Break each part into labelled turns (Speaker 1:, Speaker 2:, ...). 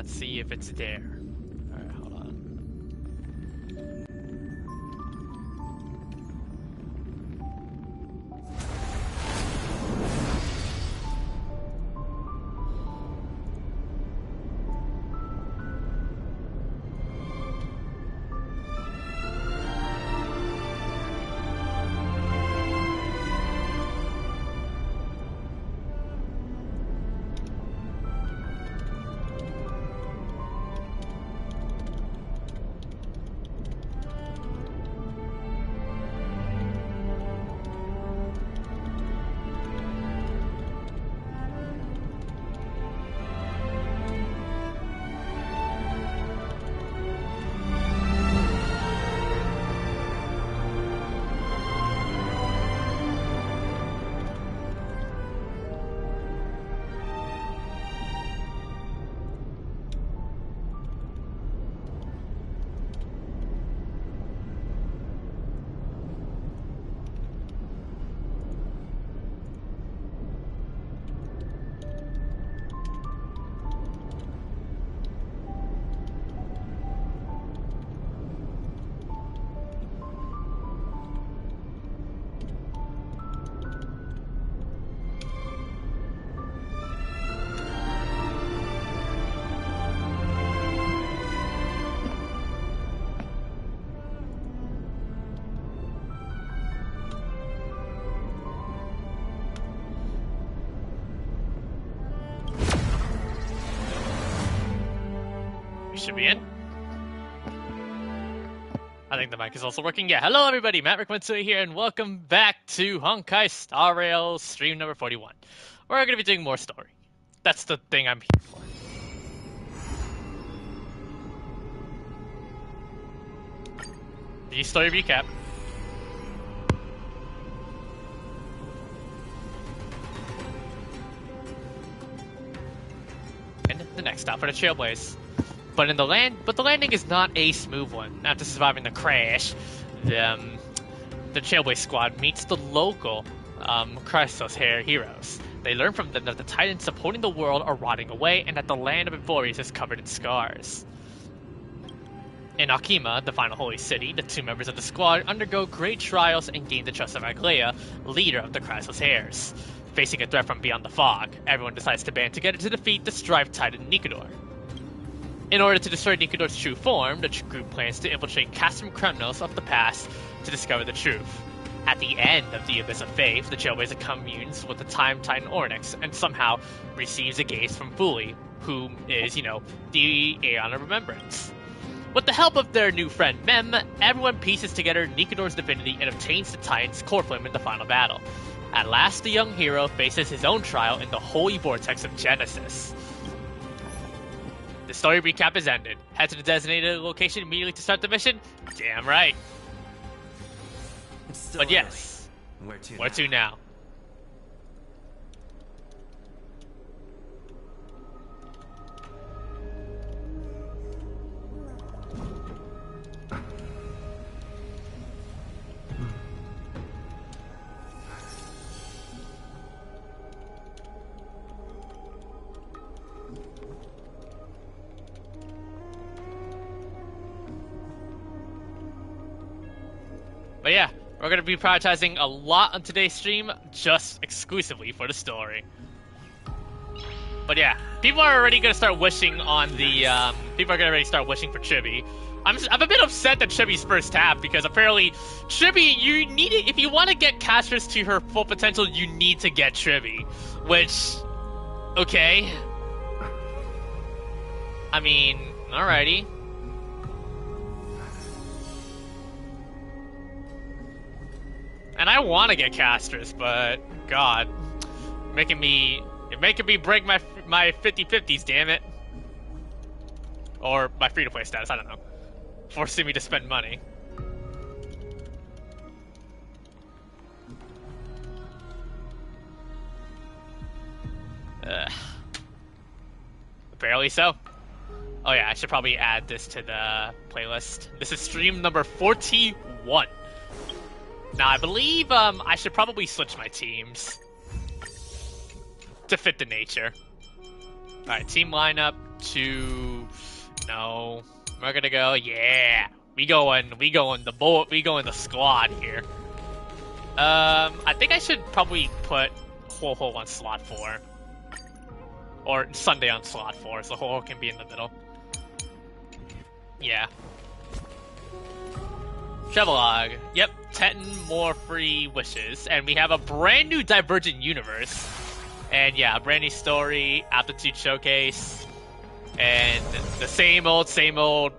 Speaker 1: Let's see if it's there. Alright, hold on. Should be in. I think the mic is also working. Yeah, hello everybody, Matt Rickmansui here, and welcome back to Honkai Star Rail stream number 41. We're going to be doing more story. That's the thing I'm here for. The story recap. And the next stop for the Trailblaze. But the landing is not a smooth one. After surviving the crash, the Trailblaze squad meets the local Crystal's heroes. They learn from them that the titans supporting the world are rotting away, and that the land of Amphoreus is covered in scars. In Akima, the final holy city, the two members of the squad undergo great trials and gain the trust of Aglaea, leader of the Crystal's heirs. Facing a threat from beyond the fog, everyone decides to band together to defeat the Strife Titan Nikador. In order to destroy Nikador's true form, the group plans to infiltrate Castrum Kremnos of the past to discover the truth. At the end of the Abyss of Faith, the Trailblazer communes with the Time Titan Ornyx and somehow receives a gaze from Fuli, who is, the Aeon of Remembrance. With the help of their new friend Mem, everyone pieces together Nikador's divinity and obtains the Titan's core flame in the final battle. At last, the young hero faces his own trial in the holy vortex of Genesis. The story recap is ended. Head to the designated location immediately to start the mission? Damn right. But yes, where to now? But yeah, we're going to be prioritizing a lot on today's stream, just exclusively for the story. But yeah, people are already going to start wishing on the, people are going to already start wishing for Chibi. I'm a bit upset that Chibi's first tap, because apparently, Chibi, you need it, if you want to get Castress to her full potential, you need to get Chibi. Which, okay. I mean, alrighty. And I want to get Castress, but God, you're making me break my 50/50s, damn it. Or my free-to-play status, I don't know. Forcing me to spend money. Apparently so. Oh yeah, I should probably add this to the playlist. This is stream number 41. Now, I believe I should probably switch my teams to fit the nature. Alright, team lineup. to... No. We're gonna go, yeah. We going the squad here. I think I should probably put Ho-Ho on slot 4. Or Sunday on slot 4, so Ho-Ho can be in the middle. Yeah. Travelog. Yep, 10 more free wishes. And we have a brand new Divergent Universe. And yeah, a brand new story, aptitude showcase. And the same old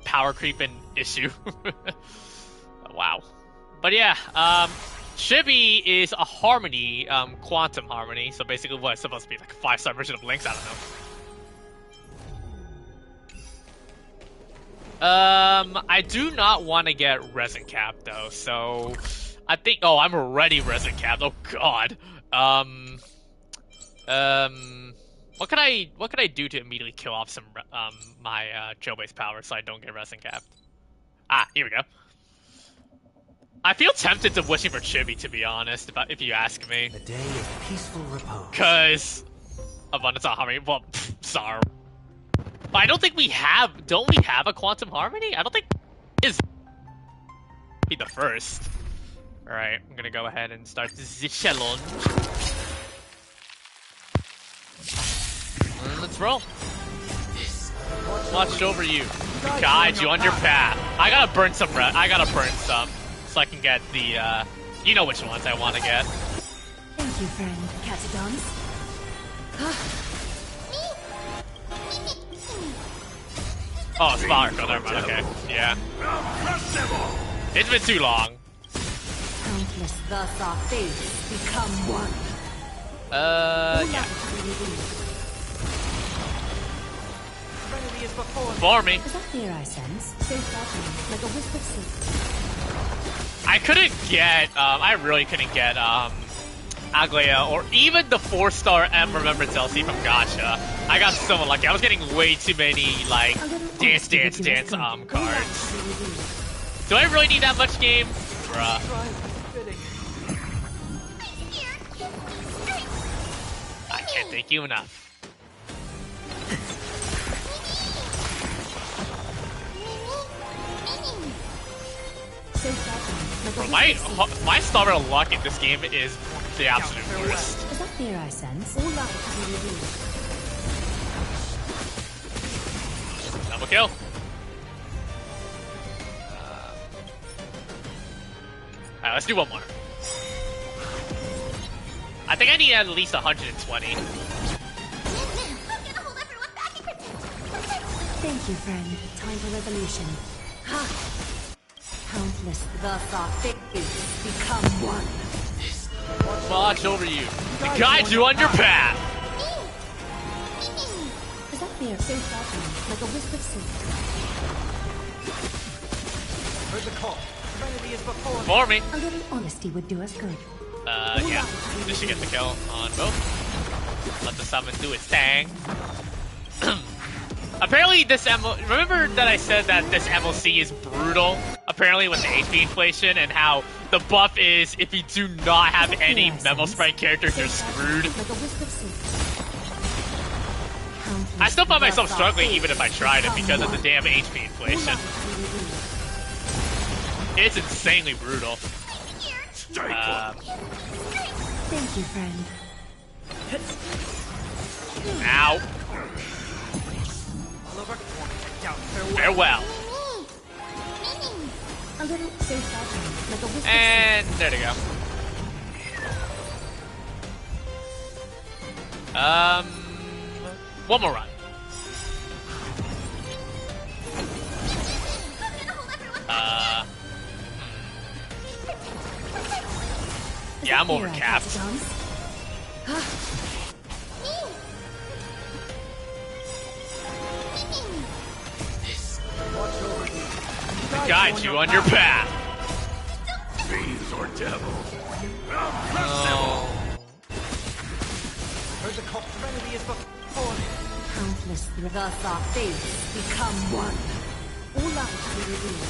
Speaker 1: power creeping issue. Wow. But yeah, Chibi is a harmony, quantum harmony. So basically what, it's supposed to be like a 5-star version of Lynx, I don't know. I do not want to get resin cap though, so I think. Oh, I'm already resin capped. Oh God. What could I do to immediately kill off some my Trailblaze power so I don't get resin capped? Ah, here we go. I feel tempted to wishing for Chibi, to be honest, if you ask me.
Speaker 2: A day of peaceful repose.
Speaker 1: Cause abundance of harmony. Well, sorry. But I don't think we have. Don't we have a quantum harmony? I don't think is be the first. All right, I'm gonna go ahead and start the challenge. Let's roll. Watched over you, guide you on your path. I gotta burn some. So I can get the. You know which ones I want to get.
Speaker 3: Thank you, friend. Catadons.
Speaker 1: Oh, it's fire. Oh, never mind. Okay. Yeah. It's been too long.
Speaker 3: Countless thus our fates become one.
Speaker 1: Yeah. For me.
Speaker 3: Is that fear I sense? So flattering, like a wisp of sleep.
Speaker 1: I couldn't get, I really couldn't get, Aglaia, or even the 4-star Remembrance LC from Gacha. I got so unlucky. I was getting way too many, like, dance, cards. Do I really need that much game? Bruh. I can't thank you enough. Bro, my star of luck in this game is the absolute worst.
Speaker 3: Is that fear I sense?
Speaker 1: Double kill. Alright, let's do one more. I think I need at least 120.
Speaker 3: Thank you, friend. Time for resolution. Countless thus our fates become one.
Speaker 1: Watch over you. To guide you on your path.
Speaker 3: Is that fear so flattering, like a wisp of sleep?
Speaker 2: Heard the call. Trinity is before me.
Speaker 1: For me.
Speaker 3: A little honesty would do us good.
Speaker 1: Yeah. This should get the kill on both. Let the summon do its thing. Apparently this remember that I said that this MLC is brutal? Apparently with the HP inflation and how the buff is if you do not have any Memo Sprite characters, you're screwed. I still find myself struggling even if I tried it because of the damn HP inflation. It's insanely brutal.
Speaker 3: Thank you, friend.
Speaker 1: Ow. Farewell.
Speaker 3: A little so flattering, like a wisp of
Speaker 1: And there we go. One more run. Yeah, I'm overcapped. Guide you on your path.
Speaker 4: Fiends or devils.
Speaker 1: Oh.
Speaker 2: Heard the call. Trinity is before me.
Speaker 3: Countless thus our fates become one. All life will reveal.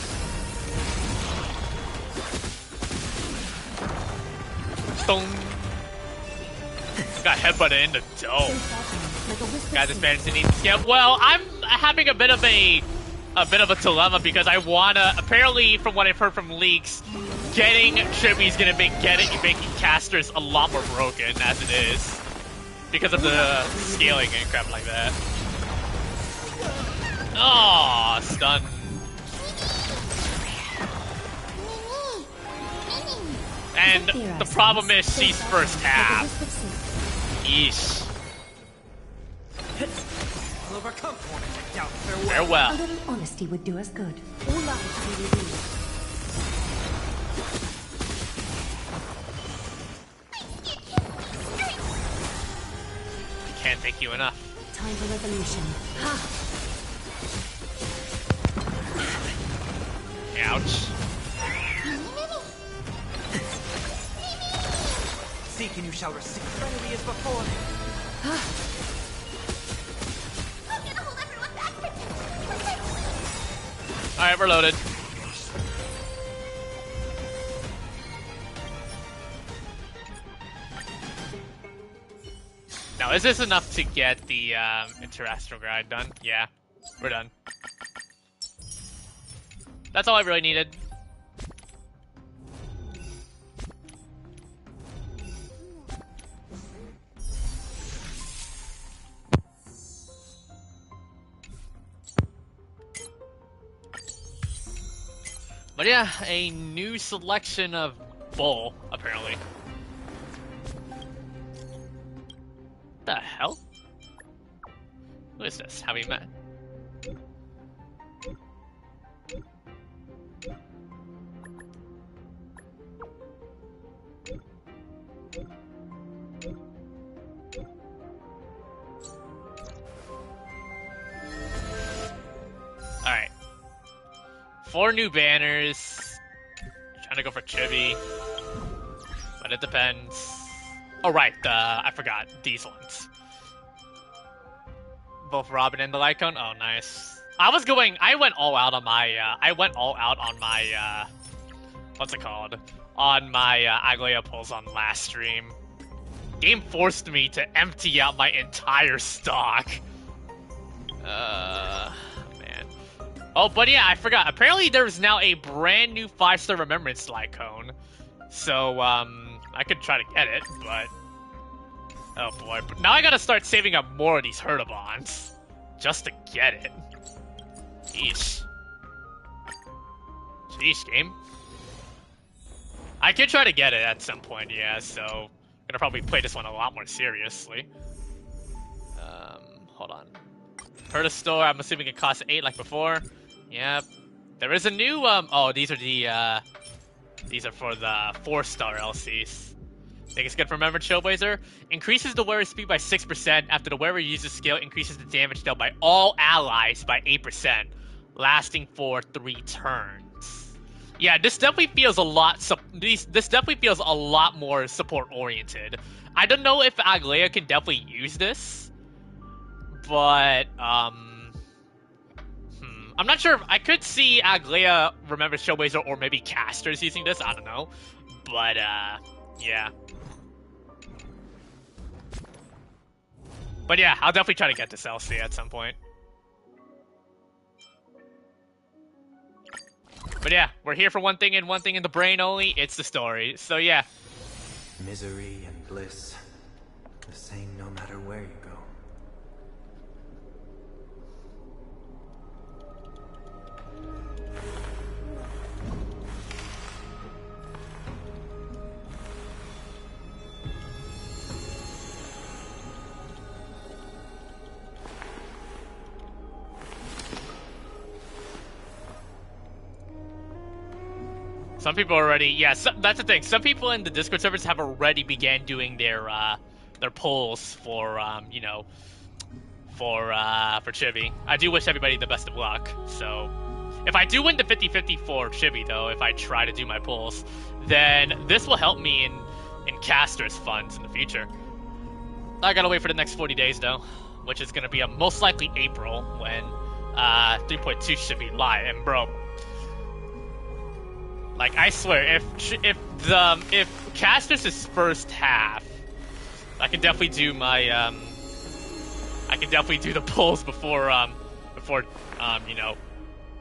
Speaker 1: Dong. Got headbutted in the dome.
Speaker 3: like a whisper.
Speaker 1: Guys, this fantasy needs to scale. Well, I'm having a bit of a dilemma because I wanna. Apparently, from what I've heard from leaks, getting Chibi's gonna make making casters a lot more broken as it is because of the scaling and crap like that. Oh, stun. And the problem is she's first half. Yeesh.
Speaker 2: I'll overcome Hornet. Down.
Speaker 3: A
Speaker 1: Farewell.
Speaker 3: little honesty would do us good. All light will be revealed.
Speaker 1: Can't thank you enough.
Speaker 3: Time for resolution. Ha!
Speaker 1: Ouch.
Speaker 2: Seek and you shall receive. Serenity is before me.
Speaker 1: Alright, we're loaded. Now, is this enough to get the Interastral Guide done? Yeah, we're done. That's all I really needed. But yeah, a new selection of Bull, apparently. What the hell? Who is this? Have we met? Alright. 4 new banners. Trying to go for Chibi. But it depends. Oh right, I forgot. These ones. Both Robin and the Lycone? Oh nice. I went all out on my what's it called? On my Aglaya pulls on last stream. Game forced me to empty out my entire stock. Man. Oh, but yeah, I forgot. Apparently there's now a brand new 5-star Remembrance Lycone. So, I could try to get it, but... Oh boy, but now I gotta start saving up more of these Herdabons. Just to get it. Yeesh. Sheesh, game. I could try to get it at some point, yeah, so... I'm gonna probably play this one a lot more seriously. Hold on. Herda Store, I'm assuming it costs 8 like before. Yep. There is a new, oh, these are for the 4-star LCs. Think it's good for Remember Trailblazer? Increases the wearer's speed by 6% after the wearer uses skill, increases the damage dealt by all allies by 8%, lasting for 3 turns. Yeah, this definitely feels a lot, this definitely feels a lot more support-oriented. I don't know if Aglaya can definitely use this, but, I'm not sure if I could see Aglaya, Remember Trailblazer, or maybe casters using this, I don't know. But, yeah. But yeah, I'll definitely try to get this LC at some point. But yeah, we're here for one thing and one thing in the brain only, it's the story. So yeah.
Speaker 2: Misery and bliss, the same no matter where you go.
Speaker 1: Some people already, yeah, that's the thing. Some people in the Discord servers have already began doing their polls for, you know, for Chibi. I do wish everybody the best of luck. So, if I do win the 50-50 for Chibi, though, if I try to do my polls, then this will help me in casters funds in the future. I gotta wait for the next 40 days, though, which is gonna be most likely April when 3.2 should be live. And bro. Like, I swear, if Casters is first half, I can definitely do my, I can definitely do the pulls before you know,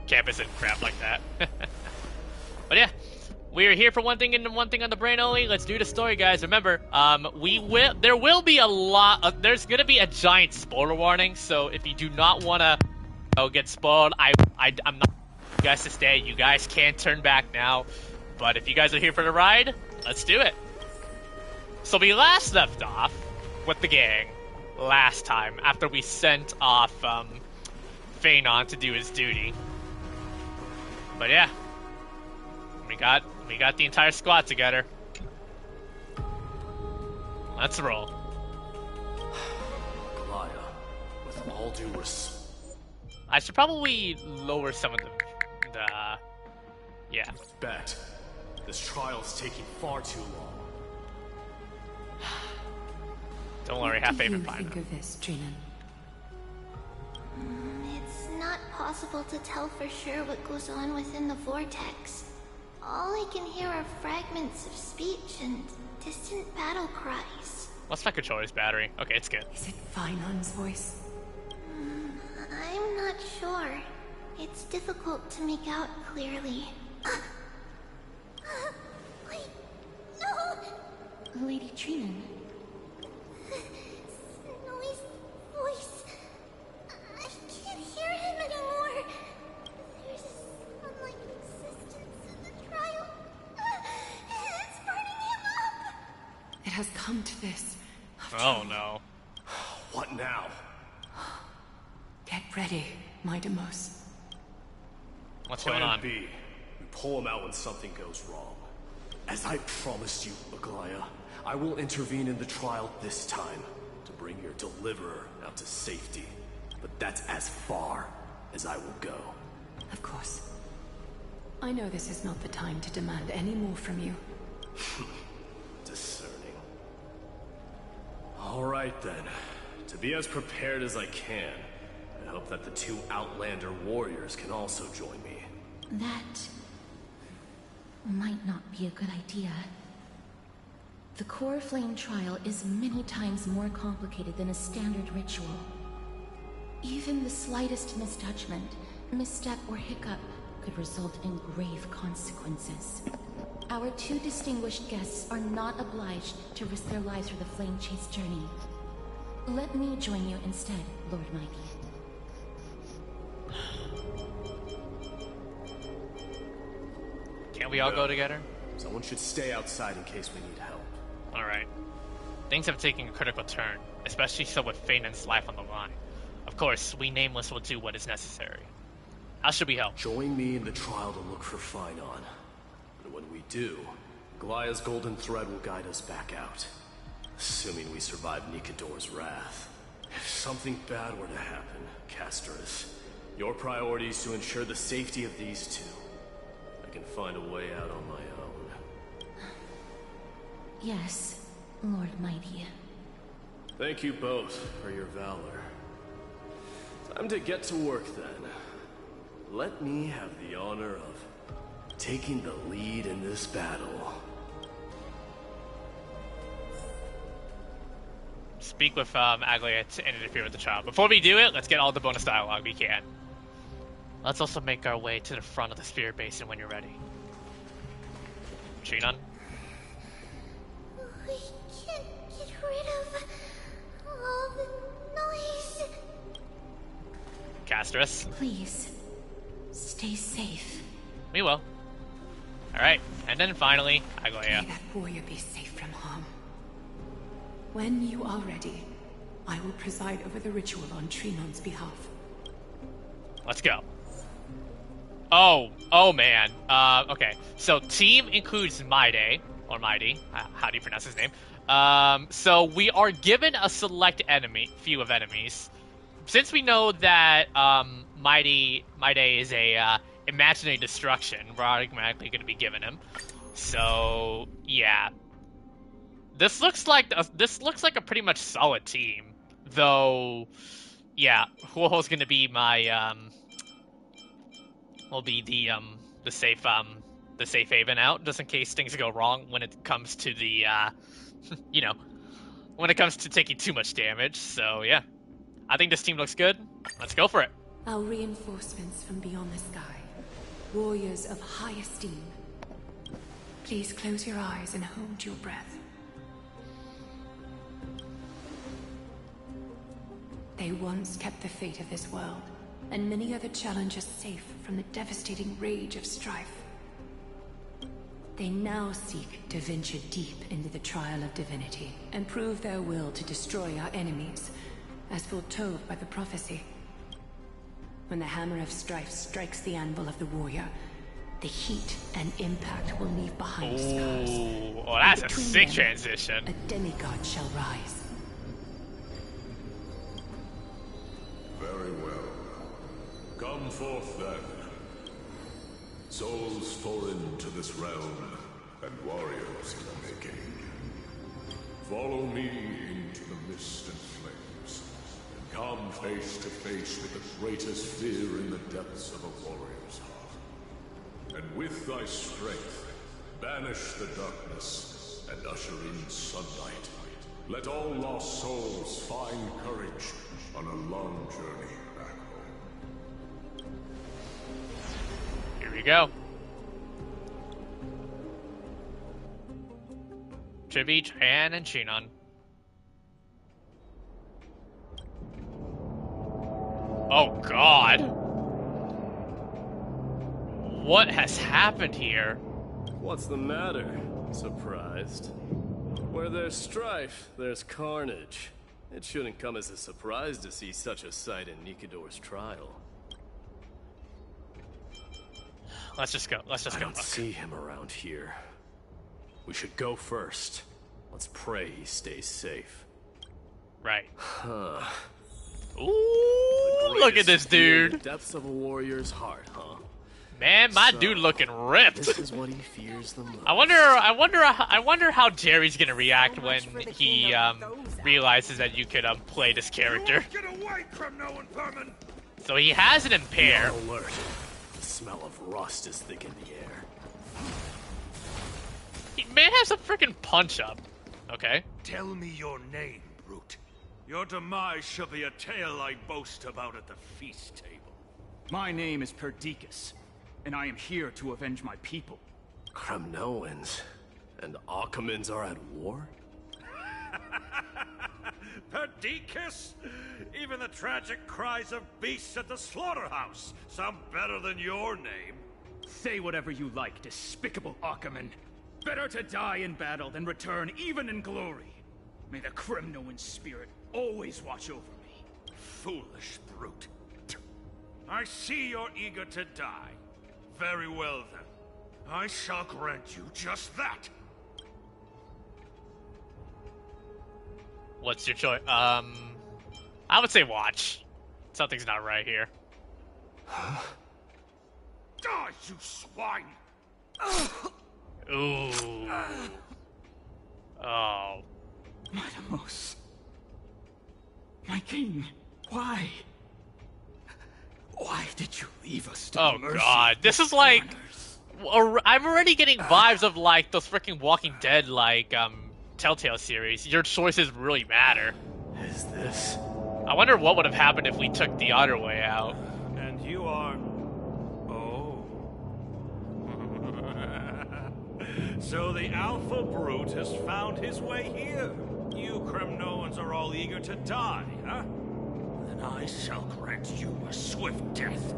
Speaker 1: campus and crap like that. But yeah, we are here for one thing and one thing on the brain only. Let's do the story, guys. Remember, there will be a lot of, there's gonna be a giant spoiler warning. So if you do not want to get spoiled, I'm not you guys to stay. You guys can turn back now. But if you guys are here for the ride, let's do it. So we last left off with the gang last time after we sent off Phanon to do his duty. But yeah, we got the entire squad together. Let's roll.
Speaker 5: Goliath, with all due respect.
Speaker 1: I should probably lower some of the yeah.
Speaker 5: This trial's taking far too long.
Speaker 1: Don't worry,
Speaker 6: What
Speaker 1: half
Speaker 6: do you
Speaker 1: favorite
Speaker 6: think of this, Trinan?
Speaker 7: It's not possible to tell for sure what goes on within the vortex. All I can hear are fragments of speech and distant battle cries.
Speaker 1: What's my controller's battery? Okay, it's good.
Speaker 6: Is it Phainon's voice?
Speaker 7: I'm not sure. It's difficult to make out clearly. Wait, no!
Speaker 3: Lady Trinan.
Speaker 7: Snowy's voice. I can't hear him anymore. There's some like resistance in the trial. It's burning him up.
Speaker 6: It has come to this.
Speaker 1: Oh no.
Speaker 5: What now?
Speaker 6: Get ready, my Demos.
Speaker 1: What's
Speaker 5: Plan
Speaker 1: going on?
Speaker 5: B. We pull him out when something goes wrong. As I promised you, Aglaya, I will intervene in the trial this time to bring your deliverer out to safety. But that's as far as I will go.
Speaker 6: Of course. I know this is not the time to demand any more from you.
Speaker 5: Discerning. All right then. To be as prepared as I can, I hope that the two Outlander warriors can also join me.
Speaker 3: That might not be a good idea. The core flame trial is many times more complicated than a standard ritual. Even the slightest misjudgment, misstep, or hiccup could result in grave consequences. Our two distinguished guests are not obliged to risk their lives for the flame chase journey. Let me join you instead, Lord Mighty.
Speaker 1: Can't we all go together?
Speaker 5: Someone should stay outside in case we need help.
Speaker 1: Alright. Things have taken a critical turn, especially so with Phanon's life on the line. Of course, we Nameless will do what is necessary. How should we help?
Speaker 5: Join me in the trial to look for Phanon. And when we do, Goliath's golden thread will guide us back out. Assuming we survive Nikador's wrath. If something bad were to happen, Casterus, your priority is to ensure the safety of these two. I can find a way out on my own.
Speaker 3: Yes, Lord Mighty.
Speaker 5: Thank you both for your valor. Time to get to work then. Let me have the honor of taking the lead in this battle.
Speaker 1: Speak with Aglia and interfere with the child. Before we do it, let's get all the bonus dialogue we can. Let's also make our way to the front of the Spirit Basin when you're ready. Trinan?
Speaker 7: We can't get rid of all the noise.
Speaker 1: Casterus?
Speaker 3: Please, stay safe.
Speaker 1: We will. Alright, and then finally, Aglia.
Speaker 6: May that warrior be safe from harm. When you are ready, I will preside over the ritual on Trinon's behalf.
Speaker 1: Let's go. Oh man. Okay. So team includes Maiden, or Mighty. How do you pronounce his name? So we are given a select few of enemies. Since we know that Maiden is a imaginary destruction, we're automatically going to be given him. So yeah, this looks like a pretty much solid team, though. Yeah, Huoho's going to be my will be the safe haven out, just in case things go wrong when it comes to the when it comes to taking too much damage. So yeah, I think this team looks good. Let's go for it.
Speaker 6: Our reinforcements from beyond the sky. Warriors of high esteem. Please close your eyes and hold your breath. They once kept the fate of this world, and many other challenges safe from the devastating rage of strife. They now seek to venture deep into the trial of divinity, and prove their will to destroy our enemies, as foretold by the prophecy. When the hammer of strife strikes the anvil of the warrior, the heat and impact will leave behind scars.
Speaker 1: Ooh, oh, that's a
Speaker 6: Between
Speaker 1: sick
Speaker 6: them,
Speaker 1: transition.
Speaker 6: a demigod shall rise.
Speaker 4: Very well. Come forth then. Souls foreign to this realm, and warriors in the making. Follow me into the mist and flames, and come face to face with the greatest fear in the depths of a warrior's heart. And with thy strength, banish the darkness and usher in sunlight. Let all lost souls find courage on a long journey back home.
Speaker 1: Here we go. Chibi, Tran, and Shinon. Oh god. What has happened here?
Speaker 5: What's the matter? Surprised? Where there's strife, there's carnage. It shouldn't come as a surprise to see such a sight in Nikidor's trial.
Speaker 1: Let's just go. Let's just
Speaker 5: I
Speaker 1: go.
Speaker 5: don't see him around here. We should go first. Let's pray he stays safe.
Speaker 1: Right.
Speaker 5: Huh.
Speaker 1: Ooh, look at this
Speaker 5: Fear in
Speaker 1: dude.
Speaker 5: the depths of a warrior's heart, huh?
Speaker 1: Man, my
Speaker 5: So,
Speaker 1: dude looking ripped.
Speaker 5: This is what he fears the most.
Speaker 1: I wonder how Jerry's gonna react when he realizes that you could play this character.
Speaker 4: Get away from no one, vermin!
Speaker 1: So he has an impair.
Speaker 5: Be on alert. The smell of rust is thick in the air.
Speaker 1: Man has a freaking punch up. Okay.
Speaker 4: Tell me your name, brute. Your demise shall be a tale I boast about at the feast table.
Speaker 8: My name is Perdiccas, and I am here to avenge my people.
Speaker 5: Kremnoans and Akamans are at war?
Speaker 4: Perdiccas? Even the tragic cries of beasts at the slaughterhouse sound better than your name.
Speaker 8: Say whatever you like, despicable Achaman. Better to die in battle than return even in glory. May the Kremnoan spirit always watch over me.
Speaker 4: Foolish brute. I see you're eager to die. Very well then. I shall grant you just that.
Speaker 1: What's your choice? I would say watch. Something's not right here.
Speaker 4: Die, you swine!
Speaker 1: Ooh. Oh.
Speaker 8: Matamos. My king, why? Why did you leave us to
Speaker 1: Oh
Speaker 8: the mercy
Speaker 1: god.
Speaker 8: of
Speaker 1: This
Speaker 8: the
Speaker 1: is like...
Speaker 8: foreigners?
Speaker 1: I'm already getting vibes of like those freaking Walking Dead like Telltale series. Your choices really matter.
Speaker 5: Is this?
Speaker 1: I wonder what would have happened if we took the other way out.
Speaker 4: And you are... Oh. So the Alpha Brute has found his way here. You Kremnoans are all eager to die, huh? Then I shall grant you a swift death.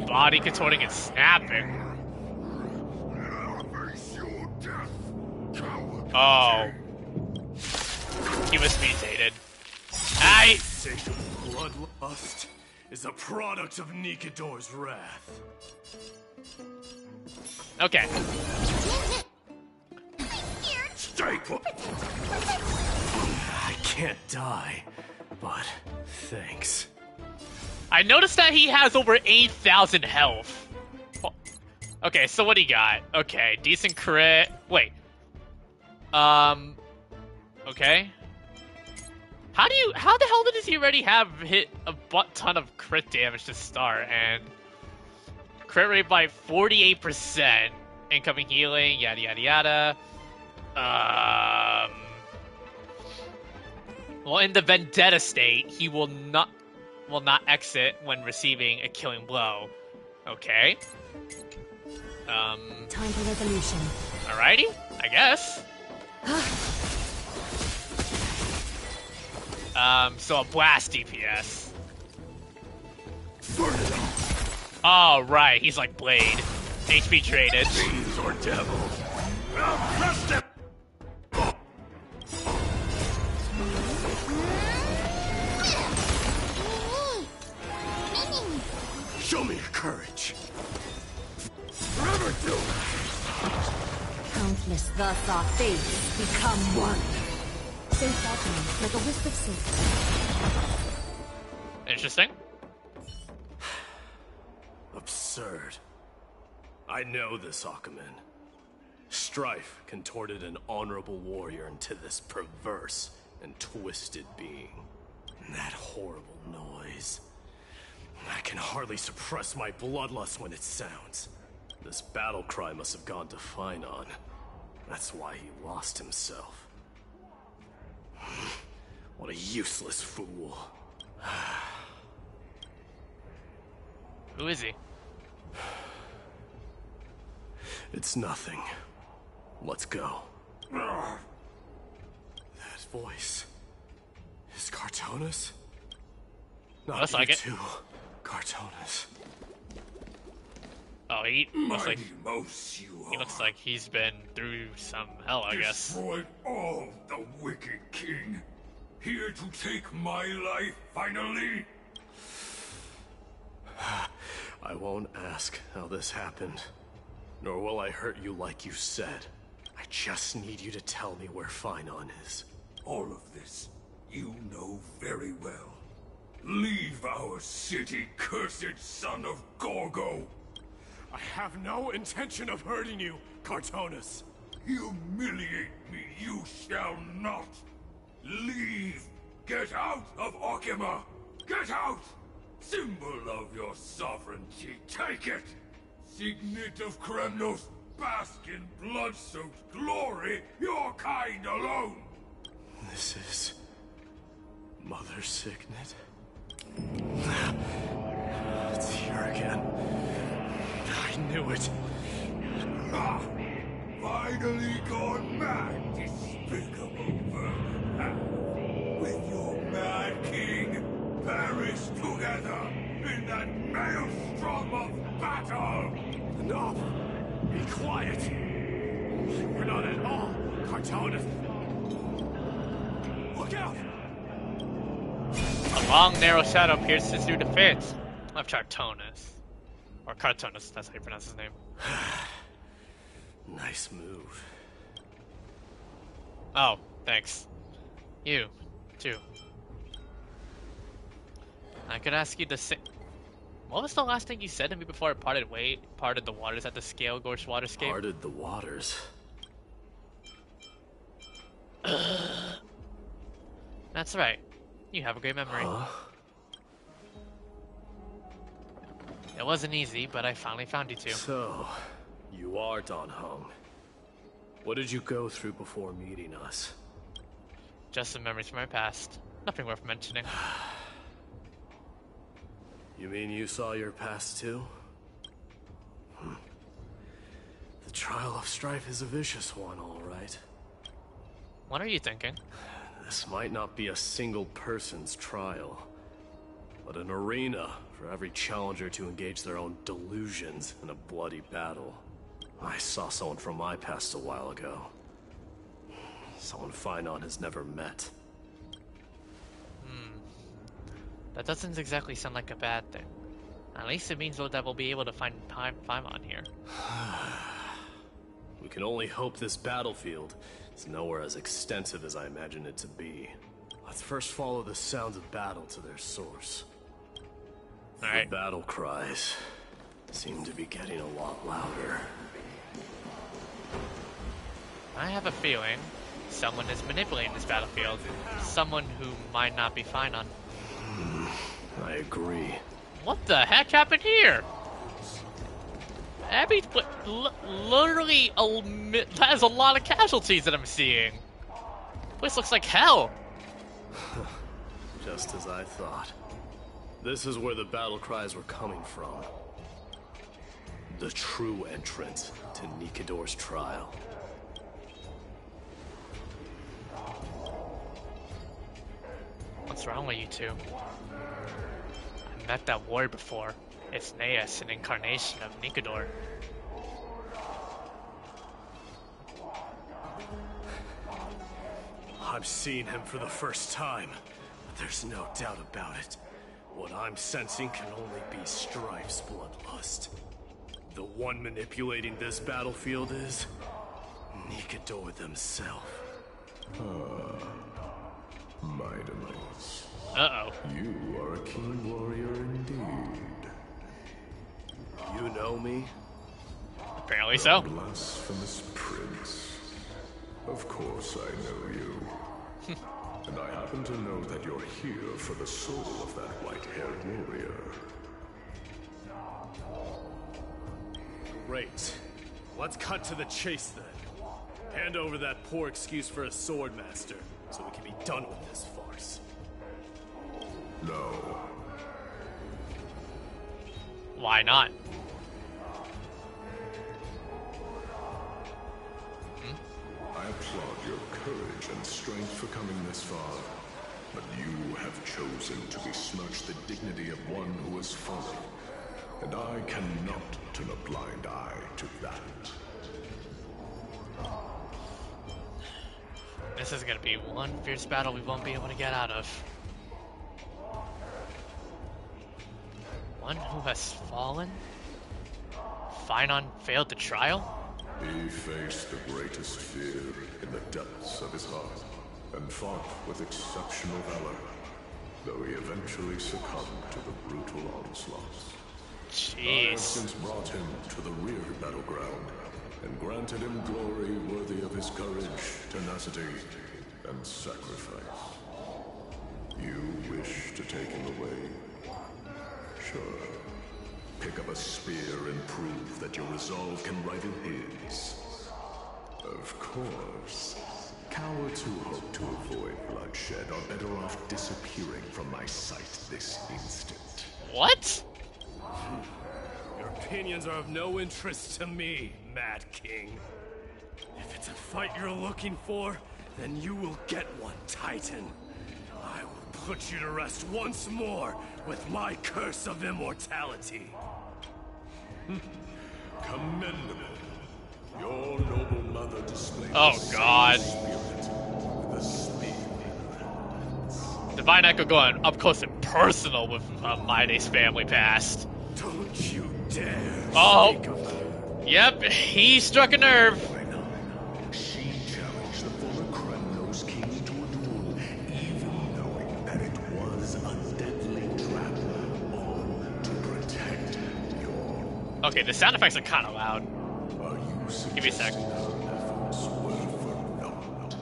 Speaker 1: Body contorting and snapping. Oh. He was mutated. I...
Speaker 5: Insatiable bloodlust is a product of Nikidor's wrath.
Speaker 1: Okay.
Speaker 4: Stay put!
Speaker 5: I can't die, but thanks.
Speaker 1: I noticed that he has over 8,000 health. Oh. Okay, so what do you got? Okay, decent crit. Wait. Okay. How the hell does he already have hit a butt ton of crit damage to start and crit rate by 48%, incoming healing, yada yada yada. Well, in the vendetta state, he will not exit when receiving a killing blow. Okay.
Speaker 6: Time for resolution.
Speaker 1: Alrighty, I guess. So a blast DPS. Oh, right, he's like Blade. HP traded.
Speaker 4: Fiends or devils. I'll crush them!
Speaker 5: Show me your courage.
Speaker 4: Forever do.
Speaker 6: Countless thus our fates become one. Safe alchemy, like a wisp of silk.
Speaker 1: Interesting.
Speaker 5: Absurd. I know this, Akumen. Strife contorted an honorable warrior into this perverse and twisted being. And that horrible noise. I can hardly suppress my bloodlust when it sounds. This battle cry must have gone to Finon. That's why he lost himself. What a useless fool.
Speaker 1: Who is he?
Speaker 5: It's nothing. Let's go. That voice is Cartonus? Not
Speaker 1: Looks
Speaker 5: you
Speaker 1: like it.
Speaker 5: too, Cartonus.
Speaker 1: Oh, he looks like
Speaker 4: Mighty you
Speaker 1: he looks like he's been through some hell, I guess.
Speaker 4: Destroyed all the wicked king. Here to take my life finally.
Speaker 5: I won't ask how this happened, nor will I hurt you like you said. I just need you to tell me where Finon is.
Speaker 4: All of this you know very well. Leave our city, cursed son of Gorgo.
Speaker 5: I have no intention of hurting you, Cartonus.
Speaker 4: Humiliate me you shall not. Leave. Get out of Okima. Get out. Symbol of your sovereignty, take it! Signet of Kremnos, bask in blood-soaked glory, your kind alone!
Speaker 5: This is... Mother Signet? It's here again. I knew it.
Speaker 4: Ah! Finally gone mad, despicable vermin! With your mad king, perish together in that maelstrom of battle!
Speaker 5: Enough! Be quiet! We're not at all, Cartonus! Look out!
Speaker 1: A long, narrow shadow pierces through the face of Chartonus. Or Cartonus, that's how you pronounce his name.
Speaker 5: Nice move.
Speaker 1: Oh, thanks. You, too. I could ask you the same. What was the last thing you said to me before I parted the waters at the Scale Gorge Waterscape?
Speaker 5: Parted the waters?
Speaker 1: That's right. You have a great memory.
Speaker 5: Huh?
Speaker 1: It wasn't easy, but I finally found you two.
Speaker 5: So, you are Don Hung. What did you go through before meeting us?
Speaker 1: Just some memories from my past. Nothing worth mentioning.
Speaker 5: You mean you saw your past too? The trial of strife is a vicious one, all right.
Speaker 1: What are you thinking?
Speaker 5: This might not be a single person's trial, but an arena for every challenger to engage their own delusions in a bloody battle. I saw someone from my past a while ago. Someone Finon has never met.
Speaker 1: That doesn't exactly sound like a bad thing. At least it means that we'll be able to find Paimon here.
Speaker 5: We can only hope this battlefield is nowhere as extensive as I imagine it to be. Let's first follow the sounds of battle to their source.
Speaker 1: Alright.
Speaker 5: The battle cries seem to be getting a lot louder.
Speaker 1: I have a feeling someone is manipulating this battlefield. Someone who might not be Finon.
Speaker 5: I agree.
Speaker 1: What the heck happened here? Abby literally has a lot of casualties that I'm seeing. This looks like hell.
Speaker 5: Just as I thought. This is where the battle cries were coming from. The true entrance to Nikador's trial.
Speaker 1: What's wrong with you two? I met that warrior before. It's Naeus, an incarnation of Nikador.
Speaker 5: I'm seeing him for the first time, but there's no doubt about it. What I'm sensing can only be Strife's bloodlust. The one manipulating this battlefield is Nikador themselves.
Speaker 4: Maidens.
Speaker 1: Uh-oh.
Speaker 4: You are a keen warrior indeed.
Speaker 5: You know me?
Speaker 1: Apparently so.
Speaker 4: Blasphemous prince. Of course I know you. And I happen to know that you're here for the soul of that white-haired warrior.
Speaker 5: Great. Let's cut to the chase then. Hand over that poor excuse for a sword master, so we can be done with this farce.
Speaker 4: No.
Speaker 1: Why not?
Speaker 4: I applaud your courage and strength for coming this far, but you have chosen to besmirch the dignity of one who has fallen, and I cannot turn a blind eye to that.
Speaker 1: This is gonna be one fierce battle we won't be able to get out of. One who has fallen? Finon failed the trial?
Speaker 4: He faced the greatest fear in the depths of his heart, and fought with exceptional valor, though he eventually succumbed to the brutal onslaughts. I have since
Speaker 1: Jeez.
Speaker 4: brought him to the rear battleground, and granted him glory worthy of his courage, tenacity, and sacrifice. You wish to take him away? Sure. Pick up a spear and prove that your resolve can rival his. Of course. Cowards who hope to avoid bloodshed are better off disappearing from my sight this instant.
Speaker 1: What?
Speaker 5: Your opinions are of no interest to me, Mad King. If it's a fight you're looking for, then you will get one, Titan. I will put you to rest once more with my curse of immortality.
Speaker 4: Commendable. Your noble mother displayed
Speaker 1: Oh,
Speaker 4: the same
Speaker 1: God.
Speaker 4: spirit with a spear.
Speaker 1: Divine Echo going up close and personal with Maide's family past.
Speaker 5: Don't you dare
Speaker 1: Oh.
Speaker 5: speak of her.
Speaker 1: Yep, he struck a nerve.
Speaker 4: She challenged the former Kremnos king to a duel, even knowing that it was a deadly trap, all to protect your...
Speaker 1: Okay, the sound effects are kind of loud.
Speaker 4: Are you
Speaker 1: Give me a sec.
Speaker 4: suggesting her efforts were for naught?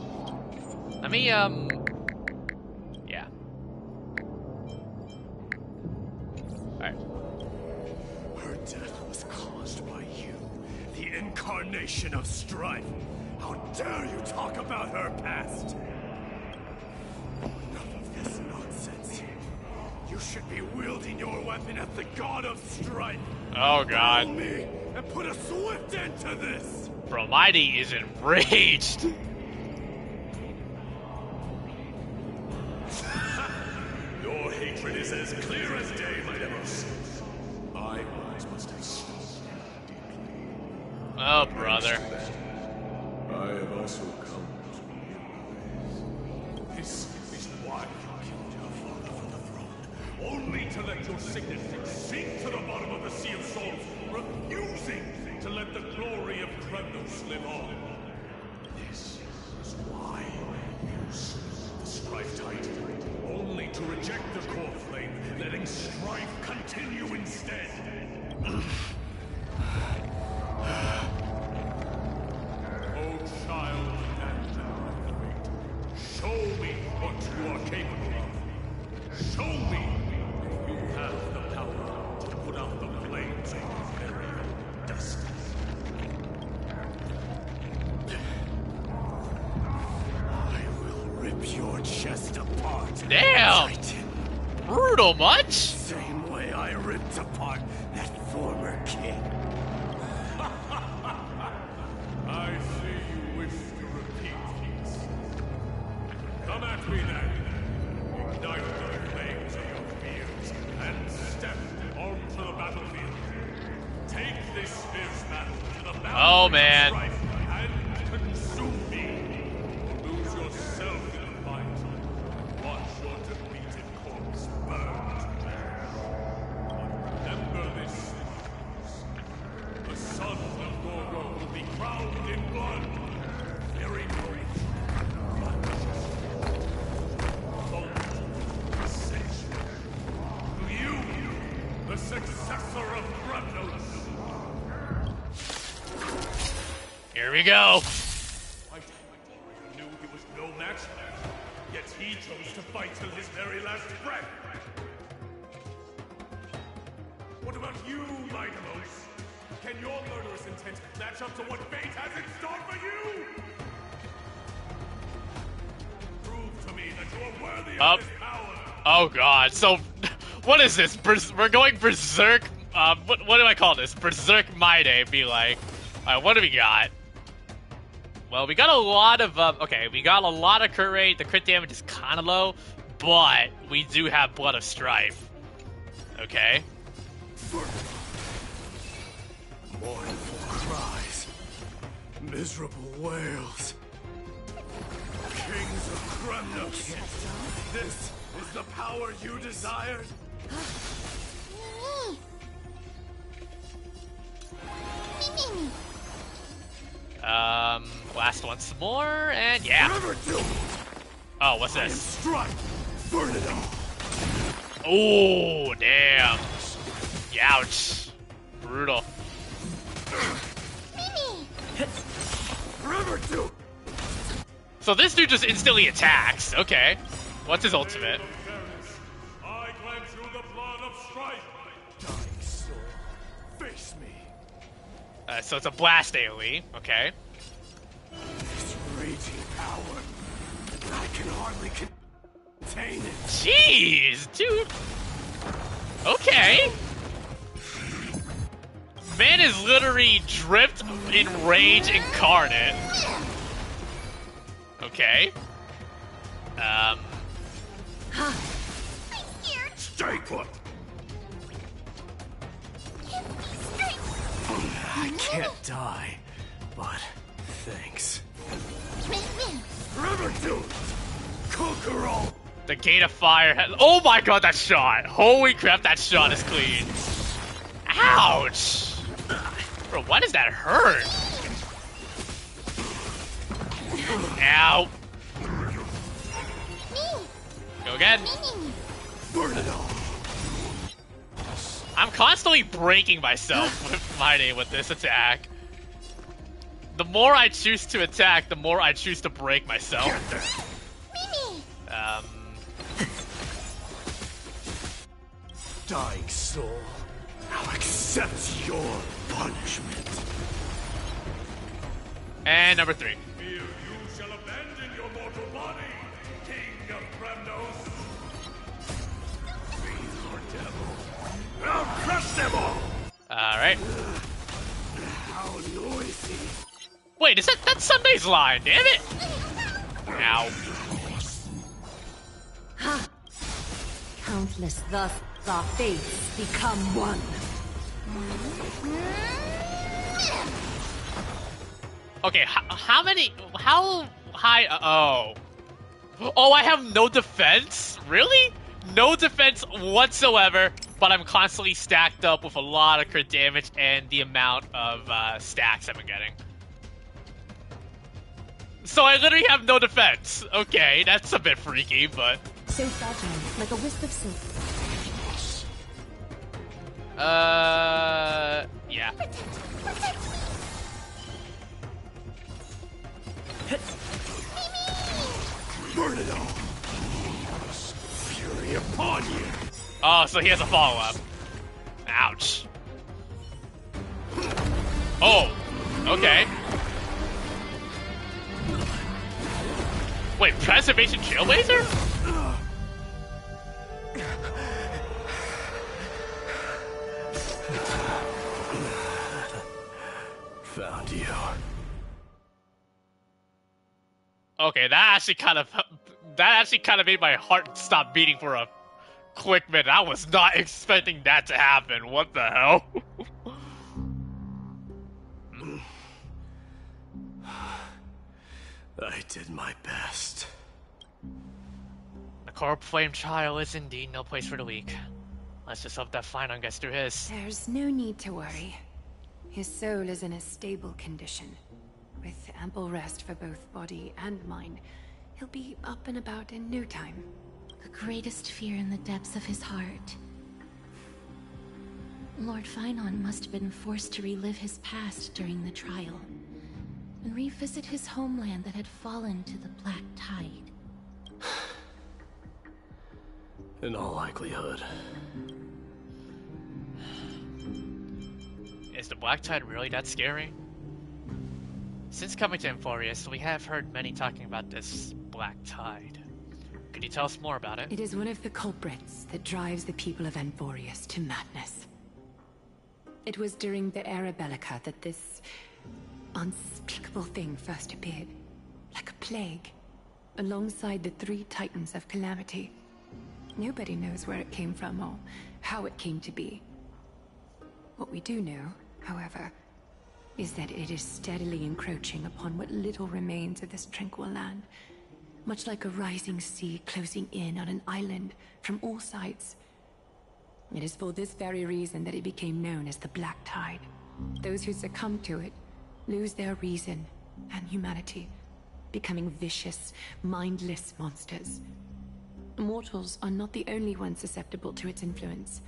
Speaker 1: Let me, yeah. Alright.
Speaker 5: Her death was caused by you, the incarnation of strife. How dare you talk about her past? Enough of this nonsense. You should be wielding your weapon at the god of strife.
Speaker 1: Oh,
Speaker 5: Battle
Speaker 1: God.
Speaker 5: me and put a swift end to this.
Speaker 1: Bro, Mighty is enraged.
Speaker 4: Your hatred is as clear as day, my devils. I must have stung deeply.
Speaker 1: Oh, brother.
Speaker 4: I have also come to realize this is why you killed your father from the throne, only to let your signet sink to the bottom of the Sea of Souls, refusing to let the glory of Kremnos live on. This is why you serve the Strife Titan, only to reject the core flame, letting strife continue instead. Oh, child and fate, show me what you are capable of. Show me if you have the power to put out the flames of your very own destiny.
Speaker 5: I will rip your chest apart.
Speaker 1: brutal, much?
Speaker 5: Same way I ripped apart that former king.
Speaker 4: I see you wish to repeat this. Come at me then. Ignite the flames of your fears and step onto the battlefield. Take this fierce battle to the
Speaker 1: Oh,
Speaker 4: boundaries
Speaker 1: man.
Speaker 4: of strife and consume me. Or lose yourself in the fight. Watch your defeated corpse burn to death. But remember this. The son of Gorgo will be crowned in blood. Very brief. To you, the successor of Gremnos.
Speaker 1: Here we go.
Speaker 4: I knew he was no match, yet he chose to fight till his very last breath. What about you, Maidamos? Can your murderous intent match up to what fate has in store for you? Prove to me that you are worthy of this power.
Speaker 1: Oh god, so what is this? We're going berserk. What do I call this? Berserk Maide be like. Alright, what do we got? Well, we got a lot of okay, we got a lot of crit rate. The crit damage is kind of low, but we do have Blood of Strife. Okay.
Speaker 5: Mournful cries, miserable wails. Kings of Gremnos, this is the power you desired?
Speaker 1: Last once more, and yeah. Oh, what's this?
Speaker 5: Strike! Burn it all!
Speaker 1: Oh, damn. Ouch. Brutal.
Speaker 5: Forever do!
Speaker 1: So this dude just instantly attacks. Okay. What's his ultimate?
Speaker 4: I grant you the blood of strife.
Speaker 5: Dying soul, face me.
Speaker 1: So it's a blast AoE. Okay.
Speaker 5: This raging power, I can hardly contain it.
Speaker 1: Jeez, dude. Okay. Man is literally dripped in rage incarnate. Okay.
Speaker 5: Stay put! I can't die, but thanks. Forever do! Conquer all!
Speaker 1: The Gate of Fire has... Oh my god, that shot! Holy crap, that shot is clean. Ouch! Bro, why does that hurt? Ow! Go again.
Speaker 5: Burn it all!
Speaker 1: I'm constantly breaking myself with my name with this attack. The more I choose to attack, the more I choose to break myself.
Speaker 5: Dying soul, I'll accept your punishment.
Speaker 1: And number 3.
Speaker 4: Fear you shall abandon your mortal body, King of Gremnos. Breathe, devil. I'll crush them all!
Speaker 1: Alright.
Speaker 5: How noisy.
Speaker 1: Wait, is that's Sunday's line, damn it! Ow.
Speaker 6: Countless thus our fates become one.
Speaker 1: Okay, how many... How high... Oh, I have no defense? Really? No defense whatsoever, but I'm constantly stacked up with a lot of crit damage and the amount of stacks I've been getting. So I literally have no defense. Okay, that's a bit freaky, but...
Speaker 3: So fragile, like a wisp of silk.
Speaker 1: Yeah.
Speaker 5: Burn it all! Fury upon you!
Speaker 1: Oh, so he has a follow-up. Ouch. Oh, okay. Wait, Preservation Trailblazer?
Speaker 5: Found you.
Speaker 1: Okay, that actually kind of made my heart stop beating for a quick minute. I was not expecting that to happen. What the hell?
Speaker 5: I did my best.
Speaker 1: The Corp Flame Trial is indeed no place for the weak. Let's just hope that Finon gets through his.
Speaker 6: There's no need to worry. His soul is in a stable condition. With ample rest for both body and mind, he'll be up and about in no time.
Speaker 3: The greatest fear in the depths of his heart. Lord Finon must have been forced to relive his past during the trial, and revisit his homeland that had fallen to the Black Tide.
Speaker 5: In all likelihood.
Speaker 1: Is the Black Tide really that scary? Since coming to Amphoreus, we have heard many talking about this Black Tide. Could you tell us more about it?
Speaker 6: It is one of the culprits that drives the people of Amphoreus to madness. It was during the Era Bellica that this unspeakable thing first appeared, like a plague, alongside the three titans of calamity. Nobody knows where it came from or how it came to be. What we do know, however, is that it is steadily encroaching upon what little remains of this tranquil land, much like a rising sea closing in on an island from all sides. It is for this very reason that it became known as the Black Tide. Those who succumb to it lose their reason and humanity, becoming vicious, mindless monsters. Mortals are not the only ones susceptible to its influence.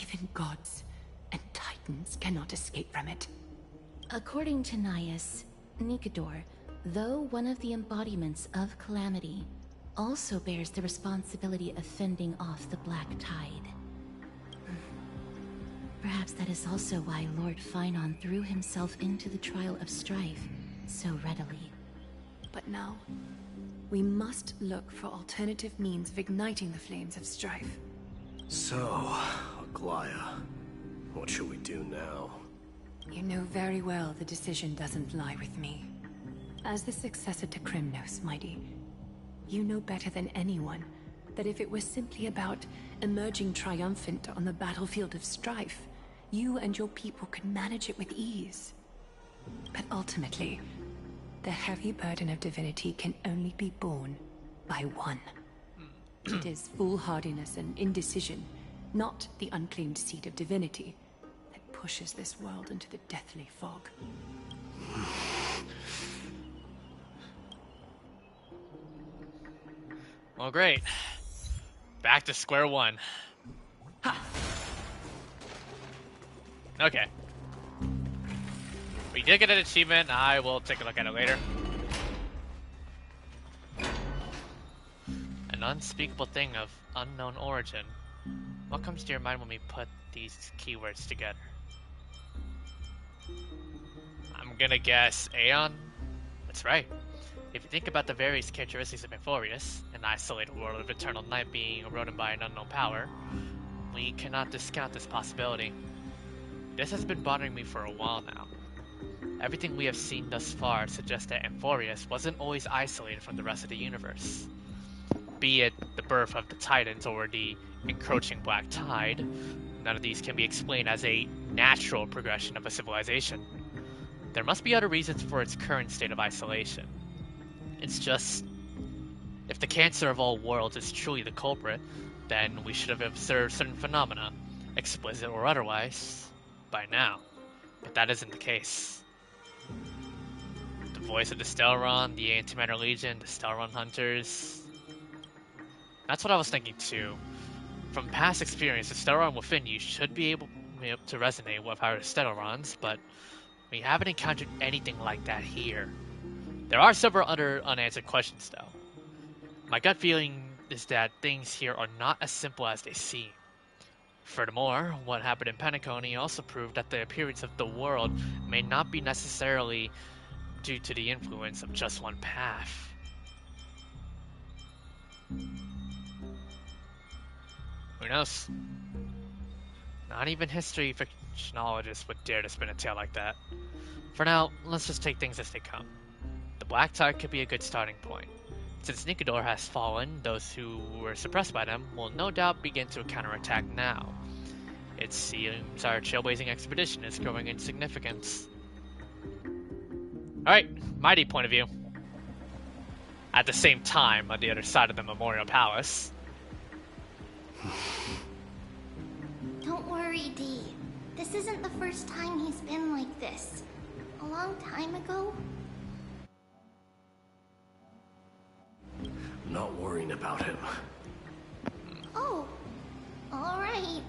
Speaker 6: Even gods and titans cannot escape from it.
Speaker 3: According to Naius, Nikador, though one of the embodiments of calamity, also bears the responsibility of fending off the Black Tide. Perhaps that is also why Lord Finon threw himself into the trial of strife so readily.
Speaker 6: But now, we must look for alternative means of igniting the flames of strife.
Speaker 5: So, Aglaya, what should we do now?
Speaker 6: You know very well the decision doesn't lie with me. As the successor to Krymnos, Mighty, you know better than anyone that if it was simply about emerging triumphant on the battlefield of strife, you and your people could manage it with ease. But ultimately, the heavy burden of divinity can only be borne by one. It is foolhardiness and indecision, not the unclaimed seat of divinity, that pushes this world into the deathly fog.
Speaker 1: Well, great. Back to square one. Ha! Okay. We did get an achievement. I will take a look at it later. An unspeakable thing of unknown origin. What comes to your mind when we put these keywords together? I'm gonna guess Aeon. That's right. If you think about the various characteristics of Amphoreus, an isolated world of eternal night being eroded by an unknown power, we cannot discount this possibility. This has been bothering me for a while now. Everything we have seen thus far suggests that Amphoreus wasn't always isolated from the rest of the universe. Be it the birth of the Titans or the encroaching Black Tide, none of these can be explained as a natural progression of a civilization. There must be other reasons for its current state of isolation. It's just, if the cancer of all worlds is truly the culprit, then we should have observed certain phenomena, explicit or otherwise, by now. But that isn't the case. The voice of the Stellaron, the Antimatter Legion, the Stellaron Hunters... That's what I was thinking too. From past experience, the Stellaron within you should be able to resonate with our Stellarons, but we haven't encountered anything like that here. There are several other unanswered questions though. My gut feeling is that things here are not as simple as they seem. Furthermore, what happened in Penacony also proved that the appearance of the world may not be necessarily due to the influence of just one path. Who knows? Not even history fictionologists would dare to spin a tale like that. For now, let's just take things as they come. The Black Tide could be a good starting point. Since Nicanor has fallen, those who were suppressed by them will no doubt begin to counterattack now. It seems our trailblazing expedition is growing in significance. Alright, mighty point of view. At the same time, on the other side of the Memorial Palace.
Speaker 7: Don't worry, Dee. This isn't the first time he's been like this. A long time ago?
Speaker 5: I'm not worrying about him.
Speaker 7: Oh, alright.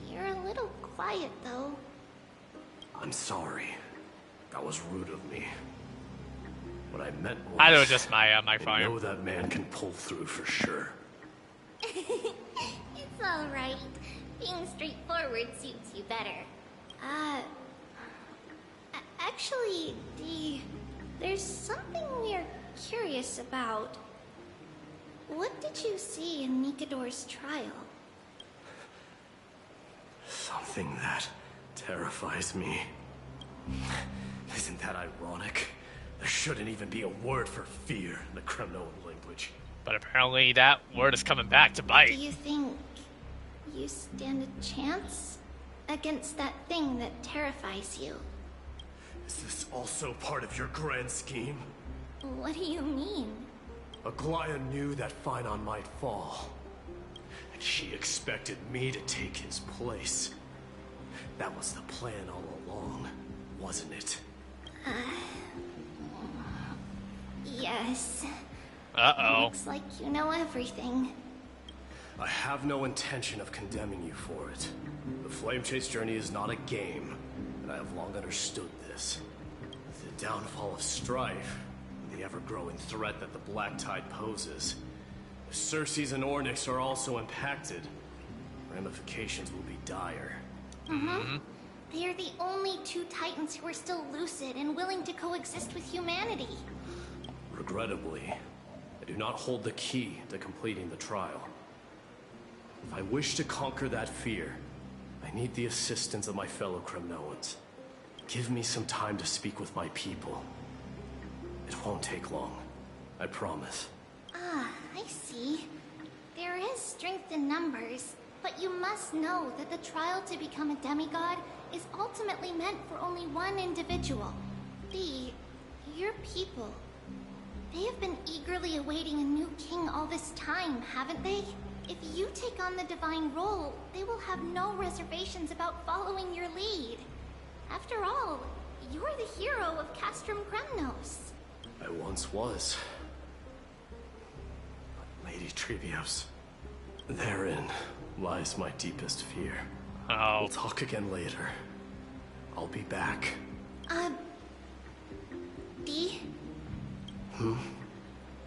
Speaker 7: You're a little quiet, though.
Speaker 5: I'm sorry. That was rude of me. What I meant was...
Speaker 1: I know just my
Speaker 5: I
Speaker 1: phone.
Speaker 5: know that man can pull through for sure.
Speaker 7: It's alright. Being straightforward suits you better. Actually, Dee, there's something we're curious about. What did you see in Nicanor's trial?
Speaker 5: Something that terrifies me. Isn't that ironic? There shouldn't even be a word for fear in the Kremnoan language.
Speaker 1: But apparently that word is coming back to
Speaker 7: Do
Speaker 1: bite.
Speaker 7: you think you stand a chance against that thing that terrifies you?
Speaker 5: Is this also part of your grand scheme?
Speaker 7: What do you mean?
Speaker 5: Aglaya knew that Phynon might fall. And she expected me to take his place. That was the plan all along, wasn't it?
Speaker 7: Yes.
Speaker 1: Uh-oh.
Speaker 7: Looks like you know everything.
Speaker 5: I have no intention of condemning you for it. The Flame Chase journey is not a game, and I have long understood this. The downfall of Strife, the ever-growing threat that the Black Tide poses. If Circes and Ornyx are also impacted, ramifications will be dire.
Speaker 7: They are the only two Titans who are still lucid and willing to coexist with humanity.
Speaker 5: Regrettably, I do not hold the key to completing the trial. If I wish to conquer that fear, I need the assistance of my fellow Kremnoans. Give me some time to speak with my people. It won't take long, I promise.
Speaker 7: Ah, I see. There is strength in numbers, but you must know that the trial to become a demigod is ultimately meant for only one individual. Your people. They have been eagerly awaiting a new king all this time, haven't they? If you take on the divine role, they will have no reservations about following your lead. After all, you're the hero of Castrum Kremnos.
Speaker 5: I once was. But Lady Trebios, therein lies my deepest fear.
Speaker 1: Oh.
Speaker 5: We'll talk again later. I'll be back.
Speaker 7: Dee?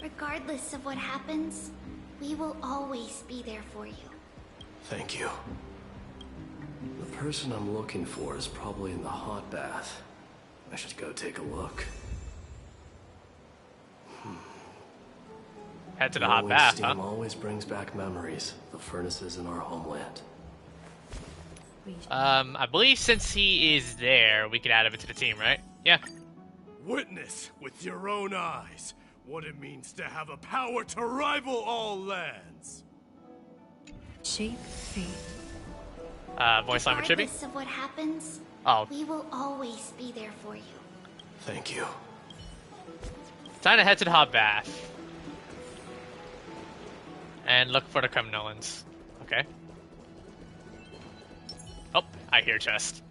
Speaker 7: Regardless of what happens, we will always be there for you.
Speaker 5: Thank you. The person I'm looking for is probably in the hot bath. I should go take a look.
Speaker 1: Head to the hot bath,
Speaker 5: Steam
Speaker 1: huh?
Speaker 5: always brings back memories. The furnaces in our homeland.
Speaker 1: I believe since he is there, we can add him to the team, right? Yeah.
Speaker 5: Witness with your own eyes what it means to have a power to rival all lands.
Speaker 6: Shape fate.
Speaker 1: Voice line with Chibi?
Speaker 7: Regardless of what happens,
Speaker 1: Oh,
Speaker 7: we will always be there for you.
Speaker 5: Thank you.
Speaker 1: time to head to the hot bath. And look for the Kremnoans. Okay. Oh, I hear chest.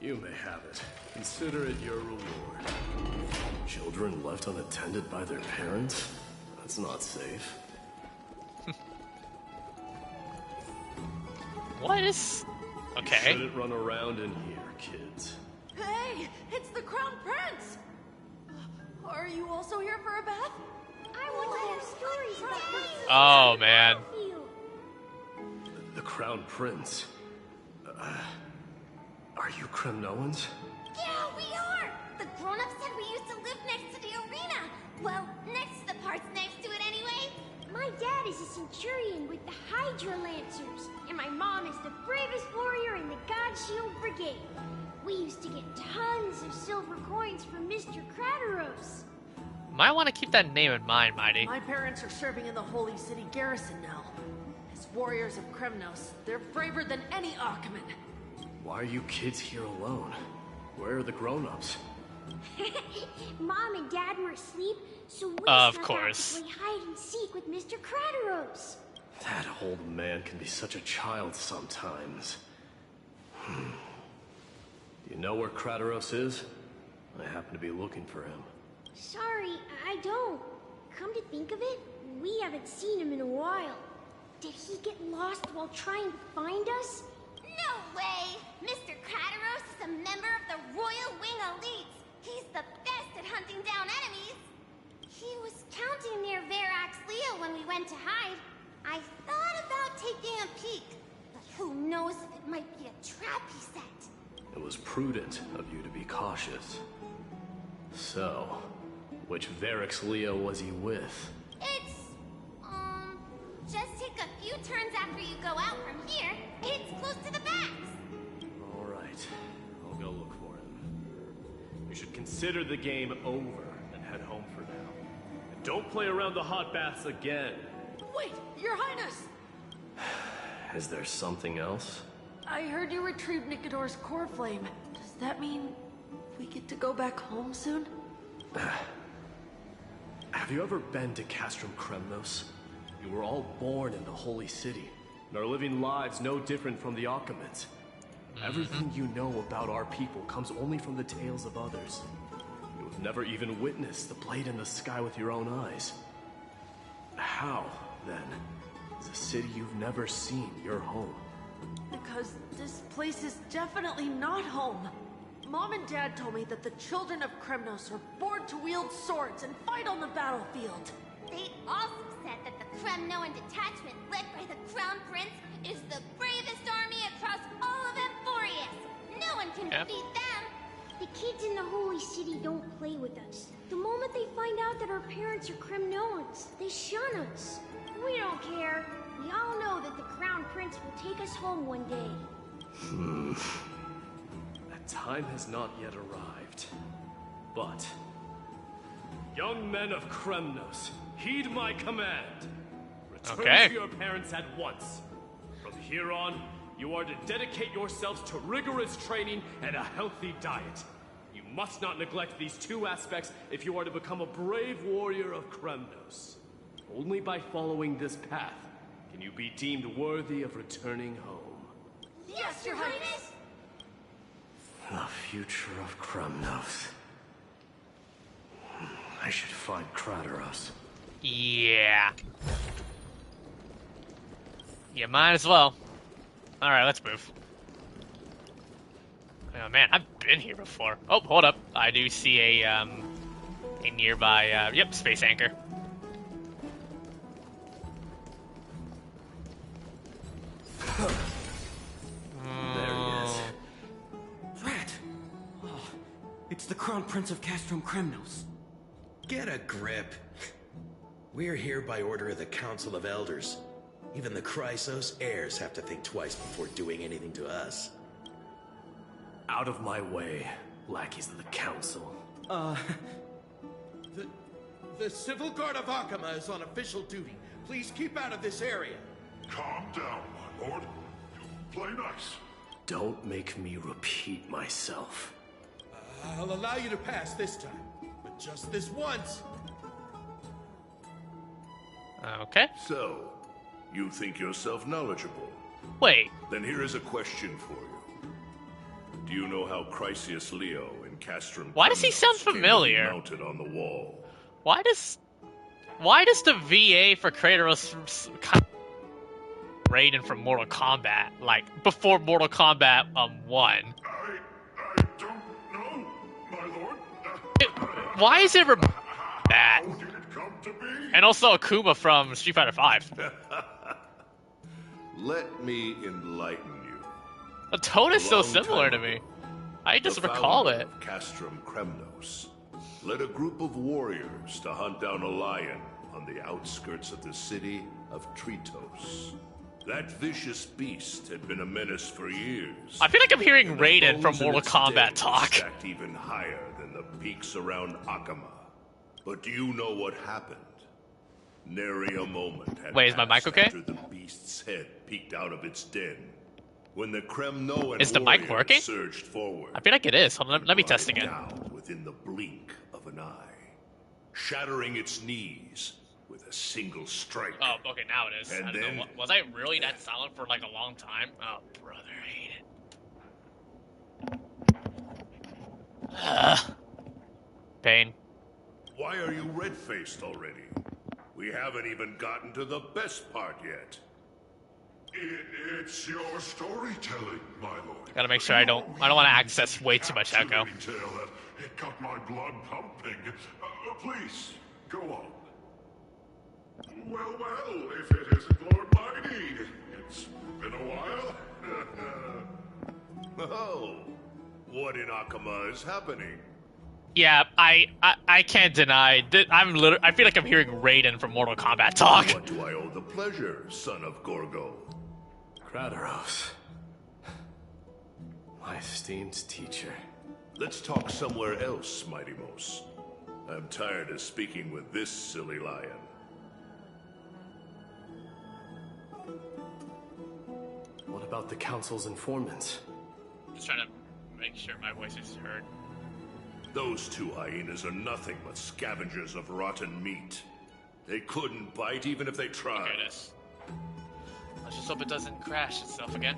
Speaker 5: You may have it. Consider it your reward. Children left unattended by their parents? That's not safe.
Speaker 1: What is... Okay.
Speaker 5: Shouldn't run around in here, kids.
Speaker 9: Hey, it's the Crown Prince! Are you also here for a bath?
Speaker 7: I want to hear stories about Prince.
Speaker 1: Oh, man.
Speaker 5: The Crown Prince. Are you Kremnoans?
Speaker 7: Yeah, we are! The grown-ups said we used to live next to the arena. Well, next to the parts next to it anyway.
Speaker 10: My dad is a centurion with the Hydra Lancers, and my mom is the bravest warrior in the God Shield Brigade. We used to get tons of silver coins from Mr. Crateros.
Speaker 1: Might want to keep that name in mind, Mighty.
Speaker 9: My parents are serving in the Holy City garrison now. As warriors of Kremnos, they're braver than any Achaemen.
Speaker 5: Why are you kids here alone? Where are the grown-ups?
Speaker 10: Mom and Dad were asleep, so we
Speaker 1: Of
Speaker 10: snuck
Speaker 1: course.
Speaker 10: out to play hide and seek with Mr. Crateros.
Speaker 5: That old man can be such a child sometimes. Do you know where Crateros is? I happen to be looking for him.
Speaker 10: Sorry, I don't. Come to think of it, we haven't seen him in a while. Did he get lost while trying to find us?
Speaker 7: No way! Mr. Crateros is a member of the Royal Wing Elites. He's the best at hunting down enemies. He was counting near Verax Leo when we went to hide. I thought about taking a peek, but who knows if it might be a trap he set.
Speaker 5: It was prudent of you to be cautious. So, which Verax Leo was he with?
Speaker 7: It's, just take a few turns after you go out from here. It's close to the backs.
Speaker 5: Alright, I'll go look for him. You should consider the game over and head home for now. And don't play around the hot baths again.
Speaker 9: Wait, Your Highness!
Speaker 5: Is there something else?
Speaker 9: I heard you retrieved Nicodor's core flame. Does that mean we get to go back home soon?
Speaker 5: Have you ever been to Castrum Kremnos? You were all born in the Holy City, and are living lives no different from the Achaemens. Everything you know about our people comes only from the tales of others. You have never even witnessed the blade in the sky with your own eyes. How, then, is a city you've never seen your home?
Speaker 9: Because this place is definitely not home. Mom and Dad told me that the children of Kremnos are born to wield swords and fight on the battlefield.
Speaker 7: They also said that the Kremnoan detachment led by the Crown Prince is the bravest army across all of Amphoreus. No one can defeat them.
Speaker 10: The kids in the Holy City don't play with us. The moment they find out that our parents are Kremnoans, they shun us. We don't care. We all know that the Crown Prince will take us home one day.
Speaker 5: That time has not yet arrived. But, young men of Kremnos, heed my command. Return to your parents at once. From here on, you are to dedicate yourselves to rigorous training and a healthy diet. You must not neglect these two aspects if you are to become a brave warrior of Kremnos. Only by following this path can you be deemed worthy of returning home.
Speaker 9: Yes, Your Highness!
Speaker 5: The future of Kremnos. I should find Crateros.
Speaker 1: Yeah. You might as well. Alright, let's move. Oh man, I've been here before. Oh, hold up. I do see a nearby, yep, space anchor.
Speaker 11: There he is. Rat! Oh, it's the Crown Prince of Castrum Kremnos.
Speaker 12: Get a grip. We're here by order of the Council of Elders. Even the Chrysos heirs have to think twice before doing anything to us.
Speaker 5: Out of my way, lackeys of the Council.
Speaker 13: The Civil Guard of Achaemen is on official duty. Please keep out of this area.
Speaker 4: Calm down, my lord. Play nice.
Speaker 5: Don't make me repeat myself.
Speaker 13: I'll allow you to pass this time, but just this once.
Speaker 1: Okay.
Speaker 4: So, you think yourself knowledgeable?
Speaker 1: Wait.
Speaker 4: Then here is a question for you. Do you know how Chrysius Leo in Castrum?
Speaker 1: Why does he sound familiar?
Speaker 4: Mounted on the wall.
Speaker 1: Why does the VA for Kratos Raiden from Mortal Kombat, like before Mortal Kombat 1?
Speaker 4: I don't know, my lord.
Speaker 1: Why is it that?
Speaker 4: How did it come to be?
Speaker 1: And also Akuma from Street Fighter 5.
Speaker 4: Let me enlighten you.
Speaker 1: The tone is so
Speaker 4: Long
Speaker 1: similar to
Speaker 4: time
Speaker 1: me.
Speaker 4: ago,
Speaker 1: I just
Speaker 4: the
Speaker 1: recall
Speaker 4: founder
Speaker 1: it.
Speaker 4: of Castrum Kremnos led a group of warriors to hunt down a lion on the outskirts of the city of Tritos. That vicious beast had been a menace for years.
Speaker 1: I feel like I'm hearing
Speaker 4: And the
Speaker 1: Raiden from
Speaker 4: bones in
Speaker 1: Mortal
Speaker 4: its
Speaker 1: Kombat
Speaker 4: dead were
Speaker 1: talk.
Speaker 4: stacked even higher than the peaks around Akama. But do you know what happened? Nary a moment had
Speaker 1: Wait, is my mic
Speaker 4: passed
Speaker 1: okay?
Speaker 4: after the beast's head peeked out of its den. When the Kremnoan
Speaker 1: Is the mic
Speaker 4: warrior
Speaker 1: working?
Speaker 4: surged forward,
Speaker 1: I feel like it is. Hold on, let me test again.
Speaker 4: down within the blink of an eye, shattering its knees with a single strike.
Speaker 1: Oh, okay, now it is.
Speaker 4: And
Speaker 1: I don't
Speaker 4: then-
Speaker 1: know. Was I really that silent for like a long time? Oh, brother, I hate it. Pain.
Speaker 4: Why are you red-faced already? We haven't even gotten to the best part yet.
Speaker 14: It's your storytelling, my lord.
Speaker 1: Gotta make sure I don't want to access way too much echo.
Speaker 14: Captivating tale that it got my blood pumping. Please, go on. Well, if it isn't Lord Mighty, it's been a while.
Speaker 4: Oh, what in Akama is happening?
Speaker 1: Yeah, I can't deny that I feel like I'm hearing Raiden from Mortal Kombat talk.
Speaker 4: What do I owe the pleasure, son of Gorgo?
Speaker 5: Kratos. My esteemed teacher.
Speaker 4: Let's talk somewhere else, Mighty Mos. I'm tired of speaking with this silly lion.
Speaker 5: What about the Council's informants?
Speaker 1: Just trying to make sure my voice is heard.
Speaker 4: Those two hyenas are nothing but scavengers of rotten meat. They couldn't bite even if they tried.
Speaker 1: Okay, this. Let's just hope it doesn't crash itself again.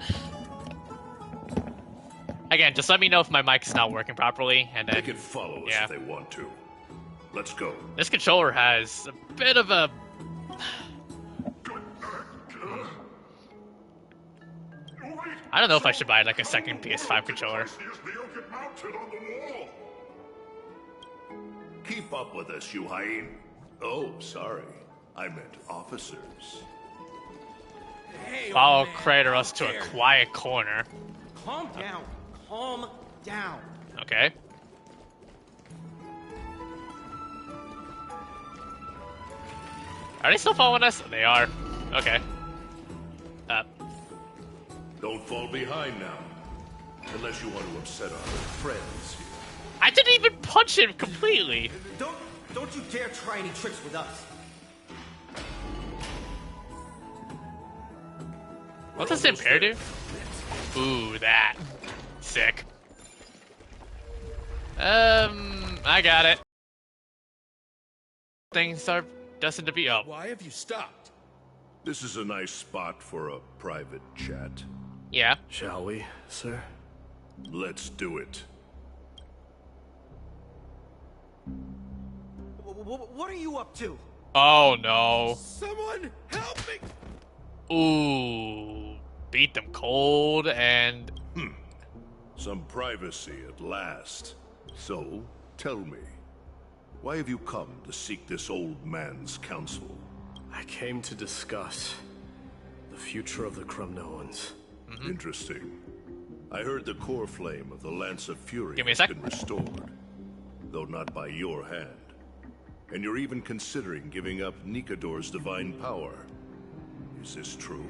Speaker 1: Again, just let me know if my mic is not working properly, and then
Speaker 4: They can follow us if they want to. Let's go.
Speaker 1: This controller has a bit of a. I don't know if I should buy like a second PS5 controller.
Speaker 4: Keep up with us, you hyena. Oh, sorry. I meant officers.
Speaker 11: Hey,
Speaker 1: Follow
Speaker 11: old man,
Speaker 1: Kratos to a
Speaker 11: there.
Speaker 1: quiet corner.
Speaker 11: Calm down. Calm down.
Speaker 1: Okay. Are they still following us? They are. Okay.
Speaker 4: Don't fall behind now. Unless you want to upset our friends here.
Speaker 1: I didn't even punch him completely.
Speaker 11: Don't you dare try any tricks with us.
Speaker 1: What does Ampere do? Ooh, that. Sick. I got it. Things are destined to be up.
Speaker 13: Why have you stopped?
Speaker 4: This is a nice spot for a private chat.
Speaker 1: Yeah.
Speaker 5: Shall we, sir?
Speaker 4: Let's do it.
Speaker 11: What are you up to?
Speaker 1: Oh no.
Speaker 13: Someone help me!
Speaker 1: Ooh. Beat them cold and.
Speaker 4: Some privacy at last. So, tell me, why have you come to seek this old man's counsel?
Speaker 5: I came to discuss the future of the Kremnoans.
Speaker 4: Interesting. I heard the core flame of the Lance of Fury
Speaker 1: Give me a
Speaker 4: has
Speaker 1: sec.
Speaker 4: been restored, though not by your hand. And you're even considering giving up Nikador's divine power. Is this true?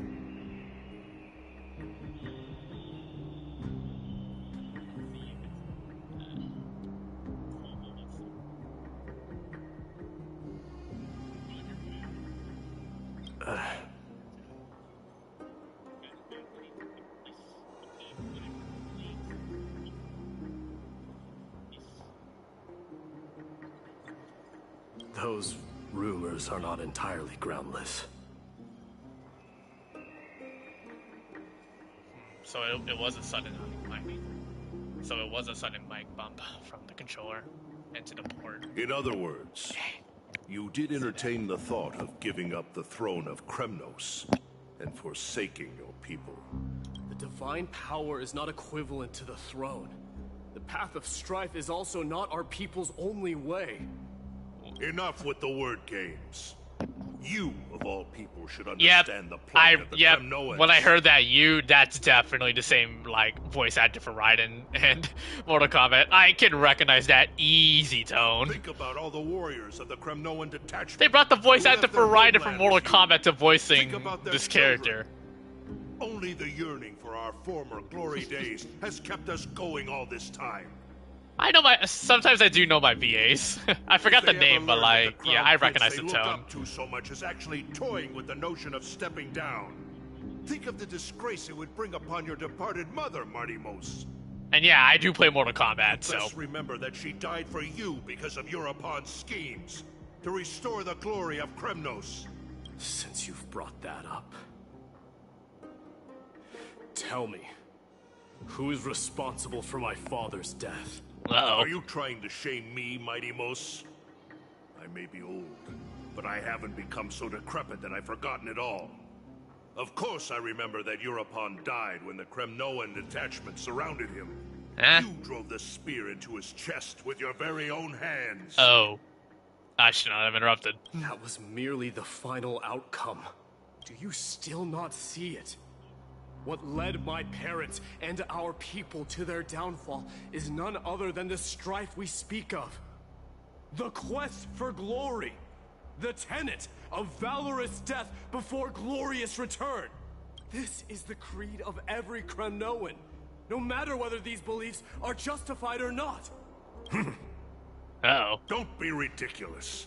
Speaker 5: Those rumors are not entirely groundless.
Speaker 1: So it was a sudden So it was a sudden mic bump from the controller into the port.
Speaker 4: In other words, you did entertain the thought of giving up the throne of Kremnos and forsaking your people.
Speaker 5: The divine power is not equivalent to the throne. The path of strife is also not our people's only way.
Speaker 4: Enough with the word games. You, of all people, should
Speaker 1: Yep.
Speaker 4: understand the plight of the Kremnoans.
Speaker 1: When I heard that that's definitely the same like voice actor for Raiden and Mortal Kombat. I can recognize that easy tone.
Speaker 4: Think about all the warriors of the Kremnoan detachment.
Speaker 1: They brought the voice
Speaker 4: who
Speaker 1: actor
Speaker 4: left
Speaker 1: for
Speaker 4: their
Speaker 1: Raiden from
Speaker 4: homeland
Speaker 1: Mortal
Speaker 4: with you.
Speaker 1: Kombat to voicing
Speaker 4: Think about their
Speaker 1: this
Speaker 4: children.
Speaker 1: character.
Speaker 14: Only the yearning for our former glory days has kept us going all this time.
Speaker 1: I know sometimes I do know my VAs. I forgot the name, but like, yeah, I recognize the
Speaker 14: they
Speaker 1: tone.
Speaker 14: look up to so much as actually toying with the notion of stepping down. Think of the disgrace it would bring upon your departed mother, Martimos.
Speaker 1: And yeah, I do play Mortal Kombat, so...
Speaker 14: Best remember that she died for you because of Europon's schemes. To restore the glory of Kremnos.
Speaker 5: Since you've brought that up... Tell me, who is responsible for my father's death?
Speaker 1: Uh-oh.
Speaker 14: Are you trying to shame me, Martimos? I may be old, but I haven't become so decrepit that I've forgotten it all. Of course I remember that Europon died when the Kremnoan detachment surrounded him. You drove the spear into his chest with your very own hands.
Speaker 1: Oh. I should not have interrupted.
Speaker 5: That was merely the final outcome. Do you still not see it? What led my parents and our people to their downfall is none other than the strife we speak of. The quest for glory. The tenet of valorous death before glorious return. This is the creed of every Kremnoan, no matter whether these beliefs are justified or not.
Speaker 1: Uh-oh.
Speaker 14: Don't be ridiculous.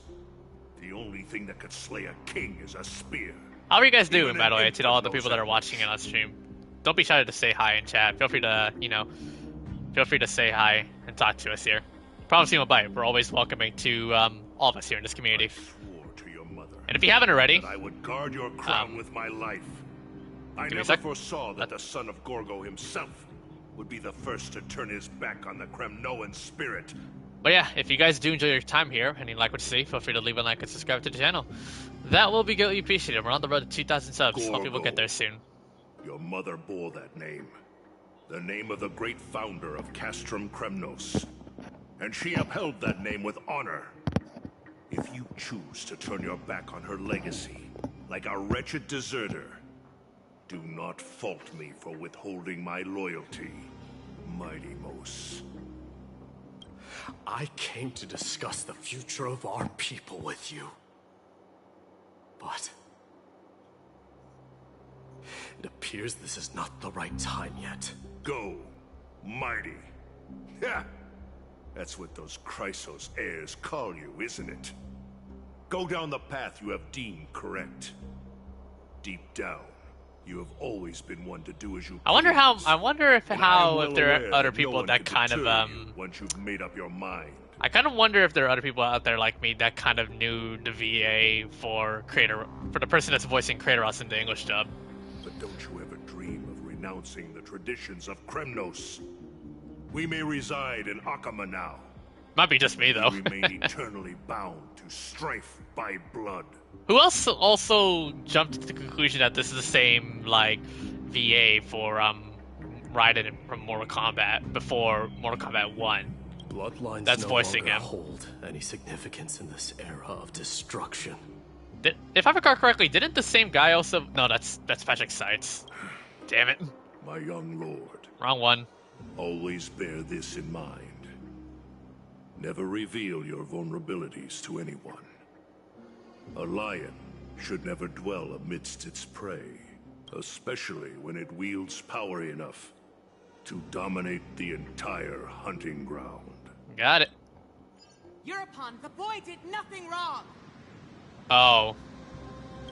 Speaker 14: The only thing that could slay a king is a spear.
Speaker 1: How are you guys doing, by the way, to all the people that are watching it on stream? Don't be shy to say hi in chat. Feel free to, feel free to say hi and talk to us here. Promise you won't bite. We're always welcoming to all of us here in this community. And if you haven't already,
Speaker 14: I would guard your crown with my life. I never foresaw that the son of Gorgo himself would be the first to turn his back on the Kremnoan spirit.
Speaker 1: But yeah, if you guys do enjoy your time here and you like what you see, feel free to leave a like and subscribe to the channel. That will be greatly appreciated. We're on the road to 2,000 subs. Hopefully we'll get there soon.
Speaker 14: Your mother bore that name. The name of the great founder of Castrum Kremnos. And she upheld that name with honor. If you choose to turn your back on her legacy, like a wretched deserter, do not fault me for withholding my loyalty, Martimos.
Speaker 5: I came to discuss the future of our people with you. But... it appears this is not the right time yet.
Speaker 14: Go, mighty. Yeah, that's what those Chrysos heirs call you, isn't it? Go down the path you have deemed correct. Deep down, you have always been one to do as you please.
Speaker 1: I wonder if there are other people that kind of
Speaker 14: once you've made up your mind.
Speaker 1: I kind of wonder if there are other people out there like me that kind of knew the VA for the person that's voicing Kratos in the English dub.
Speaker 14: But don't you ever dream of renouncing the traditions of Kremnos? We may reside in Akama now.
Speaker 1: Might be just me though.
Speaker 14: We remain eternally bound to strife by blood.
Speaker 1: Who else also jumped to the conclusion that this is the same like VA for Raiden from Mortal Kombat before Mortal Kombat 1?
Speaker 5: Bloodlines
Speaker 1: that's
Speaker 5: no
Speaker 1: voicing
Speaker 5: longer
Speaker 1: him.
Speaker 5: Hold any significance in this era of destruction.
Speaker 1: If I recall correctly, didn't the same guy also? No, that's Patrick Seitz. Damn it.
Speaker 14: My young lord.
Speaker 1: Wrong one.
Speaker 14: Always bear this in mind. Never reveal your vulnerabilities to anyone. A lion should never dwell amidst its prey, especially when it wields power enough to dominate the entire hunting ground.
Speaker 1: Got it.
Speaker 15: Europon, the boy did nothing wrong.
Speaker 1: Oh.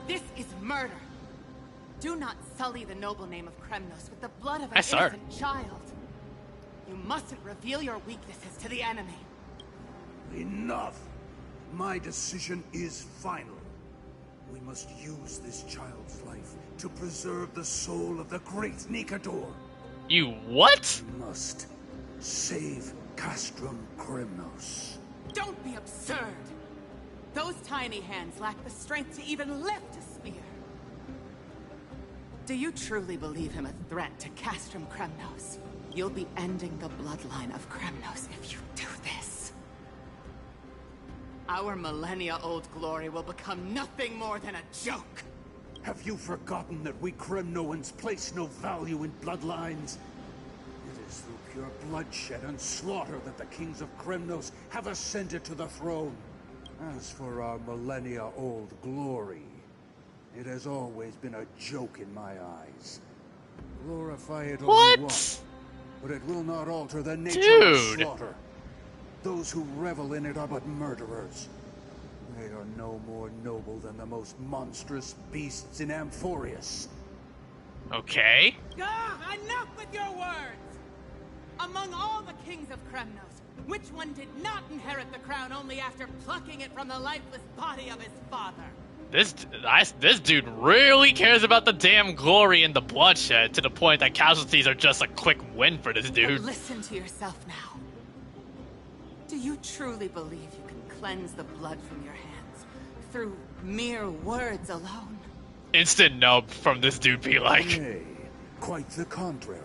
Speaker 15: This is murder. Do not sully the noble name of Kremnos with the blood of an innocent child. You mustn't reveal your weaknesses to the enemy.
Speaker 16: Enough! My decision is final. We must use this child's life to preserve the soul of the great Nikador.
Speaker 1: You what?
Speaker 16: We must save Castrum Kremnos.
Speaker 15: Don't be absurd! Those tiny hands lack the strength to even lift a spear. Do you truly believe him a threat to Castrum Kremnos? You'll be ending the bloodline of Kremnos if you do this. Our millennia-old glory will become nothing more than a joke.
Speaker 16: Have you forgotten that we Kremnoans place no value in bloodlines? It is through pure bloodshed and slaughter that the kings of Kremnos have ascended to the throne. As for our millennia-old glory, it has always been a joke in my eyes. Glorify it all
Speaker 1: What?
Speaker 16: you want, but it will not alter the nature of
Speaker 1: Dude.
Speaker 16: slaughter. Those who revel in it are but murderers. They are no more noble than the most monstrous beasts in Amphoreus.
Speaker 1: Okay.
Speaker 15: Enough with your words! Among all the kings of Kremnos, which one did not inherit the crown only after plucking it from the lifeless body of his father?
Speaker 1: This dude really cares about the damn glory and the bloodshed to the point that casualties are just a quick win for this dude.
Speaker 15: But listen to yourself now. Do you truly believe you can cleanse the blood from your hands through mere words alone?
Speaker 1: Instant no from this dude be like.
Speaker 16: Nay, quite the contrary.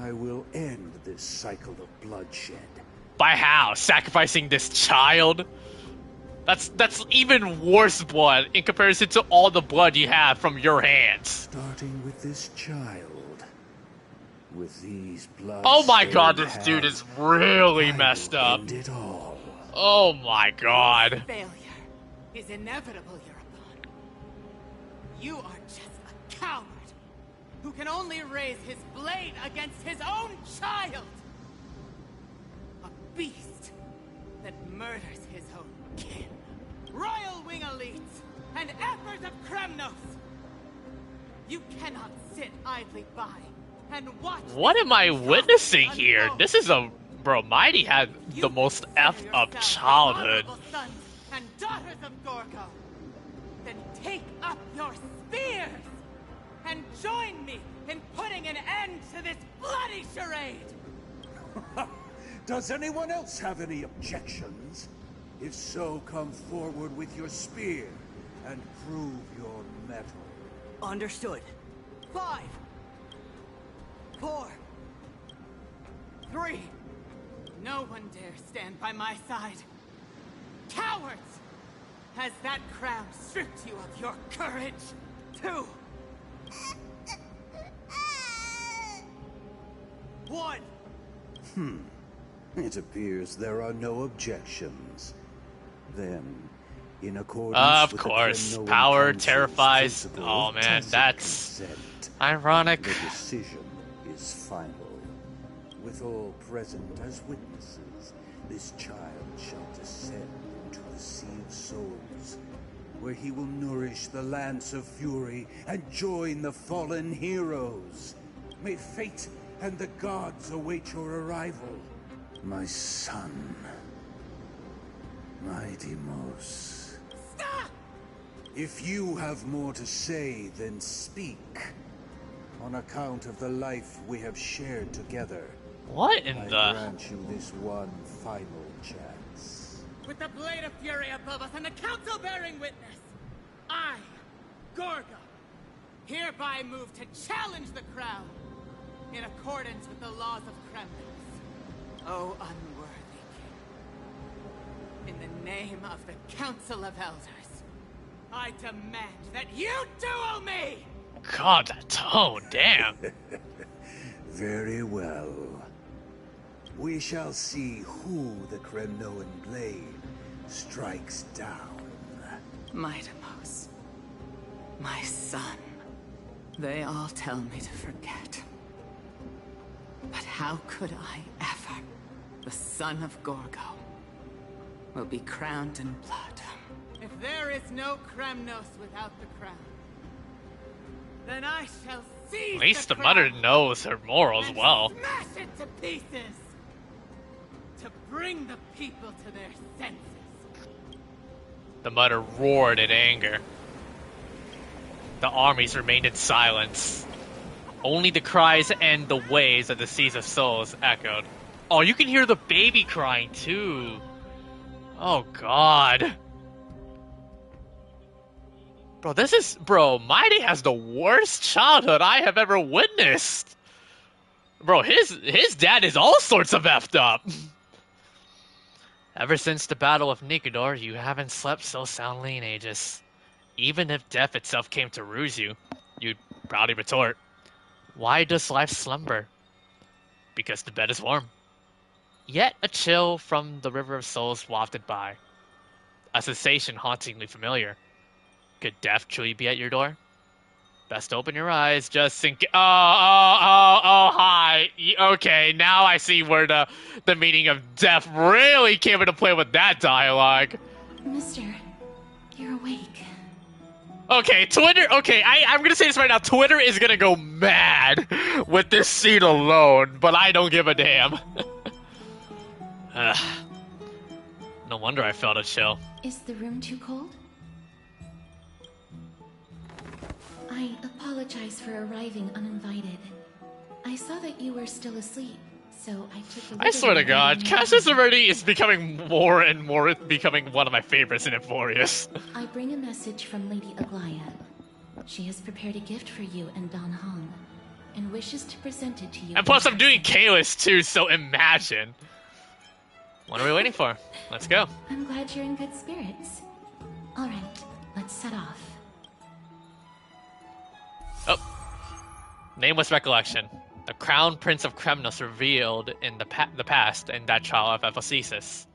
Speaker 16: I will end this cycle of bloodshed.
Speaker 1: By how? Sacrificing this child? That's even worse blood in comparison to all the blood you have from your hands.
Speaker 16: Starting with this child. With these blood.
Speaker 1: Oh my god, this dude is really messed up.
Speaker 16: End it all.
Speaker 1: Oh my god.
Speaker 15: Failure is inevitable, Eurapon. You are just a coward who can only raise his blade against his own child. A beast that murders his own kin. Royal Wing elites and Emperors of Kremnos. You cannot sit idly by and watch.
Speaker 1: What am I witnessing here? This is a... Bro, Mighty had the most effed up childhood.
Speaker 15: Sons and daughters of Gorgo. Then take up your spears and join me in putting an end to this bloody charade.
Speaker 16: Does anyone else have any objections? If so, come forward with your spear and prove your mettle.
Speaker 15: Understood. 5, 4, 3. No one dare stand by my side. Cowards! Has that crown stripped you of your courage? 2, 1.
Speaker 16: It appears there are no objections. Then, in accordance
Speaker 1: Of
Speaker 16: with
Speaker 1: course,
Speaker 16: the Kremnoan
Speaker 1: power
Speaker 16: Council's
Speaker 1: terrifies.
Speaker 16: principle
Speaker 1: Oh
Speaker 16: of
Speaker 1: man,
Speaker 16: tacit
Speaker 1: that's
Speaker 16: consent,
Speaker 1: ironic.
Speaker 16: the decision is final. With all present as witnesses, this child shall descend into the Sea of Souls, where he will nourish the Lance of Fury and join the fallen heroes. May fate and the gods await your arrival, my son. My Deimos.
Speaker 15: Stop!
Speaker 16: If you have more to say, then speak. On account of the life we have shared together,
Speaker 1: What in
Speaker 16: I
Speaker 1: the...
Speaker 16: grant you this one final chance.
Speaker 15: With the blade of fury above us and the council bearing witness, I, Gorgo, hereby move to challenge the crown in accordance with the laws of Kremnos. O unworthy king, in the name of the Council of Elders, I demand that you duel me!
Speaker 1: God, that tone, damn.
Speaker 16: Very well. We shall see who the Kremnoan blade strikes down.
Speaker 15: My Deimos, my son, they all tell me to forget. But how could I ever, the son of Gorgo, will be crowned in blood? If there is no Kremnos without the crown, then I shall seize
Speaker 1: At least the
Speaker 15: crown
Speaker 1: mother knows her morals
Speaker 15: and
Speaker 1: well.
Speaker 15: smash it to pieces to bring the people to their senses.
Speaker 1: The mother roared in anger. The armies remained in silence. Only the cries and the waves of the Seas of Souls echoed. Oh, you can hear the baby crying too. Oh god. Bro, Mighty has the worst childhood I have ever witnessed. Bro, his dad is all sorts of effed up. Ever since the Battle of Nicanor, you haven't slept so soundly in ages. Even if death itself came to ruse you, you'd proudly retort, why does life slumber? Because the bed is warm. Yet a chill from the River of Souls wafted by. A sensation hauntingly familiar. Could death truly be at your door? Best open your eyes, just in case. Oh, hi. Okay, now I see where the meaning of death really came into play with that dialogue.
Speaker 3: Mister, you're awake.
Speaker 1: Okay, Twitter. Okay, I'm gonna say this right now. Twitter is gonna go mad with this scene alone, but I don't give a damn. No wonder I felt a chill.
Speaker 3: Is the room too cold? I apologize for arriving uninvited. I saw that you were still asleep, so I took a
Speaker 1: I swear to God, Cassius already is becoming more and more becoming one of my favorites in Amphoreus.
Speaker 3: I bring a message from Lady Aglaia. She has prepared a gift for you and Don Hong, and wishes to present it to you.
Speaker 1: And plus, I'm doing Kalis too, so imagine. What are we waiting for? Let's go.
Speaker 3: I'm glad you're in good spirits. All right, let's set off.
Speaker 1: Oh. Nameless recollection. The Crown Prince of Kremnos revealed in the past in that trial of Apophysis.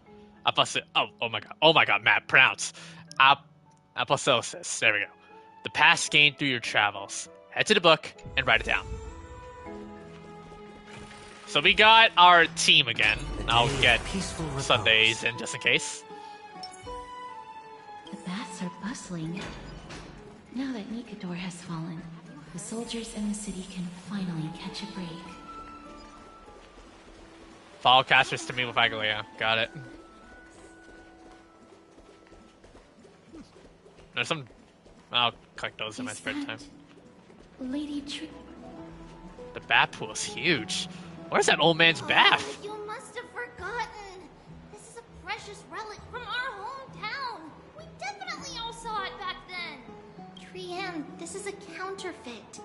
Speaker 1: Oh my god, Matt, pronounce. Apophysis. There we go. The past gained through your travels. Head to the book and write it down. So we got our team again. I'll get Sundays in just in case.
Speaker 3: The baths are bustling. Now that Nikador has fallen, the soldiers in the city can finally catch a break.
Speaker 1: Follow casters to meet with Aglaia. Got it. There's some... I'll collect those in my spare time.
Speaker 3: Lady
Speaker 1: The bath pool's huge. Where's that old man's bath?
Speaker 7: You must have forgotten. This is a precious relic from our hometown. We definitely all saw it back then. Trianne, this is a counterfeit.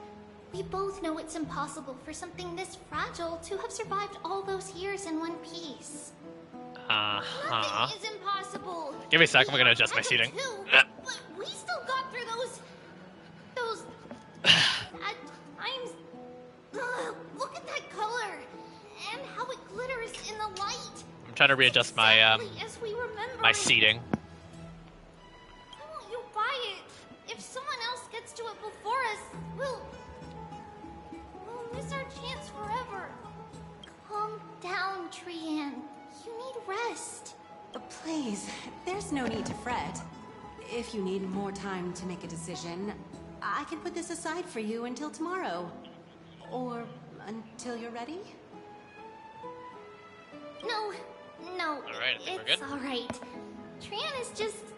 Speaker 7: We both know it's impossible for something this fragile to have survived all those years in one piece. Nothing is impossible.
Speaker 1: Give me a second, we're gonna adjust my seating.
Speaker 7: But we still got through those at times. Look at that color and how it glitters in the light.
Speaker 1: I'm trying to readjust my
Speaker 7: As we remember
Speaker 1: my seating.
Speaker 7: Why won't you buy it? If someone else gets to it before us, we'll miss our chance forever. Calm down, Trianne. You need rest.
Speaker 6: Please, there's no need to fret. If you need more time to make a decision, I can put this aside for you until tomorrow. Or until you're ready?
Speaker 7: No.
Speaker 1: Alright, I think we're good.
Speaker 7: It's alright. Trianne is just...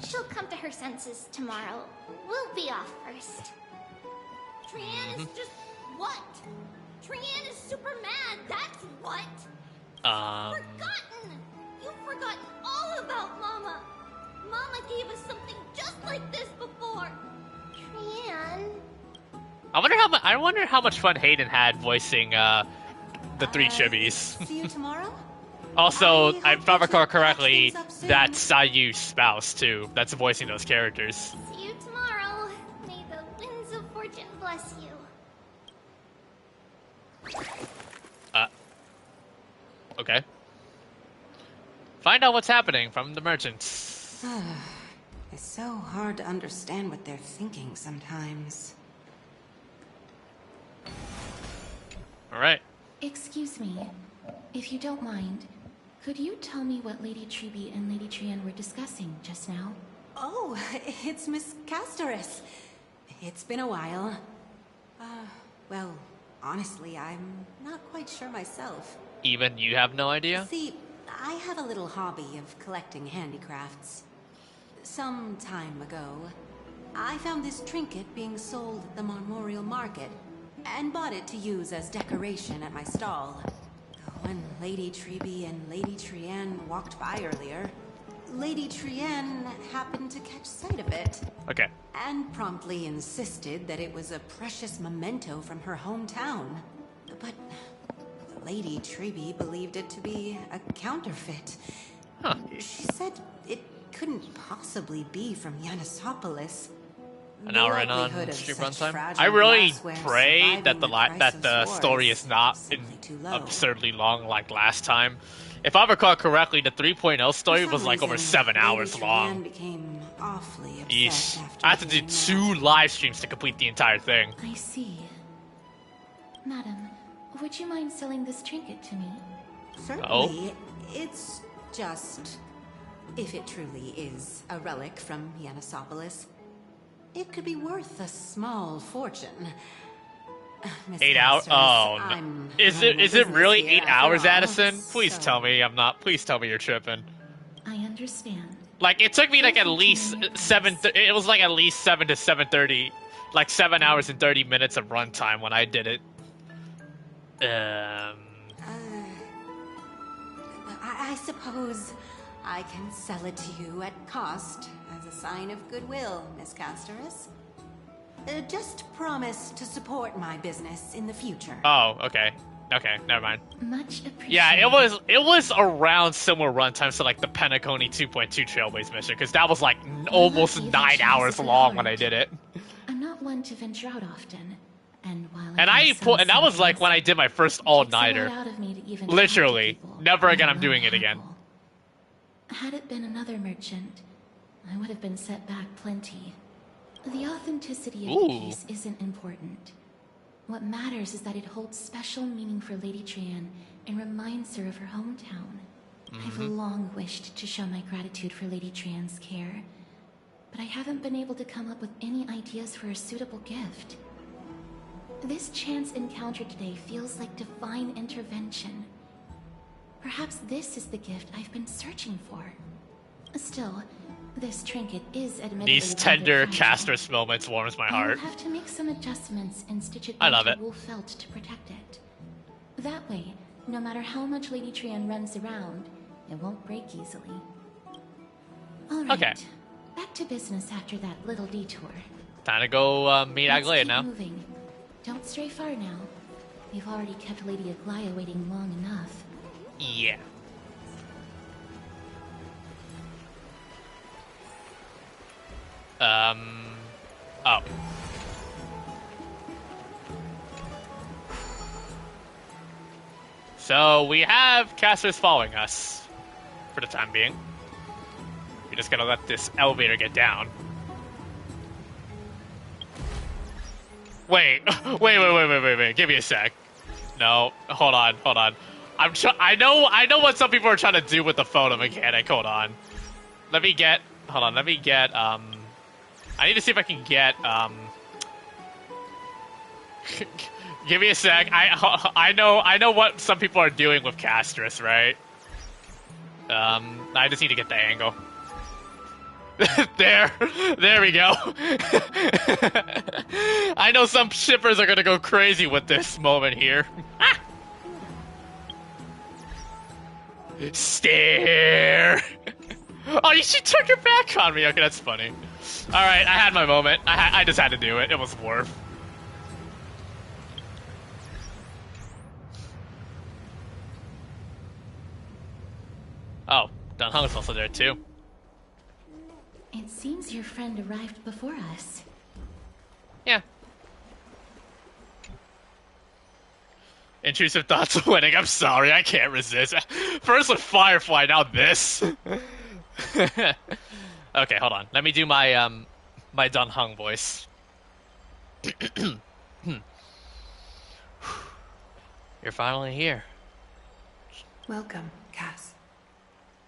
Speaker 7: She'll come to her senses tomorrow. We'll be off first. Trianne is just... What? Trianne is super mad, that's what! Forgotten! You've forgotten all about Mama! Mama gave us something just like this before! Trianne...
Speaker 1: I wonder how much fun Hayden had voicing the three chibis.
Speaker 6: See you tomorrow?
Speaker 1: Also, if I recall correctly, that's Sayu's spouse too. That's voicing those characters.
Speaker 7: See you tomorrow. May the winds of fortune bless you.
Speaker 1: Okay. Find out what's happening from the merchants.
Speaker 6: It's so hard to understand what they're thinking sometimes.
Speaker 1: Alright.
Speaker 3: Excuse me, if you don't mind, could you tell me what Lady Tribi and Lady Trianne were discussing just now?
Speaker 6: Oh, it's Miss Castoris. It's been a while. Well, honestly, I'm not quite sure myself.
Speaker 1: Even you have no idea?
Speaker 6: See, I have a little hobby of collecting handicrafts. Some time ago, I found this trinket being sold at the Memorial Market, and bought it to use as decoration at my stall. When Lady Tribi and Lady Trianne walked by earlier, Lady Trianne happened to catch sight of it.
Speaker 1: Okay.
Speaker 6: And promptly insisted that it was a precious memento from her hometown. But Lady Tribi believed it to be a counterfeit.
Speaker 1: Huh.
Speaker 6: She said it couldn't possibly be from Yanissopolis.
Speaker 1: An hour in on stream runtime. I really pray that the story is not absurdly long like last time. If I recall correctly, the 3.0 story was like over 7 hours long.
Speaker 6: Became
Speaker 17: awfully upset
Speaker 1: Yeesh.
Speaker 17: after
Speaker 1: I have to do
Speaker 17: hearing
Speaker 1: 2 live streams to complete the entire thing.
Speaker 3: I see. Madam, would you mind selling this trinket to me?
Speaker 17: Certainly. It's just... if it truly is a relic from Yanisopolis, it could be worth a small fortune. Miss
Speaker 1: 8 hours?
Speaker 17: Masters,
Speaker 1: Oh, no.
Speaker 17: I'm
Speaker 1: Is
Speaker 17: running a
Speaker 1: it really
Speaker 17: business here
Speaker 1: 8 hours,
Speaker 17: after all,
Speaker 1: Addison? Please
Speaker 17: so-
Speaker 1: tell me I'm not. Please tell me you're tripping.
Speaker 3: I understand.
Speaker 1: Like, it took me like at least 7. It was like at least 7 to 7:30, like 7 hours and 30 minutes of runtime when I did it.
Speaker 17: I suppose I can sell it to you at cost as a sign of goodwill, Miss Casterus. Just promise to support my business in the future.
Speaker 1: Oh, okay. Okay, never mind.
Speaker 3: Much appreciated.
Speaker 1: Yeah, it was around similar runtimes to like the Penacony 2.2 Trailblaze Mission, because that was like almost 9 hours long when I did it.
Speaker 3: I'm not one to venture out often, and while
Speaker 1: And that was like when I did my first all-nighter.
Speaker 3: out of me to even
Speaker 1: Literally, never again. I'm doing it again.
Speaker 3: Had it been another merchant, I would have been set back plenty. The authenticity of the piece isn't important. What matters is that it holds special meaning for Lady Trian and reminds her of her hometown. I've long wished to show my gratitude for Lady Trian's care, but I haven't been able to come up with any ideas for a suitable gift. This chance encounter today feels like divine intervention. Perhaps this is the gift I've been searching for. Still, this trinket is admittedly
Speaker 1: These tender Casterus moments warms my heart.
Speaker 3: I'll have to make some adjustments and stitch it
Speaker 1: I love
Speaker 3: into
Speaker 1: it.
Speaker 3: wool felt to protect it. That way, no matter how much Lady Trian runs around, it won't break easily. Alright,
Speaker 1: Okay.
Speaker 3: back to business after that little detour.
Speaker 1: Time to go meet
Speaker 3: Let's
Speaker 1: Aglaia
Speaker 3: keep
Speaker 1: now.
Speaker 3: moving. Don't stray far now. We've already kept Lady Aglaia waiting long enough.
Speaker 1: Yeah. Oh. So we have casters following us for the time being. We're just gonna let this elevator get down. Wait, wait. Give me a sec. No, hold on. I know what some people are trying to do with the photo mechanic. Hold on. Let me get. I need to see if I can get. Give me a sec. I know what some people are doing with Casterus, right? I just need to get the angle. there we go. I know some shippers are gonna go crazy with this moment here. Stare. Oh, she took her back on me. Okay, that's funny. All right, I had my moment. I just had to do it. It was worth. Oh, Don Hung's also there too.
Speaker 3: It seems your friend arrived before us.
Speaker 1: Yeah. Intrusive thoughts of winning. I'm sorry, I can't resist. First with Firefly, now this. Okay, hold on. Let me do my my Don Hung voice. You're finally here.
Speaker 6: Welcome, Cass.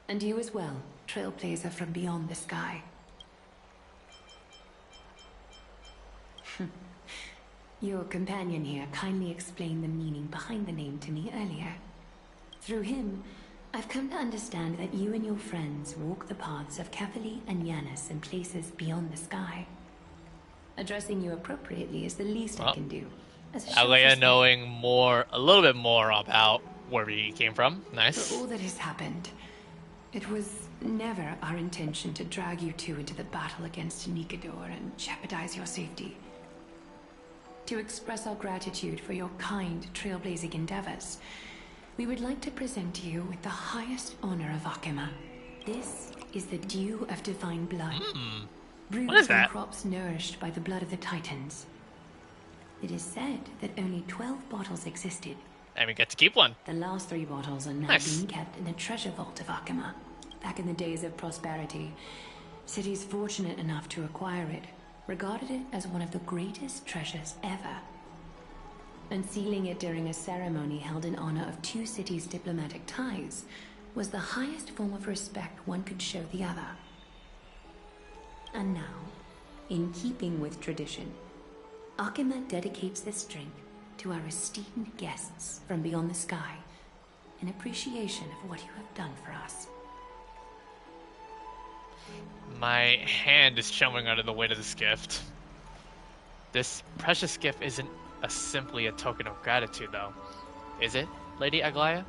Speaker 6: And you as well, Trailblazer from beyond the sky. Your companion here kindly explained the meaning behind the name to me earlier. Through him, I've come to understand that you and your friends walk the paths of Kefali and Yanis in places beyond the sky. Addressing you appropriately is the least I can do. As a show of
Speaker 1: Aglaia
Speaker 6: respect
Speaker 1: knowing a little bit more about where we came from. Nice.
Speaker 6: for all that has happened. It was never our intention to drag you two into the battle against Nikador and jeopardize your safety. To express our gratitude for your kind trailblazing endeavors, we would like to present to you with the highest honor of Akima. This is the dew of divine blood. Brewed
Speaker 1: What is
Speaker 6: from
Speaker 1: that?
Speaker 6: crops nourished by the blood of the Titans. It is said that only 12 bottles existed.
Speaker 1: And we get to keep one.
Speaker 6: The last 3 bottles are now
Speaker 1: Nice.
Speaker 6: being kept in the treasure vault of Akima. Back in the days of prosperity, Cities fortunate enough to acquire it regarded it as one of the greatest treasures ever. Unsealing it during a ceremony held in honor of two cities' diplomatic ties was the highest form of respect one could show the other. And now, in keeping with tradition, Akima dedicates this drink to our esteemed guests from beyond the sky in appreciation of what you have done for us.
Speaker 1: My hand is trembling under the weight of this gift. This precious gift isn't simply a token of gratitude, though. Is it, Lady Aglaya?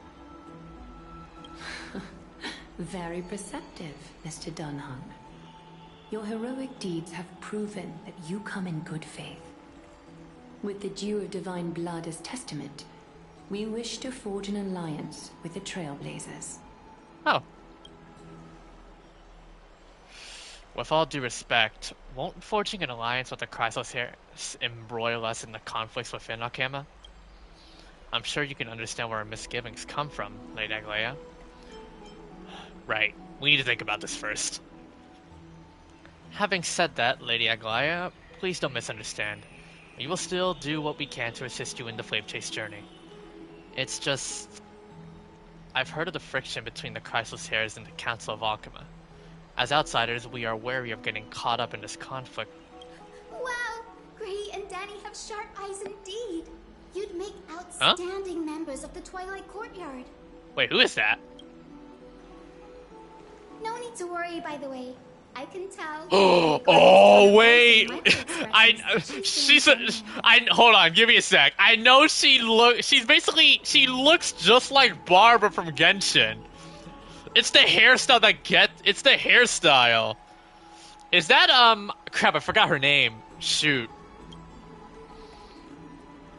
Speaker 6: Very perceptive, Mr. Dunhung. Your heroic deeds have proven that you come in good faith. With the dew of divine blood as testament, we wish to forge an alliance with the Trailblazers.
Speaker 1: Oh. With all due respect, won't forging an alliance with the Chrysos here embroil us in the conflicts within Akima? I'm sure you can understand where our misgivings come from, Lady Aglaya. Right, we need to think about this first. Having said that, Lady Aglaya, please don't misunderstand. We will still do what we can to assist you in the Flame Chase journey. It's just... I've heard of the friction between the Chrysos Heirs and the Council of Akima. As outsiders, we are wary of getting caught up in this conflict.
Speaker 10: Wow! Gray and Danny have sharp eyes indeed. You'd make outstanding members of the Twilight Courtyard.
Speaker 1: Wait, who is that?
Speaker 10: No need to worry, by the way. I can tell.
Speaker 1: Oh wait! Hold on, give me a sec. I know she looks just like Barbara from Genshin. It's the hairstyle it's the hairstyle. Is that, crap, I forgot her name. Shoot.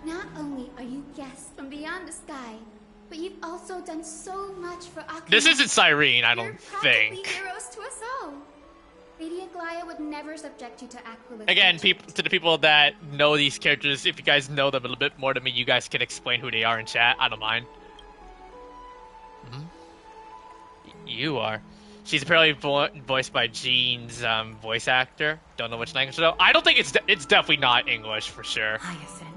Speaker 10: Not only are you guests from beyond the sky, but you've also done so much for Akima.
Speaker 1: This isn't Cyrene, I don't
Speaker 10: You're
Speaker 1: think.
Speaker 10: heroes to us all. Lady Aglaya would never subject you to Aquila.
Speaker 1: Again, to the people that know these characters, if you guys know them a little bit more than me, you guys can explain who they are in chat. I don't mind. You are. She's apparently voiced by Jean's voice actor. Don't know which language though. I don't think it's definitely not English for sure.
Speaker 6: Hyacinth.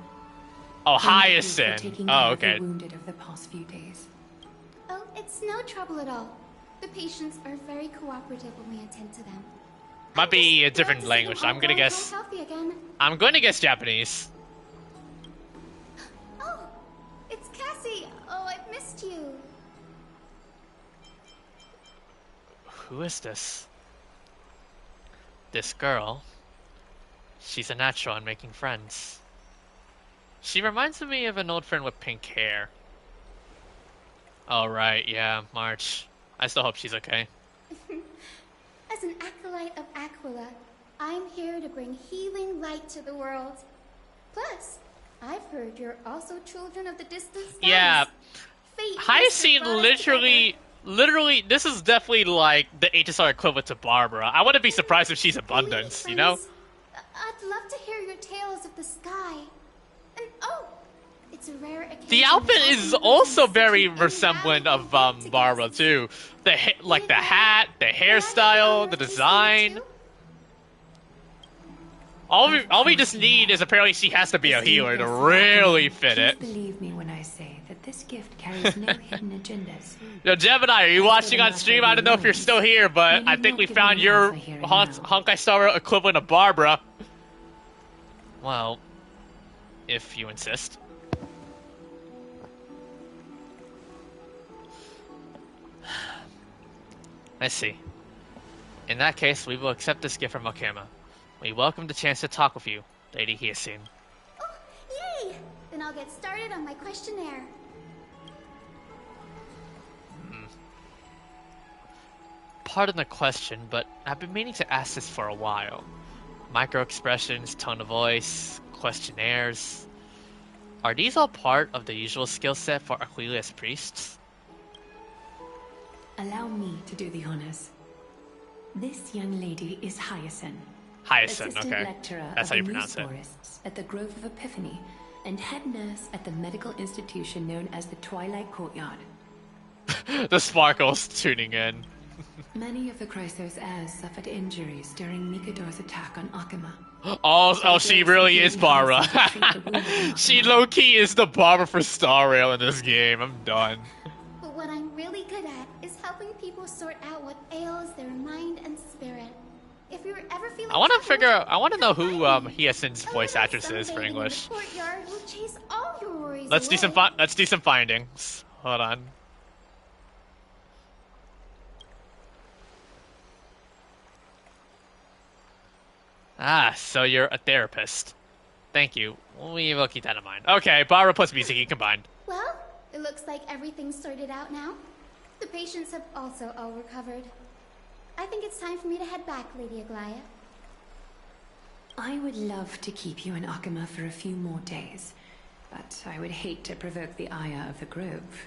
Speaker 1: Oh, Hyacinth. Oh, okay.
Speaker 6: Wounded of the past few days.
Speaker 10: Oh, it's no trouble at all. The patients are very cooperative when we attend to them.
Speaker 1: Might be a different language. I'm gonna guess. I'm going to guess Japanese.
Speaker 10: Oh, it's Cassie. Oh, I've missed you.
Speaker 1: Who is this? This girl. She's a natural in making friends. She reminds me of an old friend with pink hair. Oh, right, yeah, March. I still hope she's okay.
Speaker 10: As an acolyte of Aquila, I'm here to bring healing light to the world. Plus, I've heard you're also children of the distant skies.
Speaker 1: Yeah.
Speaker 10: Hyacinth
Speaker 1: literally, this is definitely like the HSR equivalent to Barbara. I wouldn't be surprised if she's Abundance, you know?
Speaker 10: I'd love to hear your tales of the sky. And it's a rare occasion.
Speaker 1: The outfit is also very resemblant of Barbara too. The hat, the hairstyle, the design. All we just need is apparently she has to be a healer to really fit it.
Speaker 6: Believe me when I say that this gift carries no hidden agendas.
Speaker 1: Yo, Gemini, are you watching on stream? I don't know if you're still here, but I think we found your Honkai Star equivalent of Barbara. Well, if you insist. Let's see. In that case, we will accept this gift from Akima. We welcome the chance to talk with you, Lady Hyacinth.
Speaker 10: Oh, yay! Then I'll get started on my questionnaire.
Speaker 1: Pardon the question, but I've been meaning to ask this for a while. Micro-expressions, tone of voice, questionnaires. Are these all part of the usual skill set for Aquilius priests?
Speaker 6: Allow me to do the honors. This young lady is Hyacinth.
Speaker 1: Hyacinth,
Speaker 6: Assistant
Speaker 1: okay.
Speaker 6: lecturer
Speaker 1: That's
Speaker 6: of
Speaker 1: how you
Speaker 6: the
Speaker 1: pronounce it.
Speaker 6: Forests at the Grove of Epiphany, and head nurse at the medical institution known as the Twilight Courtyard.
Speaker 1: The sparkles tuning in.
Speaker 6: Many of the Chrysos heirs suffered injuries during Nikador's attack on Akima.
Speaker 1: Oh, she really is Barbara. She low-key is the Barbara for Star Rail in this game. I'm done.
Speaker 10: But what I'm really good at is helping people sort out what ails their mind and spirit. If you're ever feeling
Speaker 1: I want to know who Hyacinth's voice actress is for English.
Speaker 10: will chase all your worries
Speaker 1: Let's do some findings. Hold on. Ah, so you're a therapist. Thank you. We will keep that in mind. Okay, Barbara plus Mizuki combined.
Speaker 10: Well, it looks like everything's sorted out now. The patients have also all recovered. I think it's time for me to head back, Lady Aglaya.
Speaker 6: I would love to keep you in Akima for a few more days, but I would hate to provoke the ire of the Grove.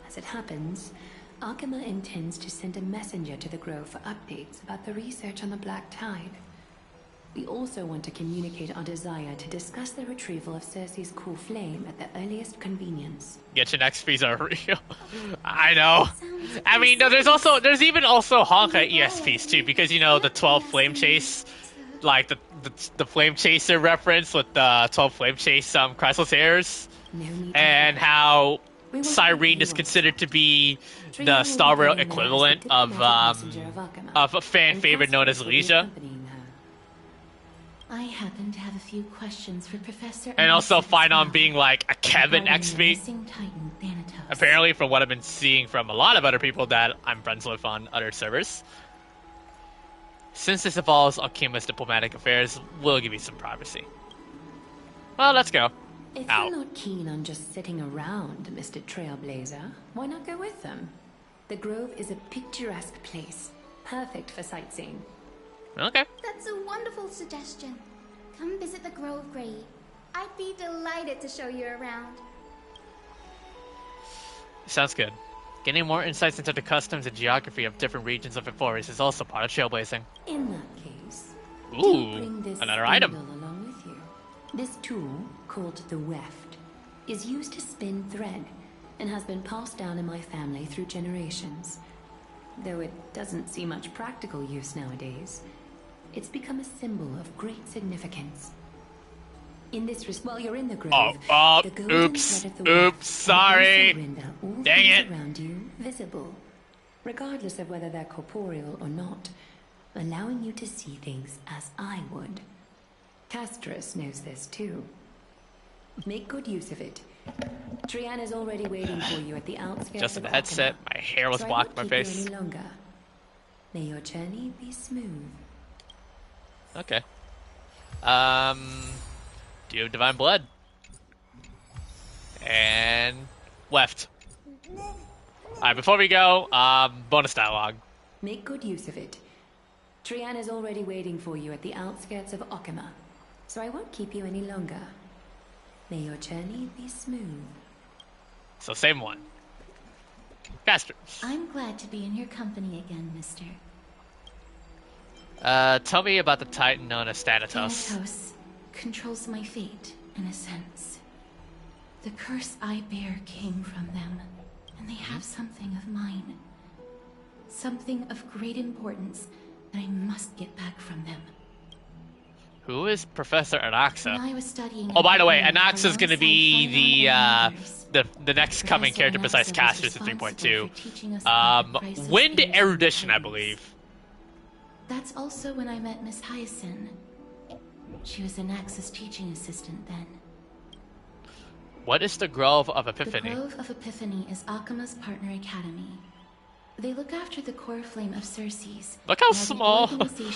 Speaker 6: As it happens, Akima intends to send a messenger to the Grove for updates about the research on the Black Tide. We also want to communicate our desire to discuss the retrieval of Circe's cool flame at the earliest convenience.
Speaker 1: Get your next fees are real. I know. I mean, no, there's even also Honkai ESPs too, because you know the 12 flame chase, like the flame chaser reference with the 12 flame chase Chrysos heirs, and how Cyrene is considered to be the Star Rail equivalent of a fan favorite known as Alicia.
Speaker 3: I happen to have a few questions for Professor.
Speaker 1: And also Phynon being like a Kevin XP. Apparently, from what I've been seeing from a lot of other people that I'm friends with on other servers. Since this involves Akima's diplomatic affairs, we'll give you some privacy. Well, let's go.
Speaker 6: If you're not keen on just sitting around, Mr. Trailblazer, why not go with them? The Grove is a picturesque place, perfect for sightseeing.
Speaker 1: Okay.
Speaker 10: That's a wonderful suggestion. Come visit the Grove, Gray. I'd be delighted to show you around.
Speaker 1: Sounds good. Getting more insights into the customs and geography of different regions of Amphoreus is also part of trailblazing.
Speaker 6: In that case,
Speaker 1: ooh,
Speaker 6: bring this
Speaker 1: another item
Speaker 6: along with you. This tool, called the weft, is used to spin thread and has been passed down in my family through generations. Though it doesn't see much practical use nowadays, it's become a symbol of great significance. In this while you're in the Grove, the golden thread of the weft
Speaker 1: sorry.
Speaker 6: will render all
Speaker 1: Dang
Speaker 6: things
Speaker 1: it.
Speaker 6: around you visible, regardless of whether they're corporeal or not, allowing you to see things as I would. Castrus knows this too. Make good use of it. Trian is already waiting for you at the outskirts
Speaker 1: Just in
Speaker 6: of
Speaker 1: the headset,
Speaker 6: Akima,
Speaker 1: my hair was
Speaker 6: so I
Speaker 1: blocking
Speaker 6: won't
Speaker 1: my
Speaker 6: keep you
Speaker 1: face.
Speaker 6: any longer. May your journey be smooth.
Speaker 1: Okay. Do you have Divine Blood? And left. Alright, before we go, bonus dialogue.
Speaker 6: Make good use of it. Trian is already waiting for you at the outskirts of Akima, so I won't keep you any longer. May your journey be smooth.
Speaker 1: So same one. Caster.
Speaker 3: I'm glad to be in your company again, mister.
Speaker 1: Tell me about the Titan known as Thanatos.
Speaker 3: Thanatos controls my fate, in a sense. The curse I bear came from them, and they have something of mine. Something of great importance that I must get back from them.
Speaker 1: Who is Professor Anaxa?
Speaker 3: When I was studying
Speaker 1: Oh, by the way, Anaxa is going to be the next coming character besides Caster's in 3.2. Wind Erudition, I believe.
Speaker 3: That's also when I met Miss Hyacinth. She was Anaxa's teaching assistant then.
Speaker 1: What is the Grove of Epiphany?
Speaker 3: The Grove of Epiphany is Akima's partner academy. They look after the core flame of Circe's.
Speaker 1: Look how small.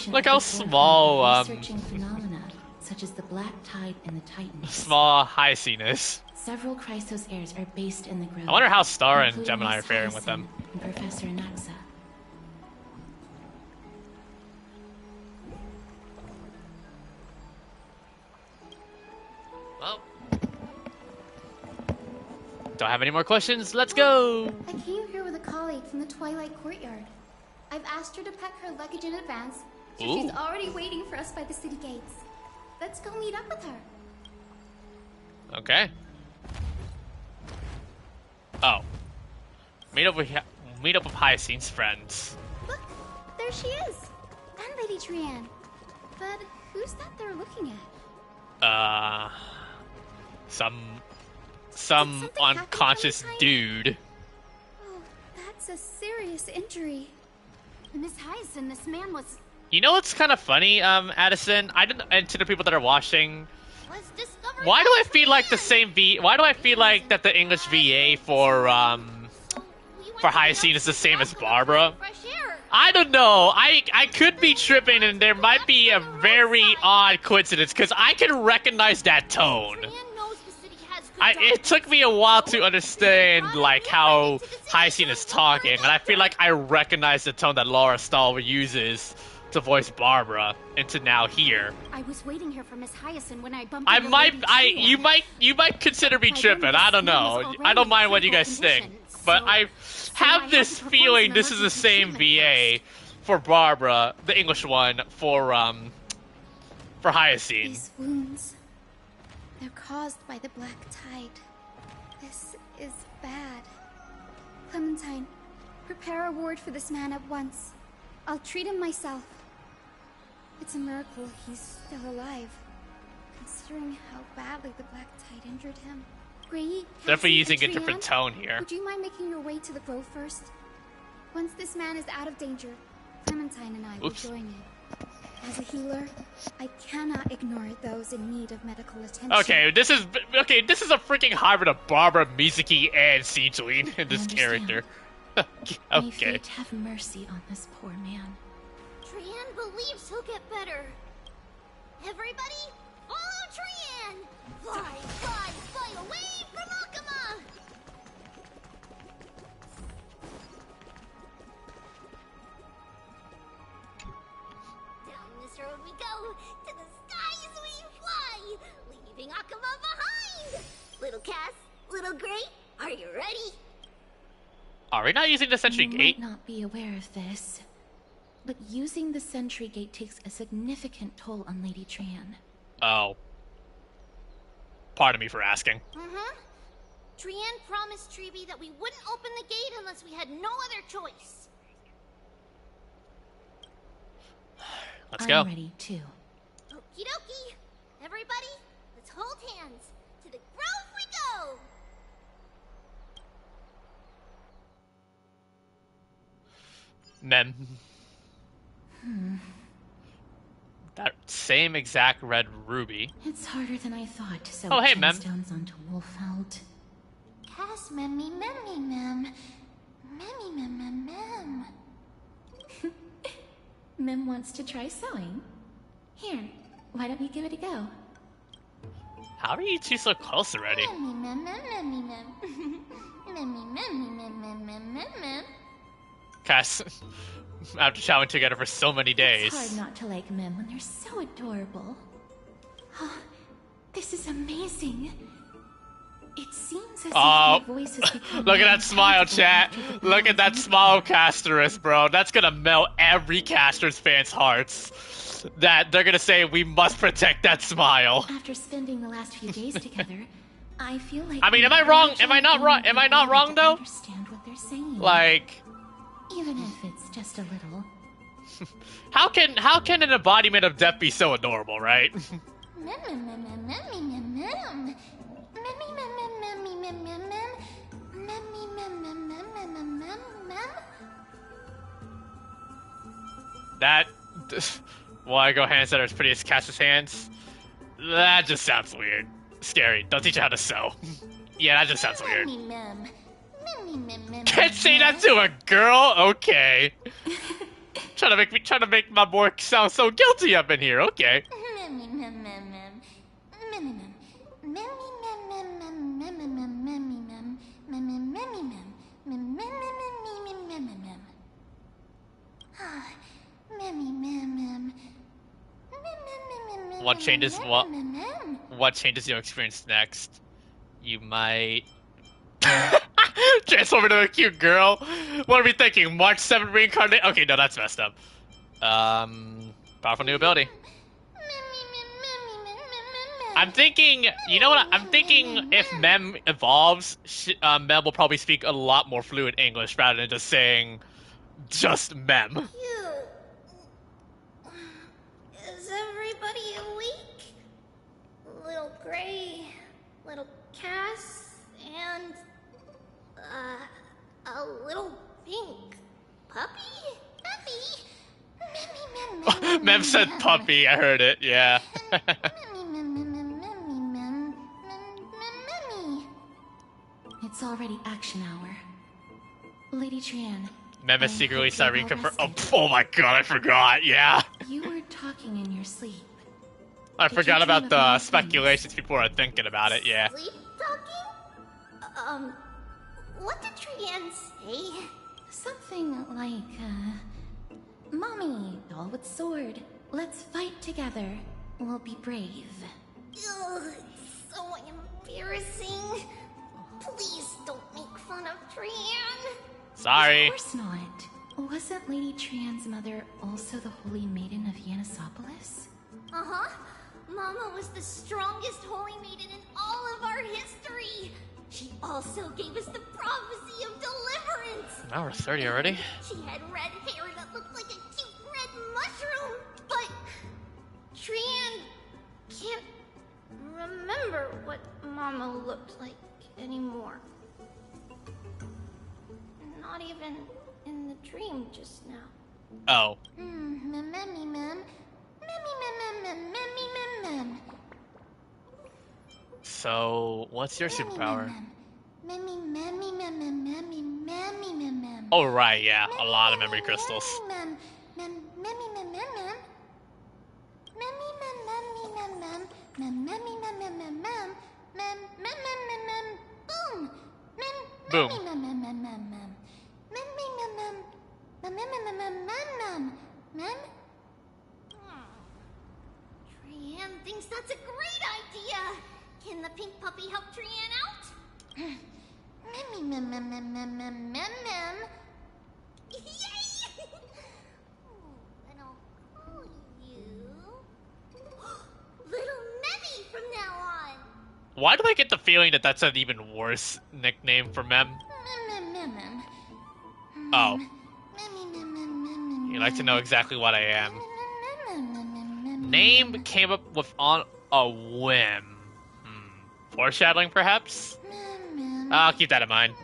Speaker 1: Look how small.
Speaker 3: Researching phenomena such as the Black Tide and the Titans.
Speaker 1: Small Hyacinth.
Speaker 3: Several Chrysos heirs are based in the Grove.
Speaker 1: I wonder how Star and Gemini are faring with them.
Speaker 3: And Professor Anaxa.
Speaker 1: Well, don't have any more questions. Let's go.
Speaker 10: I came here with a colleague from the Twilight Courtyard. I've asked her to pack her luggage in advance, so she's already waiting for us by the city gates. Let's go meet up with her.
Speaker 1: Okay. Oh. meet up with Hyacine's friends.
Speaker 10: Look, there she is. And Lady Trianne. But who's that they're looking at?
Speaker 1: Some unconscious dude.
Speaker 10: Oh, that's a serious injury. Miss Hyacinth, this man was...
Speaker 1: You know what's kind of funny, Addison? And to the people that are watching, why do I feel like the same why do I feel like that the English VA for Hyacinth is the same as Barbara? I don't know. I could be tripping, and there might be a very odd coincidence because I can recognize that tone. It took me a while to understand like how Hyacinth is talking, and I feel like I recognize the tone that Laura Stahl uses to voice Barbara into now here.
Speaker 10: I was waiting here for Miss Hyacinth when I bumped
Speaker 1: you might consider me tripping. I don't know. I don't mind what you guys think, but I have this feeling this is the same VA for Barbara, the English one for Hyacinth.
Speaker 10: These wounds, they're caused by the black tide. This is bad. Clementine, prepare a ward for this man at once. I'll treat him myself. It's a miracle he's still alive, considering how badly the black tide injured him. Gray,
Speaker 1: definitely using a different tone here.
Speaker 10: Would you mind making your way to the grove first? Once this man is out of danger, Clementine and I will join you. As a healer, I cannot ignore those in need of medical attention.
Speaker 1: Okay, this is a freaking hybrid of Barbara, Mizuki, and Sijuin in this character. Okay.
Speaker 3: May fate have mercy on this poor man.
Speaker 7: Trianne believes he'll get better. Everybody, follow Trianne! Fly, fly, fly away from Akuma! Down this road we go, to the skies we fly, leaving Akuma behind! Little Cass, little Gray, are you ready?
Speaker 1: Are we not using the sentry gate?
Speaker 3: You might not be aware of this, but using the sentry gate takes a significant toll on Lady Trianne.
Speaker 1: Oh. Pardon me for asking.
Speaker 7: Trianne promised Treeby that we wouldn't open the gate unless we had no other choice.
Speaker 1: Let's go.
Speaker 3: I'm ready too.
Speaker 7: Okie dokie. Everybody, let's hold hands. To the grove we go!
Speaker 1: Mem. That same exact red ruby.
Speaker 3: It's harder than I thought to sew
Speaker 1: hey, Mem.
Speaker 3: stones onto Wolfeld.
Speaker 10: Cass, memmy, memmy, mem. Memmy, mem, mem, mem.
Speaker 3: Mem wants to try sewing. Here, why don't we give it a go?
Speaker 1: How are you two so close already?
Speaker 10: Memmy, mem, mem, memmy, mem. Memmy, memmy, mem, mem, mem, mem, mem.
Speaker 1: Cass, after showering together for so many days.
Speaker 3: It's hard not to like Mem when they're so adorable. Oh, this is amazing. It seems as if your voice has become...
Speaker 1: Look at that smile, chat. Look at that smile, casteress, bro. That's gonna melt every caster's fans' hearts. That they're gonna say, we must protect that smile.
Speaker 3: After spending the last few days together, I feel like...
Speaker 1: I mean, am I wrong? Am I not wrong? Am I not wrong, though?
Speaker 3: Understand what they're saying.
Speaker 1: Like...
Speaker 3: Even if it's just a little.
Speaker 1: How can an embodiment of death be so adorable, right? That, well, I go hands that are as pretty as Cass's hands. That just sounds weird. Scary. Don't teach her how to sew. Yeah, that just sounds weird. Can't say that to a girl? Okay. trying to make my boy sound so guilty up in here. Okay. What changes your experience next? You might transform into a cute girl. What are we thinking? March 7th reincarnate? Okay, no, that's messed up. Powerful new ability. I'm thinking, you know what? I'm thinking if Mem evolves, Mem will probably speak a lot more fluent English rather than just saying just Mem.
Speaker 7: Is everybody awake? Little Gray, little Cass, and a little pink puppy?
Speaker 1: Mem said puppy, I heard it, yeah.
Speaker 3: It's already action hour. Lady Trian.
Speaker 1: Mem is secretly sorry. Oh my god, I forgot, yeah.
Speaker 3: You were talking in your sleep.
Speaker 1: I forgot about the speculations people are thinking about it, yeah.
Speaker 7: Sleep talking? What did Trian say?
Speaker 3: Something like, Mommy, doll with sword. Let's fight together. We'll be brave.
Speaker 7: Ugh, it's so embarrassing. Please don't make fun of Trian.
Speaker 1: Sorry.
Speaker 3: Of course not. Wasn't Lady Trian's mother also the Holy Maiden of Yanasopolis?
Speaker 7: Uh-huh. Mama was the strongest Holy Maiden in all of our history. She also gave us the prophecy of deliverance.
Speaker 1: Now we're 30 already.
Speaker 7: She had red hair that looked like a cute red mushroom, but Trian can't remember what Mama looked like anymore. Not even in the dream just now.
Speaker 1: Oh. So, what's your superpower? Oh, right, yeah. A lot of memory crystals. Boom.
Speaker 7: Trian thinks that's a great idea. Can the pink puppy help Trian out? Yay! And I'll call you Little Memmy from now on.
Speaker 1: Why do I get the feeling that that's an even worse nickname for Mem? Oh. You like to know exactly what I am. Name came up with on a whim. Foreshadowing, perhaps? I'll keep that in mind.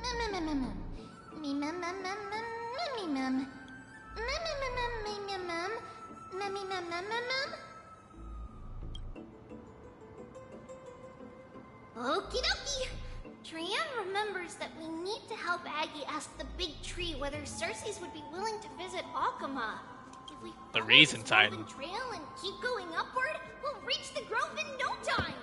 Speaker 7: Okie dokie. Trian remembers that we need to help Aggie ask the big tree whether Cersei's would be willing to visit Akama. If we
Speaker 1: The reason Titan.
Speaker 7: trail and keep going upward, we'll reach the grove in no time.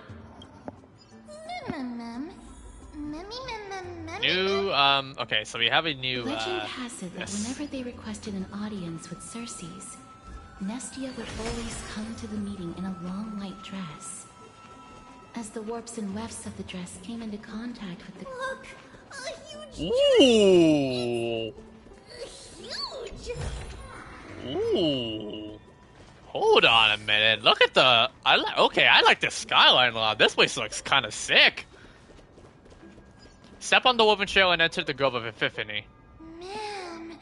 Speaker 1: New, okay, so we have a new,
Speaker 3: Legend has it that
Speaker 1: yes.
Speaker 3: whenever they requested an audience with Cersei's, Nestia would always come to the meeting in a long white dress. As the warps and wefts of the dress came into contact with the...
Speaker 7: Look! A huge
Speaker 1: Ooh!
Speaker 7: Huge!
Speaker 1: Ooh! Hold on a minute. Look at the... I like the skyline a lot. This place looks kind of sick. Step on the woven trail and enter the Grove of Epiphany.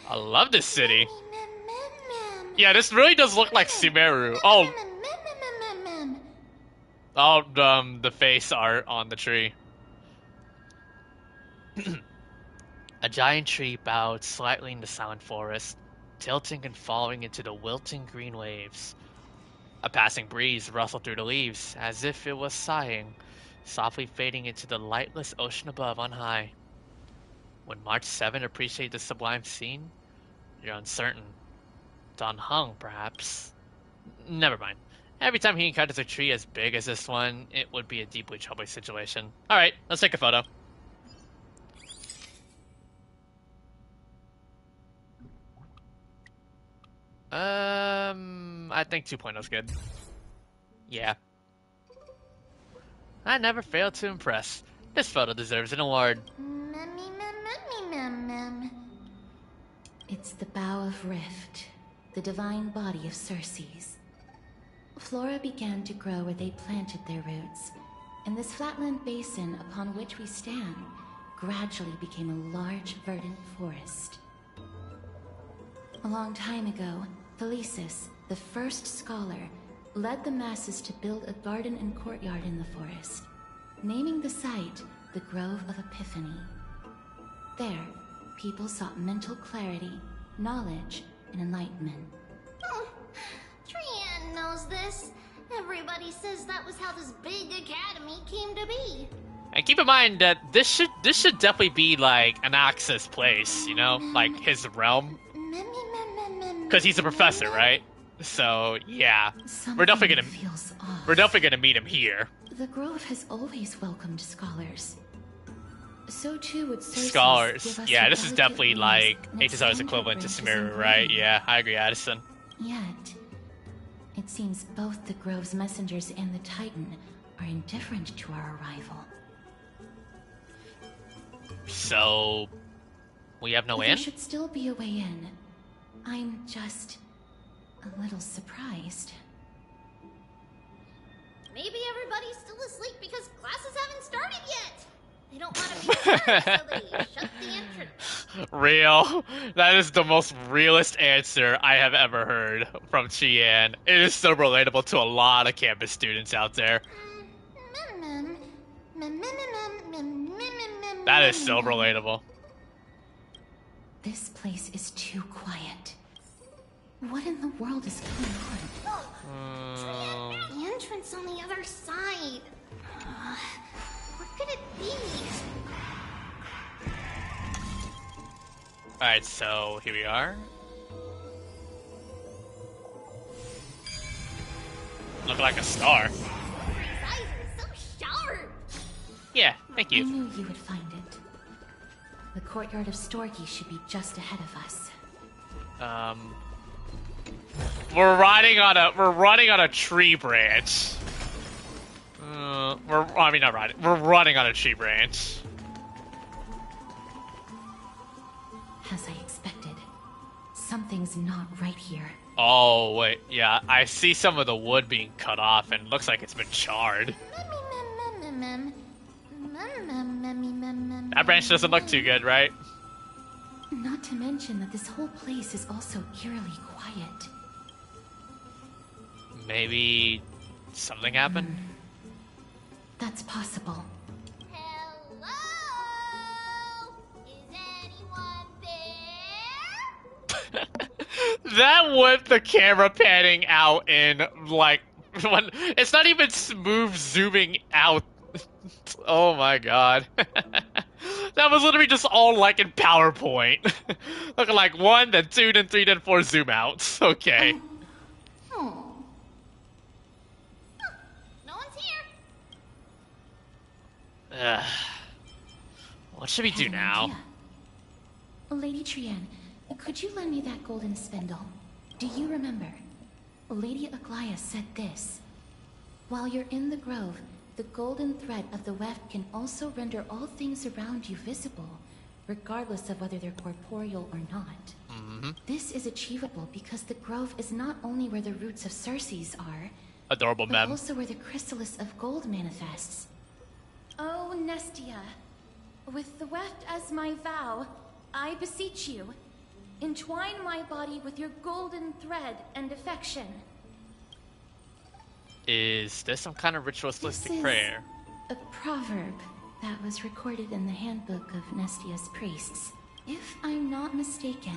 Speaker 1: I love this city. Yeah, this really does look like Sumeru. Oh. Oh, the face art on the tree. A giant tree bowed slightly in the silent forest, tilting and falling into the wilting green waves. A passing breeze rustled through the leaves, as if it was sighing, softly fading into the lightless ocean above on high. When March 7 appreciate the sublime scene, you're uncertain. Don Hung, perhaps. Never mind. Every time he encounters a tree as big as this one, it would be a deeply troubling situation. Alright, let's take a photo. I think 2.0 is good. Yeah. I never fail to impress. This photo deserves an award.
Speaker 3: It's the Bough of Rift, the divine body of Cersei's. Flora began to grow where they planted their roots, and this flatland basin upon which we stand gradually became a large, verdant forest. A long time ago, Felicis, the first scholar, led the masses to build a garden and courtyard in the forest, naming the site the Grove of Epiphany. There, people sought mental clarity, knowledge, and enlightenment.
Speaker 7: Trian knows this. Everybody says that was how this big academy came to be.
Speaker 1: And keep in mind that this should definitely be like an access place, you know, like his realm, because he's a professor, right? So yeah, we're definitely gonna meet him here.
Speaker 3: The Grove has always welcomed scholars. So too would Cersei.
Speaker 1: Scholars, yeah, this is definitely like HSR's equivalent to Sumeru, right? Yeah, I agree, Addison.
Speaker 3: Yet, it seems both the Grove's messengers and the Titan are indifferent to our arrival.
Speaker 1: So, we have no in?
Speaker 3: There should still be a way in. I'm just a little surprised.
Speaker 7: Maybe everybody's still asleep because classes haven't started yet. They don't want to be disturbed, so they shut the entrance.
Speaker 1: Real. That is the most realist answer I have ever heard from Chian. It is so relatable to a lot of campus students out there. That is so relatable.
Speaker 3: This place is too quiet. What in the world is going on?
Speaker 7: The entrance on the other side. What could it be?
Speaker 1: Alright, so here we are. Look like a star.
Speaker 7: His eyes are so sharp.
Speaker 1: Yeah, thank you.
Speaker 3: I knew you would find it. The courtyard of Storky should be just ahead of us.
Speaker 1: We're running on a tree branch. We're running on a tree branch.
Speaker 3: As I expected, something's not right here.
Speaker 1: Oh, wait, yeah, I see some of the wood being cut off and looks like it's been charred. That branch doesn't look too good, right?
Speaker 3: Not to mention that this whole place is also eerily quiet.
Speaker 1: Maybe something happened?
Speaker 3: That's possible.
Speaker 7: Hello? Is anyone there?
Speaker 1: That with the camera panning out in, like, when it's not even smooth zooming out. Oh my god. That was literally just all like in PowerPoint. Looking like 1, then 2, then 3, then 4 zoom outs. Okay.
Speaker 7: No one's here.
Speaker 1: What should we do now?
Speaker 3: Lady Trian, could you lend me that golden spindle? Do you remember? Lady Aglaia said this. While you're in the grove, the golden thread of the weft can also render all things around you visible, regardless of whether they're corporeal or not. This is achievable because the grove is not only where the roots of Circes are,
Speaker 1: Adorable
Speaker 3: but
Speaker 1: mem.
Speaker 3: also where the chrysalis of gold manifests. Oh, Nestia, with the weft as my vow, I beseech you, entwine my body with your golden thread and affection.
Speaker 1: Is this some kind of ritualistic
Speaker 3: This is
Speaker 1: prayer?
Speaker 3: a proverb that was recorded in the handbook of Nestia's priests. If I'm not mistaken,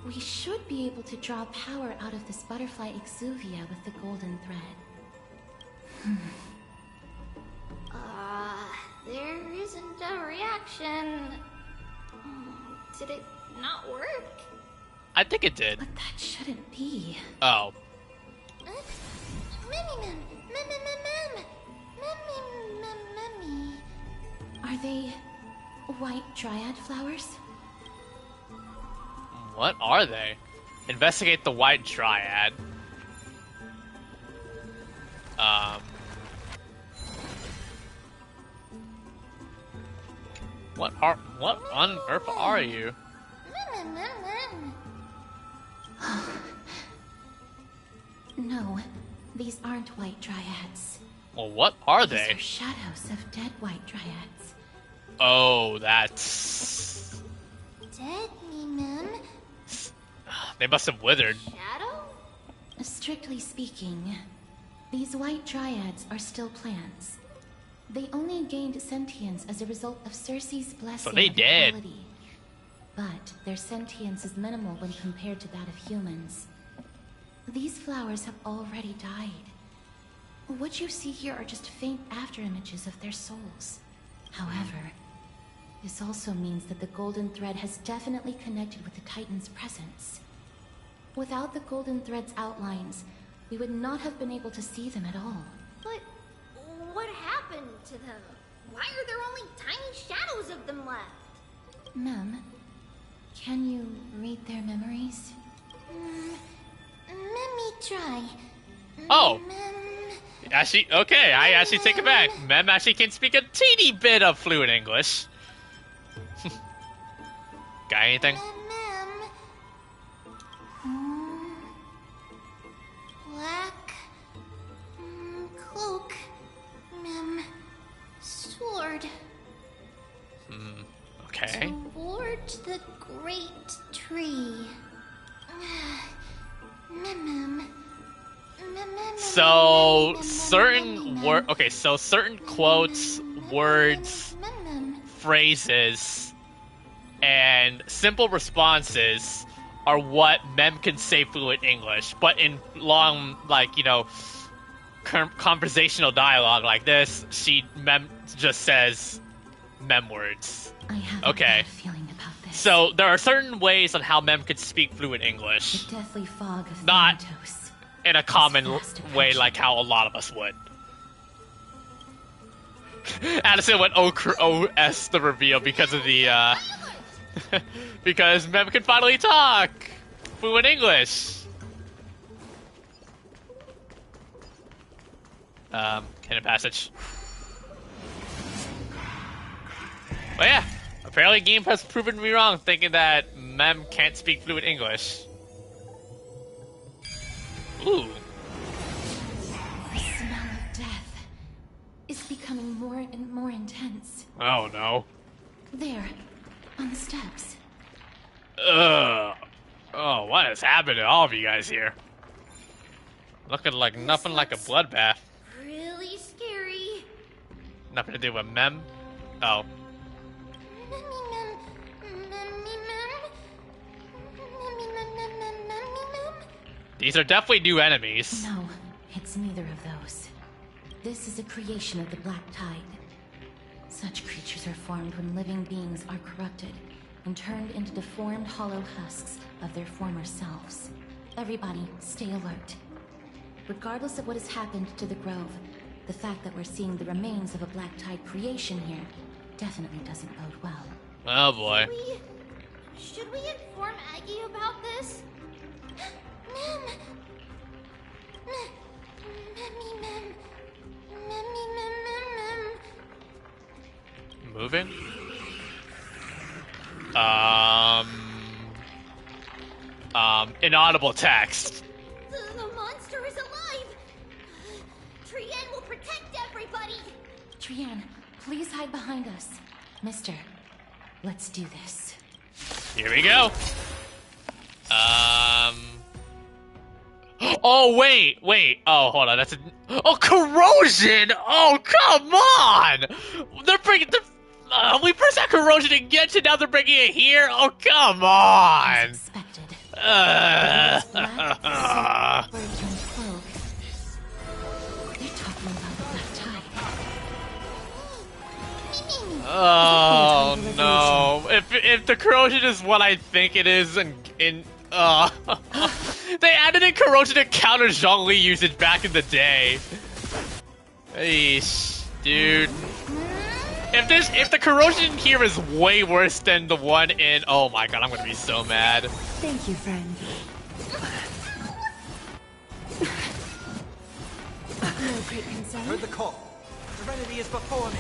Speaker 3: we should be able to draw power out of this butterfly exuvia with the golden thread.
Speaker 7: There isn't a reaction. Did it not work?
Speaker 1: I think it did.
Speaker 3: But that shouldn't be.
Speaker 1: Oh.
Speaker 3: Are they white dryad flowers?
Speaker 1: What are they? Investigate the white dryad. What on earth are you?
Speaker 3: No, these aren't white dryads.
Speaker 1: Well, what are
Speaker 3: These
Speaker 1: they?
Speaker 3: are shadows of dead white dryads.
Speaker 1: Oh, that's...
Speaker 7: Dead, ma'am.
Speaker 1: They must have withered.
Speaker 7: Shadow?
Speaker 3: Strictly speaking, these white dryads are still plants. They only gained sentience as a result of Circe's blessing
Speaker 1: So they
Speaker 3: of
Speaker 1: dead.
Speaker 3: equality. But their sentience is minimal when compared to that of humans. These flowers have already died. What you see here are just faint afterimages of their souls. However, this also means that the golden thread has definitely connected with the Titan's presence. Without the golden thread's outlines, we would not have been able to see them at all.
Speaker 10: But what happened to them? Why are there only tiny shadows of them left?
Speaker 3: Mem, can you read their memories?
Speaker 7: Let me try.
Speaker 1: Oh! Actually, okay, I actually take it back. Mem actually can speak a teeny bit of fluent English. Got anything?
Speaker 7: Black cloak, ma'am. Sword.
Speaker 1: Okay.
Speaker 7: Toward the great tree. Ma'am.
Speaker 1: So certain certain quotes, words, phrases, and simple responses are what Mem can say fluent English, but in long, like, you know, conversational dialogue like this, Mem just says Mem words.
Speaker 3: I have
Speaker 1: Okay.
Speaker 3: a bad feeling about this.
Speaker 1: So there are certain ways on how Mem could speak fluent English.
Speaker 3: The deathly fog of
Speaker 1: Not
Speaker 3: Thanatos.
Speaker 1: in a common way like how a lot of us would. Addison went OS the reveal because of the because Mem can finally talk fluent English. Canon passage. Well, yeah, apparently game has proven me wrong thinking that Mem can't speak fluent English. Ooh.
Speaker 3: The smell of death is becoming more and more intense.
Speaker 1: Oh no.
Speaker 3: There, on the steps.
Speaker 1: Ugh. Oh, what has happened to all of you guys here? Looking like nothing like a bloodbath.
Speaker 10: Really scary.
Speaker 1: Nothing to do with Mem. Oh. These are definitely new enemies.
Speaker 3: No, it's neither of those. This is a creation of the Black Tide. Such creatures are formed when living beings are corrupted and turned into deformed hollow husks of their former selves. Everybody, stay alert. Regardless of what has happened to the Grove, the fact that we're seeing the remains of a Black Tide creation here definitely doesn't bode well.
Speaker 1: Oh boy.
Speaker 10: Should we inform Aggie about this?
Speaker 1: Moving? Inaudible text.
Speaker 10: The monster is alive! Trienne will protect everybody!
Speaker 3: Trienne, please hide behind us. Mister, let's do this.
Speaker 1: Here we go. Oh, wait. Oh, hold on. That's a... Oh, corrosion! Oh, come on! They're bringing... we first had corrosion in Genshin, now they're bringing it here? Oh, come on!
Speaker 3: As expected.
Speaker 1: Oh, no. If the corrosion is what I think it is, they added in corrosion to counter Zhongli usage back in the day. Eesh, dude. If the corrosion here is way worse than the one in, oh my god, I'm gonna be so mad.
Speaker 6: Thank you, friend. No great concern.
Speaker 11: Heard the call. Serenity is before me.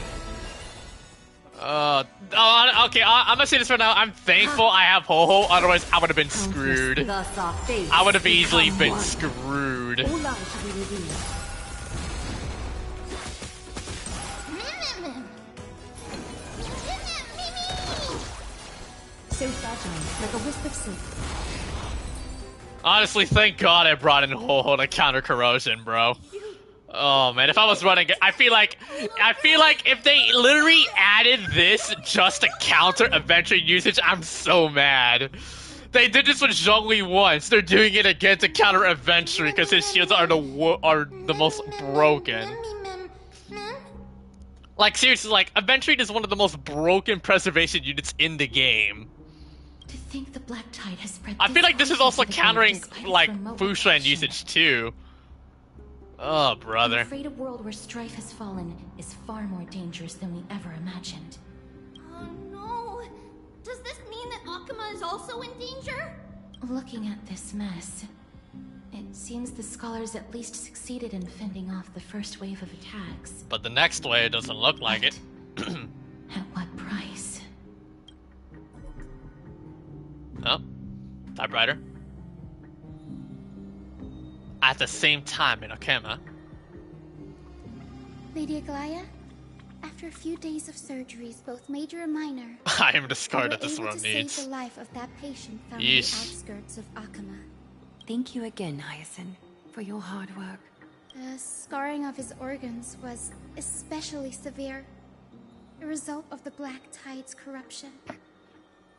Speaker 1: Okay, I'm gonna say this right now. I'm thankful I have Ho-Ho, otherwise I would have been screwed. I would have easily been screwed.
Speaker 6: So fragile, like a wisp of silk.
Speaker 1: Honestly, thank God I brought in Ho-Ho to counter corrosion, bro. Oh man, if I was running, I feel like if they literally added this just to counter adventure usage, I'm so mad. They did this with Zhongli once. They're doing it again to counter adventure because his shields are the most broken. Like seriously, like adventure is one of the most broken preservation units in the game.
Speaker 3: To think the Black Tide has spread.
Speaker 1: I feel like this is also countering like Fushan usage too. Oh, brother.
Speaker 3: I'm afraid a world where strife has fallen is far more dangerous than we ever imagined.
Speaker 7: Oh no! Does this mean that Akuma is also in danger?
Speaker 3: Looking at this mess, it seems the scholars at least succeeded in fending off the first wave of attacks.
Speaker 1: But the next wave doesn't look like it.
Speaker 3: At what price?
Speaker 1: Oh, typewriter. At the same time in Akema.
Speaker 10: Lady Aglaya, after a few days of surgeries, both major and minor,
Speaker 1: I am the scar
Speaker 10: we
Speaker 1: that
Speaker 10: were
Speaker 1: this
Speaker 10: able
Speaker 1: world
Speaker 10: to
Speaker 1: needs.
Speaker 10: save the life of that patient found on the outskirts of Akama.
Speaker 6: Thank you again, Hyacinth, for your hard work.
Speaker 10: The scarring of his organs was especially severe, a result of the Black Tide's corruption.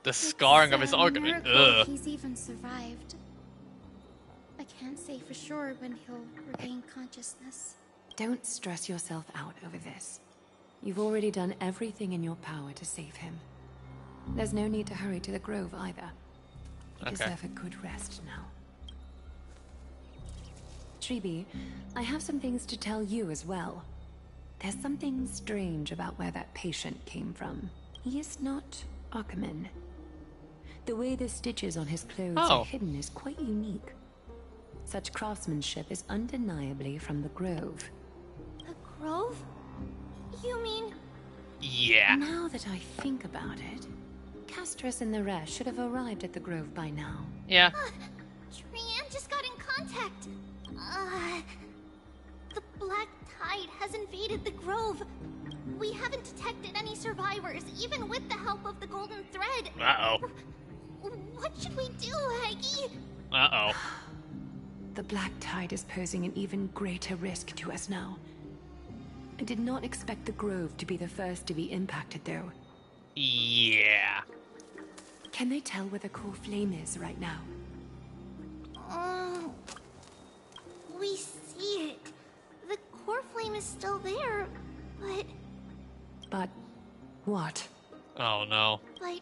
Speaker 1: The scarring of his
Speaker 10: It's a
Speaker 1: organ.
Speaker 10: miracle
Speaker 1: Ugh.
Speaker 10: he's even survived. I can't say for sure when he'll regain consciousness.
Speaker 6: Don't stress yourself out over this. You've already done everything in your power to save him. There's no need to hurry to the Grove either. You deserve a good rest now. Tribi, I have some things to tell you as well. There's something strange about where that patient came from. He is not Akaman. The way the stitches on his clothes are hidden is quite unique. Such craftsmanship is undeniably from the Grove.
Speaker 10: The Grove? You mean...
Speaker 1: Yeah.
Speaker 6: Now that I think about it, Castris and the rest should have arrived at the Grove by now.
Speaker 1: Yeah.
Speaker 7: Trianne just got in contact. The Black Tide has invaded the Grove. We haven't detected any survivors, even with the help of the Golden Thread.
Speaker 1: Uh-oh.
Speaker 7: What should we do, Aggie?
Speaker 1: Uh-oh.
Speaker 6: The Black Tide is posing an even greater risk to us now. I did not expect the Grove to be the first to be impacted, though.
Speaker 1: Yeah.
Speaker 6: Can they tell where the core flame is right now?
Speaker 7: We see it. The core flame is still there, but...
Speaker 6: But... what?
Speaker 1: Oh, no.
Speaker 7: But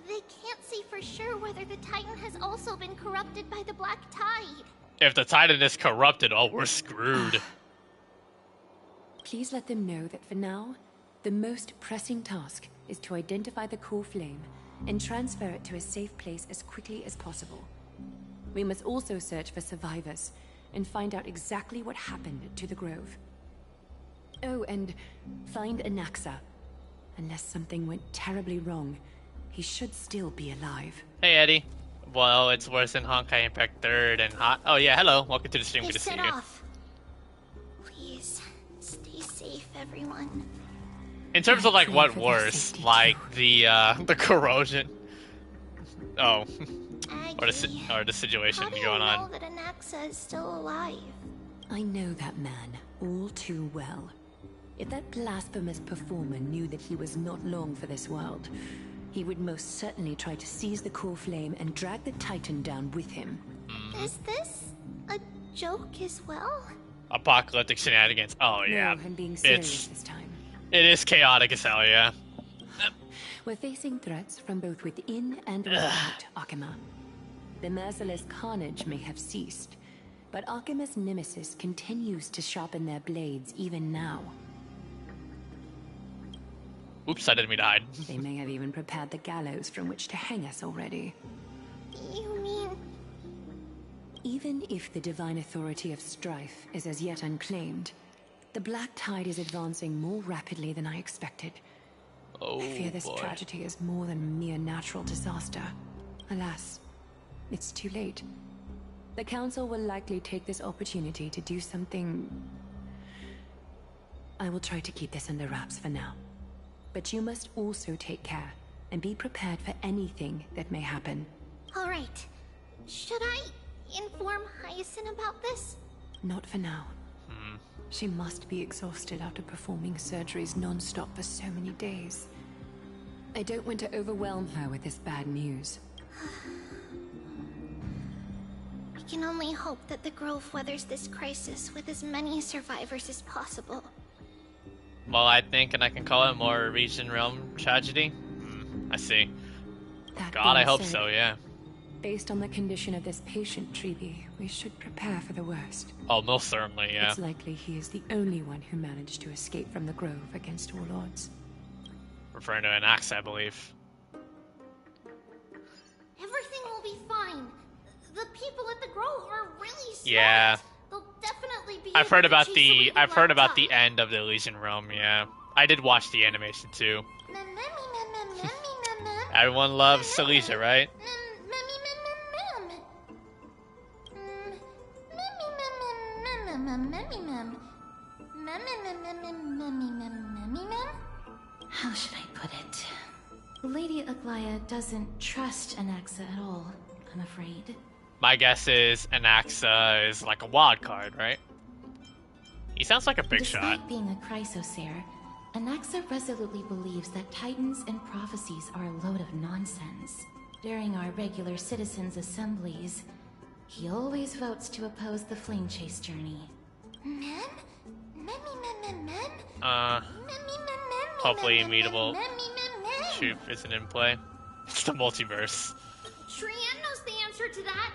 Speaker 7: they can't say for sure whether the Titan has also been corrupted by the Black Tide.
Speaker 1: If the Titan is corrupted, oh, we're screwed.
Speaker 6: Please let them know that for now, the most pressing task is to identify the core flame and transfer it to a safe place as quickly as possible. We must also search for survivors and find out exactly what happened to the Grove. Oh, and find Anaxa. Unless something went terribly wrong, he should still be alive.
Speaker 1: Hey, Eddie. Well, it's worse than Honkai Impact 3rd and Hot. Oh, yeah, hello. Welcome to the stream.
Speaker 7: They
Speaker 1: Good to see
Speaker 7: set
Speaker 1: you.
Speaker 7: off. Please, stay safe, everyone.
Speaker 1: In terms of, like, what worse? Like, the corrosion? Oh. or the situation
Speaker 7: How do
Speaker 1: going
Speaker 7: you know
Speaker 1: on.
Speaker 7: that Anaxa is still alive?
Speaker 6: I know that man all too well. If that blasphemous performer knew that he was not long for this world, he would most certainly try to seize the core flame and drag the Titan down with him.
Speaker 7: Is this a joke as well?
Speaker 1: Apocalyptic shenanigans. Oh, yeah.
Speaker 6: No, I'm being serious this time.
Speaker 1: It is chaotic as hell, yeah.
Speaker 6: We're facing threats from both within and without Akama. The merciless carnage may have ceased, but Akima's nemesis continues to sharpen their blades even now.
Speaker 1: Oops, I didn't mean to hide.
Speaker 6: They may have even prepared the gallows from which to hang us already.
Speaker 7: You mean...
Speaker 6: Even if the divine authority of strife is as yet unclaimed, the Black Tide is advancing more rapidly than I expected.
Speaker 1: Oh,
Speaker 6: I fear this tragedy is more than a mere natural disaster. Alas, it's too late. The Council will likely take this opportunity to do something... I will try to keep this under wraps for now. But you must also take care. and be prepared for anything that may happen.
Speaker 7: Alright. Should I inform Hyacinth about this?
Speaker 6: Not for now. She must be exhausted after performing surgeries non-stop for so many days. I don't want to overwhelm her with this bad news.
Speaker 7: We can only hope that the Grove weathers this crisis with as many survivors as possible.
Speaker 1: Well, I think, and I can call it more region realm tragedy. I see.
Speaker 6: That
Speaker 1: God, I
Speaker 6: being
Speaker 1: hope
Speaker 6: said,
Speaker 1: so, yeah.
Speaker 6: Based on the condition of this patient, Treeby, we should prepare for the worst.
Speaker 1: Oh, most certainly, yeah.
Speaker 6: It's likely he is the only one who managed to escape from the Grove against all odds.
Speaker 1: Referring to an axe, I believe.
Speaker 7: Everything will be fine. The people at the Grove are really smart.
Speaker 1: Yeah.
Speaker 7: They'll definitely be
Speaker 1: I've heard
Speaker 7: able to
Speaker 1: about
Speaker 7: chase
Speaker 1: the
Speaker 7: away
Speaker 1: I've heard about
Speaker 7: laptop.
Speaker 1: the end of the Elysian Realm, yeah. I did watch the animation too. Everyone loves Silesia, right?
Speaker 3: How should I put it? Lady Aglaya doesn't trust Anaxa at all, I'm afraid.
Speaker 1: My guess is Anaxa is like a wild card, right? He sounds like a big
Speaker 3: Despite
Speaker 1: shot.
Speaker 3: being a Chrysosaur, Anaxa resolutely believes that titans and prophecies are a load of nonsense. During our regular citizens' assemblies, he always votes to oppose the flame chase journey.
Speaker 1: Hopefully immutable truth isn't in play. It's the multiverse.
Speaker 7: Trian knows the answer to that.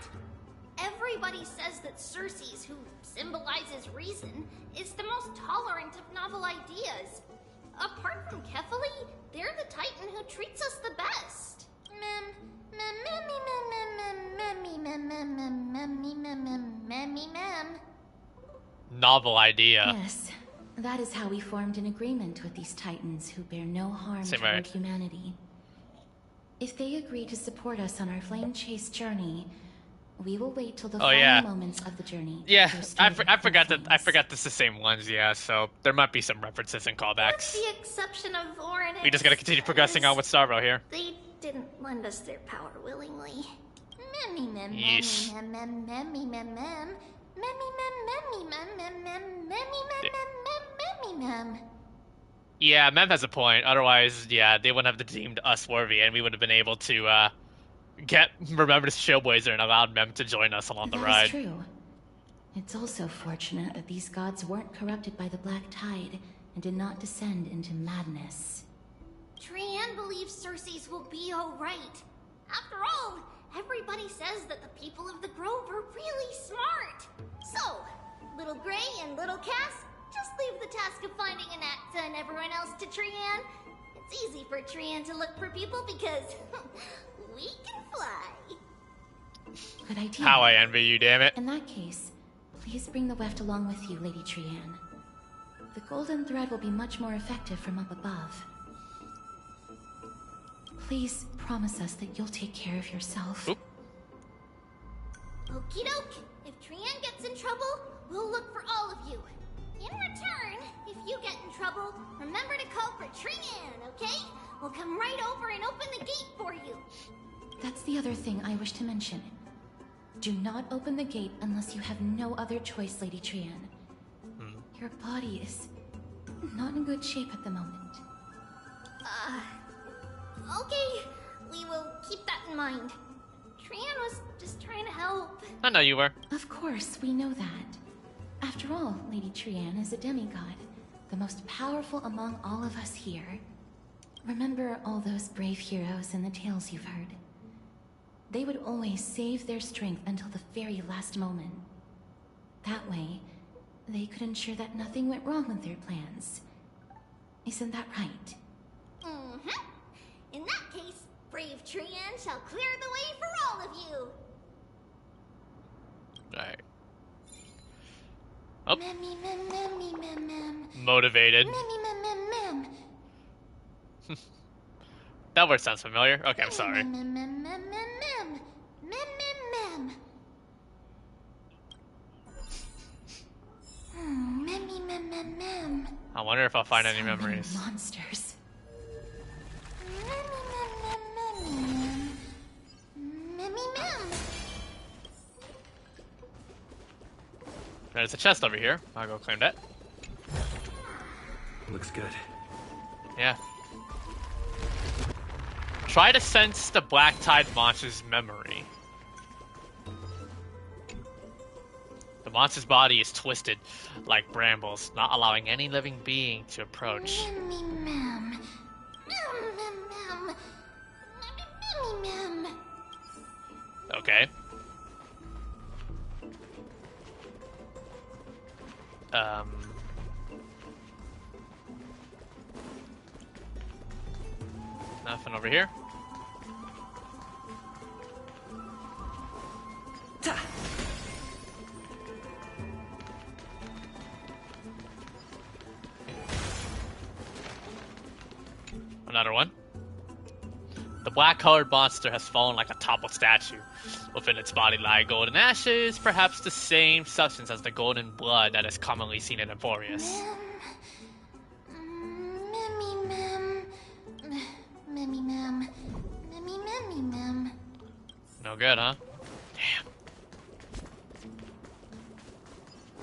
Speaker 7: Everybody says that Circes, who symbolizes reason, is the most tolerant of novel ideas. Apart from Kefali, they're the Titan who treats us the best.
Speaker 1: Novel idea.
Speaker 3: Yes, that is how we formed an agreement with these Titans who bear no harm
Speaker 1: Same
Speaker 3: toward
Speaker 1: right.
Speaker 3: humanity. If they agree to support us on our flame chase journey, we will wait till the
Speaker 1: Oh,
Speaker 3: final
Speaker 1: yeah.
Speaker 3: moments of the journey.
Speaker 1: Yeah,
Speaker 3: to
Speaker 1: I
Speaker 3: restore
Speaker 1: forgot that I forgot this is the same ones, yeah, so there might be some references and callbacks.
Speaker 7: With the exception of Orin.
Speaker 1: We just gotta continue progressing on with Starvo here.
Speaker 7: They didn't lend us their power willingly.
Speaker 1: Yeesh. Yeah, Mem has a point. Otherwise, yeah, they wouldn't have deemed us worthy, and we would have been able to get Remembrance Trailblazer and allowed Mem to join us along the
Speaker 3: That
Speaker 1: ride.
Speaker 3: is true. It's also fortunate that these gods weren't corrupted by the Black Tide and did not descend into madness.
Speaker 7: Trian believes Circes will be alright. After all, everybody says that the people of the Grove are really smart. So, Little Gray and Little Cass, just leave the task of finding Anaxa and everyone else to Trian. It's easy for Trian to look for people because we can fly.
Speaker 3: Good idea.
Speaker 1: How I envy you, damn it.
Speaker 3: In that case, please bring the weft along with you, Lady Trian. The golden thread will be much more effective from up above. Please promise us that you'll take care of yourself.
Speaker 1: Oop.
Speaker 7: Okie doke. If Trian gets in trouble, we'll look for all of you. In return, if you get in trouble, remember to call for Trian, okay? We'll come right over and open the gate for you.
Speaker 3: That's the other thing I wish to mention. Do not open the gate unless you have no other choice, Lady Trian. Your body is not in good shape at the moment.
Speaker 7: Okay. We will keep that in mind. Trian was just trying to help.
Speaker 1: I know you were.
Speaker 3: Of course, we know that. After all, Lady Trian is a demigod, the most powerful among all of us here. Remember all those brave heroes in the tales you've heard. They would always save their strength until the very last moment. That way, they could ensure that nothing went wrong with their plans. Isn't that right?
Speaker 7: Mm-hmm. In that case, brave Trian shall clear the way for all of you.
Speaker 1: Alright. Oh.
Speaker 7: Mem.
Speaker 1: Motivated.
Speaker 7: Mem.
Speaker 1: That word sounds familiar. Okay, I'm sorry.
Speaker 7: Mem.
Speaker 1: I wonder if I'll find any memories.
Speaker 3: Monsters.
Speaker 1: There's a chest over here. I'll go claim that.
Speaker 11: Looks good.
Speaker 1: Yeah. Try to sense the Black Tide monster's memory. The monster's body is twisted like brambles, not allowing any living being to approach. Okay. Nothing over here. Another one. The black-colored monster has fallen like a toppled statue. Within its body lie golden ashes, perhaps the same substance as the golden blood that is commonly seen in Amphoreus. No good, huh? Damn.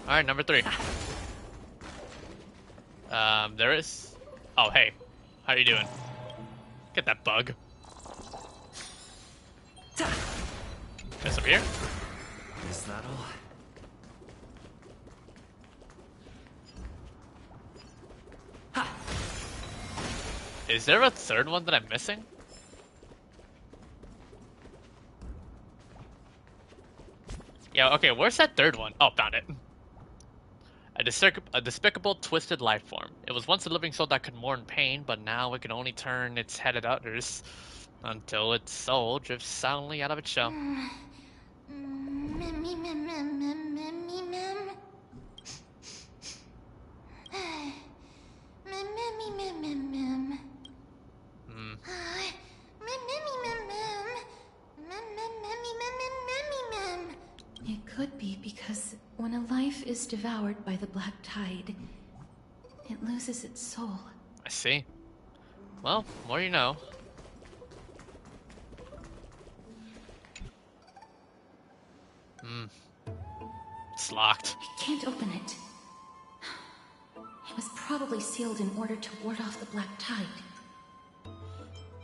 Speaker 1: Alright, number 3. There is... Oh, hey. How you doing? Get that bug. This up here?
Speaker 11: Is that all?
Speaker 1: Ha! Is there a third one that I'm missing? Yeah, okay, where's that third one? Oh, found it. A despicable, twisted life form. It was once a living soul that could mourn pain, but now it can only turn its head at others until its soul drifts silently out of its shell.
Speaker 3: It could be because when a life is devoured by the Black Tide, it loses its soul.
Speaker 1: I see. Well, more you know. It's locked.
Speaker 3: I can't open it. It was probably sealed in order to ward off the Black Tide.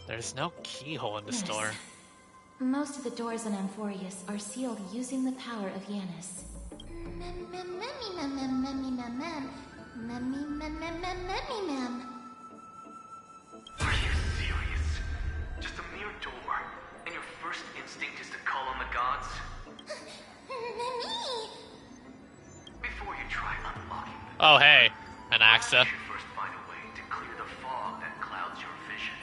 Speaker 1: There's no keyhole in the store.
Speaker 3: Most of the doors in Amphoreus are sealed using the power of Yanis.
Speaker 18: Are you serious? Just a mere door, and your first instinct is to call on the gods? Before you try unlocking them,
Speaker 1: Oh, hey, an Axa.
Speaker 18: you should first find a way to clear the fog that clouds your vision.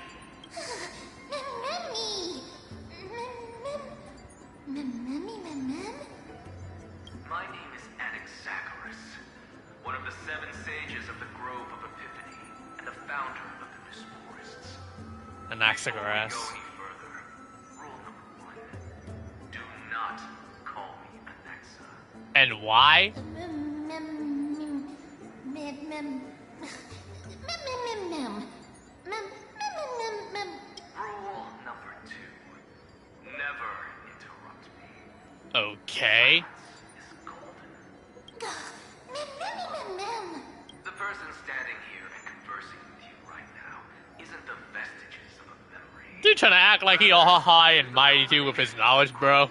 Speaker 18: My name is Anaxagoras, one of the 7 sages of the Grove of Epiphany, and the founder of the Mist Forests.
Speaker 1: Anaxagoras.
Speaker 18: Before we go any further, rule number 1. Do not call me Anaxa.
Speaker 1: And why?
Speaker 18: Rule number 2. Never interrupt me.
Speaker 1: Okay.
Speaker 18: The person standing here and conversing with you right now isn't the vestiges of a memory.
Speaker 1: Dude trying to act like he all high and mighty too with his knowledge, bro.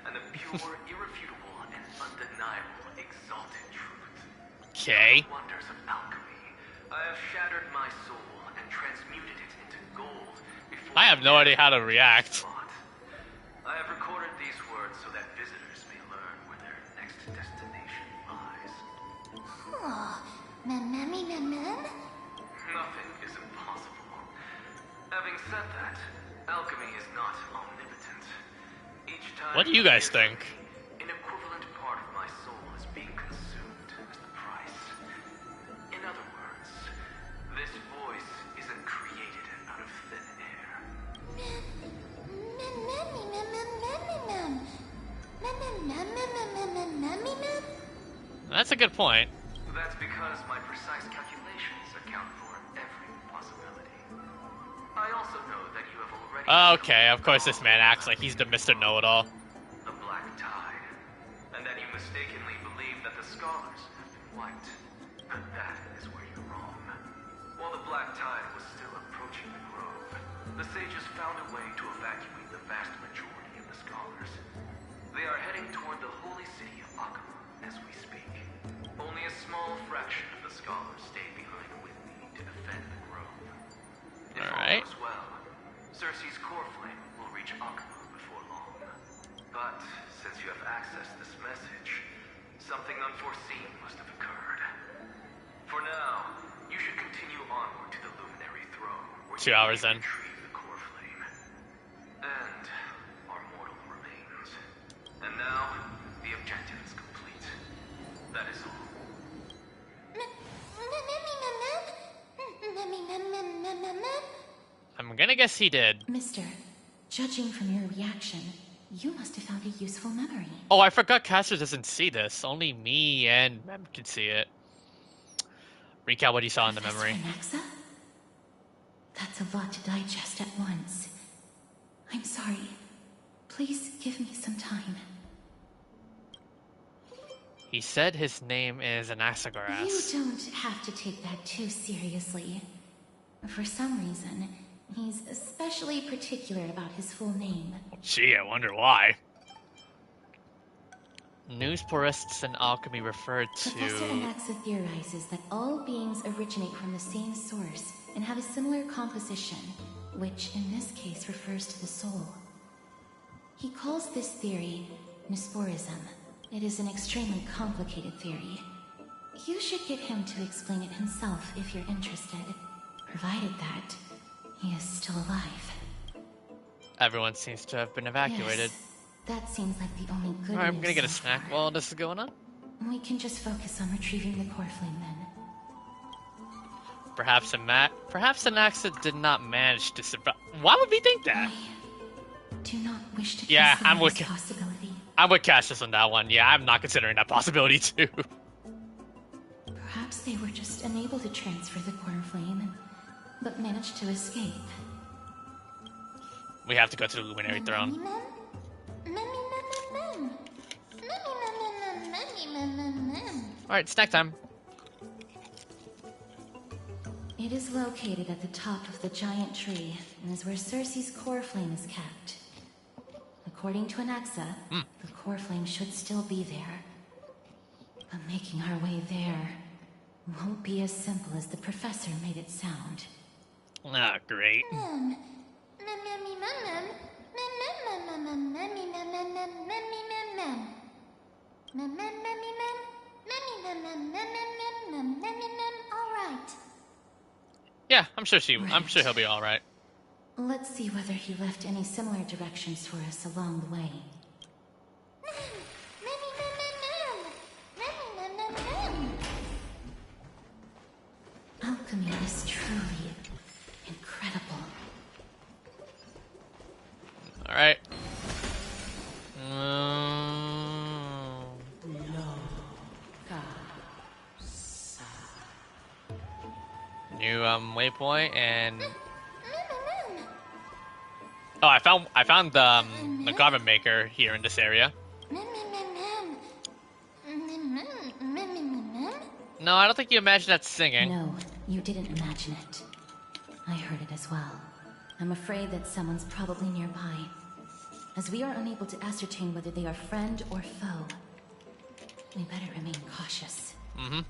Speaker 18: And the pure, irrefutable, and undeniable exalted truth.
Speaker 1: Okay.
Speaker 18: Wonders of alchemy. I have shattered my soul and transmuted it into gold before
Speaker 1: I have no idea how to react.
Speaker 18: I have recorded these words so that visitors may learn where their next destination lies. Nothing is impossible. Having said that, alchemy is not omnipotent. Each time
Speaker 1: What do you guys think?
Speaker 18: an equivalent part of my soul is being consumed as the price. In other words, this voice isn't created out of thin air.
Speaker 1: That's a good point.
Speaker 18: That's because my precise calculations account for every possibility. I also know that you have already
Speaker 1: Okay, of course this man acts like he's the Mr. Know-It-All.
Speaker 18: the Black Tide, and that you mistakenly believe scholars have been wiped. But that is where you're wrong. While the Black Tide was still approaching the grove, the sages found a way to evacuate the vast majority of the scholars. They are heading toward the holy city of Akama as we speak. Only a small fraction of the scholars stayed behind with me to defend the grove. If all goes well, Cersei's core flame will reach Akama before long. But since you have accessed this message, something unforeseen must have occurred. For now, you should continue onward to the Luminary Throne, where
Speaker 1: 2 hours in.
Speaker 18: retrieve the core flame. And our mortal remains. And now, the objective is complete. That is all.
Speaker 1: I'm gonna guess he did.
Speaker 3: Mister, judging from your reaction, you must have found a useful memory.
Speaker 1: Oh, I forgot Caster doesn't see this. Only me and Mem can see it. Recap what you saw in the memory.
Speaker 3: Anaxa? That's a lot to digest at once. I'm sorry. Please give me some time.
Speaker 1: He said his name is Anaxagoras.
Speaker 3: You don't have to take that too seriously. For some reason, he's especially particular about his full name.
Speaker 1: Gee, I wonder why. News purists in alchemy refer to...
Speaker 3: Professor Anaxa theorizes that all beings originate from the same source and have a similar composition, which in this case refers to the soul. He calls this theory Nesporism. It is an extremely complicated theory. You should get him to explain it himself if you're interested, provided that he is still alive.
Speaker 1: Everyone seems to have been evacuated.
Speaker 3: Yes, that seems like the only good
Speaker 1: Alright, I'm
Speaker 3: news
Speaker 1: gonna get a
Speaker 3: so
Speaker 1: snack
Speaker 3: far.
Speaker 1: while this is going on.
Speaker 3: We can just focus on retrieving the core flame then.
Speaker 1: Perhaps Anaxa did not manage to survive. Why would we think that?
Speaker 3: Do not wish to
Speaker 1: Yeah,
Speaker 3: consider
Speaker 1: I'm with
Speaker 3: this possibility.
Speaker 1: I'm with Cassius on that one. Yeah, I'm not considering that possibility too.
Speaker 3: Perhaps they were just unable to transfer the core flame, but managed to escape.
Speaker 1: We have to go to the Luminary Throne. Alright, snack time.
Speaker 3: It is located at the top of the giant tree, and is where Cersei's core flame is kept. According to Anaxa, the core flame should still be there. But making our way there won't be as simple as the professor made it sound.
Speaker 1: Ah, great.
Speaker 3: Alright.
Speaker 1: Yeah, I'm sure he'll be alright.
Speaker 3: Let's see whether he left any similar directions for us along the way. Alchemy is truly incredible.
Speaker 1: Alright. New waypoint and oh, I found the garment maker here in this area. No, I don't think you imagined that singing.
Speaker 3: No, you didn't imagine it. I heard it as well. I'm afraid that someone's probably nearby. As we are unable to ascertain whether they are friend or foe, we better remain cautious.
Speaker 1: Mm-hmm.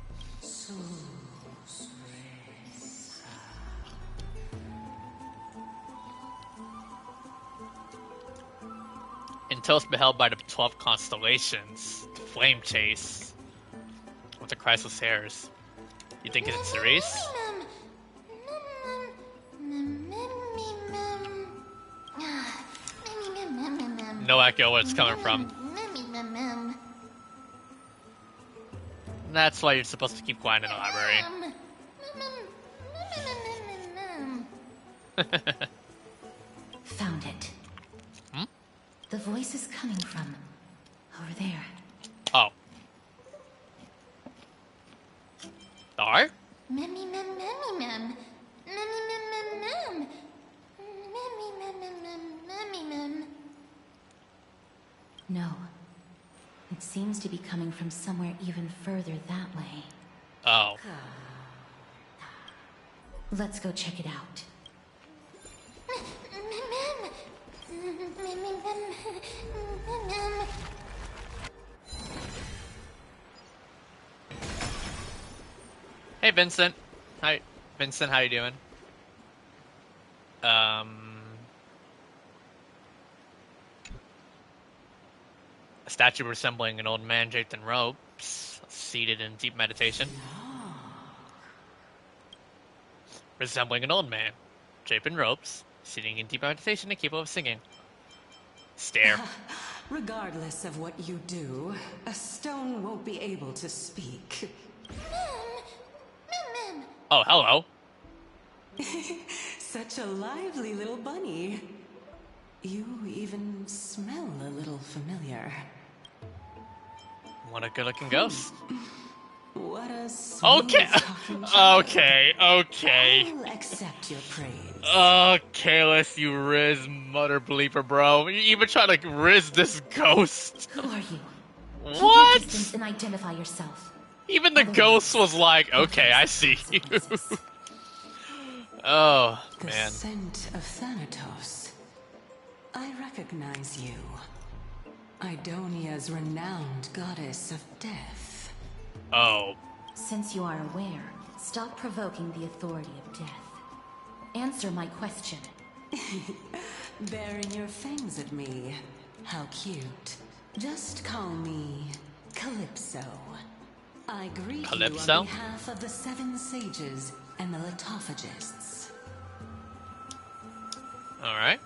Speaker 1: Until it's beheld by the 12 constellations, the flame chase with the Christless hairs. You think it's Cerise? No idea where it's coming from. That's why you're supposed to keep quiet in the library.
Speaker 3: Found it.
Speaker 1: Hmm?
Speaker 3: The voice is coming from over there.
Speaker 1: Oh. Dar?
Speaker 3: No. It seems to be coming from somewhere even further that way.
Speaker 1: Oh.
Speaker 3: Let's go check it out.
Speaker 1: Hey, Vincent. Hi, Vincent. How you doing? A statue resembling an old man draped in robes, seated in deep meditation. Resembling an old man, draped in robes, sitting in deep meditation and capable of singing. Stare.
Speaker 17: Regardless of what you do, a stone won't be able to speak.
Speaker 1: Oh, hello.
Speaker 17: Such a lively little bunny. You even smell a little familiar.
Speaker 1: What a good-looking ghost.
Speaker 17: What a
Speaker 1: Okay. Okay.
Speaker 17: I'll accept your praise.
Speaker 1: Okay, let's you Riz mother bleeper, bro. You even try to Riz this ghost.
Speaker 3: Who are you?
Speaker 1: What?
Speaker 3: Keep your distance and identify yourself.
Speaker 1: Even the ghost was like, okay, I see you. Oh, man.
Speaker 17: The scent of Thanatos. I recognize you. Idonia's renowned goddess of death.
Speaker 1: Oh.
Speaker 3: Since you are aware, stop provoking the authority of death. Answer my question.
Speaker 17: Baring your fangs at me. How cute. Just call me Calypso. I greet
Speaker 1: Calypso?
Speaker 17: you on behalf of the 7 sages and the litophagists.
Speaker 1: Alright.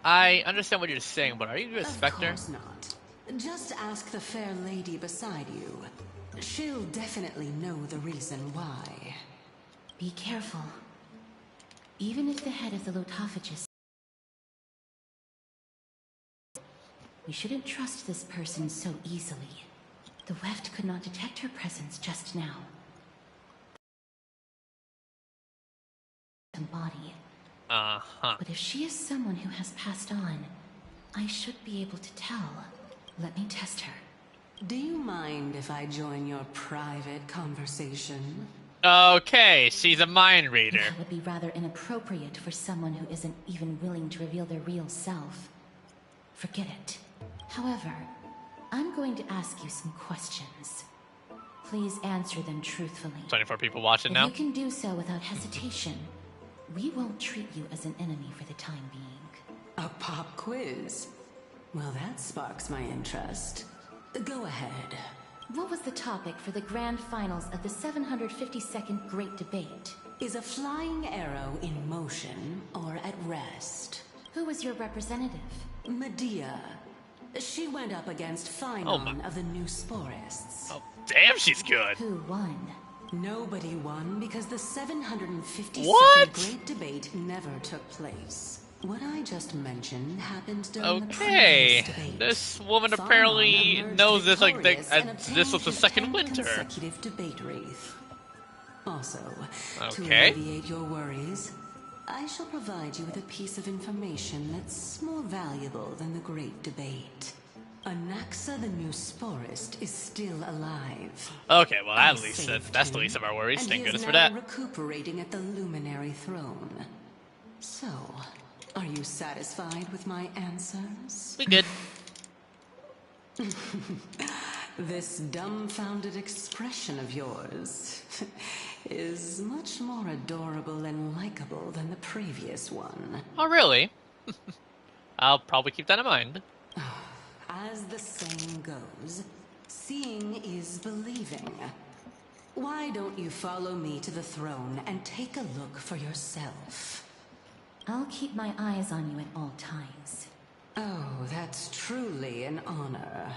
Speaker 1: I understand what you're saying, but are you a specter?
Speaker 17: Of course not. Just ask the fair lady beside you. She'll definitely know the reason why.
Speaker 3: Be careful. Even if the head of the litophagists... We shouldn't trust this person so easily. The Weft could not detect her presence just now. Body.
Speaker 1: Uh-huh.
Speaker 3: But if she is someone who has passed on, I should be able to tell. Let me test her.
Speaker 17: Do you mind if I join your private conversation?
Speaker 1: Okay, she's a mind reader.
Speaker 3: That would be rather inappropriate for someone who isn't even willing to reveal their real self. Forget it. However, I'm going to ask you some questions. Please answer them truthfully.
Speaker 1: 24 people watching now.
Speaker 3: If you can do so without hesitation, we won't treat you as an enemy for the time being.
Speaker 17: A pop quiz? Well, that sparks my interest. Go ahead.
Speaker 3: What was the topic for the grand finals of the 752nd Great Debate?
Speaker 17: Is a flying arrow in motion or at rest?
Speaker 3: Who was your representative?
Speaker 17: Medea. She went up against Phynon of the New Sporists.
Speaker 1: Oh, damn, she's good.
Speaker 3: Who won?
Speaker 17: Nobody won because the 752nd Great Debate never took place. What I just mentioned happened during the previous debate.
Speaker 1: This woman apparently knows this like this was the second winter.
Speaker 17: Consecutive debate wreath. Also, to
Speaker 1: Okay.
Speaker 17: alleviate your worries, I shall provide you with a piece of information that's more valuable than the Great Debate. Anaxa the New Sporist is still alive.
Speaker 1: Okay, well at least that's the least of our worries.
Speaker 17: And
Speaker 1: Thank
Speaker 17: he is
Speaker 1: goodness for
Speaker 17: now
Speaker 1: that.
Speaker 17: recuperating at the Luminary Throne. So, are you satisfied with my answers?
Speaker 1: We good.
Speaker 17: This dumbfounded expression of yours is much more adorable and likable than the previous one.
Speaker 1: Oh, really? I'll probably keep that in mind.
Speaker 17: As the saying goes, seeing is believing. Why don't you follow me to the throne and take a look for yourself?
Speaker 3: I'll keep my eyes on you at all times.
Speaker 17: Oh, that's truly an honor.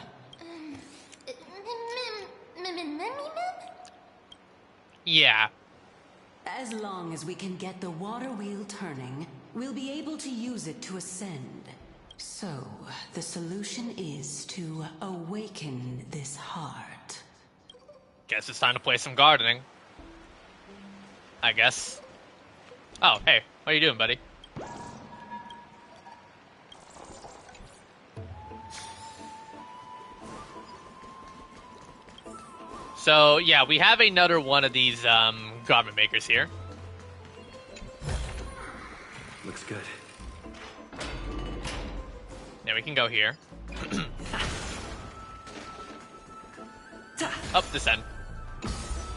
Speaker 1: Yeah.
Speaker 17: As long as we can get the water wheel turning, we'll be able to use it to ascend. So, the solution is to awaken this heart.
Speaker 1: Guess it's time to play some gardening. I guess. Oh, hey. What are you doing, buddy? So yeah, we have another one of these garment makers here.
Speaker 5: Looks good.
Speaker 1: Yeah, we can go here. Up this end.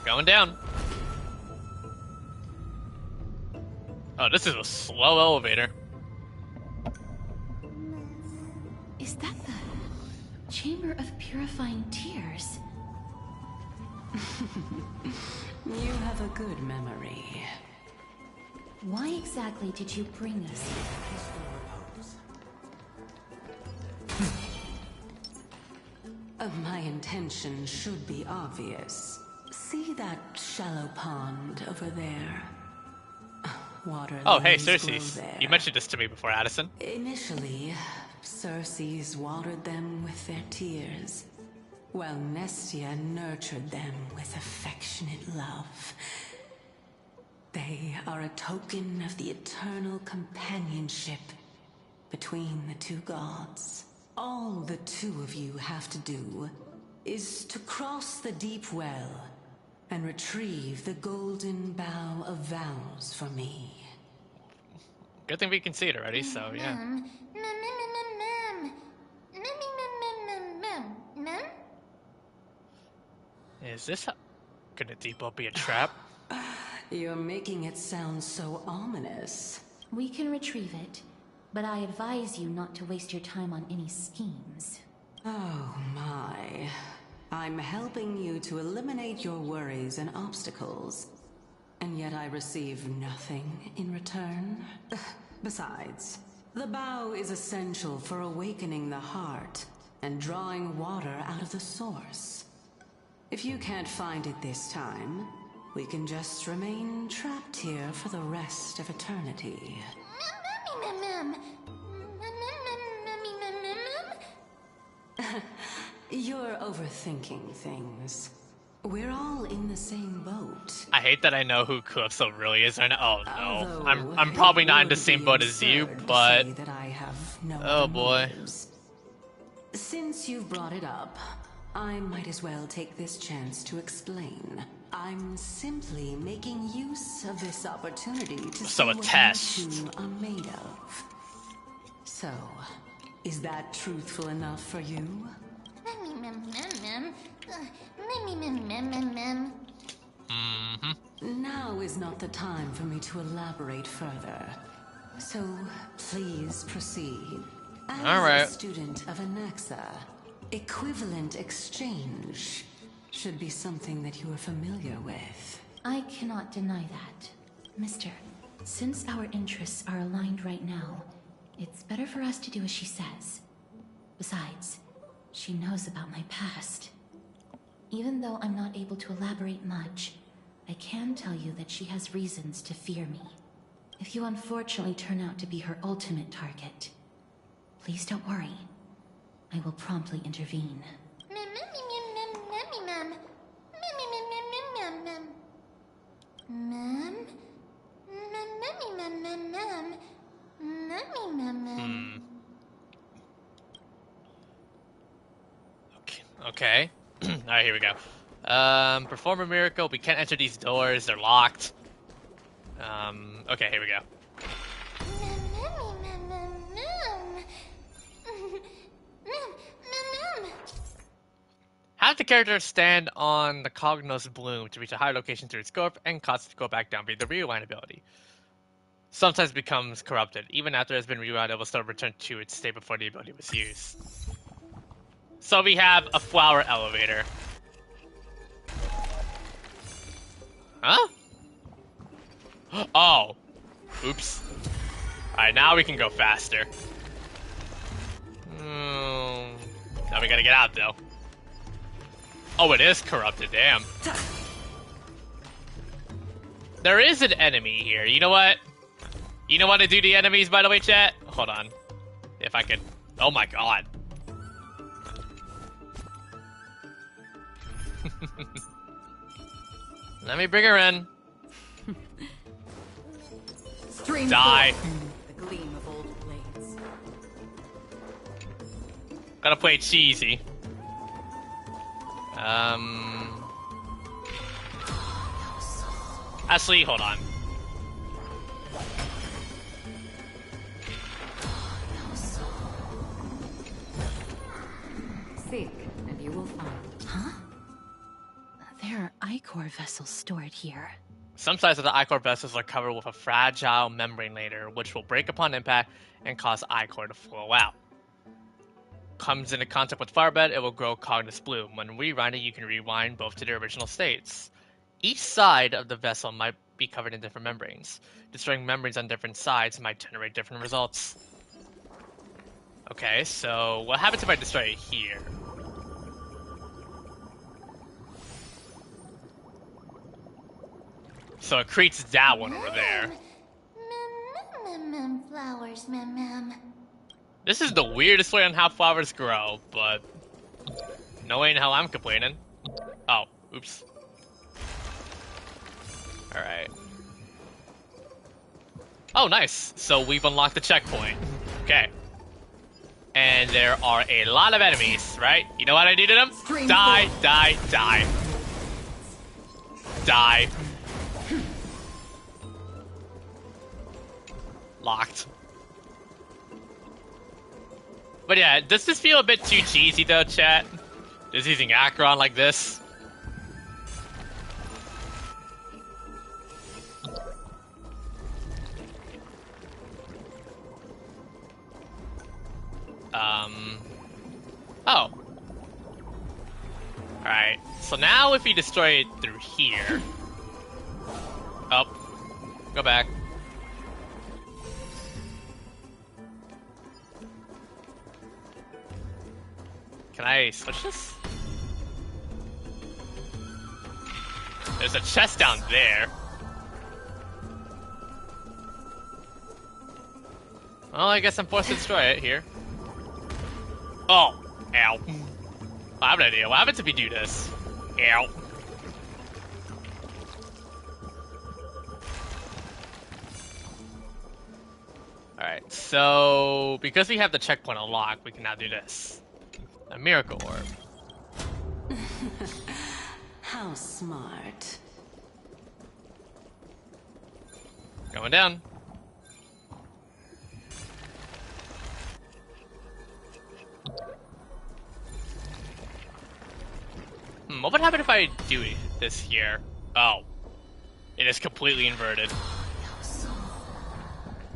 Speaker 1: Going down. Oh, this is a slow elevator.
Speaker 3: Is that the Chamber of Purifying Tears?
Speaker 17: You have a good memory.
Speaker 3: Why exactly did you bring us here?
Speaker 17: My intention should be obvious. See that shallow pond over there? Water
Speaker 1: Oh, hey,
Speaker 17: lilies grow
Speaker 1: Cersei.
Speaker 17: there.
Speaker 1: You mentioned this to me before, Addison.
Speaker 17: Initially, Cersei's watered them with their tears, while Nestia nurtured them with affectionate love. They are a token of the eternal companionship between the two gods. All the two of you have to do is to cross the deep well and retrieve the golden bough of vows for me.
Speaker 1: Good thing we can see it already, so yeah. Is this gonna deep up be a trap?
Speaker 17: You're making it sound so ominous.
Speaker 3: We can retrieve it, but I advise you not to waste your time on any schemes.
Speaker 17: Oh my. I'm helping you to eliminate your worries and obstacles, and yet I receive nothing in return. Besides, the bow is essential for awakening the heart and drawing water out of the source. If you can't find it this time, we can just remain trapped here for the rest of eternity. You're overthinking things. We're all in the same boat.
Speaker 1: I hate that I know who Calypso really is right now. Oh no, I'm probably not in the same boat as you, but
Speaker 17: that I have no
Speaker 1: oh boy.
Speaker 17: motives. Since you've brought it up, I might as well take this chance to explain. I'm simply making use of this opportunity to see what you two are made of. So, is that truthful enough for you? Now is not the time for me to elaborate further. So, please proceed. As
Speaker 1: All right.
Speaker 17: a student of Anaxa, equivalent exchange should be something that you are familiar with.
Speaker 3: I cannot deny that. Mister, since our interests are aligned right now, it's better for us to do as she says. Besides, she knows about my past. Even though I'm not able to elaborate much, I can tell you that she has reasons to fear me. If you unfortunately turn out to be her ultimate target, please don't worry. I will promptly intervene.
Speaker 1: Okay. Alright, here we go. Perform a miracle. We can't enter these doors. They're locked. Okay, here we go. Have the character stand on the Cognos bloom to reach a higher location through its scope and cause it to go back down via the rewind ability. Sometimes becomes corrupted. Even after it has been rewound, it will still return to its state before the ability was used. So we have a flower elevator. Huh? Oh. Oops. Alright, now we can go faster. Now we gotta get out, though. Oh, it is corrupted, damn. There is an enemy here. You know what? You know what to do to enemies, by the way, chat? Hold on. If I could... Oh my god. Let me bring her in. Die.
Speaker 6: The gleam of old blades.
Speaker 1: Gotta play cheesy. Actually, hold on.
Speaker 6: Seek, and you will find.
Speaker 3: Huh? There are Ichor vessels stored here.
Speaker 1: Some sides of the Ichor vessels are covered with a fragile membrane layer, which will break upon impact and cause Ichor to flow out. Comes into contact with firebed, it will grow Cognis Bloom. When rewinding, you can rewind both to their original states. Each side of the vessel might be covered in different membranes. Destroying membranes on different sides might generate different results. Okay, so what happens if I destroy it here? So it creates that one over there.
Speaker 7: Flowers, mem.
Speaker 1: This is the weirdest way on how flowers grow, but no ain't how I'm complaining. Oh, oops. Alright. Oh, nice. So we've unlocked the checkpoint. Okay. And there are a lot of enemies, right? You know what I do to them? Die, die, die. Die. Locked. But yeah, does this feel a bit too cheesy though, chat? Just using Acheron like this? Oh. Alright, so now if we destroy it through here... Oh. Go back. Can I switch this? There's a chest down there. Well, I guess I'm forced to destroy it here. Oh, ow. I have an idea. What happens if we do this? Ow. Alright, so because we have the checkpoint unlocked, we can now do this. A miracle orb.
Speaker 17: How smart.
Speaker 1: Going down. What would happen if I do this here? Oh. It is completely inverted.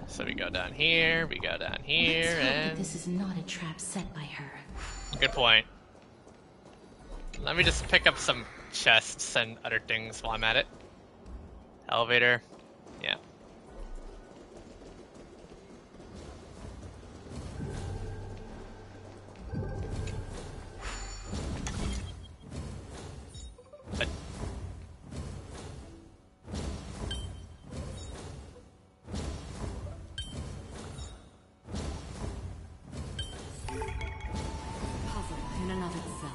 Speaker 1: So we go down here, we go down here,
Speaker 3: Let's hope
Speaker 1: and...
Speaker 3: that this is not a trap set by her.
Speaker 1: Good point. Let me just pick up some chests and other things while I'm at it. Elevator. Yeah.
Speaker 6: Puzzle in and of itself.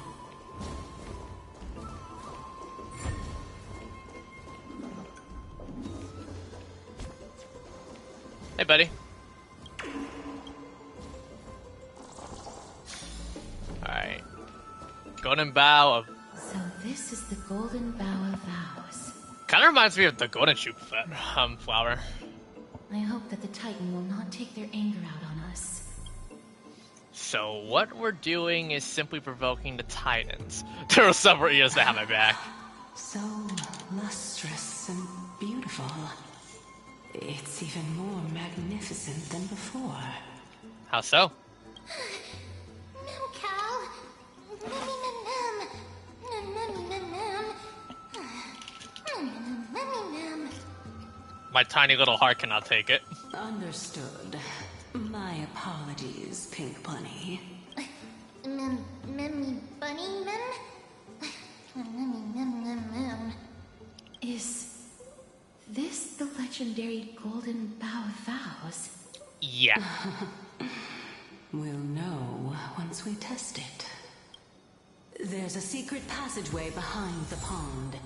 Speaker 1: Hey, buddy. Alright. Golden Bough of...
Speaker 3: So this is the Golden Bough of Vows.
Speaker 1: Kind of reminds me of the Golden Shoot flower.
Speaker 3: I hope that the Titan will not take their anger out on us.
Speaker 1: So what we're doing is simply provoking the Titans. There are several ears that have my back.
Speaker 17: So lustrous and beautiful. It's even more magnificent than before.
Speaker 1: How so? My tiny little heart cannot take it.
Speaker 17: Understood. My apologies, Pink Bunny.
Speaker 3: Is this the legendary Golden Bough of Vows?
Speaker 1: Yeah.
Speaker 17: We'll know once we test it. There's a secret passageway behind the pond.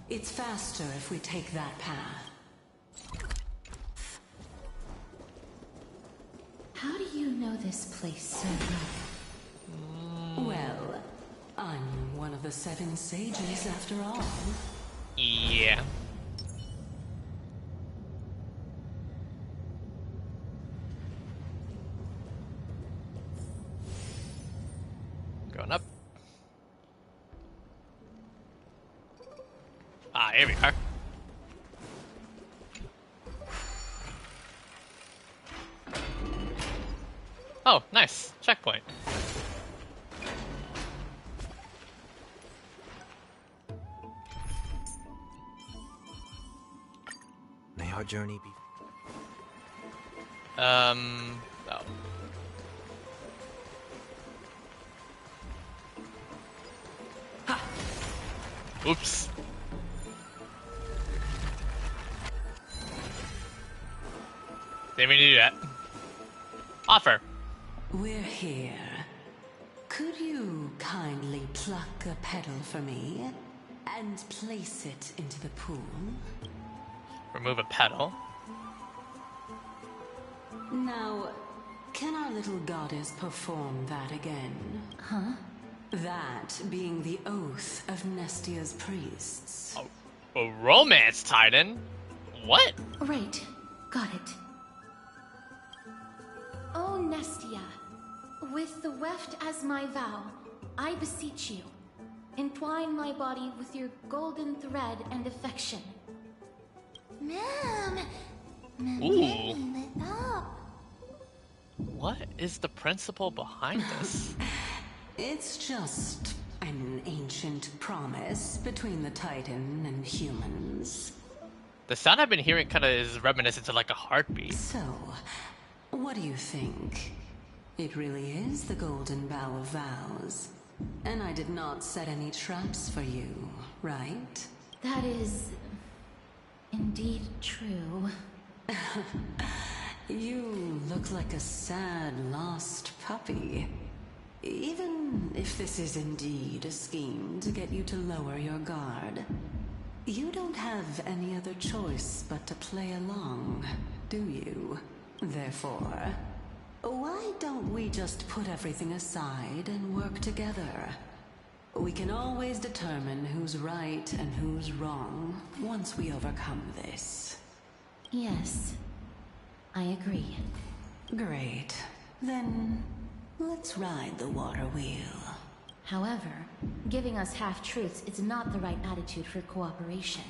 Speaker 17: It's faster if we take that path.
Speaker 3: How do you know this place so well?
Speaker 17: Well, I'm one of the 7 sages after all.
Speaker 1: Yeah. Ah, here we are. Oh, nice. Checkpoint.
Speaker 2: May our journey be...
Speaker 1: Oh. Oops. Didn't mean to do that. Offer.
Speaker 17: We're here. Could you kindly pluck a petal for me and place it into the pool?
Speaker 1: Remove a petal.
Speaker 17: Now, can our little goddess perform that again?
Speaker 3: Huh?
Speaker 17: That being the oath of Nestia's priests.
Speaker 1: A romance titan? What?
Speaker 3: Right. Got it. O Nestia, with the weft as my vow, I beseech you, entwine my body with your golden thread and affection.
Speaker 7: Mom!
Speaker 1: Ooh. What is the principle behind this?
Speaker 17: It's just an ancient promise between the Titan and humans.
Speaker 1: The sound I've been hearing kind of is reminiscent to like a heartbeat.
Speaker 17: So, what do you think? It really is the Golden Bow of Vows. And I did not set any traps for you, right?
Speaker 3: That is... indeed true.
Speaker 17: You look like a sad, lost puppy. Even if this is indeed a scheme to get you to lower your guard, you don't have any other choice but to play along, do you? Therefore, why don't we just put everything aside and work together? We can always determine who's right and who's wrong once we overcome this.
Speaker 3: Yes, I agree.
Speaker 17: Great. Then, let's ride the water wheel.
Speaker 3: However, giving us half-truths is not the right attitude for cooperation.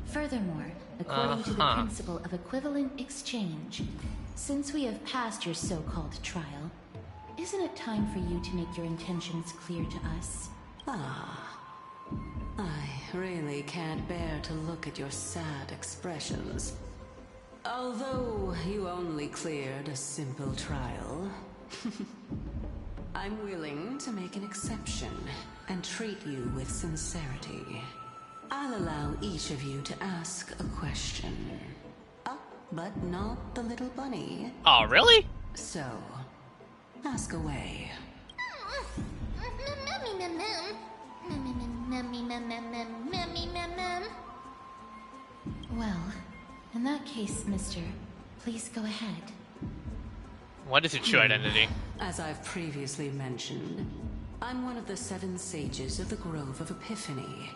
Speaker 3: Furthermore, according to the principle of equivalent exchange, since we have passed your so-called trial, isn't it time for you to make your intentions clear to us?
Speaker 17: I really can't bear to look at your sad expressions. Although you only cleared a simple trial, I'm willing to make an exception and treat you with sincerity. I'll allow each of you to ask a question. But not the little bunny.
Speaker 1: Oh, really?
Speaker 17: So, ask away.
Speaker 3: Well, in that case, mister, please go ahead.
Speaker 1: What is your true identity?
Speaker 17: As I've previously mentioned, I'm one of the 7 sages of the Grove of Epiphany.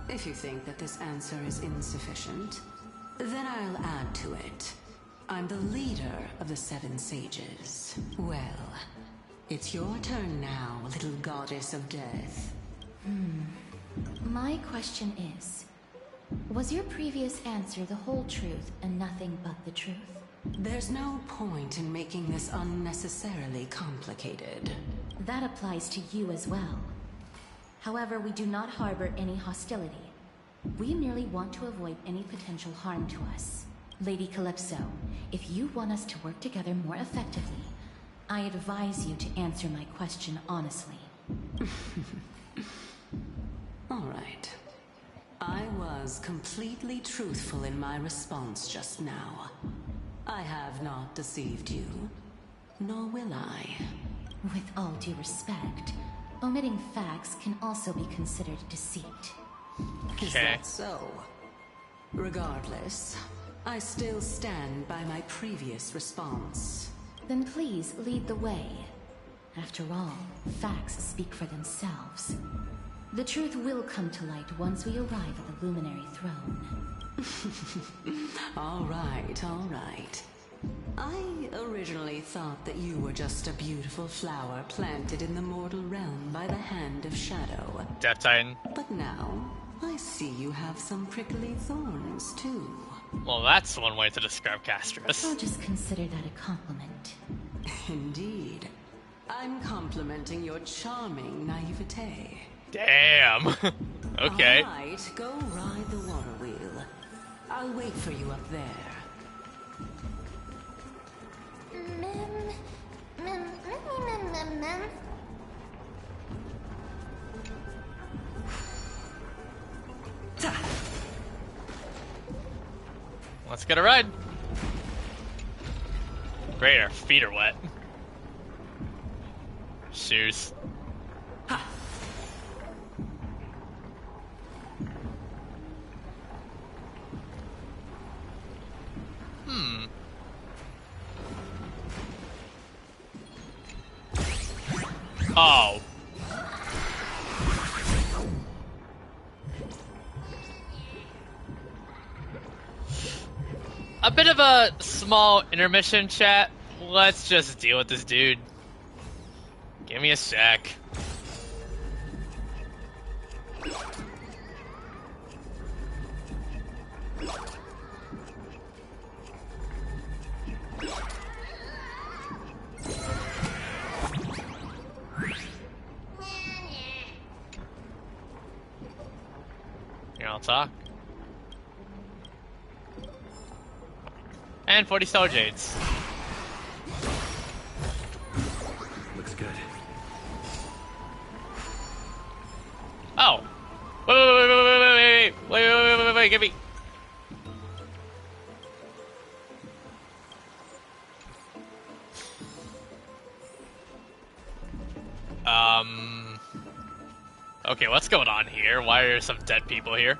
Speaker 17: If you think that this answer is insufficient, then I'll add to it. I'm the leader of the 7 sages. Well, it's your turn now, little goddess of death.
Speaker 3: My question is, was your previous answer the whole truth and nothing but the truth?
Speaker 17: There's no point in making this unnecessarily complicated.
Speaker 3: That applies to you as well. However, we do not harbor any hostility. We merely want to avoid any potential harm to us. Lady Calypso, if you want us to work together more effectively, I advise you to answer my question honestly.
Speaker 17: All right. I was completely truthful in my response just now. I have not deceived you, nor will I.
Speaker 3: With all due respect, omitting facts can also be considered deceit.
Speaker 17: Is that so? Regardless, I still stand by my previous response.
Speaker 3: Then please lead the way. After all, facts speak for themselves. The truth will come to light once we arrive at the Luminary Throne.
Speaker 17: All right. I originally thought that you were just a beautiful flower planted in the mortal realm by the hand of Shadow.
Speaker 1: Death Titan.
Speaker 17: But now, I see you have some prickly thorns, too.
Speaker 1: Well, that's one way to describe Castris.
Speaker 3: I'll just consider that a compliment.
Speaker 17: Indeed. I'm complimenting your charming naivete.
Speaker 1: Damn. Okay.
Speaker 17: All right, go ride the water wheel. I'll wait for you up there.
Speaker 1: Let's get a ride. Great, our feet are wet. Shoes. Oh. A bit of a small intermission, chat. Let's just deal with this dude. Give me a sec. Here, I'll talk. And 40 Star Jades.
Speaker 5: Looks good.
Speaker 1: Oh! Wait, give me. Okay, what's going on here? Why are some dead people here?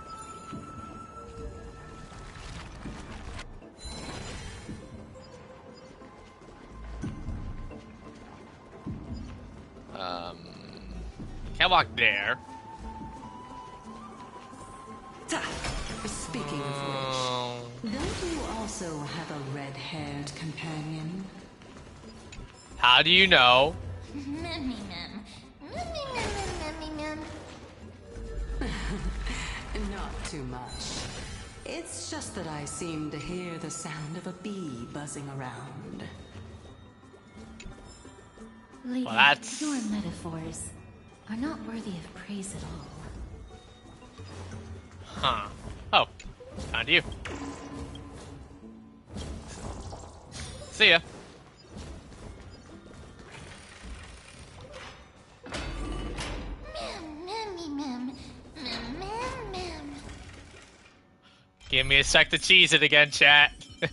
Speaker 1: Can't walk there.
Speaker 17: Speaking of which, don't you also have a red-haired companion?
Speaker 1: How do you know?
Speaker 17: Not too much. It's just that I seem to hear the sound of a bee buzzing around.
Speaker 3: Lady,
Speaker 1: Well, that's...
Speaker 3: your metaphors are not worthy of praise at all.
Speaker 1: Huh. Oh. Found you. See ya. Give me a sec to cheese it again, chat.
Speaker 15: The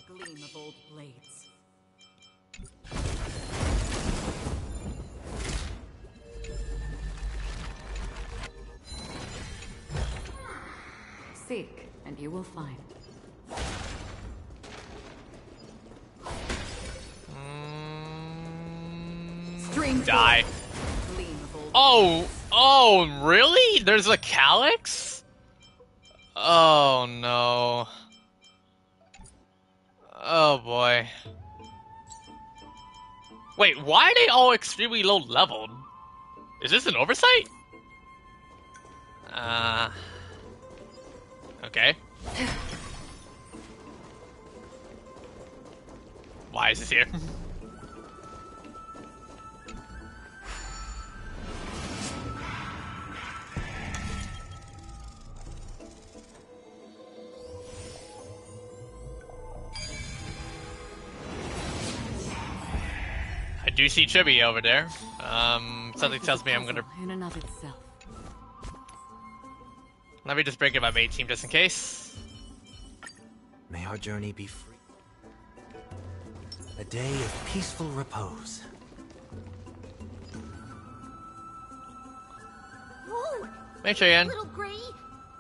Speaker 15: gleam of old blades. Seek, and you will find.
Speaker 1: Die. Oh, really? There's a calyx? Oh, no. Oh, boy. Wait, why are they all extremely low leveled? Is this an oversight? Okay. Why is this here? I do see Chibi over there. Something tells me I'm gonna...
Speaker 15: In and of itself.
Speaker 1: Let me just break in my main team just in case.
Speaker 2: May our journey be free. A day of peaceful repose.
Speaker 7: Whoa!
Speaker 1: Hey, Cheyenne.
Speaker 7: Little Gray,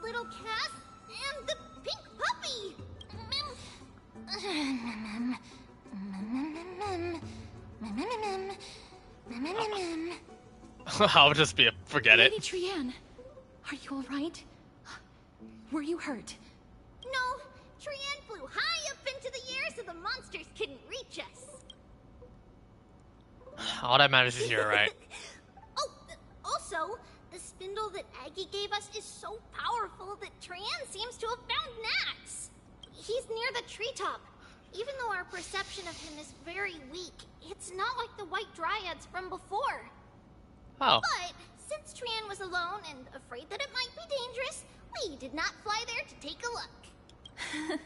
Speaker 7: little Cass, and the pink puppy!
Speaker 1: I'll just forget it.
Speaker 3: Lady Trianne, are you alright? Were you hurt?
Speaker 7: No, Trianne flew high up into the air so the monsters couldn't reach us.
Speaker 1: All that matters is you're right.
Speaker 7: Oh, also, the spindle that Aggie gave us is so powerful that Trian seems to have found Nax. He's near the treetop. Even though our perception of him is very weak, it's not like the White Dryads from before.
Speaker 1: Oh.
Speaker 7: But since Trian was alone and afraid that it might be dangerous, we did not fly there to take a look.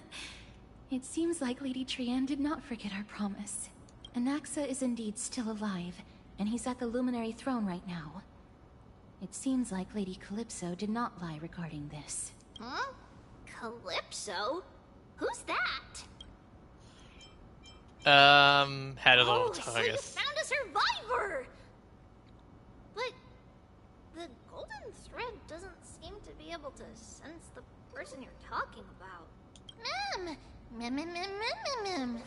Speaker 3: It seems like Lady Trian did not forget our promise. Anaxa is indeed still alive, and he's at the Luminary Throne right now. It seems like Lady Calypso did not lie regarding this.
Speaker 7: Huh? Calypso? Who's that?
Speaker 1: Head of the
Speaker 7: Oh, so you
Speaker 1: Targus.
Speaker 7: found a survivor! But the golden thread doesn't seem to be able to sense the person you're talking about. Mem! Mem, mem, mem, mem, mem, mem.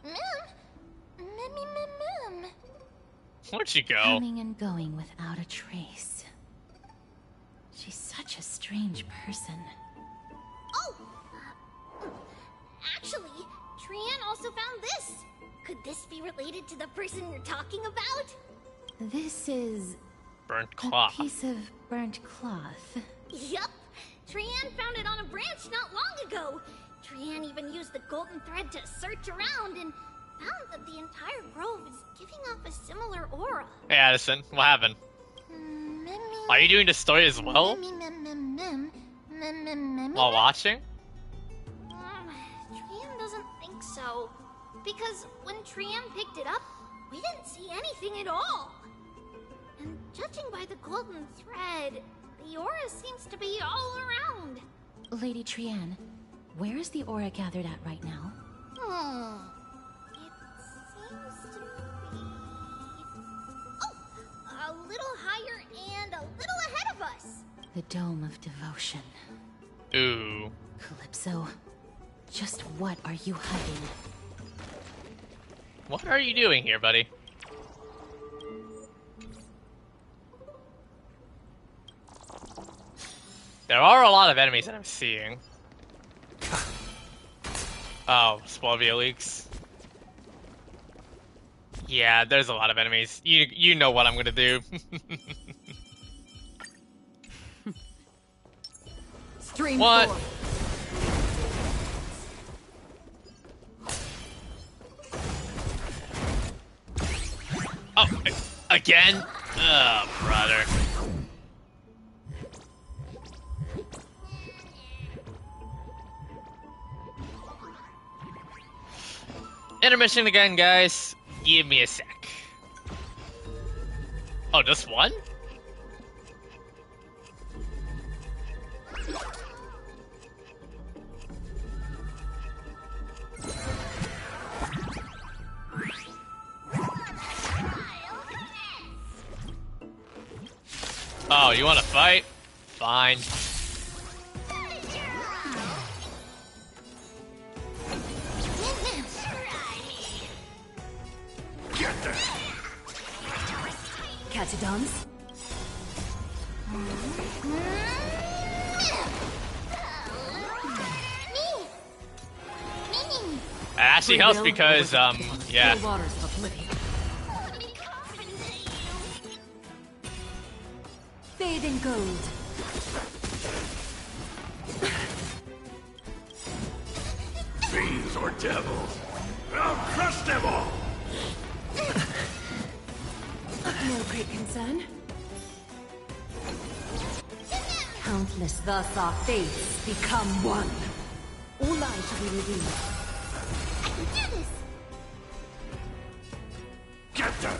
Speaker 7: Mem.
Speaker 1: Where'd she go?
Speaker 3: Coming and going without a trace. She's such a strange person.
Speaker 7: Oh! Actually, Trian also found this. Could this be related to the person you're talking about?
Speaker 3: This is
Speaker 1: Burnt
Speaker 3: a
Speaker 1: cloth.
Speaker 3: piece of burnt cloth.
Speaker 7: Yup! Trian found it on a branch not long ago. Trian even used the golden thread to search around and found that the entire grove is giving off a similar aura.
Speaker 1: Hey Addison, what happened? Are you doing the story as well? While watching?
Speaker 7: Trian doesn't think so. Because when Trian picked it up, we didn't see anything at all. And judging by the golden thread, the aura seems to be all around.
Speaker 3: Lady Trian, where is the aura gathered at right now?
Speaker 7: It seems to be... Oh! A little higher and a little ahead of us.
Speaker 3: The Dome of Devotion.
Speaker 1: Ooh.
Speaker 3: Calypso, just what are you hiding?
Speaker 1: What are you doing here, buddy? There are a lot of enemies that I'm seeing. Oh, Spalvia leaks. Yeah, there's a lot of enemies. You know what I'm gonna do.
Speaker 6: Stream
Speaker 1: what?
Speaker 6: forward.
Speaker 1: Oh, again? Oh, brother. Intermission again, guys. Give me a sec. Oh, just one? Oh, you wanna fight? Fine.
Speaker 14: Get there!
Speaker 6: Catadons?
Speaker 1: It actually helps because, yeah.
Speaker 6: The waters of oblivion. Bathe in gold.
Speaker 14: Fiends or devils, I'll crush them all!
Speaker 6: No great concern. Countless thus our fates become one. All lives shall be revealed.
Speaker 7: I can do this!
Speaker 14: Get them!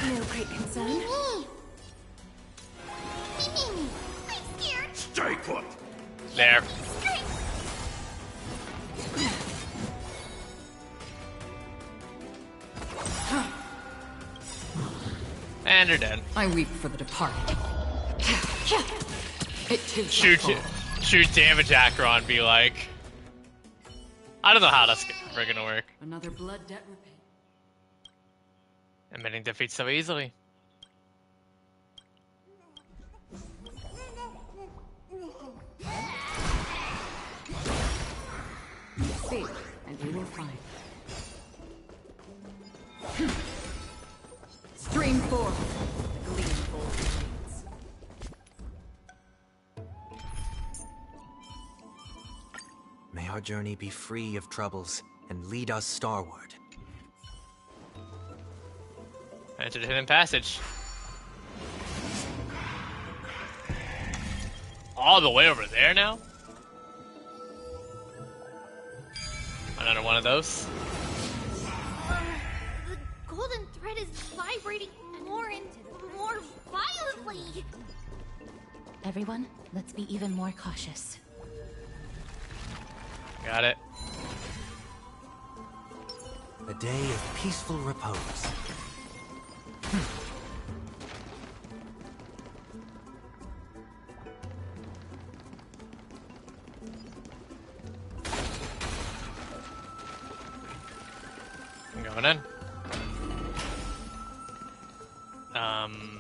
Speaker 6: No great concern.
Speaker 7: I'm scared!
Speaker 14: Stay put!
Speaker 1: There. And they're dead.
Speaker 6: I weep for the departed. It too
Speaker 1: Shoot damage Acheron, be like. I don't know how that's gonna work.
Speaker 6: Another blood debt repaid.
Speaker 1: Admitting defeat so easily.
Speaker 6: Seek, and you will find. Stream forth, gleamful blades.
Speaker 2: May our journey be free of troubles and lead us starward.
Speaker 1: Enter the hidden passage. All the way over there now? Another one of those.
Speaker 10: The golden thread is vibrating more and more violently.
Speaker 3: Everyone, let's be even more cautious.
Speaker 1: Got it.
Speaker 2: A day of peaceful repose.
Speaker 1: I'm going in.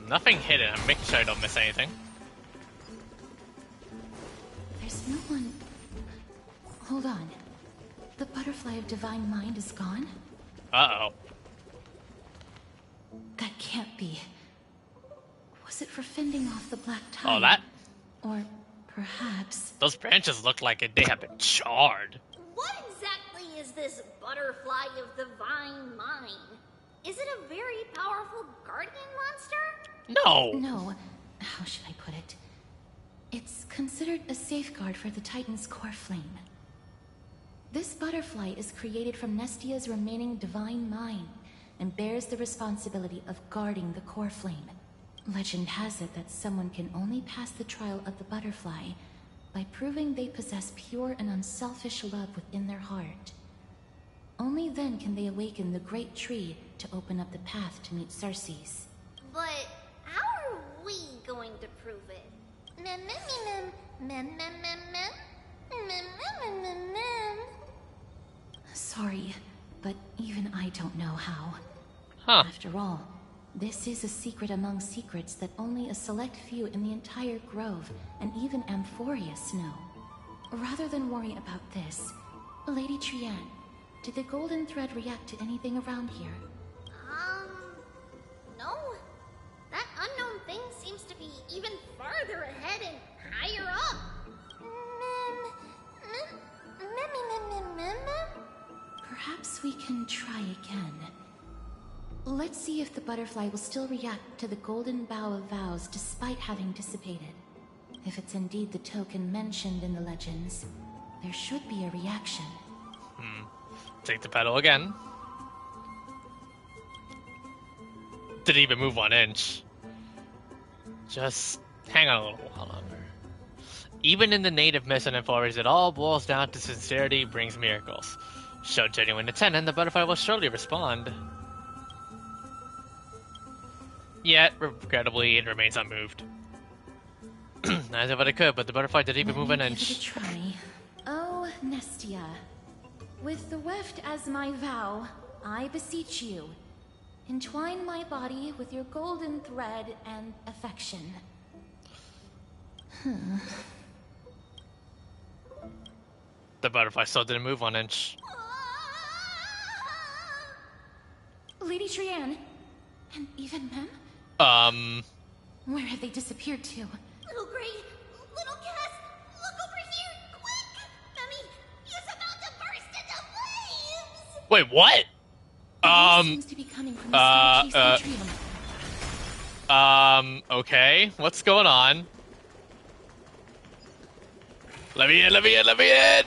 Speaker 1: Nothing hidden. I'm making sure I don't miss anything.
Speaker 3: There's no one... Hold on. The butterfly of divine mind is gone?
Speaker 1: Uh-oh.
Speaker 3: That can't be. Was it for fending off the black tide?
Speaker 1: Oh, that?
Speaker 3: Or perhaps...
Speaker 1: Those branches look like they have been charred.
Speaker 10: What exactly is this butterfly of divine mind? Is it a very powerful guardian monster?
Speaker 1: No!
Speaker 3: No. How should I put it? It's considered a safeguard for the Titan's core flame. This butterfly is created from Nestia's remaining divine mind and bears the responsibility of guarding the core flame. Legend has it that someone can only pass the trial of the butterfly by proving they possess pure and unselfish love within their heart. Only then can they awaken the great tree to open up the path to meet Circes.
Speaker 10: But how are we going to prove it?
Speaker 3: Sorry, but even I don't know how.
Speaker 1: Huh.
Speaker 3: After all, this is a secret among secrets that only a select few in the entire grove, and even Amphoreus, know. Rather than worry about this, Lady Trianne, did the golden thread react to anything around here?
Speaker 10: No. That unknown thing seems to be even farther ahead and higher up.
Speaker 3: Perhaps we can try again. Let's see if the butterfly will still react to the golden bough of vows despite having dissipated. If it's indeed the token mentioned in the legends, there should be a reaction.
Speaker 1: Take the pedal again. Didn't even move 1 inch. Just hang on a little while longer. Even in the native myth and Amphoreus, it all boils down to sincerity brings miracles. Show genuine intent and the butterfly will surely respond. Yet, regrettably, it remains unmoved. I did what I could, but the butterfly didn't even move an inch.
Speaker 3: Give it a try. Oh, Nestia. With the weft as my vow, I beseech you, entwine my body with your golden thread and affection.
Speaker 1: The butterfly still didn't move 1 inch.
Speaker 3: Lady Trianne, and even Mem? Where have they disappeared to?
Speaker 10: Little Gray, little Cass, look over here, quick! Mummy, he's about to burst into flames!
Speaker 1: Wait, what?
Speaker 3: Seems to be coming from the
Speaker 1: okay, what's going on? Let me in, let me in, let me in!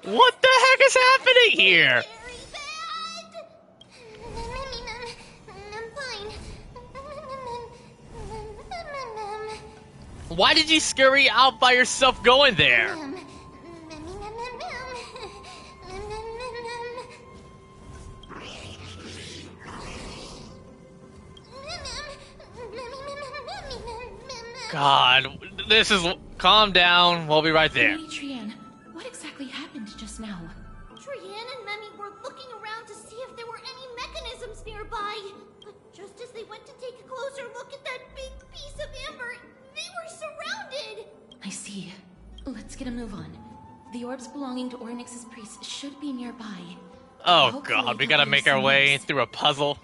Speaker 1: What the heck is happening here? Why did you scurry out by yourself going there? God, this is... Calm down, we'll be right there.
Speaker 3: Lady Trianne, what exactly happened just now?
Speaker 10: Trianne and Memmy were looking around to see if there were any mechanisms nearby. But just as they went to take a closer look at that big piece of amber, they were surrounded!
Speaker 3: Let's get a move on. The orbs belonging to Ornyx's priest should be nearby.
Speaker 1: Oh
Speaker 3: Hopefully
Speaker 1: god, we
Speaker 3: he'll
Speaker 1: gotta
Speaker 3: bring
Speaker 1: make our
Speaker 3: some
Speaker 1: way
Speaker 3: news.
Speaker 1: through a puzzle.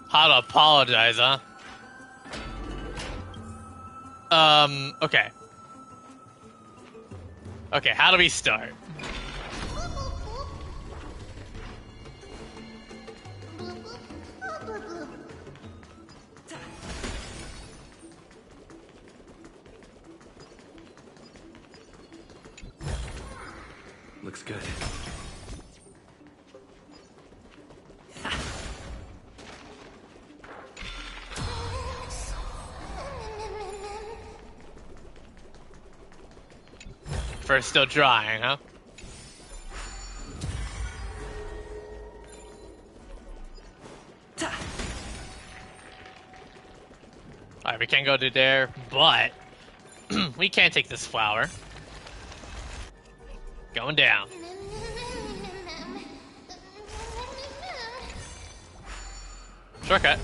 Speaker 1: How to apologize, huh? Okay. Okay, how do we start?
Speaker 2: Looks good.
Speaker 1: First, still drying, huh? Alright, we can't go to there, but we can take this flower. Going down. Shortcut.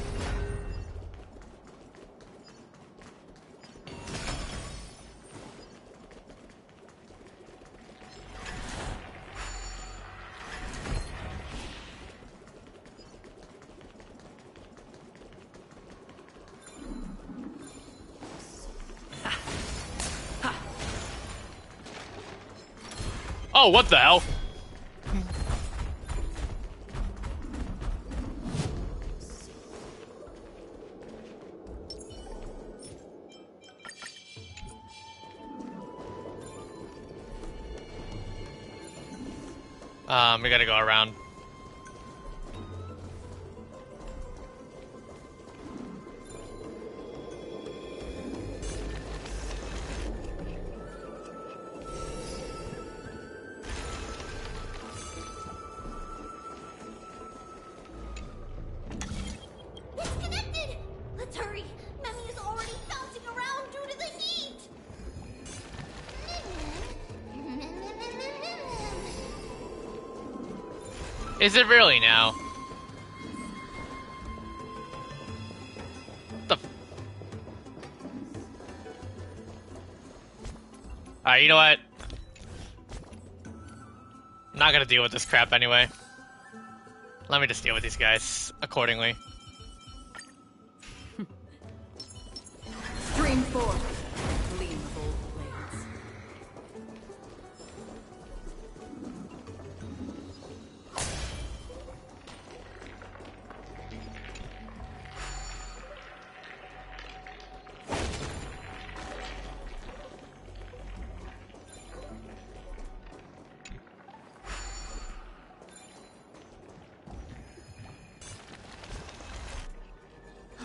Speaker 1: Oh, what the hell? We gotta go around.
Speaker 7: Disconnected! Let's hurry! Memmy is already bouncing around due to the heat!
Speaker 1: Is it really now? The Alright, you know what? I'm not gonna deal with this crap anyway. Let me just deal with these guys accordingly.
Speaker 6: Stream forth, gleam of old blades.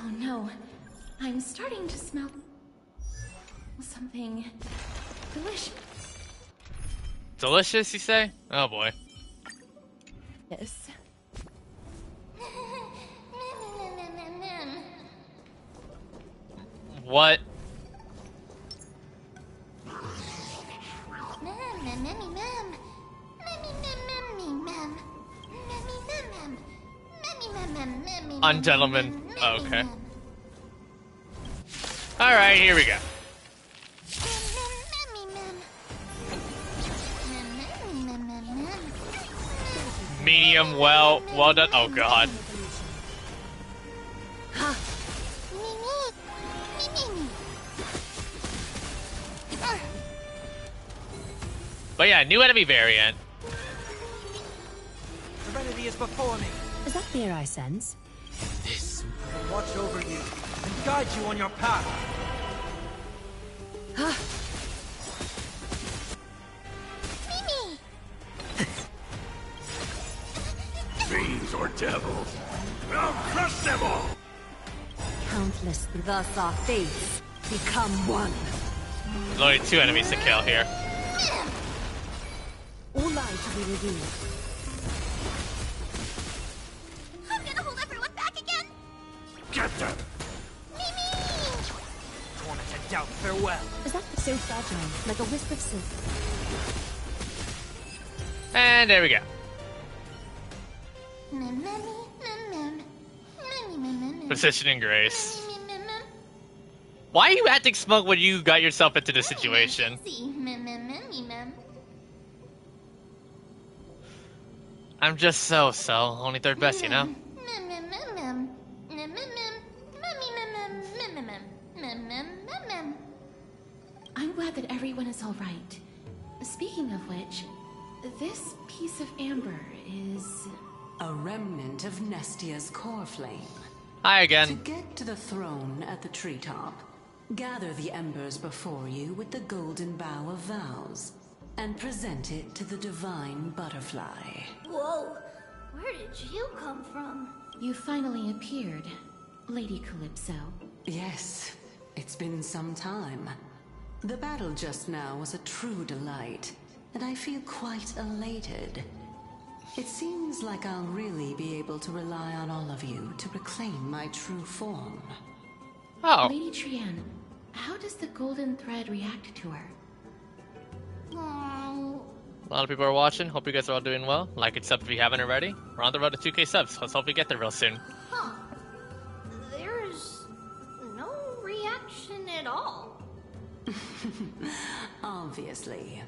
Speaker 3: Oh no, I'm starting to smell something delicious.
Speaker 1: Delicious, you say? Oh boy.
Speaker 3: Yes.
Speaker 1: What? Ungentleman. Oh, okay. Alright, here we go. Medium, well done. Oh god. But yeah, new enemy variant.
Speaker 15: Serenity is before me.
Speaker 6: Is that fear I sense?
Speaker 15: This will watch over you and guide you on your path.
Speaker 14: Fiends or devils, I'll crush them all!
Speaker 6: Countless, thus our fates become one.
Speaker 1: There's only 2 enemies to kill here.
Speaker 6: All light to be revealed.
Speaker 7: I'm gonna hold everyone back again!
Speaker 14: Get them!
Speaker 15: Torment and doubt, farewell.
Speaker 6: Is that so fragile, like a wisp of silk?
Speaker 1: And there we go. Positioning grace. Why are you acting smug when you got yourself into this situation? I'm just so, only third best, you know?
Speaker 3: I'm glad that everyone is all right. Speaking of which, this piece of amber is...
Speaker 17: a remnant of Nestia's core flame.
Speaker 1: Hi again.
Speaker 17: To get to the throne at the treetop, gather the embers before you with the golden bough of vows, and present it to the divine butterfly.
Speaker 10: Whoa, where did you come from?
Speaker 3: You finally appeared, Lady Calypso.
Speaker 17: Yes, it's been some time. The battle just now was a true delight, and I feel quite elated. It seems like I'll really be able to rely on all of you to reclaim my true form.
Speaker 1: Oh.
Speaker 3: Lady Trienne, how does the golden thread react to her?
Speaker 10: Oh.
Speaker 1: A lot of people are watching. Hope you guys are all doing well. Like and sub if you haven't already. We're on the road to 2K subs. Let's hope we get there real soon.
Speaker 10: Huh. There's no reaction at all.
Speaker 17: Obviously.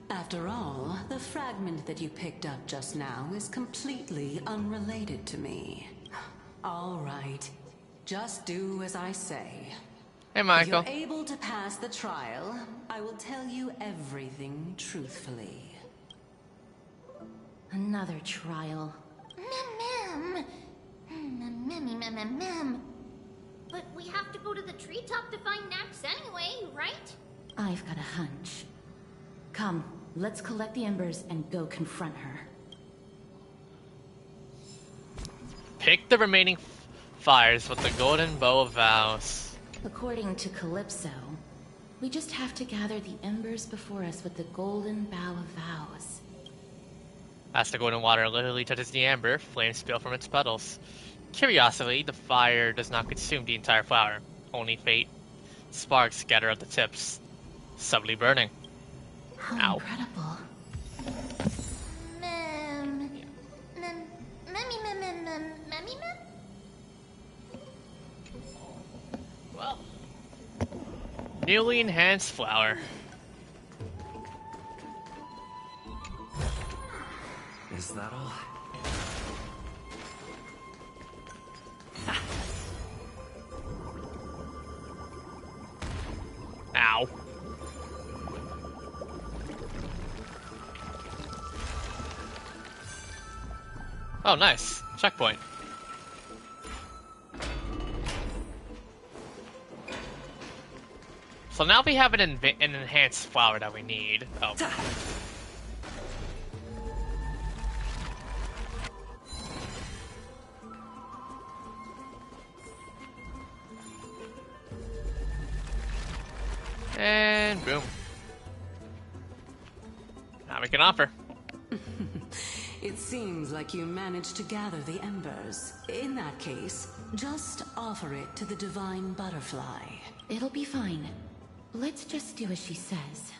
Speaker 17: After all, the fragment that you picked up just now is completely unrelated to me. All right. Just do as I say.
Speaker 1: Hey, Michael.
Speaker 17: If you're able to pass the trial, I will tell you everything truthfully.
Speaker 3: Another trial.
Speaker 10: But we have to go to the treetop to find Nax anyway, right?
Speaker 3: I've got a hunch. Come, let's collect the embers and go confront her.
Speaker 1: Pick the remaining fires with the golden bow of vows.
Speaker 3: According to Calypso, we just have to gather the embers before us with the golden bough of vows.
Speaker 1: As the golden water literally touches the amber, flames spill from its petals. Curiously, the fire does not consume the entire flower. Only faint sparks scatter at the tips, subtly burning.
Speaker 3: How incredible.
Speaker 1: Well, newly enhanced flower.
Speaker 2: Is that all?
Speaker 1: Ow. Oh, nice. Checkpoint. So now we have an enhanced flower that we need. Oh. And boom. Now we can offer.
Speaker 17: It seems like you managed to gather the embers. In that case, just offer it to the divine butterfly.
Speaker 3: It'll be fine. Let's just do as she says.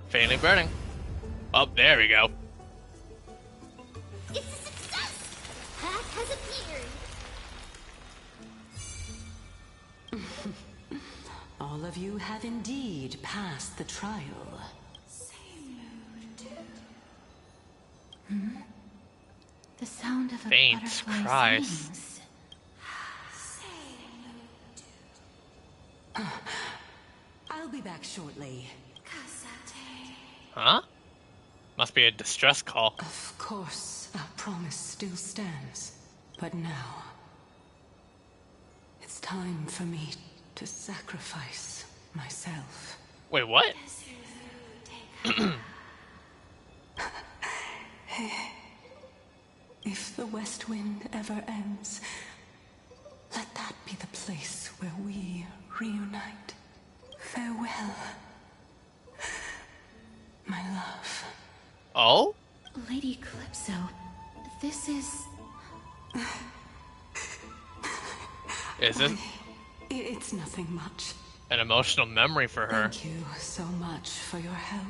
Speaker 1: Faintly burning. Oh, there we go.
Speaker 10: It's a success! Path has appeared.
Speaker 17: All of you have indeed passed the trial.
Speaker 3: The sound of a
Speaker 1: faint
Speaker 3: butterfly's
Speaker 1: cries.
Speaker 3: wings.
Speaker 17: I'll be back shortly.
Speaker 1: Huh? Must be a distress call.
Speaker 17: Of course, our promise still stands. But now, it's time for me to sacrifice myself.
Speaker 1: Wait, what?
Speaker 17: If the West Wind ever ends, let that be the place where we reunite. Farewell, my love.
Speaker 1: Oh?
Speaker 3: Lady Calypso, this is...
Speaker 1: Is it
Speaker 17: It's nothing much.
Speaker 1: an emotional memory for her?
Speaker 17: Thank you so much for your help.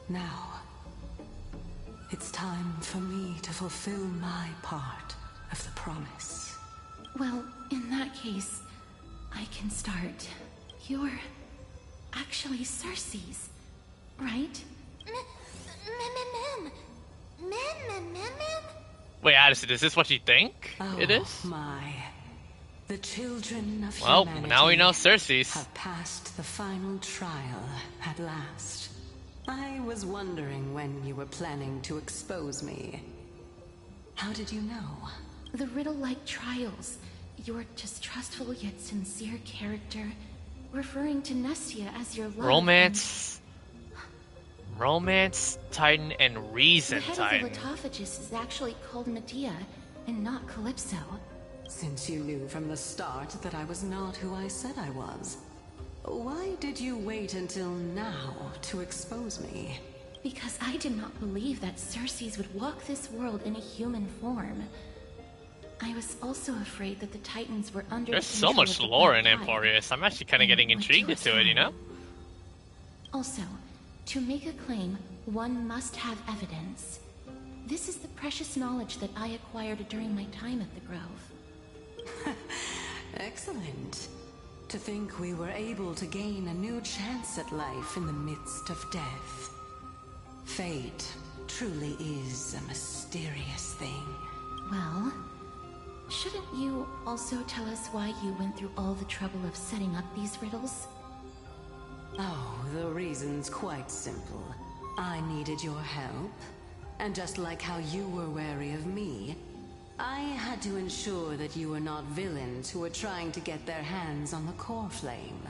Speaker 17: Now,
Speaker 6: It's time for me to fulfill my part of the promise.
Speaker 3: Well, in that case, I can start. You're actually Cersei's, right?
Speaker 1: Wait, Addison, is this what you think it is?
Speaker 6: My. The children of
Speaker 1: Well,
Speaker 6: humanity
Speaker 1: now we know Cersei's.
Speaker 6: have passed the final trial at last. I was wondering when you were planning to expose me. How did you know?
Speaker 3: The riddle-like trials. Your distrustful yet sincere character, referring to Nestia as your love.
Speaker 1: Romance Titan and Reason
Speaker 3: the head
Speaker 1: Titan.
Speaker 3: of the Autophagus is actually called Medea, and not Calypso.
Speaker 6: Since you knew from the start that I was not who I said I was, why did you wait until now to expose me?
Speaker 3: Because I did not believe that Cersei's would walk this world in a human form. I was also afraid that the Titans were under
Speaker 1: There's
Speaker 3: the
Speaker 1: so
Speaker 3: control
Speaker 1: much
Speaker 3: of the
Speaker 1: lore in
Speaker 3: Black Tide.
Speaker 1: Amphoreus. I'm actually kind of getting intrigued into it, you know?
Speaker 3: Also, to make a claim, one must have evidence. This is the precious knowledge that I acquired during my time at the Grove.
Speaker 6: Excellent. To think we were able to gain a new chance at life in the midst of death. Fate truly is a mysterious thing.
Speaker 3: Well, shouldn't you also tell us why you went through all the trouble of setting up these riddles?
Speaker 6: Oh, the reason's quite simple. I needed your help, and just like how you were wary of me, I had to ensure that you were not villains who were trying to get their hands on the core flame.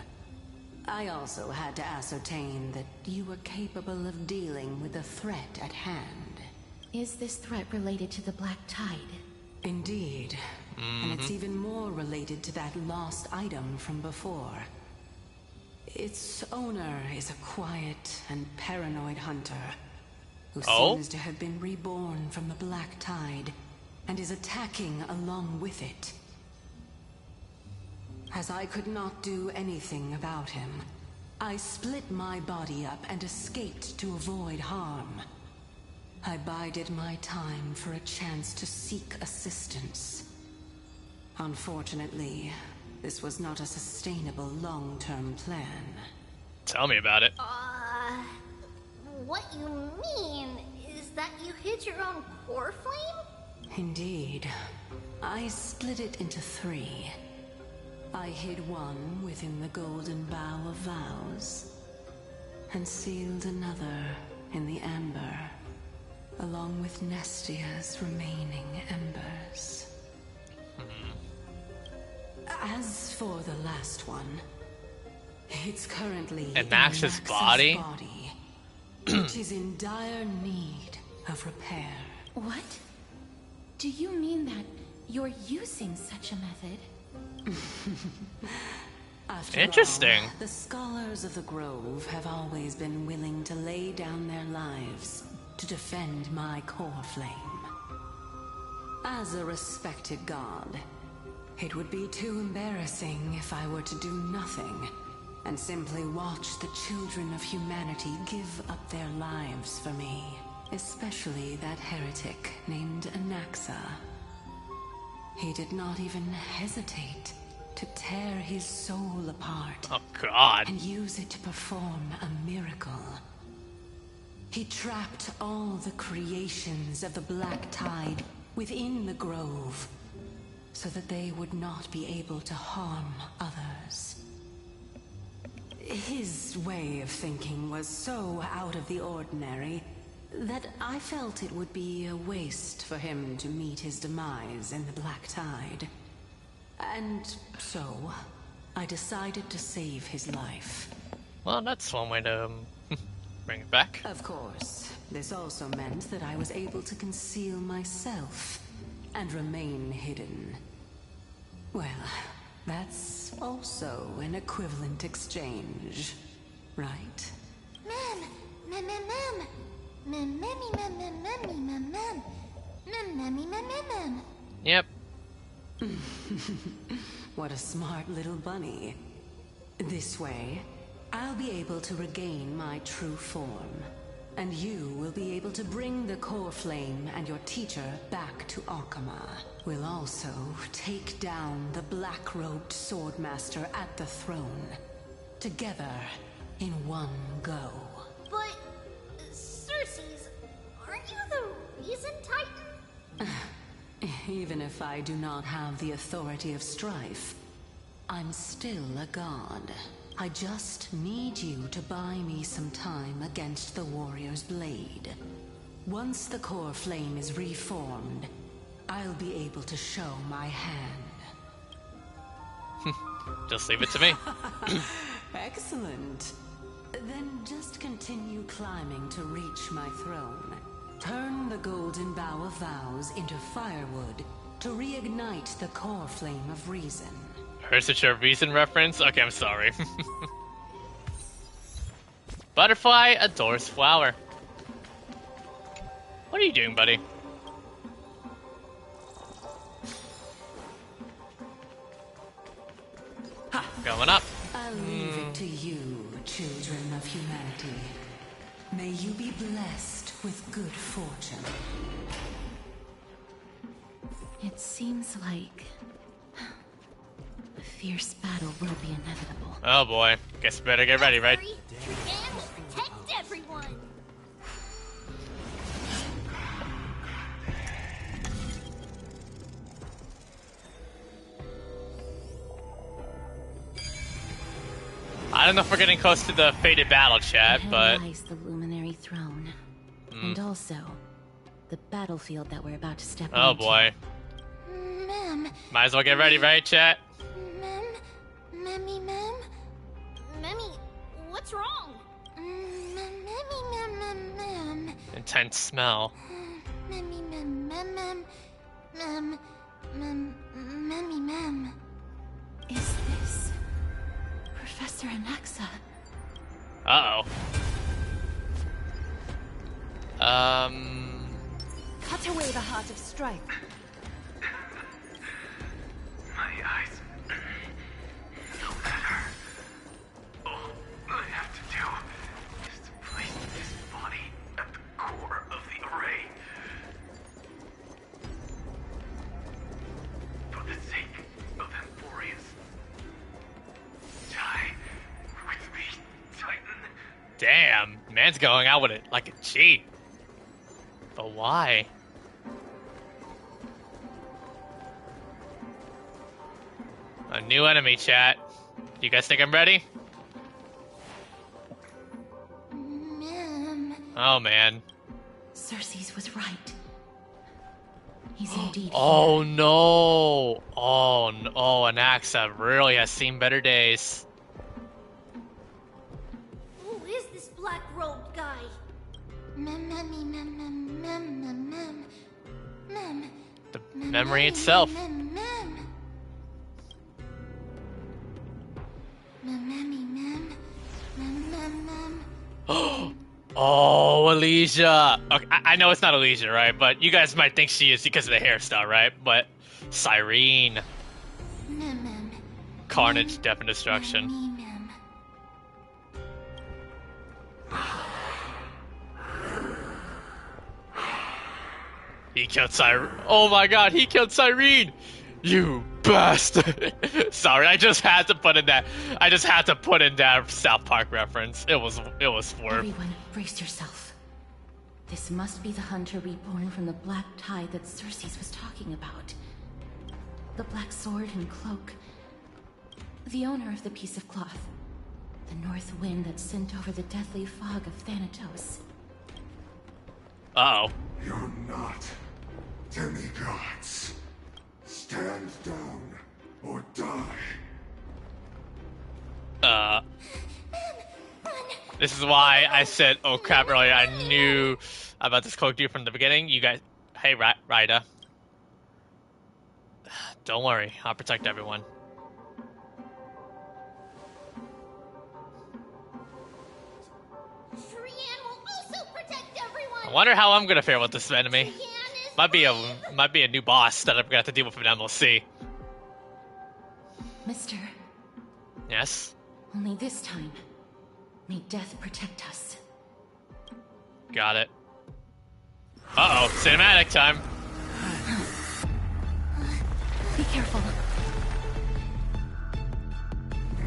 Speaker 6: I also had to ascertain that you were capable of dealing with the threat at hand.
Speaker 3: Is this threat related to the Black Tide?
Speaker 6: Indeed. And it's even more related to that lost item from before. Its owner is a quiet and paranoid hunter who seems to have been reborn from the Black Tide and is attacking along with it. As I could not do anything about him, I split my body up and escaped to avoid harm. I bided my time for a chance to seek assistance. Unfortunately, this was not a sustainable long-term plan.
Speaker 1: Tell me about it.
Speaker 7: What you mean is that you hid your own core flame?
Speaker 6: Indeed. I split it into 3. I hid one within the Golden Bough of Vows, and sealed another in the Amber, along with Nestia's remaining embers. As for the last one, it's currently
Speaker 1: in Max's body,
Speaker 6: which is in dire need of repair.
Speaker 3: What? Do you mean that you're using such a method?
Speaker 6: After
Speaker 1: Interesting.
Speaker 6: all, the scholars of the Grove have always been willing to lay down their lives to defend my core flame. As a respected god, it would be too embarrassing if I were to do nothing and simply watch the children of humanity give up their lives for me, especially that heretic named Anaxa. He did not even hesitate to tear his soul apart and use it to perform a miracle. He trapped all the creations of the Black Tide within the Grove so that they would not be able to harm others. His way of thinking was so out of the ordinary that I felt it would be a waste for him to meet his demise in the Black Tide. And so, I decided to save his life.
Speaker 1: Well, that's one way to bring it back.
Speaker 6: Of course, this also meant that I was able to conceal myself and remain hidden. Well, that's also an equivalent exchange, right?
Speaker 1: Yep.
Speaker 6: What a smart little bunny. This way, I'll be able to regain my true form.
Speaker 17: And you will be able to bring the core flame and your teacher back to Arkama. We'll also take down the black-robed swordmaster at the throne. Together, in one go.
Speaker 10: But, Cersei's, aren't you the reason, Titan?
Speaker 17: Even if I do not have the authority of strife, I'm still a god. I just need you to buy me some time against the warrior's blade. Once the core flame is reformed, I'll be able to show my hand.
Speaker 1: Just leave it to me.
Speaker 17: Excellent. Then just continue climbing to reach my throne. Turn the golden bough of vows into firewood to reignite the core flame of reason.
Speaker 1: Here's such a reason reference? Okay, I'm sorry. Butterfly adores flower. What are you doing, buddy? Ha, going up.
Speaker 17: I'll leave it to you, children of humanity. May you be blessed with good fortune.
Speaker 3: It seems like a fierce battle will be inevitable.
Speaker 1: Oh boy. Guess we better get ready, right?
Speaker 10: And protect everyone!
Speaker 1: I don't know if we're getting close to the fated battle, chat, but...
Speaker 3: Ahead lies the luminary throne. And also, the battlefield that we're about to step into.
Speaker 1: Oh boy.
Speaker 10: Ma'am.
Speaker 1: Might as well get ready, right, chat?
Speaker 10: Mammy, ma'am? Mammy, what's wrong? Ma'am.
Speaker 1: Intense smell.
Speaker 10: Mammy, ma'am. Mammy, ma'am.
Speaker 3: Is this Professor Anaxa?
Speaker 1: Uh-oh.
Speaker 6: Cut away the heart of strife.
Speaker 18: My eyes. No matter. All I have to do is to place this body at the core of the array. For the sake of Amphoreus. Die with me, Titan.
Speaker 1: Damn, man's going out with it like a G. But why? A new enemy, chat. You guys think I'm ready?
Speaker 10: Ma'am.
Speaker 1: Oh man.
Speaker 3: Cersei's was right. He's indeed.
Speaker 1: Oh no! Oh no! Oh, Anaxa really has seen better days.
Speaker 10: Who is this black-robed guy? Ma'am.
Speaker 1: The memory itself.
Speaker 10: Ma'am.
Speaker 1: Oh, Elysia. Okay, I know it's not Elysia, right? But you guys might think she is because of the hairstyle, right? But Cyrene. Carnage, death, and destruction. He killed Cyrene. Oh my god, he killed Cyrene! You bastard! Sorry, I just had to put in that. I just had to put in that South Park reference. It was for.
Speaker 3: Everyone, brace yourself. This must be the hunter reborn from the black tide that Cersei's was talking about. The black sword and cloak. The owner of the piece of cloth. The north wind that sent over the deathly fog of Thanatos.
Speaker 1: Uh-oh.
Speaker 4: You're not demigods. Stand down or die.
Speaker 1: This is why I said, oh crap, earlier. I knew about this cloak dude from the beginning. You guys, hey, Ryda. Don't worry, I'll protect everyone. I wonder how I'm gonna fare with this enemy. Might be a new boss that I'm gonna have to deal with in MLC.
Speaker 3: Mister.
Speaker 1: Yes?
Speaker 3: Only this time, may death protect us.
Speaker 1: Got it. Uh-oh, cinematic time.
Speaker 3: Be careful.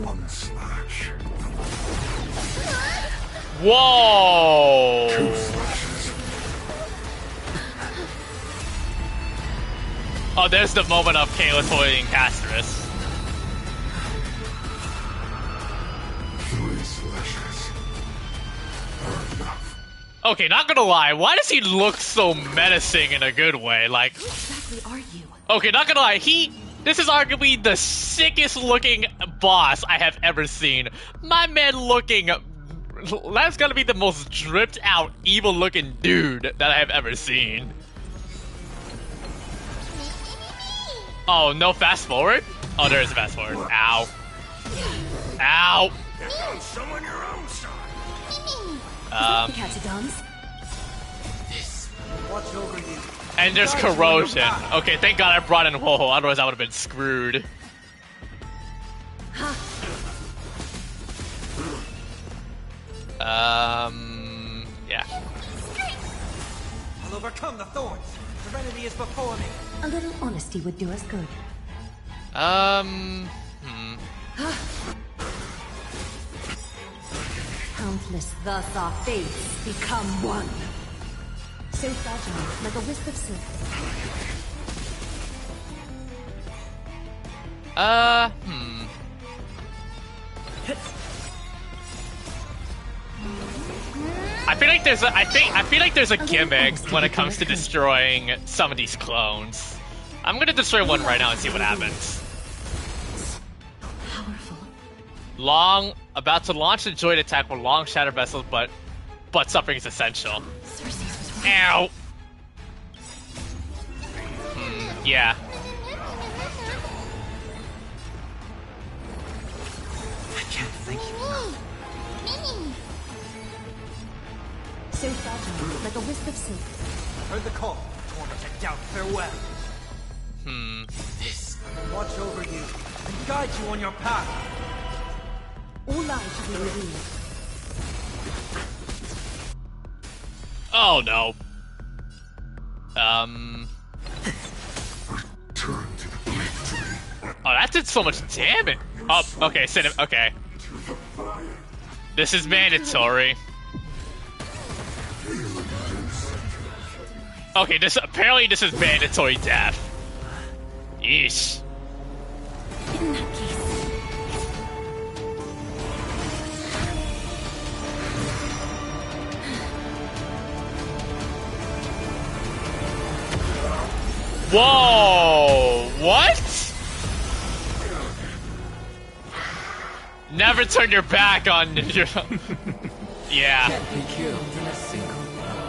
Speaker 4: One slash.
Speaker 1: Whoa!
Speaker 4: 2 slashes.
Speaker 1: Oh, there's the moment of Kayla toiling Casterus.
Speaker 4: 3 slashes. Enough.
Speaker 1: Okay, not gonna lie, why does he look so menacing in a good way? Like,
Speaker 3: Who exactly are you?
Speaker 1: okay, not gonna lie, this is arguably the sickest looking boss I have ever seen. My man looking, that's gonna be the most dripped out, evil looking dude that I have ever seen. Oh, no fast forward? Oh, there is a fast forward. Ow. Ow.
Speaker 14: You found someone your own side.
Speaker 11: Watch over you.
Speaker 1: And there's corrosion. Okay, thank God I brought in Woho, otherwise I would have been screwed. Yeah.
Speaker 11: I'll overcome the thorns. Serenity is before me.
Speaker 6: A little honesty would do us good. Countless thus our fates become one. So fragile, like a wisp of silk.
Speaker 1: I feel like there's a gimmick when it comes to destroying some of these clones. I'm gonna destroy one right now and see what happens.
Speaker 3: Powerful.
Speaker 1: About to launch a joint attack with long shatter vessels, but suffering is essential.
Speaker 3: Cersei's was right.
Speaker 1: Ow! Yeah.
Speaker 11: I can't thank you enough.
Speaker 6: So fragile, like a wisp of silk.
Speaker 11: Heard the call. Torment and doubt farewell.
Speaker 2: This.
Speaker 11: Watch over you and guide you on your path.
Speaker 6: All lives will be revealed.
Speaker 1: Oh no.
Speaker 4: Turn to the victory.
Speaker 1: Oh, that did so much damage. Oh, okay, okay. This is mandatory. Okay, apparently this is mandatory death. Yeesh.
Speaker 3: In that case.
Speaker 1: Whoa! What? Never turn your back on your... Yeah.
Speaker 2: Can't be killed in a single blow.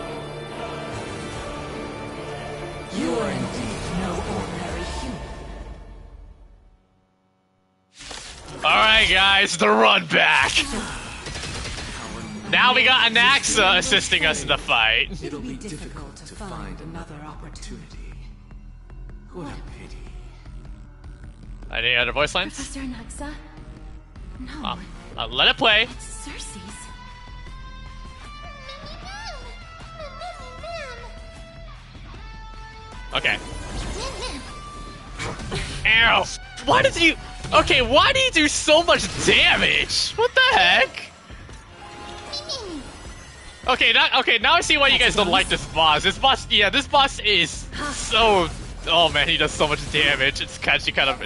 Speaker 2: You are indeed no ordinary human.
Speaker 1: Alright guys, the run back! Now we got Anaxa assisting us in the fight.
Speaker 2: It'll be difficult to find another opportunity. What a pity.
Speaker 1: Any other voice lines?
Speaker 3: Professor Anaxa? No.
Speaker 1: Let it play.
Speaker 3: It's Cersei's.
Speaker 1: Okay. Ow! Why does you... Okay, why do you do so much damage? What the heck? Okay, now I see why you guys don't like this boss. This boss is so... Oh man, he does so much damage. It's actually kind of...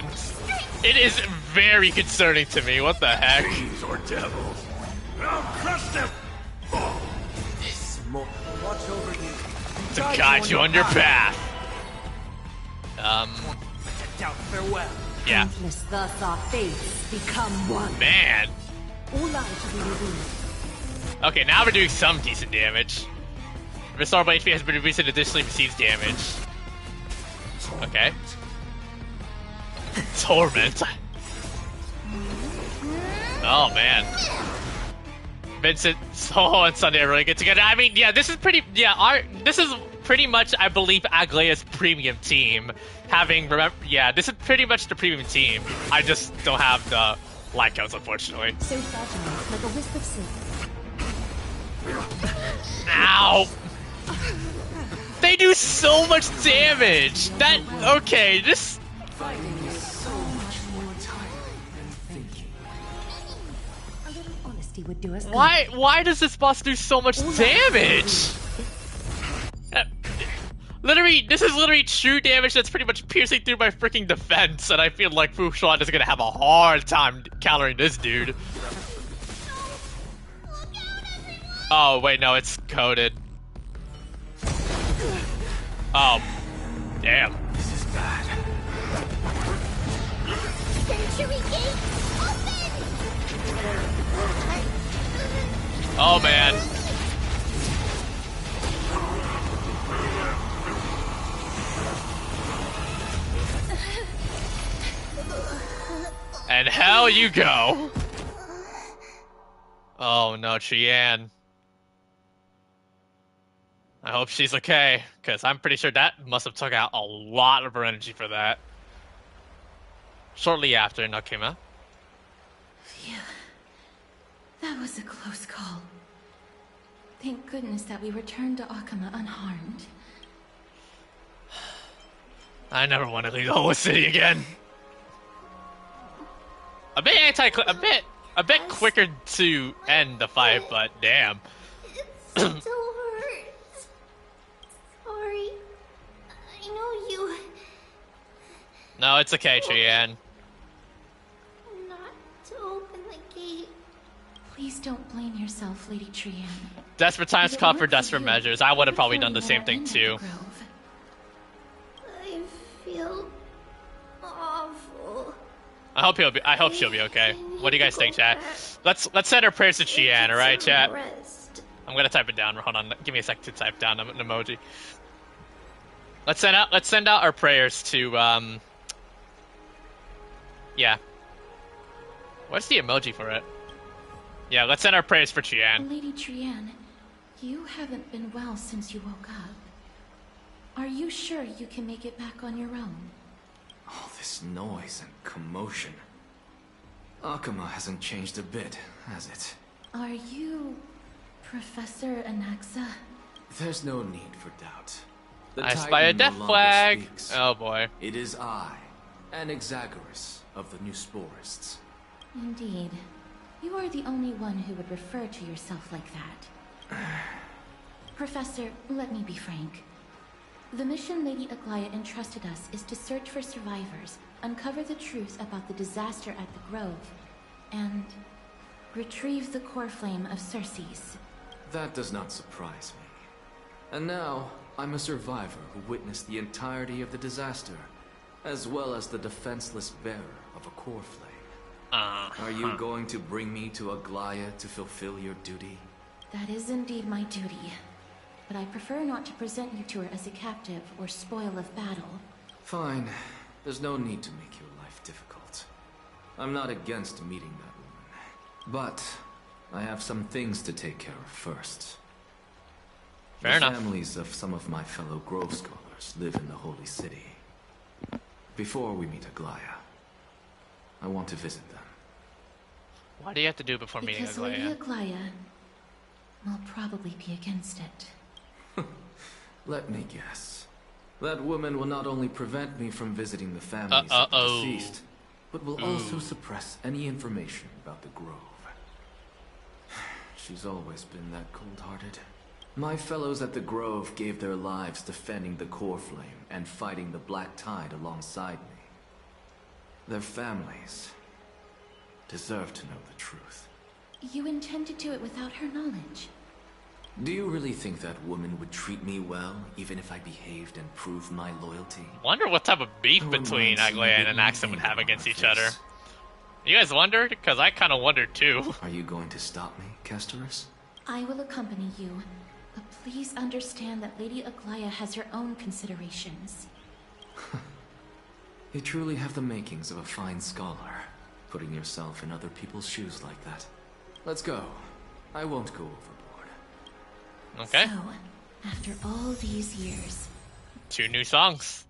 Speaker 1: It is very concerning to me. What the heck?
Speaker 14: Fiends or devils. I'll crush them!
Speaker 2: This more.
Speaker 11: Watch over you.
Speaker 1: To guide you on your path.
Speaker 11: Doubt farewell.
Speaker 1: Yeah.
Speaker 6: Countless thus our fates become one.
Speaker 1: Man.
Speaker 6: All lives will be revealed.
Speaker 1: Okay, now we're doing some decent damage. Restore by HP has been reduced and additionally receives damage. Okay. Torment. Oh man. Vincent, Soho, and Sunday are really good together. I mean, yeah, this is pretty. Yeah, this is pretty much, I believe, Aglaea's premium team. This is pretty much the premium team. I just don't have the light codes, unfortunately.
Speaker 6: So fragile, like a wisp of silk.
Speaker 1: Ow! Ow! They do so much damage! That... Okay, just...
Speaker 17: Fighting is so much more tiring than thinking. A little honesty would do us good.
Speaker 1: Why does this boss do so much damage? Literally, this is literally true damage that's pretty much piercing through my freaking defense, and I feel like Fu Xuan is gonna have a hard time countering this dude. Oh, wait, no, it's coded. Oh, damn.
Speaker 2: This is bad.
Speaker 7: Century Gate, open!
Speaker 1: Oh, man. And hell you go. Oh no, Cheyenne. I hope she's okay, because I'm pretty sure that must have took out a lot of her energy for that. Shortly after, Nakima.
Speaker 3: Phew. That was a close call. Thank goodness that we returned to Akama unharmed.
Speaker 1: I never want to leave the whole city again. A bit quicker to end the fight, but damn.
Speaker 7: It still hurts. Sorry. I know you...
Speaker 1: No, it's okay, Cheyenne.
Speaker 7: Not to open the gate.
Speaker 3: Please don't blame yourself, Lady Trian.
Speaker 1: Desperate times call for desperate measures. I would have probably done the same thing too.
Speaker 7: I feel awful.
Speaker 1: I hope she'll be okay. What do you guys think, chat? Let's send our prayers to Cheyenne, alright, chat? I'm gonna type it down. Hold on, give me a sec to type down an emoji. Let's send out our prayers to yeah. What's the emoji for it? Yeah, let's send our prayers for Cheyenne.
Speaker 3: Lady Trian, you haven't been well since you woke up. Are you sure you can make it back on your own?
Speaker 2: All this noise and commotion. Akama hasn't changed a bit, has it?
Speaker 3: Are you Professor Anaxa?
Speaker 2: There's no need for doubt. The
Speaker 1: I spy a
Speaker 2: Titan
Speaker 1: death
Speaker 2: no
Speaker 1: flag.
Speaker 2: longer speaks.
Speaker 1: Oh boy.
Speaker 2: It is I, Anaxagoras of the New Sporists.
Speaker 3: Indeed. You are the only one who would refer to yourself like that. Professor, let me be frank. The mission Lady Aglaya entrusted us is to search for survivors, uncover the truth about the disaster at the Grove, and retrieve the core flame of Circes.
Speaker 2: That does not surprise me. And now, I'm a survivor who witnessed the entirety of the disaster, as well as the defenseless bearer of a core flame. Are you going to bring me to Aglaya to fulfill your duty?
Speaker 3: That is indeed my duty. But I prefer not to present you to her as a captive or spoil of battle.
Speaker 2: Fine. There's no need to make your life difficult. I'm not against meeting that woman. But I have some things to take care of first.
Speaker 1: Fair enough.
Speaker 2: The families of some of my fellow Grove Scholars live in the Holy City. Before we meet Aglaya, I want to visit them.
Speaker 1: What do you have to do before meeting
Speaker 3: Because Lady
Speaker 1: Aglaya?
Speaker 3: Aglaya will probably be against it.
Speaker 2: Let me guess. That woman will not only prevent me from visiting the families of the deceased, but will also suppress any information about the Grove. She's always been that cold-hearted. My fellows at the Grove gave their lives defending the core flame and fighting the Black Tide alongside me. Their families deserve to know the truth.
Speaker 3: You intend to do it without her knowledge.
Speaker 2: Do you really think that woman would treat me well, even if I behaved and proved my loyalty?
Speaker 1: Wonder what type of beef between Aglaya and Anaxa would have against each other. You guys wondered? Because I kind of wondered too.
Speaker 2: Are you going to stop me, Kesterus?
Speaker 3: I will accompany you, but please understand that Lady Aglaya has her own considerations.
Speaker 2: You truly have the makings of a fine scholar, putting yourself in other people's shoes like that. Let's go. I won't go overboard.
Speaker 1: Okay.
Speaker 3: So, after all these years...
Speaker 1: 2 new songs.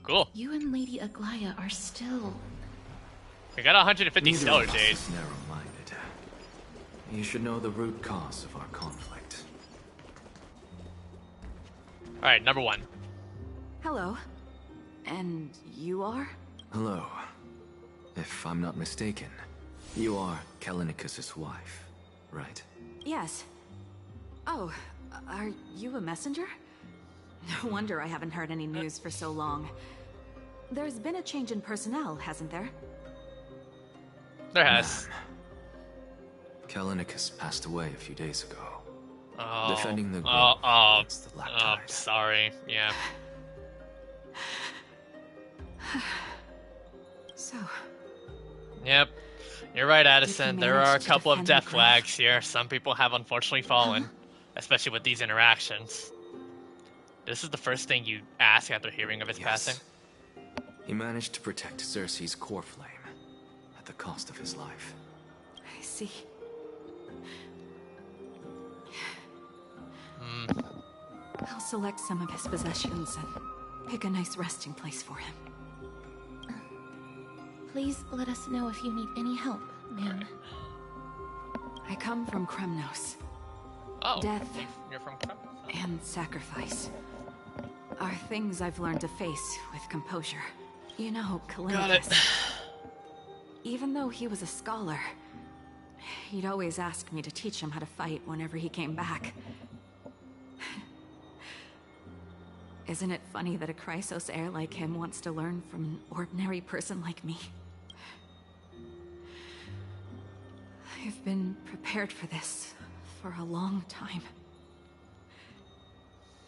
Speaker 1: Cool.
Speaker 3: You and Lady Aglaya are still...
Speaker 1: We got 150
Speaker 2: Neither
Speaker 1: stellar
Speaker 2: of us
Speaker 1: jade.
Speaker 2: is narrow-minded. You should know the root cause of our conflict.
Speaker 1: Alright, number 1.
Speaker 6: Hello. And you are?
Speaker 2: Hello. If I'm not mistaken, you are Kallinicus's wife, right?
Speaker 6: Yes. Oh, are you a messenger? No wonder I haven't heard any news for so long. There's been a change in personnel, hasn't there?
Speaker 1: There has.
Speaker 2: Kallinicus passed away a few days ago.
Speaker 1: Oh.
Speaker 2: Defending the grove against the Black Tide.
Speaker 1: Sorry. Yeah.
Speaker 6: So.
Speaker 1: Yep. You're right, Addison. There are a couple of death flags here. Some people have unfortunately fallen, especially with these interactions. This is the first thing you ask after hearing of his passing?
Speaker 2: He managed to protect Cersei's core flame at the cost of his life.
Speaker 6: I see. I'll select some of his possessions and pick a nice resting place for him.
Speaker 3: Please let us know if you need any help, ma'am.
Speaker 6: I come from Kremnos.
Speaker 1: Oh,
Speaker 6: death
Speaker 1: you're from Kremnos.
Speaker 6: And sacrifice are things I've learned to face with composure. You know, Kallinicus. Even though he was a scholar, he'd always ask me to teach him how to fight whenever he came back. Isn't it funny that a Chrysos heir like him wants to learn from an ordinary person like me? I've been prepared for this for a long time.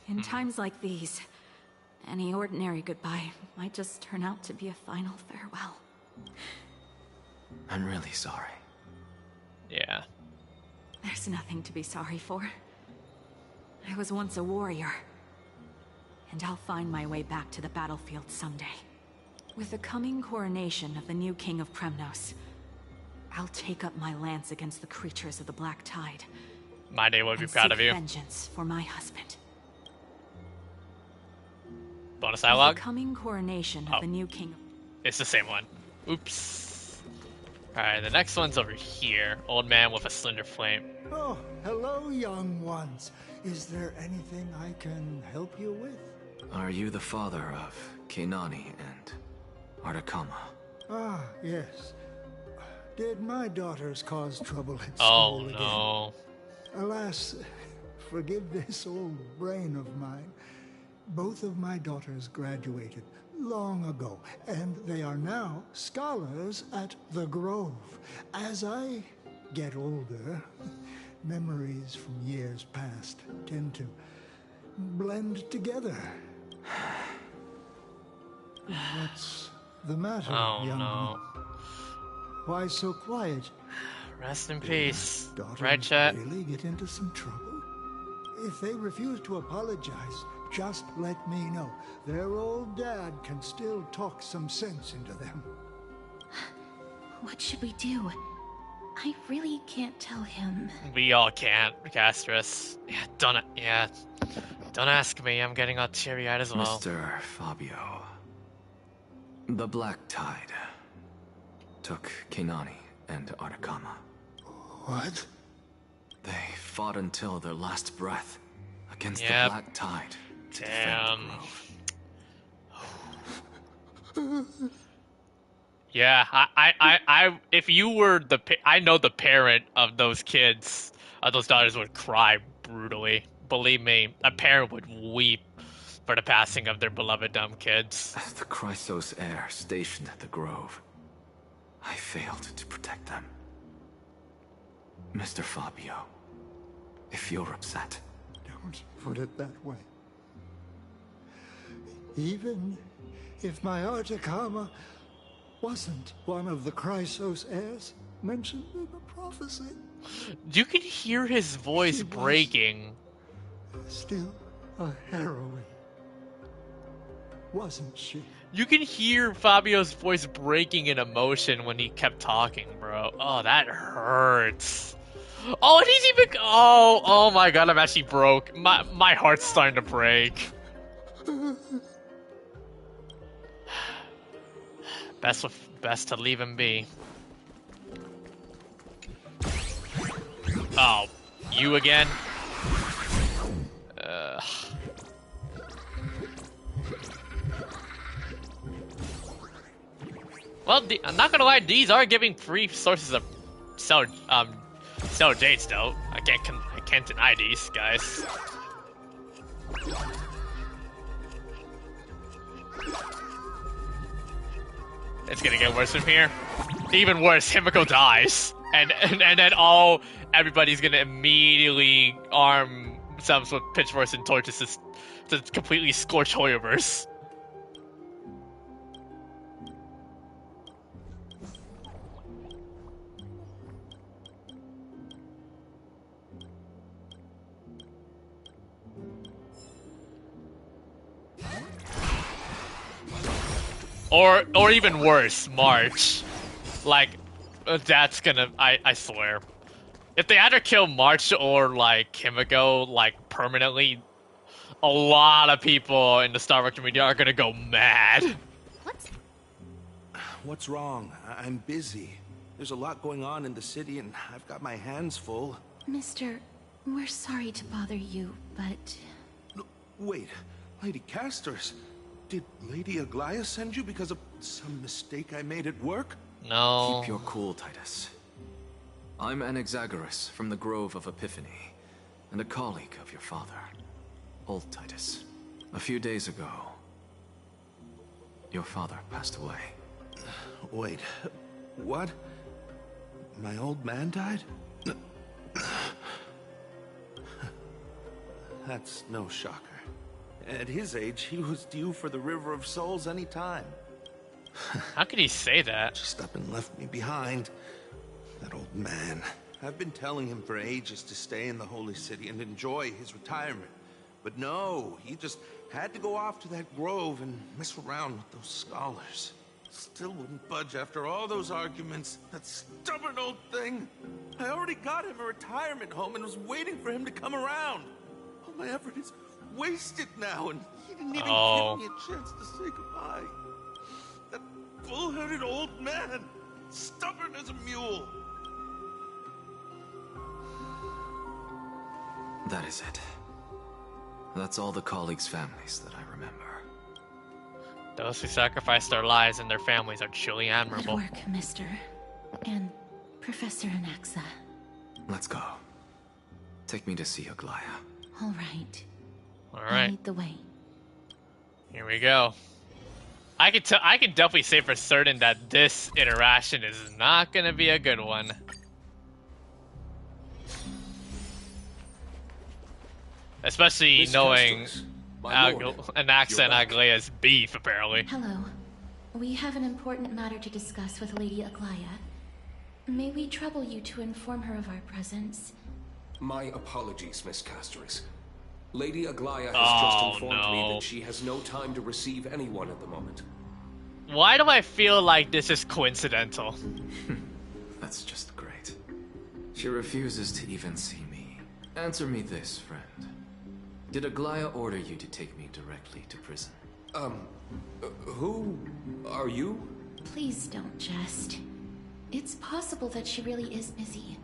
Speaker 6: In times like these, any ordinary goodbye might just turn out to be a final farewell.
Speaker 2: I'm really sorry.
Speaker 1: Yeah.
Speaker 6: There's nothing to be sorry for. I was once a warrior, and I'll find my way back to the battlefield someday. With the coming coronation of the new king of Kremnos, I'll take up my lance against the creatures of the Black Tide.
Speaker 1: My day would be proud of you.
Speaker 6: Vengeance for my husband.
Speaker 1: Bonus dialogue?
Speaker 6: With the coming coronation of the new king.
Speaker 1: It's the same one. Oops. Alright, the next one's over here. Old man with a slender flame.
Speaker 19: Oh, hello, young ones. Is there anything I can help you with?
Speaker 2: Are you the father of Keinani and Artakama?
Speaker 19: Ah, yes. Did my daughters cause trouble at
Speaker 1: school
Speaker 19: again?
Speaker 1: No.
Speaker 19: Alas, forgive this old brain of mine. Both of my daughters graduated long ago, and they are now scholars at the Grove. As I get older, memories from years past tend to blend together. What's the matter, young one? Why so quiet?
Speaker 1: Rest in peace.
Speaker 19: Daughters
Speaker 1: right, chat?
Speaker 19: Really get into some trouble? If they refuse to apologize, just let me know. Their old dad can still talk some sense into them.
Speaker 3: What should we do? I really can't tell him.
Speaker 1: We all can't, Castris. Yeah, don't ask me. I'm getting all teary-eyed as well.
Speaker 2: Mr. Fabio, the Black Tide took Keinani and Artakama.
Speaker 19: What?
Speaker 2: They fought until their last breath against the Black Tide.
Speaker 1: Damn. Yeah, I, if you were I know the parent of those kids, of those daughters would cry brutally. Believe me, a parent would weep for the passing of their beloved dumb kids.
Speaker 2: As the Chrysos heir stationed at the Grove, I failed to protect them. Mr. Fabio, if you're upset...
Speaker 19: Don't put it that way. Even if my Artakama wasn't one of the Chrysos heirs mentioned in the prophecy.
Speaker 1: You can hear his voice breaking.
Speaker 19: Still a heroine, wasn't she?
Speaker 1: You can hear Fabio's voice breaking in emotion when he kept talking, bro. Oh, that hurts. Oh, and he's even... Oh my god, I'm actually broke. My heart's starting to break. Best to leave him be. Oh, you again? Well, I'm not gonna lie, these are giving free sources of sell jades though. I can't deny these guys. It's gonna get worse from here. Even worse, Himiko dies, and then everybody's gonna immediately arm themselves with pitchforks and torches to completely scorch Hoyoverse. Or even worse, March. Like, that's gonna, I swear. If they either kill March or, like, Himiko, like, permanently, a lot of people in the Star Wars community are gonna go mad.
Speaker 20: What's wrong? I'm busy. There's a lot going on in the city and I've got my hands full.
Speaker 3: Mister, we're sorry to bother you, but...
Speaker 20: Wait, Lady Casters, did Lady Aglaia send you because of some mistake I made at work?
Speaker 1: No.
Speaker 2: Keep your cool, Titus. I'm Anaxagoras from the Grove of Epiphany, and a colleague of your father, old Titus. A few days ago, your father passed away.
Speaker 20: Wait, what? My old man died? That's no shocker. At his age, he was due for the River of Souls any time.
Speaker 1: How could he say that?
Speaker 20: Just up and left me behind. That old man. I've been telling him for ages to stay in the Holy City and enjoy his retirement. But no, he just had to go off to that grove and mess around with those scholars. Still wouldn't budge after all those arguments. That stubborn old thing. I already got him a retirement home and was waiting for him to come around. All my effort is wasted now, and he didn't even give me a chance to say goodbye. That bull-headed old man, stubborn as a mule.
Speaker 2: That is it. That's all the colleagues' families that I remember.
Speaker 1: Those who sacrificed their lives and their families are truly admirable.
Speaker 3: Good work, Mister. And Professor Anaxa.
Speaker 2: Let's go. Take me to see Aglaia.
Speaker 3: All right.
Speaker 1: All right.
Speaker 3: Lead the way.
Speaker 1: Here we go. I can definitely say for certain that this interaction is not gonna be a good one. Especially knowing Anaxa and Aglaia's beef, apparently.
Speaker 3: Hello. We have an important matter to discuss with Lady Aglaia. May we trouble you to inform her of our presence?
Speaker 21: My apologies, Miss Casteris. Lady Aglaia has just informed me that she has no time to receive anyone at the moment.
Speaker 1: Why do I feel like this is coincidental?
Speaker 2: That's just great. She refuses to even see me. Answer me this, friend. Did Aglaia order you to take me directly to prison?
Speaker 21: Who are you?
Speaker 3: Please don't jest. It's possible that she really is busy.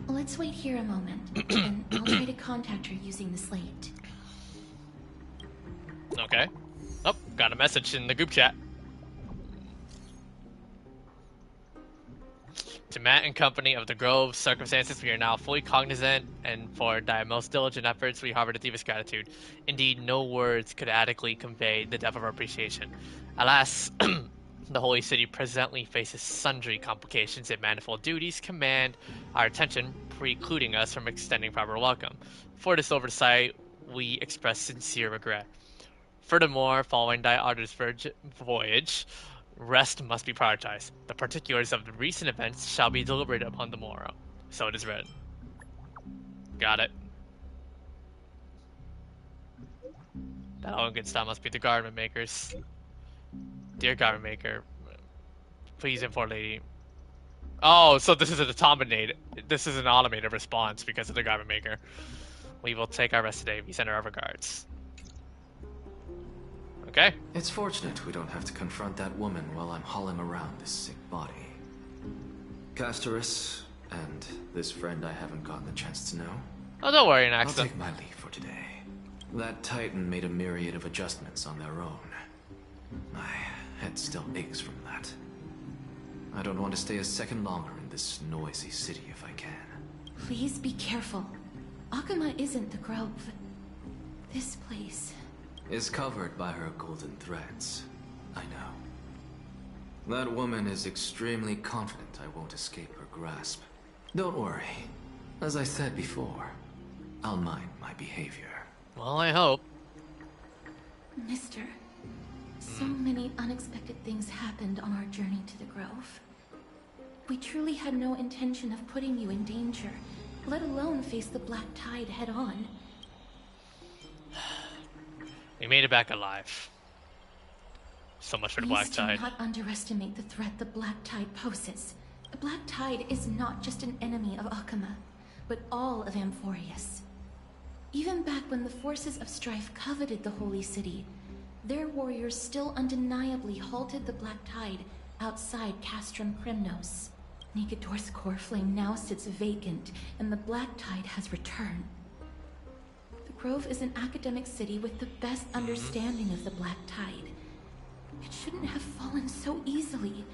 Speaker 3: Let's wait here a moment, and I'll try to contact her using the slate.
Speaker 1: Okay. Oh, got a message in the group chat. To Matt and company of the Grove circumstances, we are now fully cognizant, and for thy most diligent efforts, we harbor the deepest gratitude. Indeed, no words could adequately convey the depth of our appreciation. Alas, the Holy City presently faces sundry complications and manifold duties command our attention, precluding us from extending proper welcome. For this oversight, we express sincere regret. Furthermore, following thy arduous voyage, rest must be prioritized. The particulars of the recent events shall be deliberated upon the morrow. So it is read. Got it. That all good stuff must be the garment makers. Dear garment maker, please inform Lady. Oh, so this is an automated. This is an automated response because of the garment maker. We will take our rest today. We send our regards. Okay.
Speaker 2: It's fortunate we don't have to confront that woman while I'm hauling around this sick body. Casteris, and this friend I haven't gotten the chance to know.
Speaker 1: Oh, don't worry, Anaxa.
Speaker 2: I'll take my leave for today. That Titan made a myriad of adjustments on their own. My head still aches from that. I don't want to stay a second longer in this noisy city if I can.
Speaker 3: Please be careful. Akuma isn't the grove. This place
Speaker 2: is covered by her golden threads. I know. That woman is extremely confident I won't escape her grasp. Don't worry. As I said before, I'll mind my behavior.
Speaker 1: Well, I hope.
Speaker 3: Mister, so many unexpected things happened on our journey to the grove. We truly had no intention of putting you in danger, let alone face the Black Tide head on.
Speaker 1: We made it back alive. So much for the Black Tide.
Speaker 3: Please do not underestimate the threat the Black Tide poses. The Black Tide is not just an enemy of Akuma, but all of Amphoreus. Even back when the forces of strife coveted the Holy City, their warriors still undeniably halted the Black Tide outside Castrum Kremnos. Nikedor's core flame now sits vacant, and the Black Tide has returned. The Grove is an academic city with the best understanding of the Black Tide. It shouldn't have fallen so easily,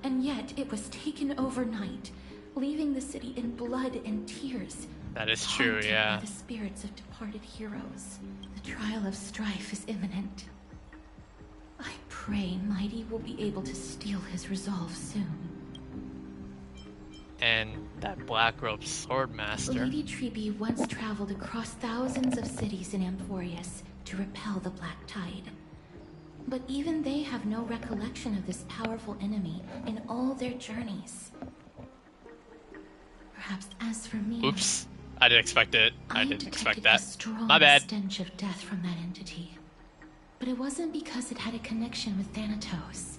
Speaker 3: and yet it was taken overnight, leaving the city in blood and tears.
Speaker 1: That is true, yeah.
Speaker 3: By the spirits of departed heroes. The trial of strife is imminent. I pray Mighty will be able to steal his resolve soon.
Speaker 1: And that black-robed swordmaster.
Speaker 3: Lady Treeby once traveled across thousands of cities in Amphoreus to repel the Black Tide. But even they have no recollection of this powerful enemy in all their journeys. Perhaps as for me...
Speaker 1: Oops. I didn't expect it. I didn't expect that.
Speaker 3: Strong
Speaker 1: My bad.
Speaker 3: Stench of death from that entity. But it wasn't because it had a connection with Thanatos.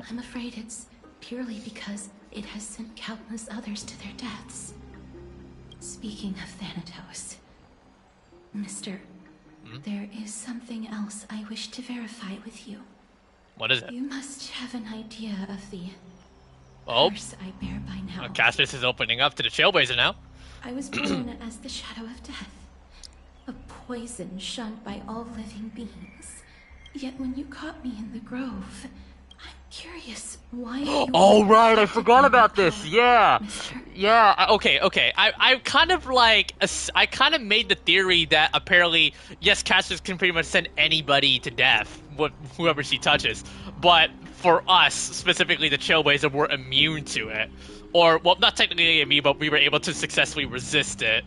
Speaker 3: I'm afraid it's purely because it has sent countless others to their deaths. Speaking of Thanatos, Mister, there is something else I wish to verify with you.
Speaker 1: What is it?
Speaker 3: You must have an idea of the
Speaker 1: curse
Speaker 3: I bear by now.
Speaker 1: Cassius is opening up to the Trailblazer now.
Speaker 3: I was born as the shadow of death, a poison shunned by all living beings. Yet when you caught me in the grove, I'm curious why you...
Speaker 1: Oh right, I forgot about this. Yeah, yeah. Okay. I kind of made the theory that apparently, yes, Cassius can pretty much send anybody to death, whoever she touches. But for us, specifically the Trailblazer, were immune to it, or well, not technically immune, but we were able to successfully resist it.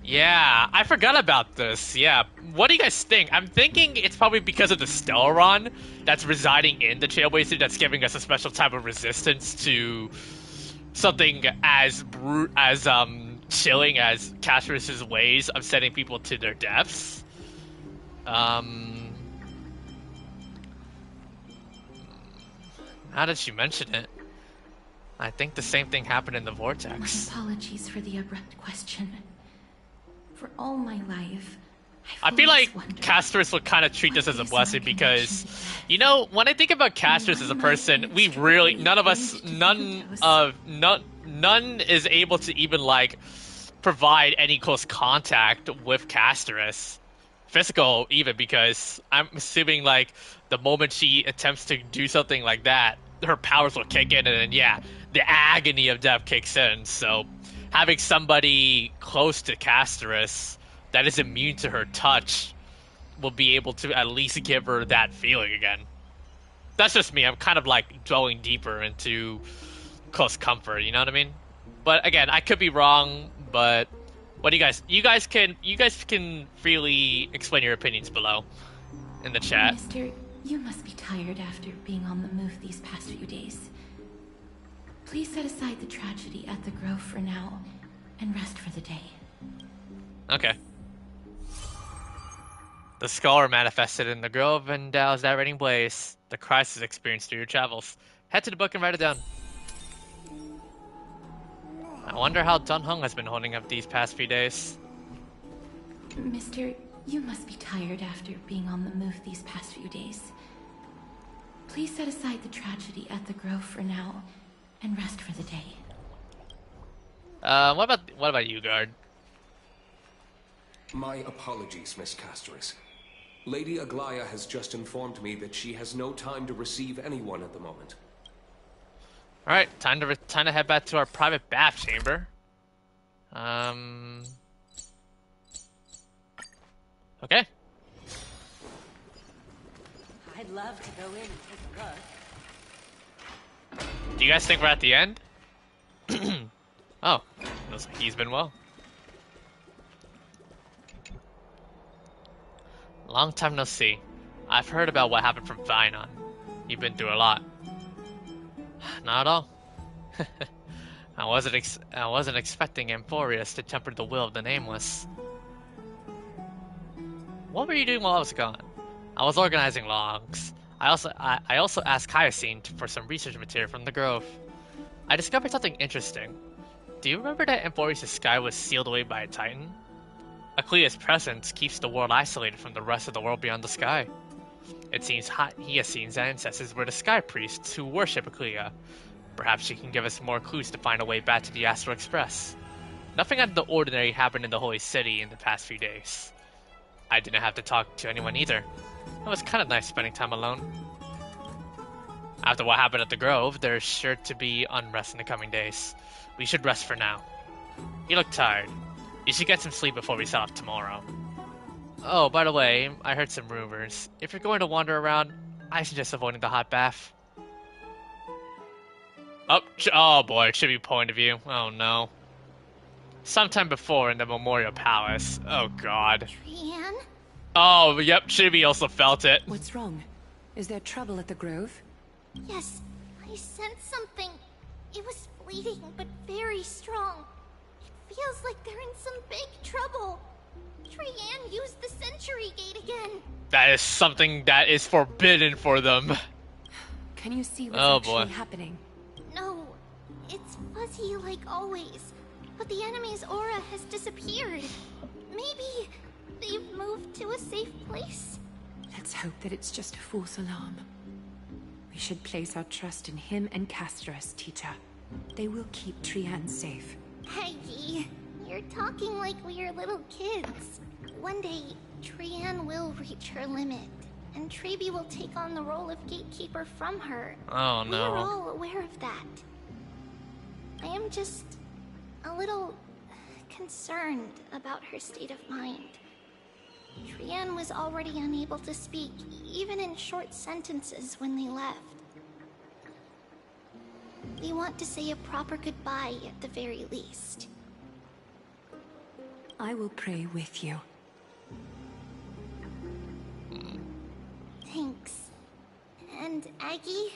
Speaker 1: Yeah, I forgot about this. Yeah, what do you guys think? I'm thinking it's probably because of the Stellaron that's residing in the Trailblazer that's giving us a special type of resistance to something as chilling as Cassius's ways of sending people to their deaths. Now that you mention it, I think the same thing happened in the Vortex.
Speaker 3: My apologies for the abrupt question. For all my life,
Speaker 1: I feel like Castrus would kind of treat this as a blessing because, you know, when I think about Castrus as a person, we really, none is able to even, like, provide any close contact with Castrus. Physical, even, because I'm assuming, like, the moment she attempts to do something like that, her powers will kick in, and then, yeah, the agony of death kicks in, so... Having somebody close to Castrus that is immune to her touch will be able to at least give her that feeling again. That's just me. I'm kind of like dwelling deeper into close comfort, you know what I mean? But again, I could be wrong, but what do you guys can freely explain your opinions below in the chat.
Speaker 3: Mister, you must be tired after being on the move these past few days. Please set aside the tragedy at the Grove for now, and rest for the day.
Speaker 1: Okay. The Scholar manifested in the Grove endows that reading place. The crisis experienced through your travels. Head to the book and write it down. I wonder how Dun Hung has been holding up these past few days.
Speaker 3: Mister, you must be tired after being on the move these past few days. Please set aside the tragedy at the Grove for now, and rest for the day.
Speaker 1: What about you, Guard?
Speaker 21: My apologies, Miss Castrus. Lady Aglaya has just informed me that she has no time to receive anyone at the moment.
Speaker 1: All right, time to head back to our private bath chamber. Okay.
Speaker 17: I'd love to go in and take a look.
Speaker 1: Do you guys think we're at the end? Oh, looks like he's been well. Long time no see. I've heard about what happened from Vinon. You've been through a lot. Not at all. I wasn't expecting Amphoreus to temper the will of the Nameless. What were you doing while I was gone? I was organizing logs. I also asked Hyacinth for some research material from the Grove. I discovered something interesting. Do you remember that Amphoreus' sky was sealed away by a Titan? Aklia's presence keeps the world isolated from the rest of the world beyond the sky. It seems Hyacinth's ancestors were the sky priests who worship Aklia. Perhaps she can give us more clues to find a way back to the Astral Express. Nothing out of the ordinary happened in the Holy City in the past few days. I didn't have to talk to anyone either. It was kind of nice spending time alone. After what happened at the Grove, there's sure to be unrest in the coming days. We should rest for now. You look tired. You should get some sleep before we set off tomorrow. Oh, by the way, I heard some rumors. If you're going to wander around, I suggest avoiding the hot bath. Oh boy, it should be point of view. Oh no. Sometime before in the Memorial Palace. Oh god.
Speaker 3: Trian?
Speaker 1: Oh, yep, Chibi also felt it.
Speaker 6: What's wrong? Is there trouble at the Grove?
Speaker 7: Yes, I sensed something. It was fleeting, but very strong. It feels like they're in some big trouble. Trian used the Century Gate again.
Speaker 1: That is something that is forbidden for them.
Speaker 6: Can you see what's actually happening?
Speaker 7: No, it's fuzzy like always. But the enemy's aura has disappeared. Maybe they've moved to a safe place.
Speaker 6: Let's hope that it's just a false alarm. We should place our trust in him and Castros, teacher. They will keep Trian safe.
Speaker 7: Peggy, you're talking like we're little kids. One day, Trian will reach her limit, and Trebi will take on the role of gatekeeper from her.
Speaker 1: Oh no.
Speaker 7: We're all aware of that. I am just a little concerned about her state of mind. Trian was already unable to speak, even in short sentences when they left. We want to say a proper goodbye at the very least.
Speaker 6: I will pray with you.
Speaker 7: Thanks. And Aggie,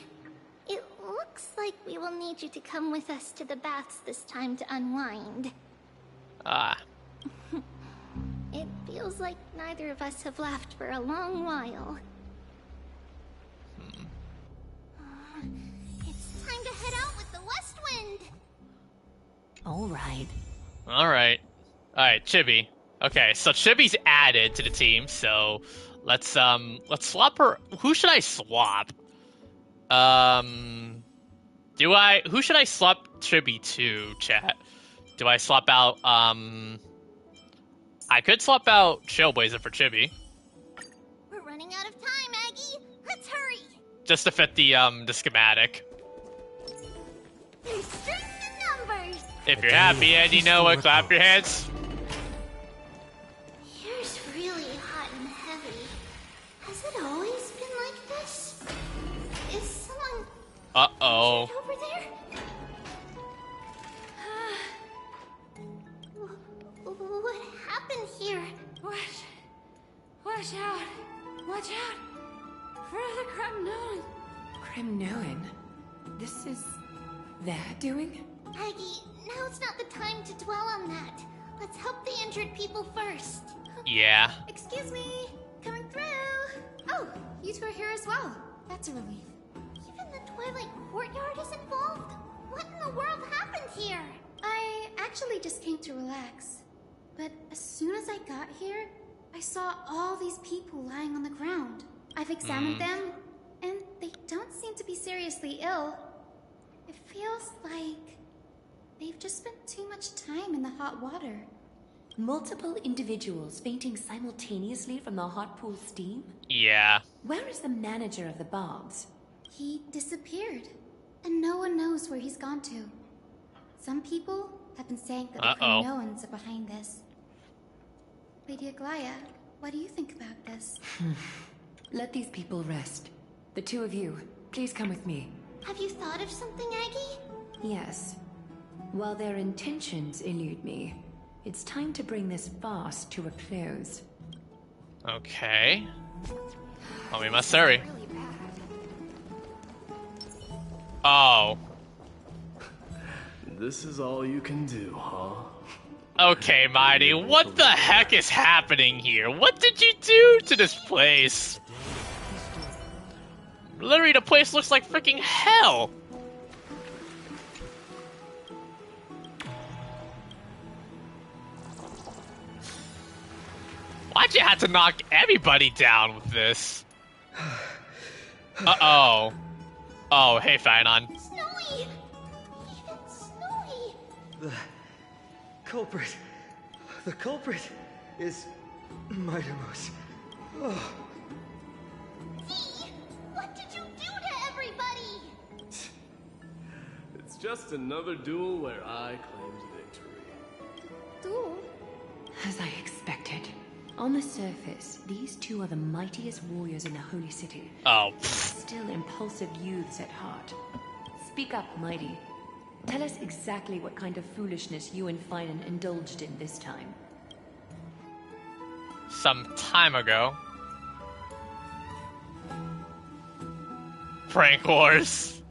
Speaker 7: it looks like we will need you to come with us to the baths this time to unwind.
Speaker 1: Ah.
Speaker 7: It feels like neither of us have laughed for a long while. It's time to head out with the West Wind!
Speaker 6: Alright.
Speaker 1: Alright, Chibi. Okay, so Chibi's added to the team, so let's swap her. Who should I swap? Who should I swap Chibi to, chat? Do I swap out, I could swap out Trailblazer for Chibi.
Speaker 7: We're running out of time, Aggie! Let's hurry!
Speaker 1: Just to fit the schematic.
Speaker 7: There's strength in numbers!
Speaker 1: If you're happy and you know it, clap your hands.
Speaker 7: Here's really hot and heavy. Has it always been like this? Is someone
Speaker 1: Uh-oh.
Speaker 7: over there? What happened here?
Speaker 10: Watch out! Watch out! For the Kremnoan!
Speaker 6: Kremnoan? This is their doing?
Speaker 7: Aggie, now's not the time to dwell on that. Let's help the injured people first.
Speaker 1: Yeah.
Speaker 10: Excuse me! Coming through! Oh, you two are here as well. That's a relief.
Speaker 7: Even the Twilight Courtyard is involved? What in the world happened here?
Speaker 10: I actually just came to relax. But as soon as I got here, I saw all these people lying on the ground. I've examined them, and they don't seem to be seriously ill. It feels like they've just spent too much time in the hot water.
Speaker 6: Multiple individuals fainting simultaneously from the hot pool steam?
Speaker 1: Yeah.
Speaker 6: Where is the manager of the Bobs?
Speaker 7: He disappeared, and no one knows where he's gone to. Some people have been saying that the Cremnoans are behind this. Lady Aglaya, what do you think about this?
Speaker 6: Let these people rest. The two of you, please come with me.
Speaker 7: Have you thought of something, Aggie?
Speaker 6: Yes. While their intentions elude me, it's time to bring this farce to a close.
Speaker 1: Okay. Oh, must hurry. Oh.
Speaker 5: This is all you can do, huh?
Speaker 1: Okay, Mighty, what the heck is happening here? What did you do to this place? Literally, the place looks like freaking hell. Why'd you have to knock everybody down with this? Uh-oh. Oh, hey, Finon.
Speaker 7: Snowy! Even Snowy!
Speaker 8: The culprit is Mightimos. Oh.
Speaker 7: Z, what did you do to everybody?
Speaker 5: It's just another duel where I claimed victory.
Speaker 6: Duel? As I expected. On the surface, these two are the mightiest warriors in the Holy City.
Speaker 1: Oh.
Speaker 6: Still impulsive youths at heart. Speak up, Mighty. Tell us exactly what kind of foolishness you and Finan indulged in this time.
Speaker 1: Some time ago. Prank wars.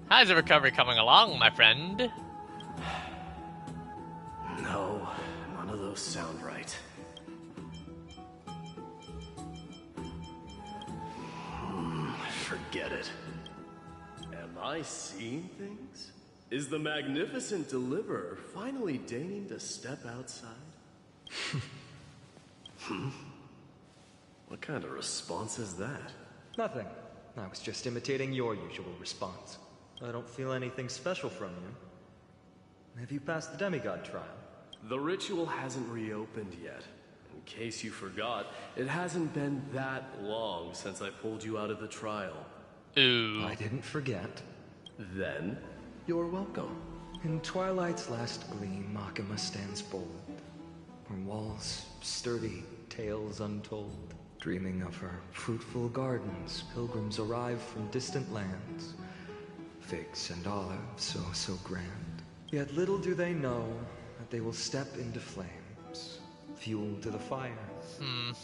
Speaker 1: How's the recovery coming along, my friend?
Speaker 5: No, none of those sound right. Forget it. Am I seeing things? Is the magnificent deliverer finally deigning to step outside? What kind of response is that?
Speaker 8: Nothing. I was just imitating your usual response. I don't feel anything special from you. Have you passed the demigod trial?
Speaker 5: The ritual hasn't reopened yet. In case you forgot, it hasn't been that long since I pulled you out of the trial.
Speaker 1: Ooh.
Speaker 8: I didn't forget.
Speaker 5: Then, you're welcome.
Speaker 8: In twilight's last gleam, Makima stands bold. Her walls sturdy, tales untold. Dreaming of her fruitful gardens, pilgrims arrive from distant lands. Figs and olives, so grand. Yet little do they know that they will step into flames. Fuel to the fire.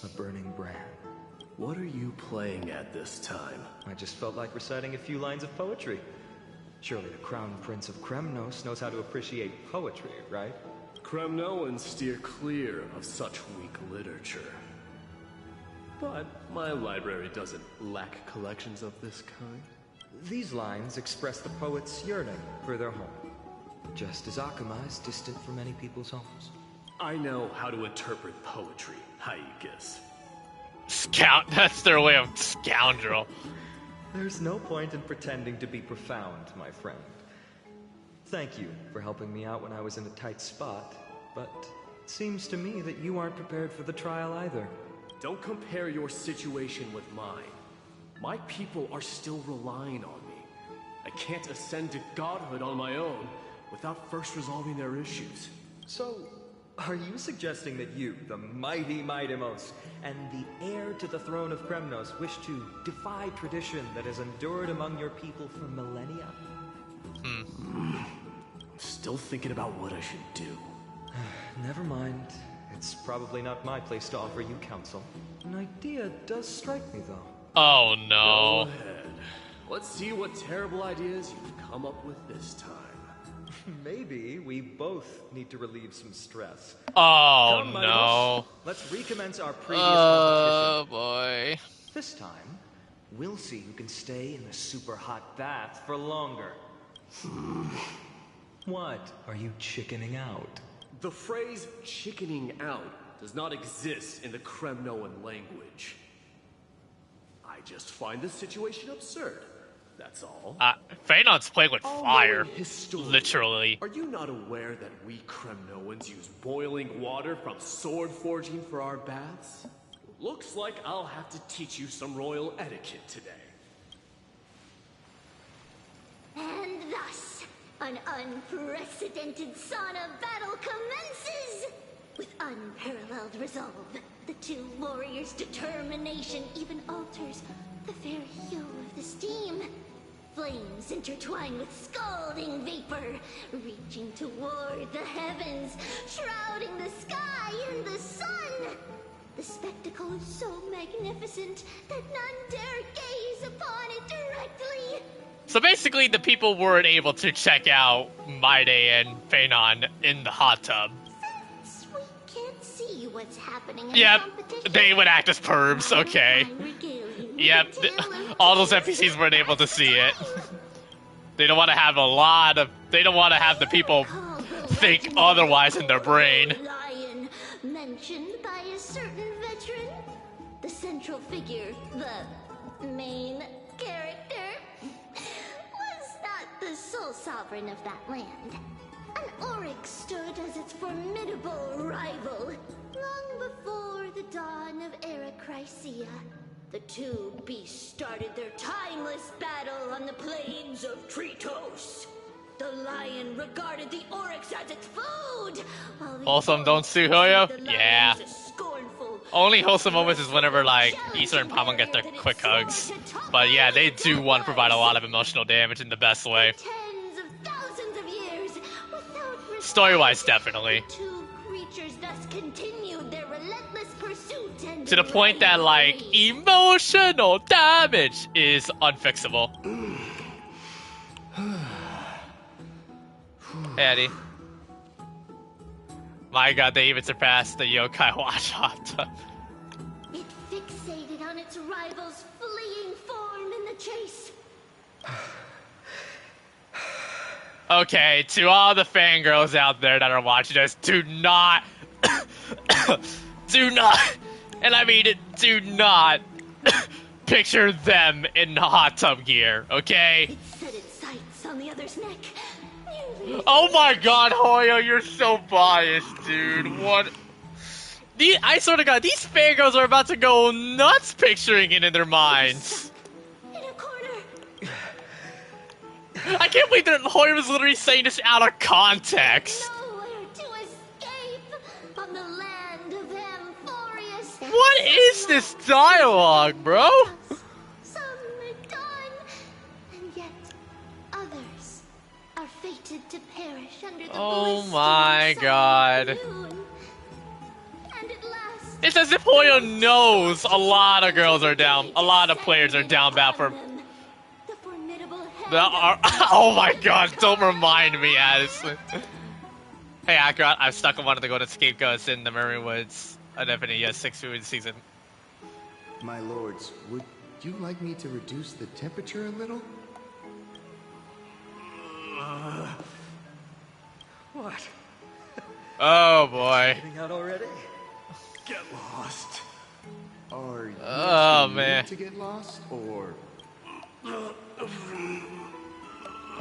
Speaker 8: A burning brand.
Speaker 5: What are you playing at this time?
Speaker 8: I just felt like reciting a few lines of poetry. Surely the Crown Prince of Kremnos knows how to appreciate poetry, right?
Speaker 5: Kremnoans steer clear of such weak literature. But my library doesn't lack collections of this kind.
Speaker 8: These lines express the poet's yearning for their home. Just as Akama is distant from many people's homes.
Speaker 5: I know how to interpret poetry, Haikis.
Speaker 1: That's their way of scoundrel.
Speaker 8: There's no point in pretending to be profound, my friend. Thank you for helping me out when I was in a tight spot, but it seems to me that you aren't prepared for the trial either.
Speaker 5: Don't compare your situation with mine. My people are still relying on me. I can't ascend to godhood on my own without first resolving their issues.
Speaker 8: So, are you suggesting that you, the mighty Mightimos, and the heir to the throne of Kremnos, wish to defy tradition that has endured among your people for millennia?
Speaker 5: I'm still thinking about what I should do.
Speaker 8: Never mind. It's probably not my place to offer you counsel. An idea does strike me, though.
Speaker 1: Oh, no.
Speaker 5: Go ahead. Let's see what terrible ideas you've come up with this time.
Speaker 8: Maybe we both need to relieve some stress.
Speaker 1: Oh,
Speaker 8: Come,
Speaker 1: no.
Speaker 8: Let's recommence our previous competition.
Speaker 1: Oh, boy.
Speaker 8: This time, we'll see who can stay in the super hot bath for longer. What? Are you chickening out?
Speaker 5: The phrase chickening out does not exist in the Kremnoan language. I just find this situation absurd. That's all.
Speaker 1: Phaedon's playing with fire.
Speaker 5: Historian,
Speaker 1: Literally.
Speaker 5: Are you not aware that we Kremnoans use boiling water from sword forging for our baths? Looks like I'll have to teach you some royal etiquette today.
Speaker 7: And thus, an unprecedented sauna battle commences! With unparalleled resolve, the two warriors' determination even alters the very hue of the steam. Flames intertwine with scalding vapor, reaching toward the heavens, shrouding the sky in the sun. The spectacle is so magnificent that none dare gaze upon it directly.
Speaker 1: So basically, the people weren't able to check out Maiden and Phaedon in the hot tub.
Speaker 7: Since we can't see what's happening in
Speaker 1: Yep,
Speaker 7: the competition,
Speaker 1: they would act as pervs, okay. Yep, all those NPCs weren't able to see it. They don't want to have they don't want to have the people think otherwise in their brain.
Speaker 7: Lion, mentioned by a certain veteran. The central figure, the main character, was not the sole sovereign of that land. An Oryx stood as its formidable rival. Long before the dawn of Era Chrysia, the two beasts started their timeless battle on the plains of Tritos. The lion regarded the Oryx as its food, while the
Speaker 1: Wholesome, don't sue Hoyo? Yeah. Only wholesome moments is whenever, like, Easter and Paimon get their quick hugs. But yeah, they do want to provide a lot of emotional damage in the best way.
Speaker 7: tens of thousands of years without
Speaker 1: Story-wise, definitely.
Speaker 7: two creatures thus continued their relentless pursuit and
Speaker 1: To the point that, like, emotional damage is unfixable. Hey, Eddie. My god, they even surpassed the yokai watch hot tub.
Speaker 7: It fixated on its rival's fleeing form in the chase.
Speaker 1: Okay, to all the fangirls out there that are watching us, do not, and I mean it, do not picture them in hot tub gear, okay?
Speaker 7: It set its sights on the other's neck.
Speaker 1: Oh my god, Hoyo, you're so biased, dude. What? I swear to god, these fangirls are about to go nuts picturing it in their minds.
Speaker 7: In a corner.
Speaker 1: I can't believe that Hoyo was literally saying this out of context.
Speaker 7: Nowhere to escape on the land of Amphoreus.
Speaker 1: What is this dialogue, bro?
Speaker 7: Some are done, and yet others are fated to perish under the
Speaker 1: Oh
Speaker 7: blistering
Speaker 1: my
Speaker 7: sun
Speaker 1: god.
Speaker 7: of June. And at last,
Speaker 1: It's as if Hoyo knows a lot of girls are down, a lot of players are down bad for... Oh my god, don't remind me, Addison. Hey, Akarat, I'm stuck on one of the golden scapegoats in the Murray Woods. An Infinity 6 food season.
Speaker 9: My lords, would you like me to reduce the temperature a little?
Speaker 12: What?
Speaker 1: Oh boy.
Speaker 12: Getting out already? Get lost.
Speaker 9: Are you
Speaker 1: Oh man.
Speaker 9: to get lost, or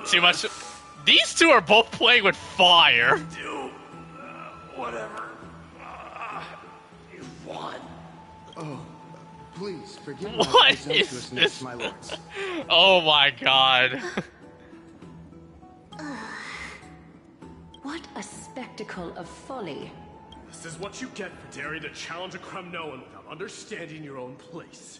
Speaker 1: Too much. These two are both playing with fire.
Speaker 12: Whatever. You won.
Speaker 9: oh, please forgive my
Speaker 1: What is
Speaker 9: presumptuousness,
Speaker 1: this?
Speaker 9: my lords.
Speaker 1: Oh my god.
Speaker 6: What a spectacle of folly.
Speaker 5: This is what you get for daring to challenge a Kremnoan without understanding your own place.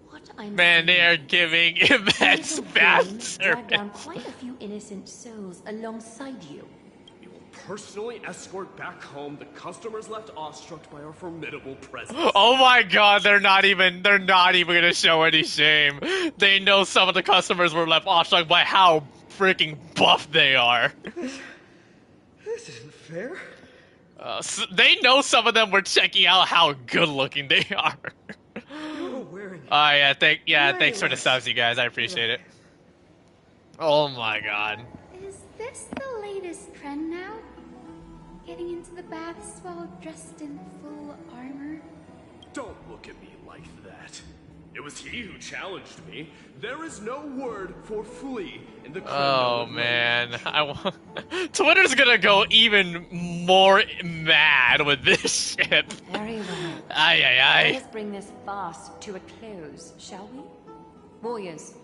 Speaker 6: What I'm
Speaker 1: Man, they are giving immense bath
Speaker 6: dragged down
Speaker 1: service.
Speaker 6: quite a few innocent souls alongside you.
Speaker 5: We will personally escort back home the customers left awestruck by our formidable presence.
Speaker 1: Oh my god, they're not even gonna show any shame. They know some of the customers were left awestruck by how freaking buff they are.
Speaker 12: This isn't fair.
Speaker 1: So they know some of them were checking out how good looking they are.
Speaker 12: You're wearing
Speaker 1: Thanks for the subs, you guys. I appreciate it. Oh my god.
Speaker 22: Is this the latest trend now? Getting into the baths while dressed in full armor?
Speaker 5: Don't look at me like that. It was he who challenged me. There is no word for flee in the
Speaker 1: Oh man, Twitter's gonna go even more mad with this ship.
Speaker 6: Very well.
Speaker 1: Aye, aye, aye.
Speaker 6: Let us bring this farce to a close, shall we? Warriors.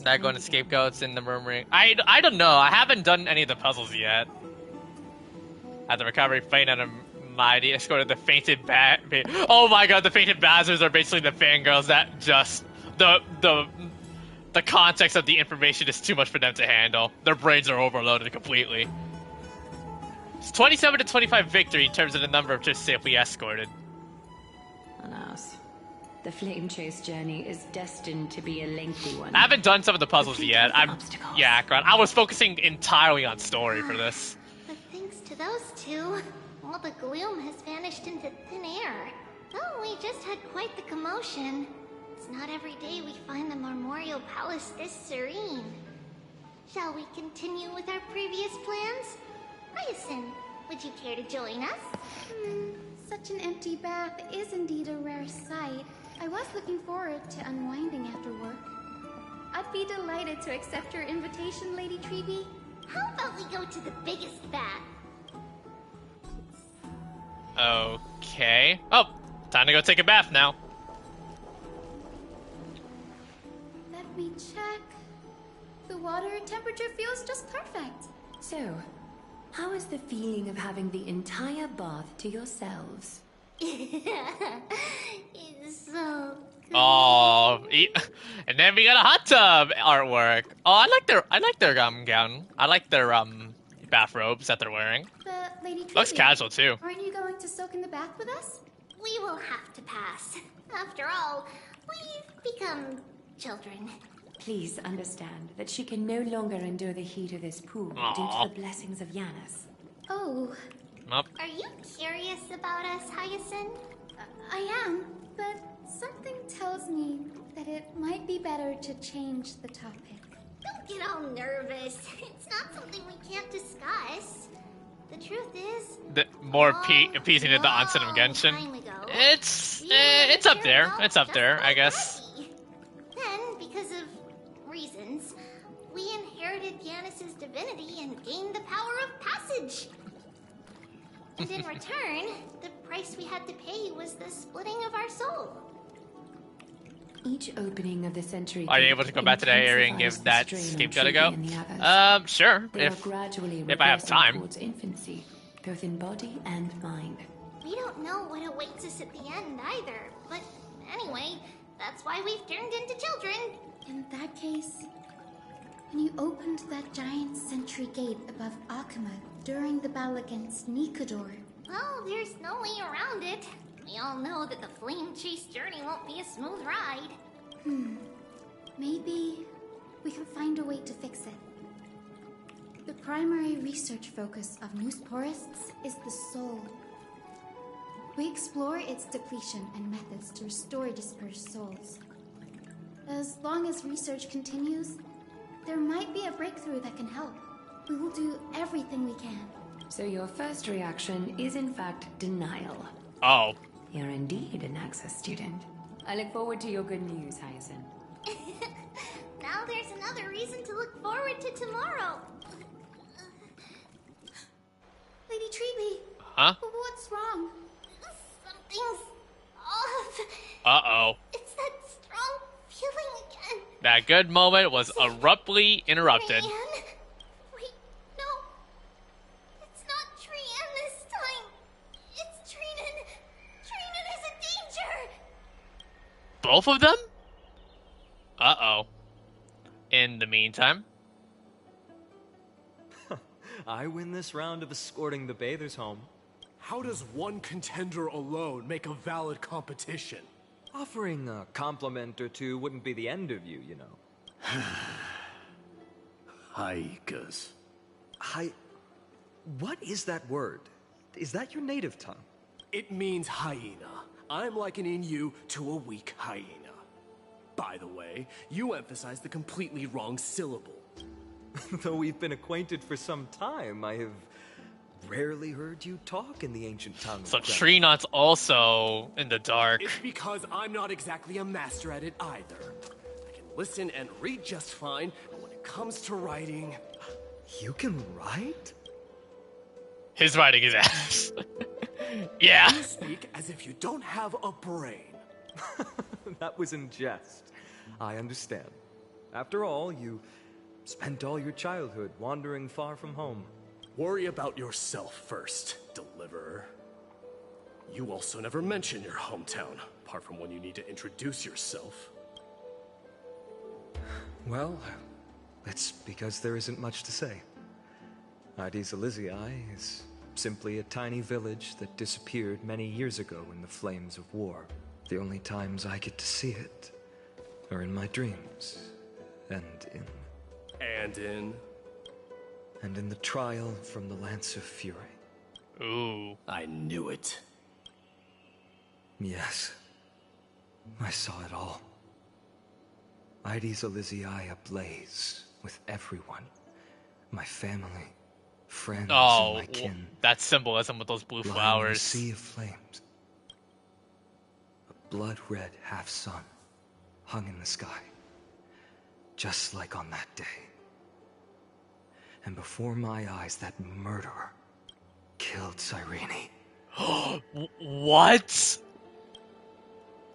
Speaker 1: Not going to scapegoats in the murmuring. I don't know. I haven't done any of the puzzles yet. At the recovery, faint and a mighty escorted the fainted Oh my god, the fainted bastards are basically the fangirls that just the context of the information is too much for them to handle. Their brains are overloaded completely. It's 27 to 25 victory in terms of the number of just safely escorted.
Speaker 6: Alas, the flame chase journey is destined to be a lengthy one.
Speaker 1: I haven't done some of the puzzles yet. I was focusing entirely on story for this.
Speaker 7: But thanks to those two, all the gloom has vanished into thin air. Oh, we just had quite the commotion. It's not every day we find the Marmoreal Palace this serene. Shall we continue with our previous plans? Ryerson, would you care to join us?
Speaker 22: Such an empty bath is indeed a rare sight. I was looking forward to unwinding after work. I'd be delighted to accept your invitation, Lady Treeby.
Speaker 7: How about we go to the biggest bath?
Speaker 1: Okay. Oh, time to go take a bath now.
Speaker 22: Let me check. The water temperature feels just perfect.
Speaker 6: So, how is the feeling of having the entire bath to yourselves?
Speaker 7: It's so good.
Speaker 1: Oh, and then we got a hot tub artwork. Oh, I like their gown. I like their bathrobes that they're wearing.
Speaker 22: But Lady Treeby,
Speaker 1: Looks casual too.
Speaker 22: Aren't you going to soak in the bath with us?
Speaker 7: We will have to pass. After all, we've become children.
Speaker 6: Please understand that she can no longer endure the heat of this pool due to the blessings of Yanis.
Speaker 22: Oh.
Speaker 7: Are you curious about us, Hyacinth?
Speaker 22: I am, but something tells me that it might be better to change the topic.
Speaker 7: Don't get all nervous. It's not something we can't discuss. The truth is...
Speaker 1: more appeasing to the onset of Genshin. It's up there. It's up there, I guess.
Speaker 7: Then, because of reasons, we inherited Yanis's divinity and gained the power of passage. And in return, the price we had to pay was the splitting of our soul.
Speaker 6: Each opening of the century.
Speaker 1: Are you able to go back to that area and give that scapegoat a go? Sure. If I have time.
Speaker 6: Towards infancy, both in body and mind.
Speaker 7: We don't know what awaits us at the end either. But anyway, that's why we've turned into children.
Speaker 22: In that case, when you opened that giant sentry gate above Akuma during the battle against Nikador.
Speaker 7: Well, there's no way around it. We all know that the flame chase journey won't be a smooth ride.
Speaker 22: Maybe we can find a way to fix it. The primary research focus of Noosporists is the soul. We explore its depletion and methods to restore dispersed souls. As long as research continues, there might be a breakthrough that can help. We will do everything we can.
Speaker 6: So your first reaction is in fact denial.
Speaker 1: Oh.
Speaker 6: You're indeed an Access student. I look forward to your good news, Hyacinth.
Speaker 7: Now there's another reason to look forward to tomorrow.
Speaker 22: Lady Treeby.
Speaker 1: Huh?
Speaker 22: What's wrong?
Speaker 7: Something's off.
Speaker 1: Uh-oh.
Speaker 7: It's that strong feeling again.
Speaker 1: That good moment was abruptly interrupted.
Speaker 7: Trian? Wait, no. It's not Trian this time. It's Trinan. Trinan is in danger.
Speaker 1: Both of them? Uh-oh. In the meantime...
Speaker 8: I win this round of escorting the bathers home.
Speaker 5: How does one contender alone make a valid competition?
Speaker 8: Offering a compliment or two wouldn't be the end of you, you know.
Speaker 5: Haikas.
Speaker 8: What is that word? Is that your native tongue?
Speaker 5: It means hyena. I'm likening you to a weak hyena. By the way, you emphasize the completely wrong syllable.
Speaker 8: Though we've been acquainted for some time, I have rarely heard you talk in the ancient tongue.
Speaker 1: So Tree Knot's also in the dark.
Speaker 5: It's because I'm not exactly a master at it either. I can listen and read just fine, but when it comes to writing...
Speaker 8: You can write?
Speaker 1: His writing is ass. Yeah.
Speaker 5: You speak as if you don't have a brain.
Speaker 8: That was in jest. I understand. After all, you spent all your childhood wandering far from home.
Speaker 5: Worry about yourself first, Deliverer. You also never mention your hometown, apart from when you need to introduce yourself.
Speaker 8: Well, it's because there isn't much to say. Ides Elysiae is simply a tiny village that disappeared many years ago in the flames of war. The only times I get to see it are in my dreams, and in the trial from the Lance of Fury.
Speaker 1: Ooh.
Speaker 5: I knew it.
Speaker 8: Yes. I saw it all. Ides Elysiae ablaze with everyone. My family, friends, and my kin.
Speaker 1: That symbolism with those blue
Speaker 8: lying
Speaker 1: flowers.
Speaker 8: in a sea of flames. A blood-red half-sun hung in the sky. Just like on that day. And before my eyes, that murderer killed Cyrene.
Speaker 1: What?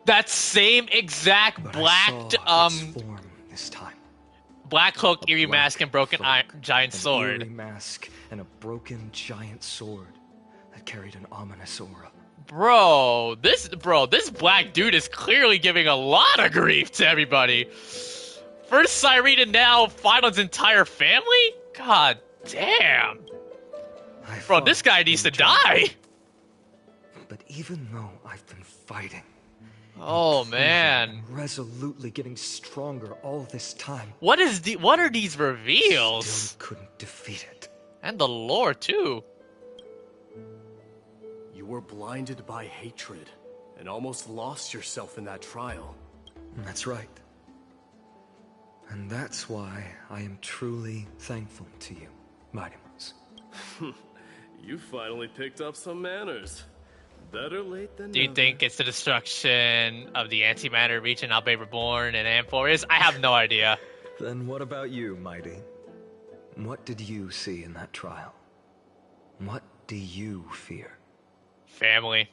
Speaker 1: That same exact black
Speaker 8: form this time.
Speaker 1: Black cloak, eerie mask, and broken giant sword.
Speaker 8: Eerie mask and a broken giant sword that carried an ominous aura.
Speaker 1: Bro, this black dude is clearly giving a lot of grief to everybody. First Cyrene and now Final's entire family? God damn. Bro, this guy needs to die.
Speaker 8: But even though I've been fighting,
Speaker 1: oh man,
Speaker 8: resolutely getting stronger all this time,
Speaker 1: what are these reveals?
Speaker 8: Still couldn't defeat it.
Speaker 1: And the lore too.
Speaker 5: You were blinded by hatred and almost lost yourself in that trial.
Speaker 8: That's right. And that's why I am truly thankful to you, Mightymas.
Speaker 5: You finally picked up some manners. Better late than
Speaker 1: Do you
Speaker 5: never.
Speaker 1: think it's the destruction of the antimatter region, Albeit Reborn, and Amphoreus? I have no idea.
Speaker 8: Then what about you, Mighty? What did you see in that trial? What do you fear?
Speaker 1: Family.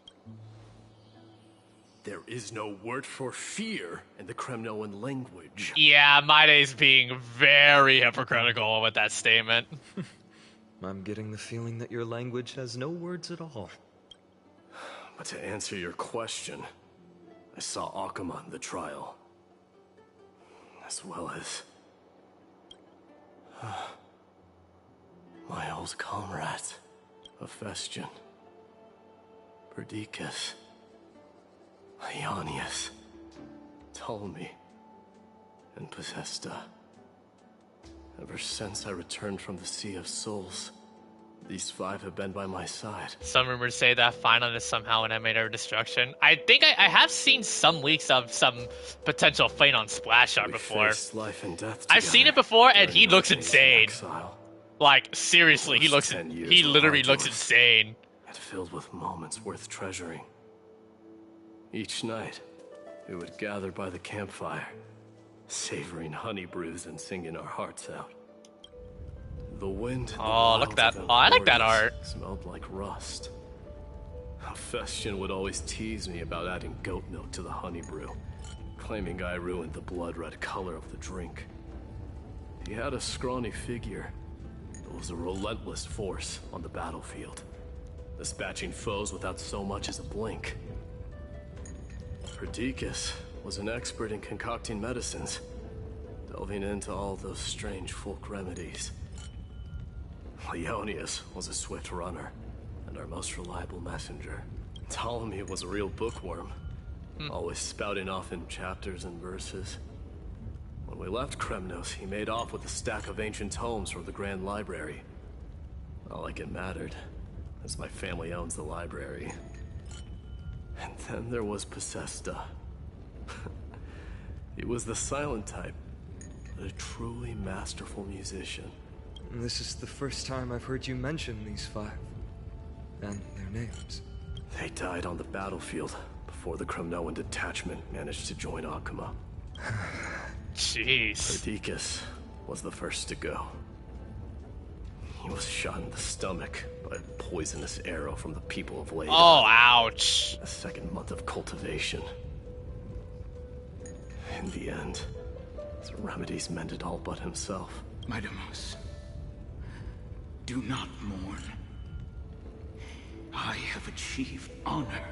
Speaker 5: There is no word for fear in the Kremnoan language.
Speaker 1: Yeah, Mide's being very hypocritical with that statement.
Speaker 8: I'm getting the feeling that your language has no words at all.
Speaker 5: But to answer your question, I saw Akuma in the trial. As well as... my old comrades, Hephaestion, Perdiccas, Ionius, Ptolemy, and Possesta. Ever since I returned from the Sea of Souls, these five have been by my side.
Speaker 1: Some rumors say that Final is somehow an emanator of destruction. I think I have seen some leaks of some potential Phanon splash art before.
Speaker 5: Life and death
Speaker 1: I've seen it before, and he looks insane.
Speaker 5: Exile.
Speaker 1: Like, seriously, he literally looks insane.
Speaker 5: Yet filled with moments worth treasuring. Each night, we would gather by the campfire, savoring honey brews and singing our hearts out. The wind.
Speaker 1: Oh, look at that! Oh, I like that art.
Speaker 5: Smelled like rust. Hephaestion would always tease me about adding goat milk to the honey brew, claiming I ruined the blood-red color of the drink. He had a scrawny figure, but was a relentless force on the battlefield, dispatching foes without so much as a blink. Perdiccas was an expert in concocting medicines, delving into all those strange folk remedies. Ionius was a swift runner, and our most reliable messenger. Ptolemy was a real bookworm, always spouting off in chapters and verses. When we left Kremnos, he made off with a stack of ancient tomes from the Grand Library. Not like it mattered, as my family owns the library. And then there was Possesta. He was the silent type, but a truly masterful musician.
Speaker 8: This is the first time I've heard you mention these five. And their names.
Speaker 5: They died on the battlefield before the Kremnoan detachment managed to join Akuma.
Speaker 1: Jeez.
Speaker 5: Perdiccas was the first to go. He was shot in the stomach by a poisonous arrow from the people of Leda.
Speaker 1: Oh, ouch.
Speaker 5: The second month of cultivation. In the end, Remedies mended all but himself.
Speaker 13: Maidamos, do not mourn. I have achieved honor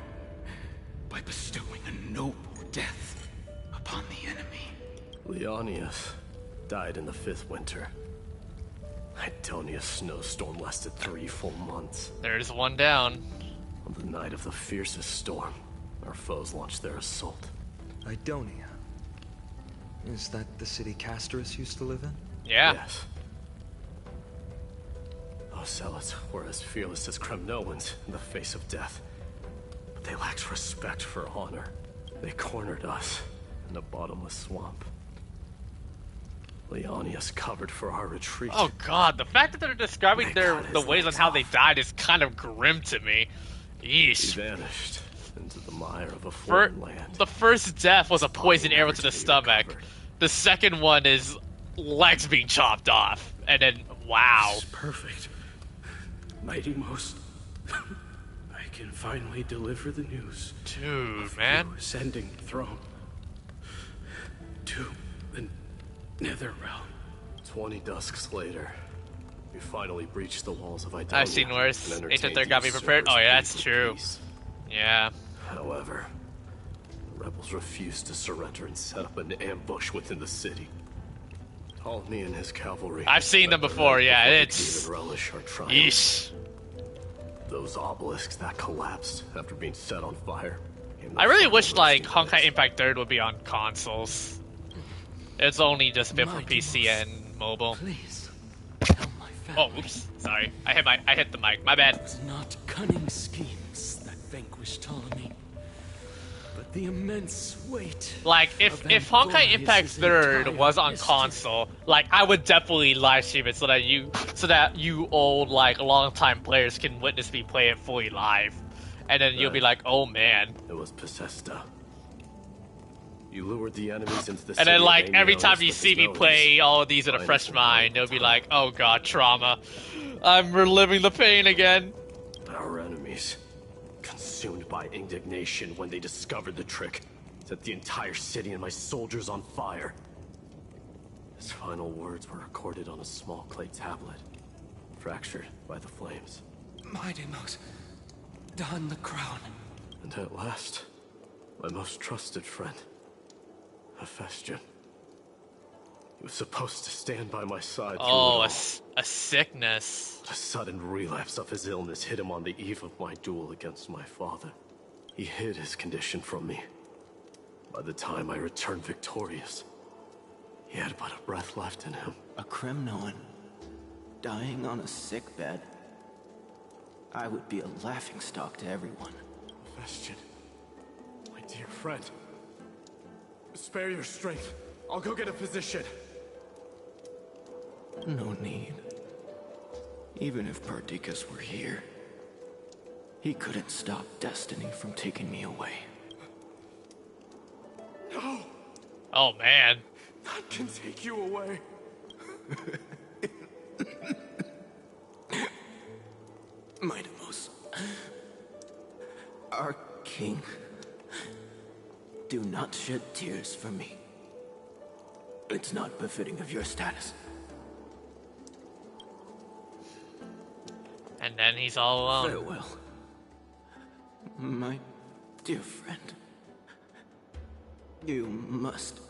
Speaker 13: by bestowing a noble death upon the enemy.
Speaker 5: Leonius died in the 5th winter. Idonia's snowstorm lasted 3 full months.
Speaker 1: There's one down.
Speaker 5: On the night of the fiercest storm, our foes launched their assault.
Speaker 8: Idonia? Is that the city Castorus used to live in?
Speaker 1: Yeah.
Speaker 5: Yes. Those zealots were as fearless as Kremnoans in the face of death. But they lacked respect for honor. They cornered us in a bottomless swamp. Leonius covered for our retreat.
Speaker 1: Oh god, the fact that they're describing the ways on how they died is kind of grim to me. Yeesh.
Speaker 5: He vanished into the mire of a foreign land.
Speaker 1: The first death was a poison arrow to the stomach. The second one is legs being chopped off. And then, wow.
Speaker 13: This is perfect. Mighty Most, I can finally deliver the news.
Speaker 1: Dude, man.
Speaker 13: Ascending the throne to the Nether Realm.
Speaker 5: 20 dusks later, we finally breached the walls of Idonia.
Speaker 1: I've seen worse. Ancient Third got me prepared. Oh yeah, that's true. Yeah.
Speaker 5: However, the rebels refused to surrender and set up an ambush within the city. Ptolemy and his cavalry.
Speaker 1: I've seen them before. Yeah, it's.
Speaker 5: Relish our triumph.
Speaker 1: Yeesh.
Speaker 5: Those obelisks that collapsed after being set on fire.
Speaker 1: I really wish like Honkai Impact 3rd would be on consoles. It's only just been for PC and mobile.
Speaker 13: Please.
Speaker 1: Oh, oops. Sorry. I hit the mic. My bad.
Speaker 13: It was not cunning schemes that vanquished Ptolemy, but the immense weight.
Speaker 1: Like, if Honkai Impact 3rd was on console, like, I would definitely live stream it so that you old, like, long-time players can witness me play it fully live. And then you'll be like, oh man.
Speaker 5: It was Pacesta. You lured the enemies into the
Speaker 1: and
Speaker 5: city.
Speaker 1: then, like, every time you see me play all of these in a fresh mind, it'll be like, oh god, trauma. I'm reliving the pain again.
Speaker 5: Our enemies, consumed by indignation when they discovered the trick, set the entire city and my soldiers on fire. His final words were recorded on a small clay tablet, fractured by the flames.
Speaker 13: Maidemos, don the crown.
Speaker 5: And at last, my most trusted friend, Hephaestion. He was supposed to stand by my side through it all.
Speaker 1: A sickness.
Speaker 5: A sudden relapse of his illness hit him on the eve of my duel against my father. He hid his condition from me. By the time I returned victorious, he had but a breath left in him.
Speaker 11: A Kremnoan, dying on a sick bed. I would be a laughingstock to everyone.
Speaker 5: Hephaestion, my dear friend. Spare your strength. I'll go get a physician.
Speaker 11: No need. Even if Perdiccas were here, he couldn't stop destiny from taking me away.
Speaker 5: No!
Speaker 1: Oh man.
Speaker 5: None can take you away.
Speaker 11: Maidemos, our king, do not shed tears for me. It's not befitting of your status.
Speaker 1: And then he's all alone.
Speaker 11: Farewell, my dear friend. You must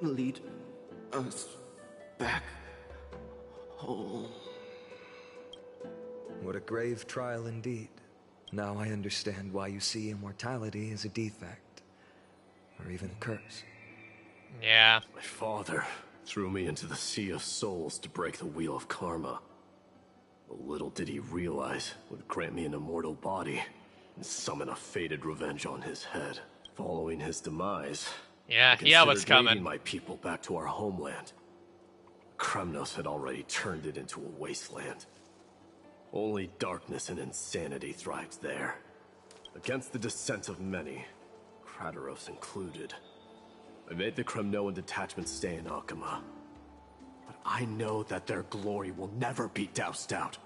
Speaker 11: lead us back home.
Speaker 8: What a grave trial indeed. Now I understand why you see immortality as a defect, or even a curse.
Speaker 1: Yeah.
Speaker 5: My father threw me into the sea of souls to break the wheel of karma. But little did he realize it would grant me an immortal body and summon a fated revenge on his head. Following his demise,
Speaker 1: yeah, what's coming.
Speaker 5: Leading my people back to our homeland. Kremnos had already turned it into a wasteland. Only darkness and insanity thrives there. Against the dissent of many, Kratos included. I made the Kremnoan detachment stay in Akama. But I know that their glory will never be doused out.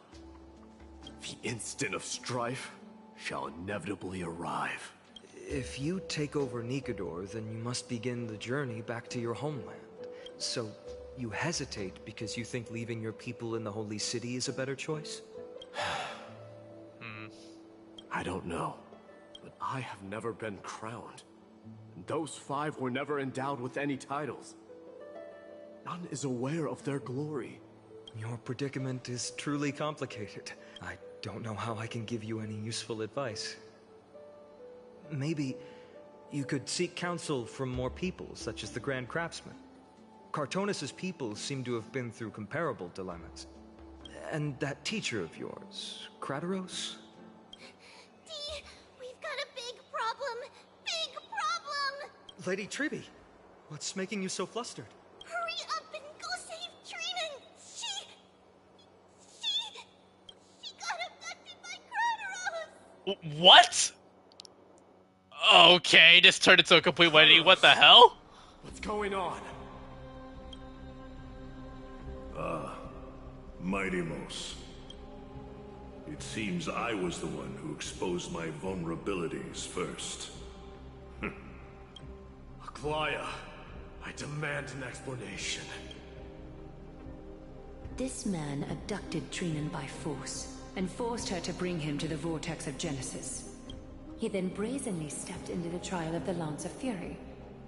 Speaker 5: The instant of strife shall inevitably arrive.
Speaker 8: If you take over Nikedor, then you must begin the journey back to your homeland. So, you hesitate because you think leaving your people in the Holy City is a better choice?
Speaker 5: I don't know, but I have never been crowned. And those 5 were never endowed with any titles. None is aware of their glory.
Speaker 8: Your predicament is truly complicated. I don't know how I can give you any useful advice. Maybe you could seek counsel from more people, such as the Grand Craftsman. Cartonis' people seem to have been through comparable dilemmas. And that teacher of yours, Kratos?
Speaker 7: Dee, we've got a big problem! Big problem!
Speaker 8: Lady Triby, what's making you so flustered?
Speaker 7: Hurry up and go save Trinan! She got abducted by Kratos!
Speaker 1: What? Okay, this turned into a complete 180. What the hell?
Speaker 5: What's going on?
Speaker 14: Maidimos. It seems I was the one who exposed my vulnerabilities first.
Speaker 5: Aglaya, I demand an explanation.
Speaker 6: This man abducted Trinan by force and forced her to bring him to the vortex of Genesis. He then brazenly stepped into the trial of the Lance of Fury,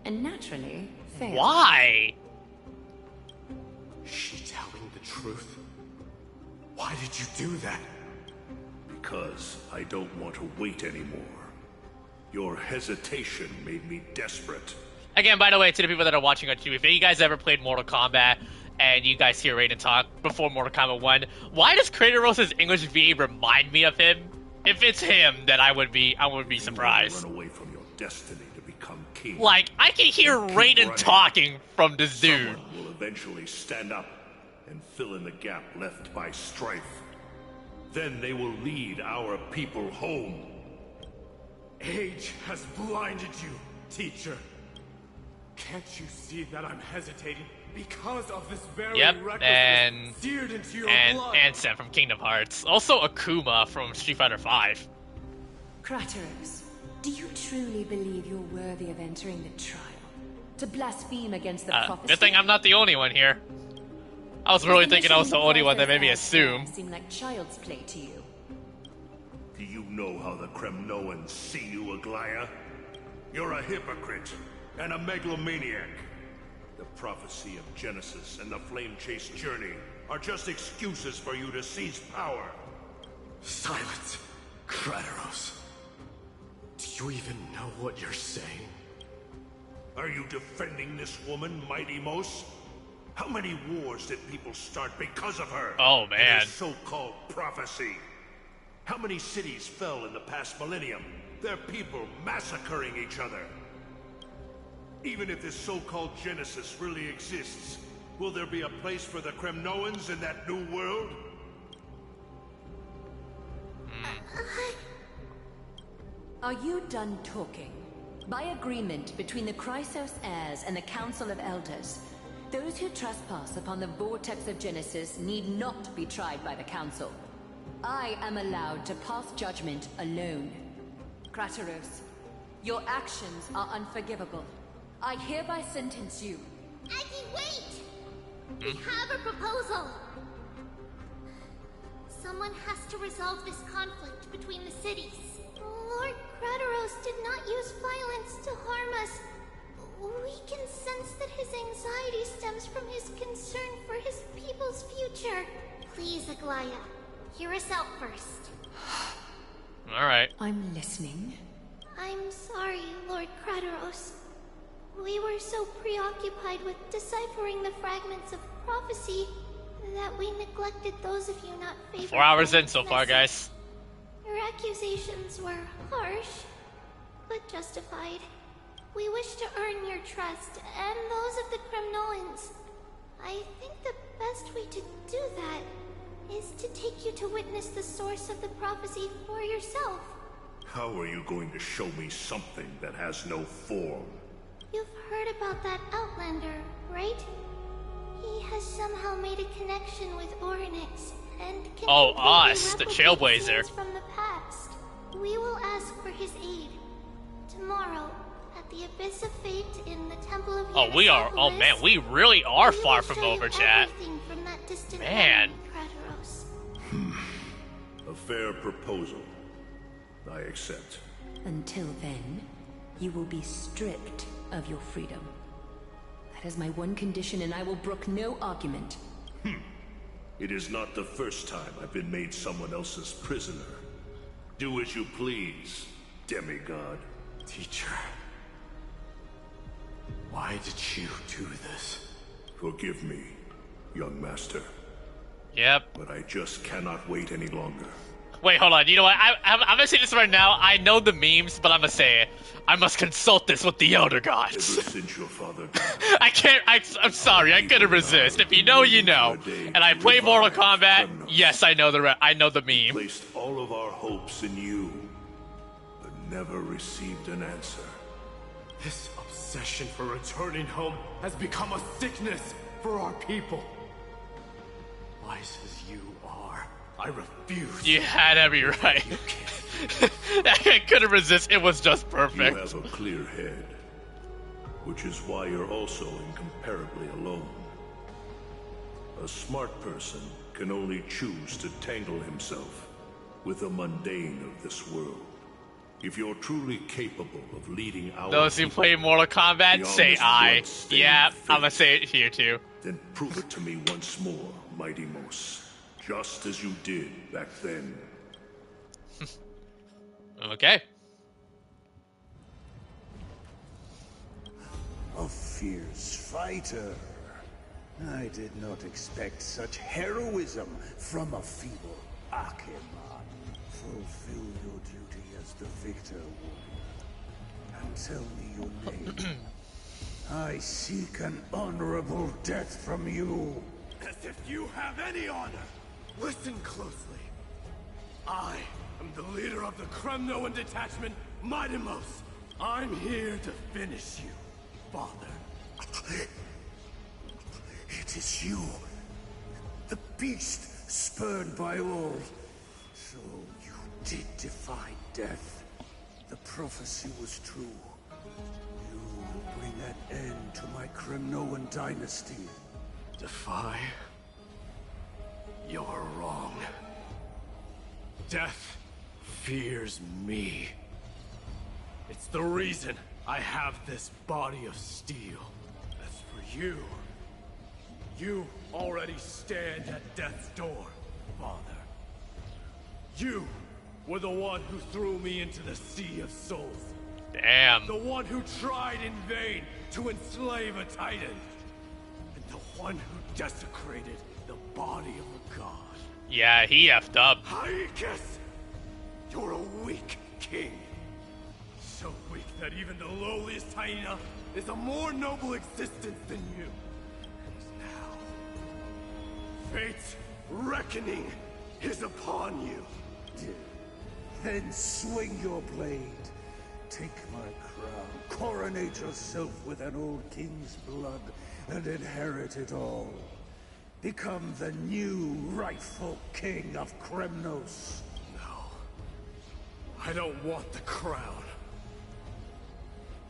Speaker 6: and naturally failed.
Speaker 1: Why?
Speaker 5: Is she telling the truth? Why did you do that?
Speaker 14: Because I don't want to wait anymore. Your hesitation made me desperate.
Speaker 1: Again, by the way, to the people that are watching on YouTube, if you guys ever played Mortal Kombat and you guys hear Raiden talk before Mortal Kombat 1, why does Kratos' English VA remind me of him? If it's him, then I would be surprised.
Speaker 14: Run away from your destiny to become king.
Speaker 1: Like, I can hear Raiden talking from this dude.
Speaker 14: Someone will eventually stand up and fill in the gap left by strife. Then they will lead our people home.
Speaker 5: Age has blinded you, teacher. Can't you see that I'm hesitating because of this very recklessness seared into your blood?
Speaker 1: And Ansem from Kingdom Hearts. Also Akuma from Street Fighter V.
Speaker 6: Kratos, do you truly believe you're worthy of entering the trial? To blaspheme against the prophecy?
Speaker 1: Good thing I'm not the only one here. I was really thinking I was the only one that made me assume.
Speaker 6: Seem like child's play to you.
Speaker 14: Do you know how the Kremnoans see you, Aglaya? You're a hypocrite and a megalomaniac. The prophecy of Genesis and the Flame Chase journey are just excuses for you to seize power.
Speaker 5: Silence, Kratos. Do you even know what you're saying?
Speaker 14: Are you defending this woman, Maidimos? How many wars did people start because of her?
Speaker 1: Oh, man.
Speaker 14: And her so-called prophecy. How many cities fell in the past millennium? Their people massacring each other. Even if this so-called Genesis really exists, will there be a place for the Kremnoans in that new world?
Speaker 6: Are you done talking? By agreement between the Chrysos heirs and the Council of Elders, those who trespass upon the vortex of Genesis need not be tried by the Council. I am allowed to pass judgment alone. Kratos, your actions are unforgivable. I hereby sentence you.
Speaker 7: Aggie, wait! We have a proposal! Someone has to resolve this conflict between the cities. Lord Kratos did not use violence to harm us. We can sense that his anxiety stems from his concern for his people's future. Please, Aglaya, hear us out first.
Speaker 1: Alright.
Speaker 6: I'm listening.
Speaker 7: I'm sorry, Lord Kratos. We were so preoccupied with deciphering the fragments of prophecy that we neglected those of you not favored.
Speaker 1: 4 hours in so far, guys.
Speaker 7: Your accusations were harsh, but justified. We wish to earn your trust, and those of the Kremnoans. I think the best way to do that is to take you to witness the source of the prophecy for yourself.
Speaker 14: How are you going to show me something that has no form?
Speaker 7: You've heard about that Outlander, right? He has somehow made a connection with Orynyx and can
Speaker 1: us, the Trailblazer.
Speaker 7: scenes from the past. We will ask for his aid. Tomorrow, at the Abyss of Fate in the Temple of
Speaker 1: we are. Oh man, we really are far from over, chat.
Speaker 7: From that distant
Speaker 1: Man.
Speaker 14: A fair proposal. I accept.
Speaker 6: Until then, you will be stripped of your freedom. That is my one condition, and I will brook no argument.
Speaker 14: It is not the first time I've been made someone else's prisoner. Do as you please, demigod.
Speaker 5: Teacher, why did you do this?
Speaker 14: Forgive me, young master.
Speaker 1: Yep.
Speaker 14: But I just cannot wait any longer.
Speaker 1: Wait, hold on. You know what? I'm gonna say this right now. I know the memes, but I'm gonna say it. I must consult this with the Elder Gods.
Speaker 14: Ever since your father
Speaker 1: I can't. I'm sorry. I couldn't resist. If you know, you know. And I play Mortal Kombat. Yes, I know the meme.
Speaker 14: Placed all of our hopes in you, but never received an answer.
Speaker 5: This obsession for returning home has become a sickness for our people. Wise as you are, I refuse.
Speaker 1: You had every right. I couldn't resist. It was just perfect.
Speaker 14: You have a clear head, which is why you're also incomparably alone. A smart person can only choose to tangle himself with the mundane of this world. If you're truly capable of leading our
Speaker 1: those who play Mortal Kombat, say I. Yeah, I'm gonna say it here too.
Speaker 14: Then prove it to me once more, Mighty Mos. Just as you did back then.
Speaker 1: Okay.
Speaker 15: A fierce fighter. I did not expect such heroism from a feeble Acheman. Fulfill your duty as the victor, warrior, and tell me your name. I seek an honorable death from you.
Speaker 5: As if you have any honor. Listen closely. I am the leader of the Kremnoan detachment, Maiden. I'm here to finish you, father.
Speaker 15: It is you, the beast spurned by all. So you did defy death. The prophecy was true. You will bring an end to my Kremnoan dynasty.
Speaker 5: Defy? You're wrong. Death fears me. It's the reason I have this body of steel. As for you, you already stand at death's door, father. You were the one who threw me into the Sea of Souls.
Speaker 1: Damn.
Speaker 5: The one who tried in vain to enslave a titan. And the one who desecrated the body of a god.
Speaker 1: Yeah, he effed up.
Speaker 5: Hyakis! You're a weak king. So weak that even the lowliest hyena is a more noble existence than you. And now, fate's reckoning is upon you.
Speaker 15: Then swing your blade. Take my crown. Coronate yourself with an old king's blood and inherit it all. Become the new rightful king of Kremnos.
Speaker 5: No. I don't want the crown.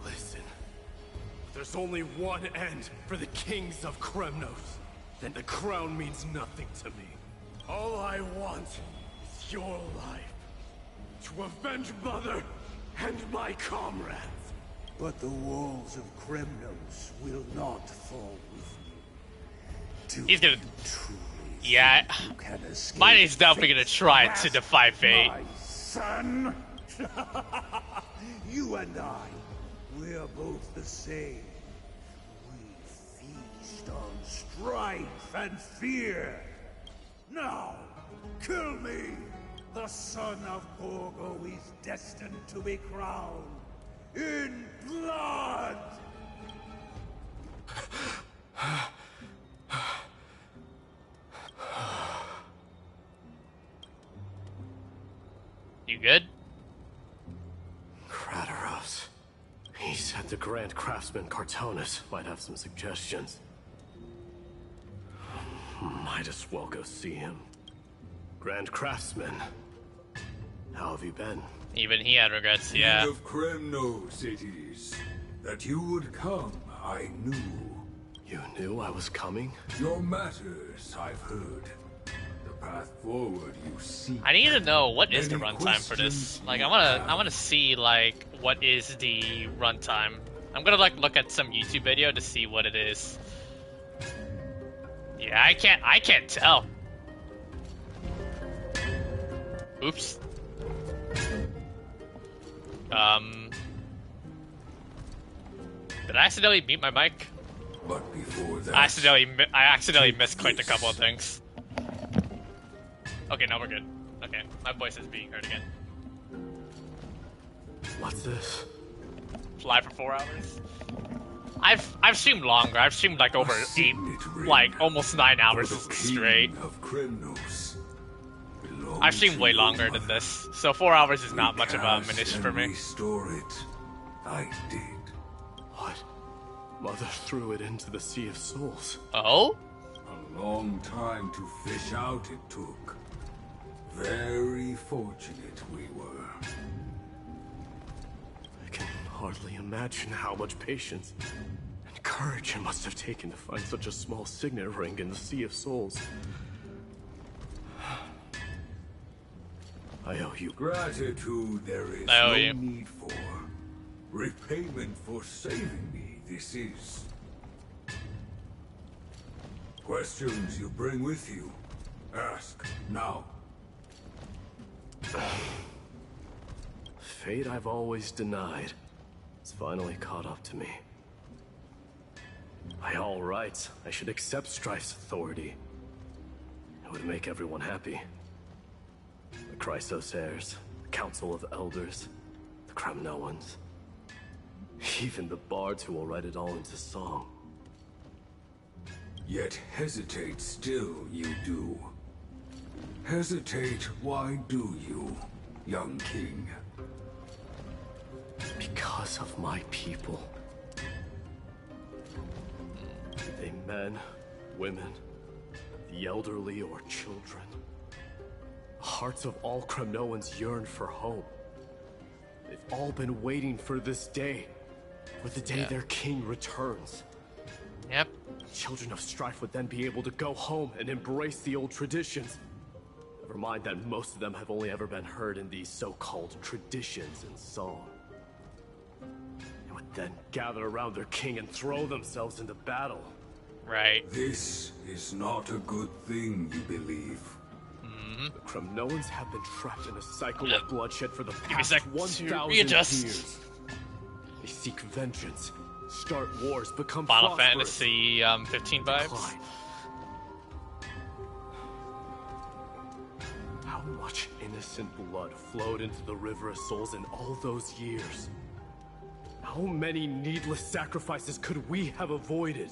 Speaker 5: Listen. If there's only one end for the kings of Kremnos, then the crown means nothing to me. All I want is your life. To avenge Mother and my comrades.
Speaker 15: But the walls of Kremnos will not fall with you.
Speaker 1: He's gonna. Yeah. Maiden's definitely gonna try to defy fate.
Speaker 15: My son! You and I, we are both the same. We feast on strife and fear. Now, kill me! The son of Gorgo is destined to be crowned in blood!
Speaker 1: good?
Speaker 5: Kratos. He said the Grand Craftsman Cartonus might have some suggestions. Might as well go see him. Grand Craftsman, how have you been?
Speaker 1: Even he had regrets, yeah.
Speaker 15: King of Kremnos it is. That you would come, I knew.
Speaker 5: You knew I was coming?
Speaker 15: Your matters, I've heard. The path forward you see.
Speaker 1: I need to know what is the runtime for this. Like, I wanna see like what is the runtime. I'm gonna like look at some YouTube video to see what it is. Yeah, I can't tell. Oops. Did I accidentally mute my mic?
Speaker 15: But before that,
Speaker 1: I accidentally misclicked a couple of things. Okay, now we're good. Okay, my voice is being heard again.
Speaker 5: What's this?
Speaker 1: Live for 4 hours. I've streamed longer. I've streamed like over 8, like almost 9 hours straight. I've streamed way longer than this, so 4 hours is not much of a minish for me.
Speaker 15: Restore it. I did.
Speaker 5: What? Mother threw it into the Sea of Souls.
Speaker 1: Oh?
Speaker 15: A long time to fish out it took. Very fortunate we were.
Speaker 5: I can hardly imagine how much patience and courage it must have taken to find such a small signet ring in the Sea of Souls. I owe you.
Speaker 15: Gratitude there is no need for. Repayment for saving me, this is. Questions you bring with you? Ask, now.
Speaker 5: Fate I've always denied. It's finally caught up to me. By all rights, I should accept Strife's authority. It would make everyone happy. The Chrysos heirs, the Council of Elders, the Kremnoans. Even the bards who will write it all into song.
Speaker 15: Yet hesitate still you do. Hesitate, why do you, young king?
Speaker 5: Because of my people. Be they men, women, the elderly or children. The hearts of all Kremnoans yearn for home. They've all been waiting for this day. For the day their king returns.
Speaker 1: Yep.
Speaker 5: Children of Strife would then be able to go home and embrace the old traditions. Never mind that most of them have only ever been heard in these so-called traditions in song. They would then gather around their king and throw themselves into battle.
Speaker 1: Right.
Speaker 15: This is not a good thing, you believe.
Speaker 5: The Kremnoans have been trapped in a cycle of bloodshed for the past 1,000 years. They seek vengeance, start wars, become
Speaker 1: Final
Speaker 5: prosperous.
Speaker 1: Fantasy 15 vibes.
Speaker 5: How much innocent blood flowed into the River of Souls in all those years? How many needless sacrifices could we have avoided?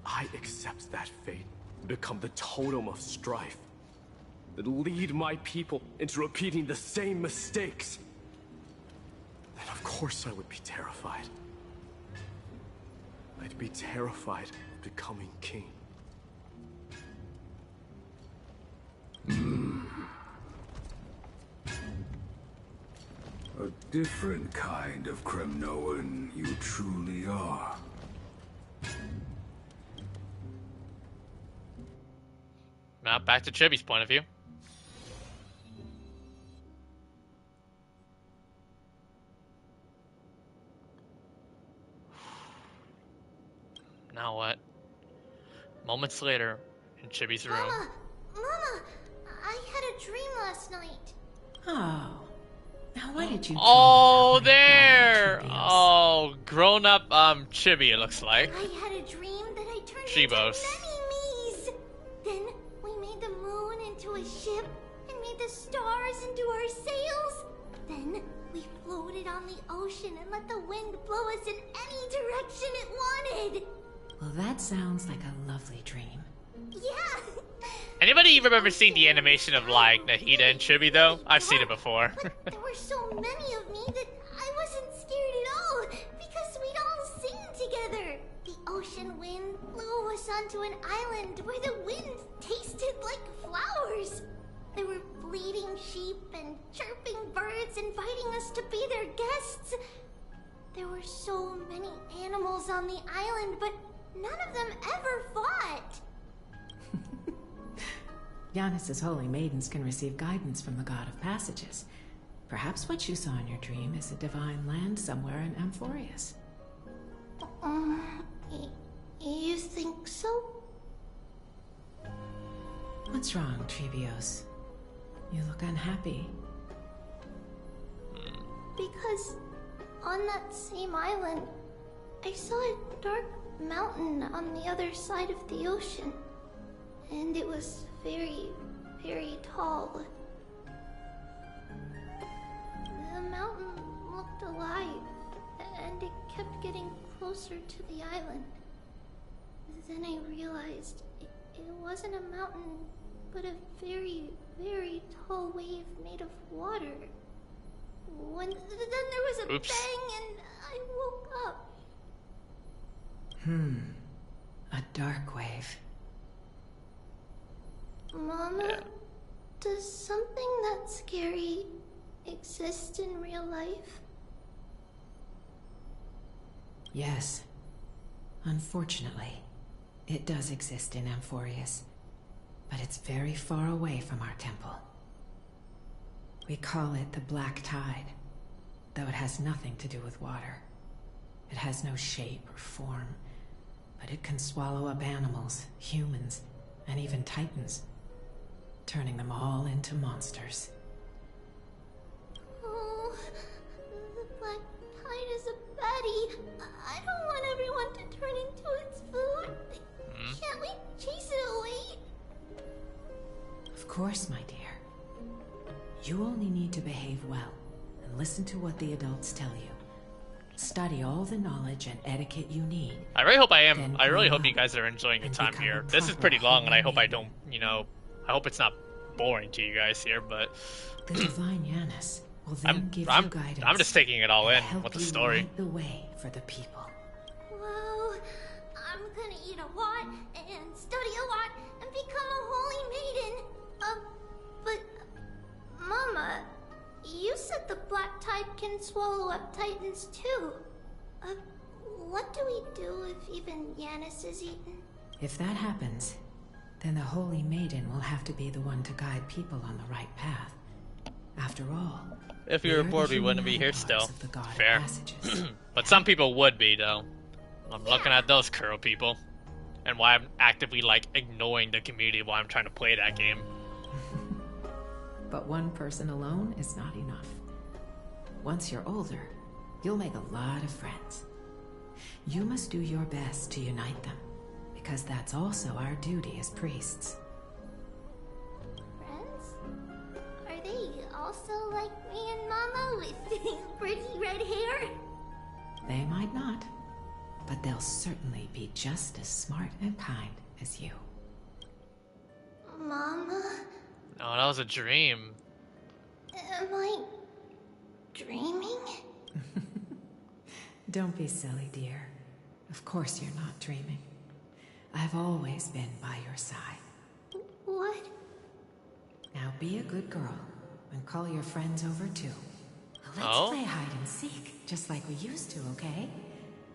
Speaker 5: I accept that fate and become the totem of strife that lead my people into repeating the same mistakes. Then of course I would be terrified. I'd be terrified of becoming king.
Speaker 15: A different kind of Kremnoan you truly are.
Speaker 1: Now back to Chibi's point of view. Now what? Moments later, in Chibi's room.
Speaker 7: Mama, I had a dream last night.
Speaker 6: Oh. Now why did you
Speaker 1: Oh, there! Oh, grown-up Chibi, it looks like.
Speaker 7: I had a dream that I turned
Speaker 1: Chibos.
Speaker 7: into many me's. Then we made the moon into a ship and made the stars into our sails. Then we floated on the ocean and let the wind blow us in any direction it wanted.
Speaker 6: Well, that sounds like a lovely dream.
Speaker 7: Yeah.
Speaker 1: Anybody remember seeing the animation of like Nahida and Chibi though? I've seen it before.
Speaker 7: There were so many of me that I wasn't scared at all because we'd all sing together. The ocean wind blew us onto an island where the wind tasted like flowers. There were bleating sheep and chirping birds inviting us to be their guests. There were so many animals on the island, but none of them ever fought.
Speaker 16: Yanis's holy maidens can receive guidance from the god of passages. Perhaps what you saw in your dream is a divine land somewhere in Amphoreus.
Speaker 7: You think so?
Speaker 16: What's wrong, Trevios? You look unhappy.
Speaker 7: Because on that same island, I saw a dark mountain on the other side of the ocean. And it was very, very tall. The mountain looked alive, and it kept getting closer to the island. Then I realized it wasn't a mountain, but a very, very tall wave made of water. Then there was a bang and I woke up.
Speaker 16: A dark wave.
Speaker 7: Mama, does something that scary exist in real life?
Speaker 16: Yes. Unfortunately, it does exist in Amphoreus, but it's very far away from our temple. We call it the Black Tide, though it has nothing to do with water. It has no shape or form, but it can swallow up animals, humans, and even titans, turning them all into monsters.
Speaker 7: Oh, the Black Tide is a baddie. I don't want everyone to turn into its food. Can't we chase it away?
Speaker 16: Of course, my dear. You only need to behave well and listen to what the adults tell you. Study all the knowledge and etiquette you need.
Speaker 1: I really hope I really hope you guys are enjoying your time here. This is pretty long, and I hope I don't, I hope it's not boring to you guys here, but
Speaker 16: the divine Yanis will then give you guidance.
Speaker 1: I'm just taking it all in with the story.
Speaker 16: Light the way for the people.
Speaker 7: Well, I'm gonna eat a lot and study a lot and become a holy maiden. But Mama, you said the Black Tide can swallow up titans too. What do we do if even Yanis is eaten?
Speaker 16: If that happens, then the Holy Maiden will have to be the one to guide people on the right path. After all,
Speaker 1: if you were bored, we wouldn't be here still. Fair. But some people would be, though. I'm looking at those Kuro people. And why I'm actively, ignoring the community while I'm trying to play that game.
Speaker 16: But one person alone is not enough. Once you're older, you'll make a lot of friends. You must do your best to unite them, because that's also our duty as priests.
Speaker 7: Friends? Are they also like me and Mama with pretty red hair?
Speaker 16: They might not, but they'll certainly be just as smart and kind as you.
Speaker 7: Mama?
Speaker 1: Oh, that was a dream.
Speaker 7: Am I dreaming?
Speaker 16: Don't be silly, dear. Of course you're not dreaming. I've always been by your side.
Speaker 7: What?
Speaker 16: Now be a good girl and call your friends over too. Let's play hide and seek, just like we used to, okay?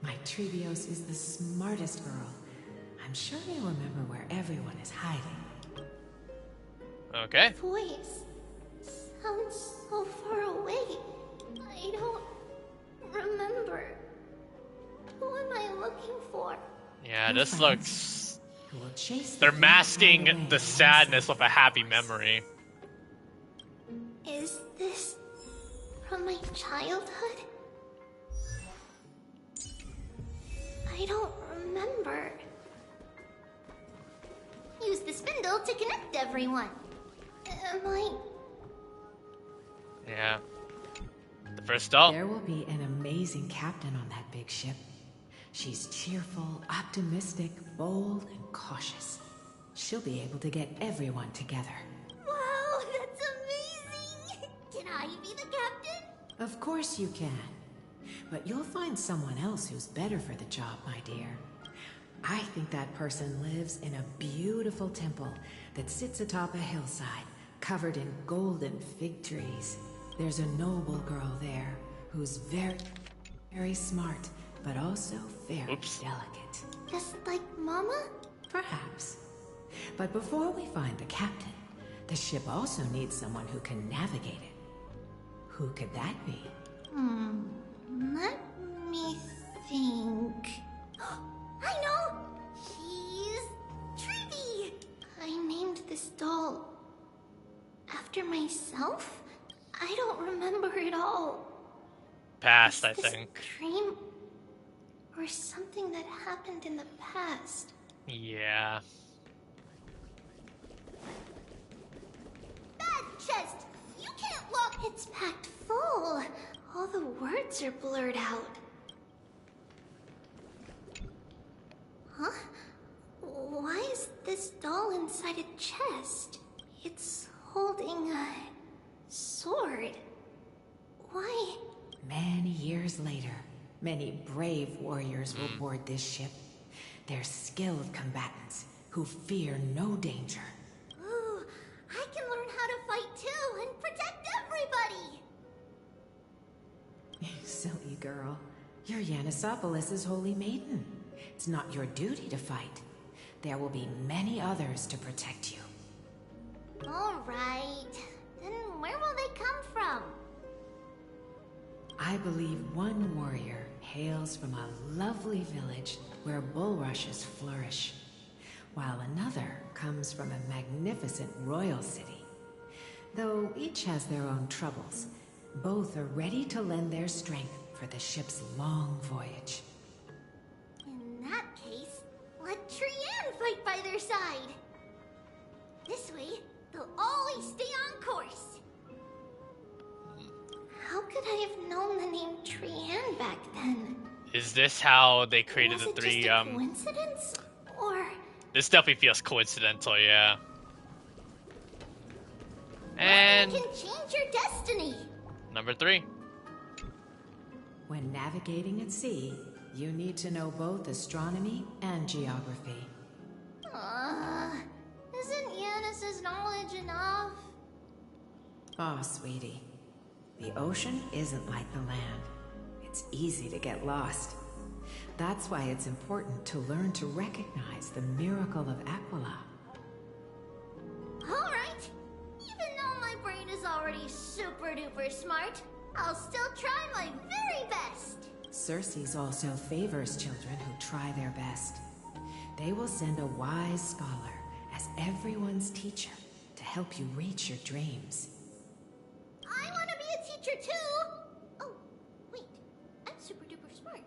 Speaker 16: My Trevios is the smartest girl. I'm sure you'll remember where everyone is hiding.
Speaker 1: Okay.
Speaker 7: Voice sounds so far away. I don't remember. Who am I looking for?
Speaker 1: Yeah, this looks... They're masking the sadness of a happy memory.
Speaker 7: Is this from my childhood? I don't remember. Use the spindle to connect everyone. Am I...
Speaker 1: Yeah. The first stop.
Speaker 16: There will be an amazing captain on that big ship. She's cheerful, optimistic, bold, and cautious. She'll be able to get everyone together.
Speaker 7: Wow, that's amazing! Can I be the captain?
Speaker 16: Of course you can. But you'll find someone else who's better for the job, my dear. I think that person lives in a beautiful temple that sits atop a hillside, covered in golden fig trees. There's a noble girl there who's very, very smart, but also very delicate.
Speaker 7: Just like Mama?
Speaker 16: Perhaps. But before we find the captain, the ship also needs someone who can navigate it. Who could that be?
Speaker 7: Let me think. I know! She's Treevy! I named this doll after myself? I don't remember it all.
Speaker 1: Past, I
Speaker 7: Is this
Speaker 1: think.
Speaker 7: a dream? Or something that happened in the past?
Speaker 1: Yeah.
Speaker 7: Bad chest! You can't lock. It's packed full. All the words are blurred out. Huh? Why is this doll inside a chest? It's holding a sword. Why?
Speaker 16: Many years later, many brave warriors will board this ship. They're skilled combatants who fear no danger.
Speaker 7: Ooh, I can learn how to fight too and protect everybody!
Speaker 16: Silly girl. You're Yanisopolis' holy maiden. It's not your duty to fight. There will be many others to protect you.
Speaker 7: Alright. Then where will they come from?
Speaker 16: I believe one warrior hails from a lovely village where bulrushes flourish, while another comes from a magnificent royal city. Though each has their own troubles, both are ready to lend their strength for the ship's long voyage.
Speaker 7: In that case, let Trianne fight by their side. This way, they'll always stay on course. How could I have known the name Trianne back then?
Speaker 1: Is this how they created
Speaker 7: Was
Speaker 1: the
Speaker 7: it
Speaker 1: three,
Speaker 7: just a coincidence? Or...
Speaker 1: This definitely feels coincidental, yeah. And
Speaker 7: Learning can change your destiny.
Speaker 1: number 3.
Speaker 16: When navigating at sea, you need to know both astronomy and geography.
Speaker 7: Isn't Yanis's knowledge enough?
Speaker 16: Oh, sweetie. The ocean isn't like the land. It's easy to get lost. That's why it's important to learn to recognize the miracle of Aquila.
Speaker 7: Alright. Even though my brain is already super duper smart, I'll still try my very best.
Speaker 16: Circe also favors children who try their best. They will send a wise scholar as everyone's teacher to help you reach your dreams.
Speaker 7: I want to be a teacher too! Oh, wait. I'm super duper smart.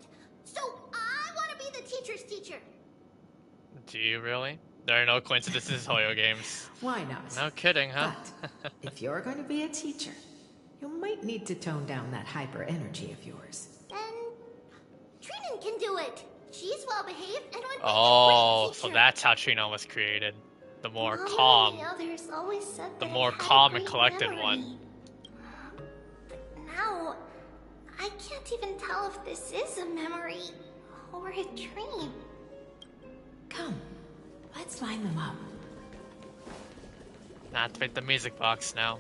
Speaker 7: So I want to be the teacher's teacher.
Speaker 1: Do you really? There are no coincidences in Hoyo games.
Speaker 16: Why not?
Speaker 1: No kidding, huh?
Speaker 16: But if you're going to be a teacher, you might need to tone down that hyper energy of yours.
Speaker 7: Then Trinan can do it. She's well behaved and would be
Speaker 1: Oh,
Speaker 7: a great
Speaker 1: so
Speaker 7: teacher.
Speaker 1: that's how Trina was created. The more
Speaker 7: Mama
Speaker 1: calm,
Speaker 7: and the others always said
Speaker 1: the
Speaker 7: that
Speaker 1: more
Speaker 7: I had a
Speaker 1: calm and
Speaker 7: great
Speaker 1: collected
Speaker 7: memory.
Speaker 1: one.
Speaker 7: But now, I can't even tell if this is a memory or a dream.
Speaker 16: Come, let's line them up.
Speaker 1: Activate the music box now.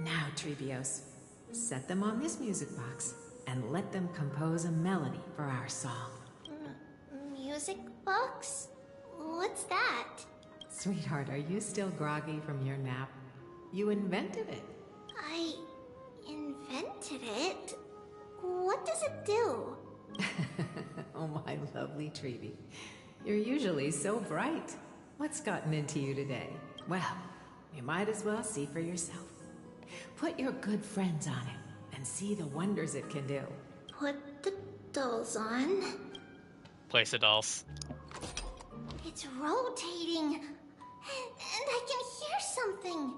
Speaker 16: Now, Trevios, set them on this music box and let them compose a melody for our song.
Speaker 7: Music box? What's that?
Speaker 16: Sweetheart, are you still groggy from your nap? You invented it.
Speaker 7: I invented it? What does it do?
Speaker 16: Oh, my lovely Trevi. You're usually so bright. What's gotten into you today? Well, you might as well see for yourself. Put your good friends on it and see the wonders it can do.
Speaker 7: Put the dolls on.
Speaker 1: Place the dolls.
Speaker 7: It's rotating. And I can hear something.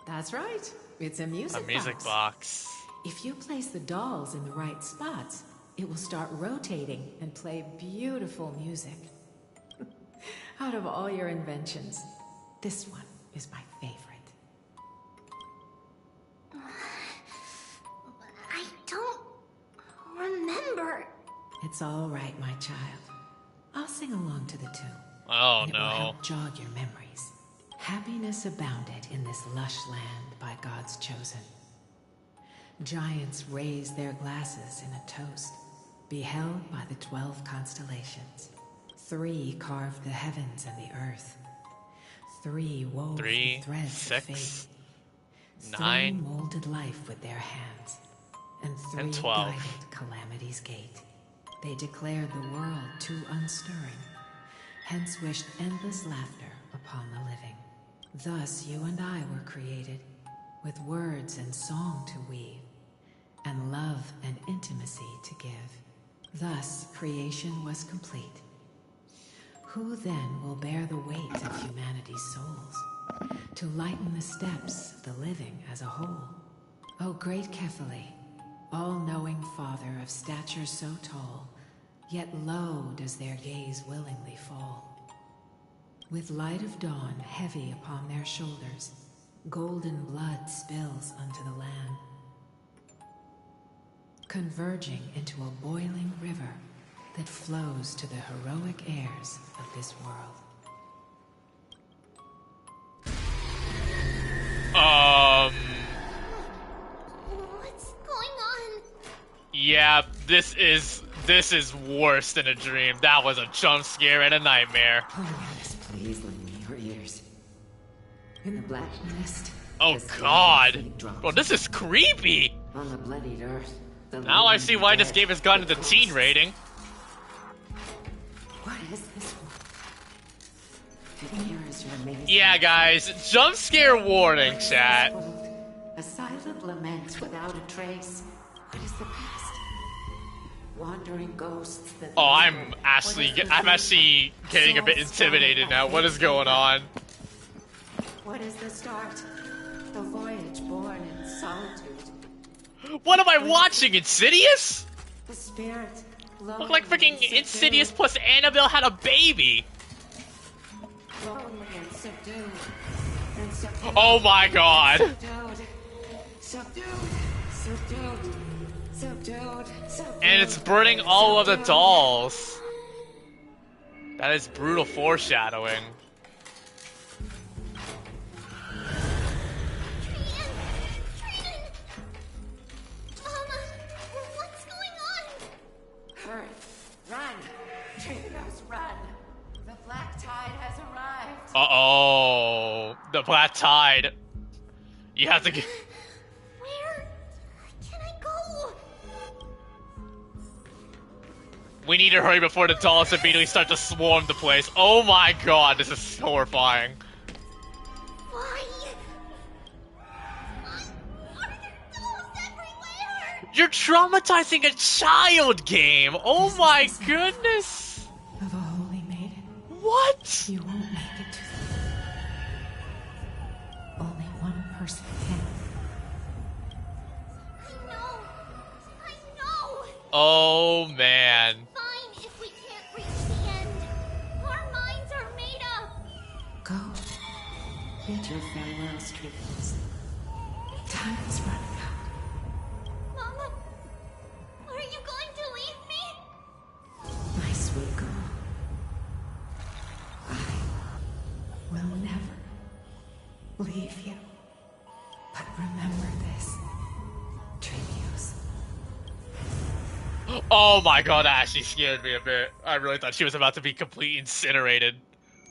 Speaker 16: That's right. It's a music box.
Speaker 1: A music box.
Speaker 16: If you place the dolls in the right spots, it will start rotating and play beautiful music. Out of all your inventions, this one is my favorite.
Speaker 7: I don't remember.
Speaker 16: It's all right, my child. I'll sing along to the tune.
Speaker 1: Oh,
Speaker 16: and it
Speaker 1: no.
Speaker 16: will help jog your memories. Happiness abounded in this lush land by God's chosen. Giants raised their glasses in a toast, beheld by the 12 constellations. 3 carved the heavens and the earth. 3 wove the threads of fate. 3 molded life with their hands. And 3 guided calamity's gate. They declared the world too unstirring, hence wished endless laughter upon the living. Thus you and I were created, with words and song to weave, and love and intimacy to give. Thus creation was complete. Who then will bear the weight of humanity's souls, to lighten the steps of the living as a whole? O great Kephale, all-knowing Father of stature so tall, yet low does their gaze willingly fall. With light of dawn heavy upon their shoulders, golden blood spills unto the land, converging into a boiling river that flows to the heroic heirs of this world.
Speaker 7: What's going on?
Speaker 1: Yeah, this is worse than a dream. That was a jump scare and a nightmare.
Speaker 16: Please lend me your ears. In the black mist.
Speaker 1: Oh God! Bro, this is creepy!
Speaker 16: On the bloodied earth.
Speaker 1: Now I see why this game has gotten to the teen rating.
Speaker 16: What is this one? Here is your amazing.
Speaker 1: Yeah, guys, jump scare warning, chat.
Speaker 16: A silent lament without a trace. What is the past? Wandering ghosts that.
Speaker 1: Oh, I'm actually getting a bit intimidated now. What is going on?
Speaker 16: What is the start? The voyage born in solitude.
Speaker 1: What am I watching? Insidious?
Speaker 16: The spirit.
Speaker 1: Look like freaking Insidious plus Annabelle had a baby.
Speaker 16: Lonely and subdued. And subdued.
Speaker 1: Oh my God.
Speaker 16: Subdued. Subdued. Subdued. Subdued.
Speaker 1: And it's burning all of the dolls. That is brutal foreshadowing.
Speaker 7: What's going on?
Speaker 16: Hurry. Run. Trailblaze, run. The black tide has arrived.
Speaker 1: Uh-oh. The black tide. You have to get...
Speaker 7: Where can I go?
Speaker 1: We need to hurry before the dolls immediately start to swarm the place. Oh my God, this is horrifying.
Speaker 7: Why? Why are there dolls everywhere?
Speaker 1: You're traumatizing a child game. Oh my goodness.
Speaker 16: Of a holy maiden.
Speaker 1: What?
Speaker 16: You won't make it to them. Only one person can.
Speaker 7: I know.
Speaker 1: Oh man.
Speaker 7: Fine if we can't reach the end. Our minds are made up.
Speaker 16: Go. Get your farewells, Trailblaze. Time is running out.
Speaker 7: Mama, are you going to leave me?
Speaker 16: My sweet girl. I will never leave you. But remember this, Trailblaze.
Speaker 1: Oh my God, that actually scared me a bit. I really thought she was about to be completely incinerated.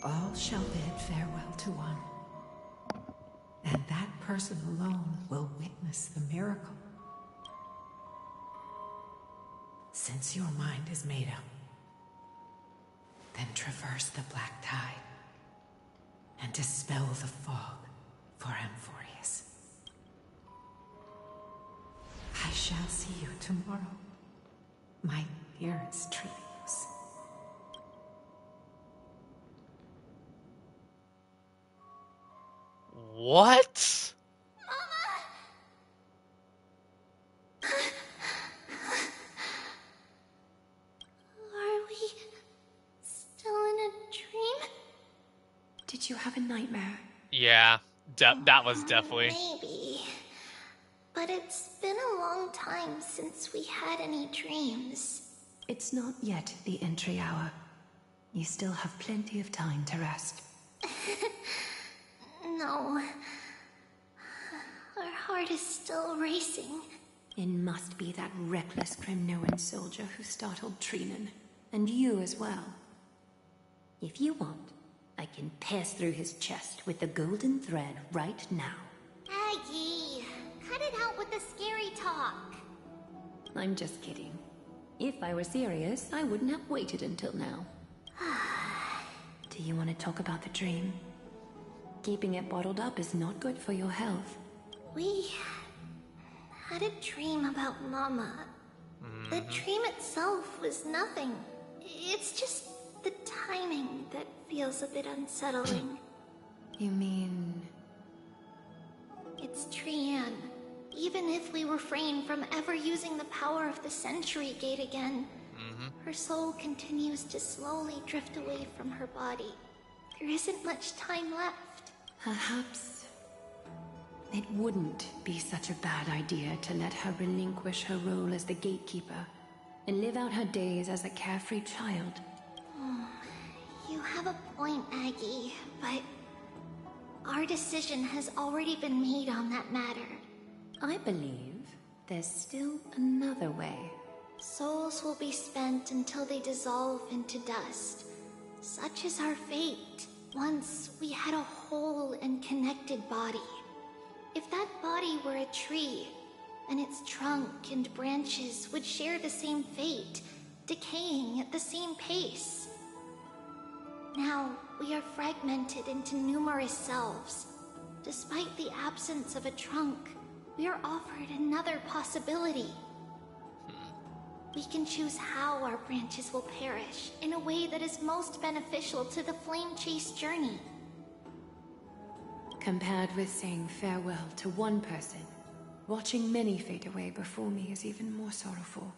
Speaker 16: All shall bid farewell to one. And that person alone will witness the miracle. Since your mind is made up, then traverse the black tide and dispel the fog for Amphoreus. I shall see you tomorrow, my dearest Trailblaze.
Speaker 1: What? That was definitely...
Speaker 7: Maybe. But it's been a long time since we had any dreams.
Speaker 6: It's not yet the entry hour. You still have plenty of time to rest.
Speaker 7: No. Our heart is still racing.
Speaker 6: It must be that reckless Kremnoan soldier who startled Trinan. And you as well. If you want, I can pass through his chest with the golden thread right now.
Speaker 7: Aggie, cut it out with the scary talk.
Speaker 6: I'm just kidding. If I were serious, I wouldn't have waited until now. Do you want to talk about the dream? Keeping it bottled up is not good for your health.
Speaker 7: We had a dream about Mama. The dream itself was nothing. It's just the timing that feels a bit unsettling.
Speaker 6: You mean...
Speaker 7: It's Trian. Even if we refrain from ever using the power of the Century Gate again, her soul continues to slowly drift away from her body. There isn't much time left.
Speaker 6: Perhaps it wouldn't be such a bad idea to let her relinquish her role as the gatekeeper and live out her days as a carefree child.
Speaker 7: You have a point, Aggie, but our decision has already been made on that matter.
Speaker 6: I believe there's still another way.
Speaker 7: Souls will be spent until they dissolve into dust. Such is our fate. Once we had a whole and connected body. If that body were a tree, then its trunk and branches would share the same fate, decaying at the same pace. Now, we are fragmented into numerous selves. Despite the absence of a trunk, we are offered another possibility. We can choose how our branches will perish in a way that is most beneficial to the Flame Chase journey.
Speaker 6: Compared with saying farewell to one person, watching many fade away before me is even more sorrowful.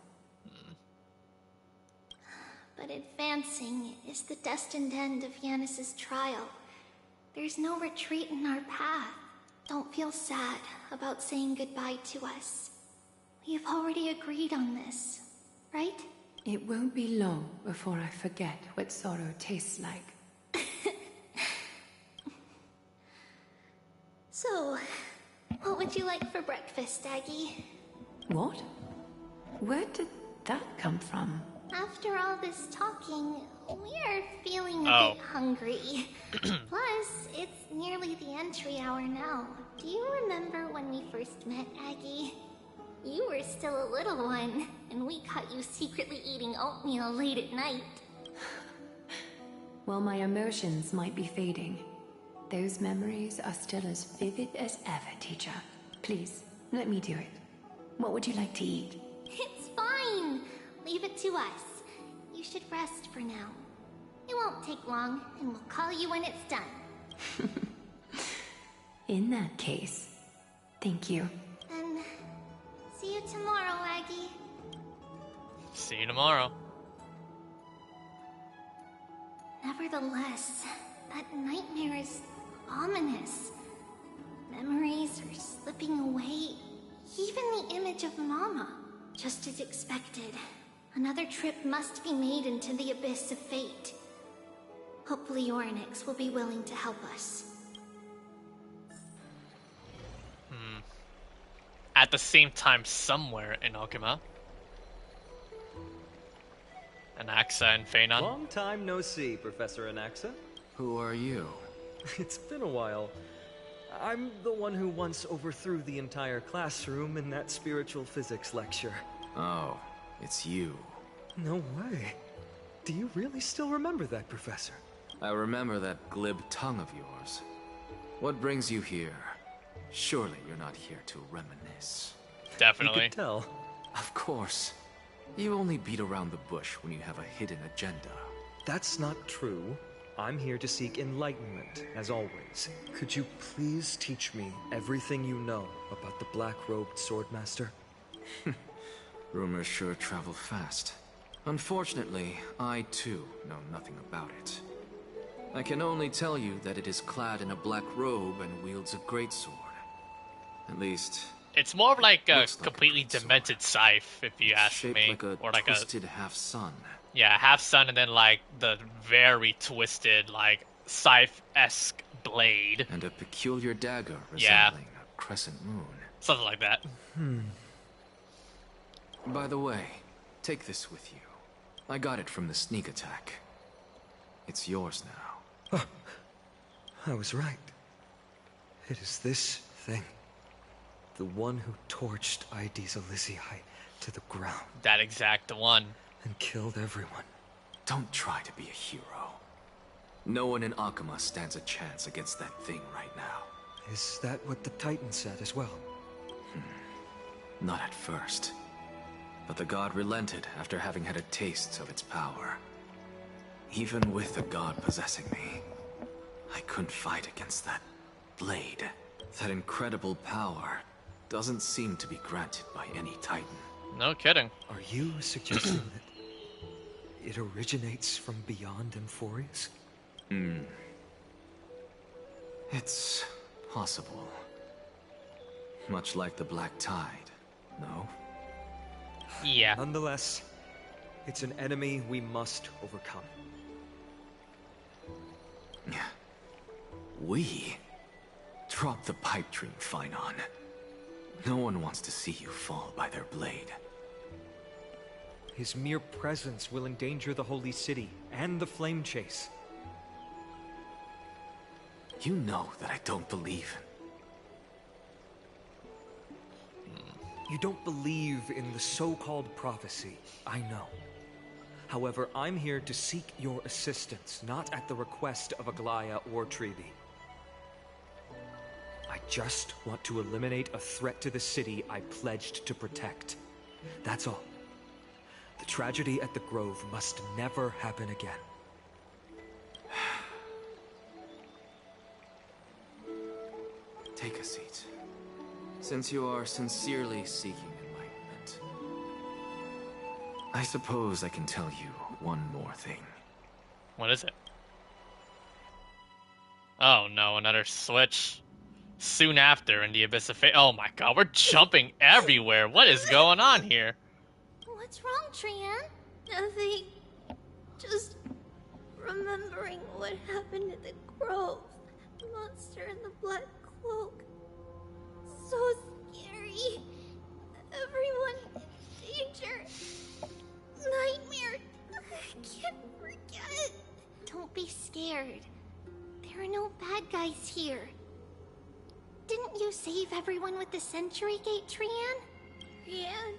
Speaker 7: But advancing is the destined end of Yanis's trial. There's no retreat in our path. Don't feel sad about saying goodbye to us. We've already agreed on this, right?
Speaker 6: It won't be long before I forget what sorrow tastes like.
Speaker 7: So, what would you like for breakfast, Aggie?
Speaker 6: What? Where did that come from?
Speaker 7: After all this talking, we are feeling a bit hungry. Plus, it's nearly the entry hour now. Do you remember when we first met, Aggie? You were still a little one, and we caught you secretly eating oatmeal late at night.
Speaker 6: While my emotions might be fading, those memories are still as vivid as ever, teacher. Please, let me do it. What would you like to eat?
Speaker 7: It's fine. Leave it to us. You should rest for now. It won't take long, and we'll call you when it's done.
Speaker 6: In that case, thank you.
Speaker 7: Then, see you tomorrow, Aggie.
Speaker 1: See you tomorrow.
Speaker 7: Nevertheless, that nightmare is ominous. Memories are slipping away. Even the image of Mama. Just as expected. Another trip must be made into the abyss of fate. Hopefully Orynyx will be willing to help us.
Speaker 1: At the same time, somewhere in Okima, Anaxa and Phanon.
Speaker 8: Long time no see, Professor Anaxa.
Speaker 2: Who are you?
Speaker 8: It's been a while. I'm the one who once overthrew the entire classroom in that spiritual physics lecture.
Speaker 2: Oh, it's you.
Speaker 8: No way. Do you really still remember that, Professor?
Speaker 2: I remember that glib tongue of yours. What brings you here? Surely you're not here to reminisce.
Speaker 1: Definitely.
Speaker 8: You could tell.
Speaker 2: Of course. You only beat around the bush when you have a hidden agenda.
Speaker 8: That's not true. I'm here to seek enlightenment, as always. Could you please teach me everything you know about the black-robed swordmaster?
Speaker 2: Rumors sure travel fast. Unfortunately, I too know nothing about it. I can only tell you that it is clad in a black robe and wields a greatsword. At least...
Speaker 1: It's more of like a completely demented scythe, if you ask me.
Speaker 2: Like a
Speaker 1: or like
Speaker 2: twisted half-sun.
Speaker 1: Yeah, half-sun and then like the very twisted, like scythe-esque blade.
Speaker 2: And a peculiar dagger resembling a crescent moon.
Speaker 1: Something like that.
Speaker 2: By the way, take this with you. I got it from the sneak attack. It's yours now.
Speaker 8: I was right. It is this thing. The one who torched Aedes Elysiae to the ground.
Speaker 1: That exact one.
Speaker 8: And killed everyone.
Speaker 2: Don't try to be a hero. No one in Akuma stands a chance against that thing right now.
Speaker 8: Is that what the Titan said as well?
Speaker 2: Not at first. But the god relented after having had a taste of its power. Even with the god possessing me, I couldn't fight against that blade. That incredible power doesn't seem to be granted by any Titan.
Speaker 1: No kidding.
Speaker 8: Are you suggesting that it originates from beyond Amphoreus?
Speaker 2: It's possible. Much like the Black Tide, no?
Speaker 1: Yeah.
Speaker 8: Nonetheless, it's an enemy we must overcome.
Speaker 2: We? Drop the pipe dream, Phynon. No one wants to see you fall by their blade.
Speaker 8: His mere presence will endanger the Holy City and the Flame Chase.
Speaker 2: You know that I don't believe.
Speaker 8: You don't believe in the so-called prophecy, I know. However, I'm here to seek your assistance, not at the request of Aglaya or Trevi. I just want to eliminate a threat to the city I pledged to protect. That's all. The tragedy at the Grove must never happen again.
Speaker 2: Take a seat. Since you are sincerely seeking enlightenment, I suppose I can tell you one more thing.
Speaker 1: What is it? Oh no, another switch. Soon after, in the Abyss of Fate. Oh my god, we're jumping everywhere. What is going on here?
Speaker 7: What's wrong, Trian? Nothing. Just remembering what happened at the Grove. The monster in the black cloak. So scary. Everyone in danger. Nightmare. I can't forget. Don't be scared. There are no bad guys here. Didn't you save everyone with the Century Gate, Trian? Trian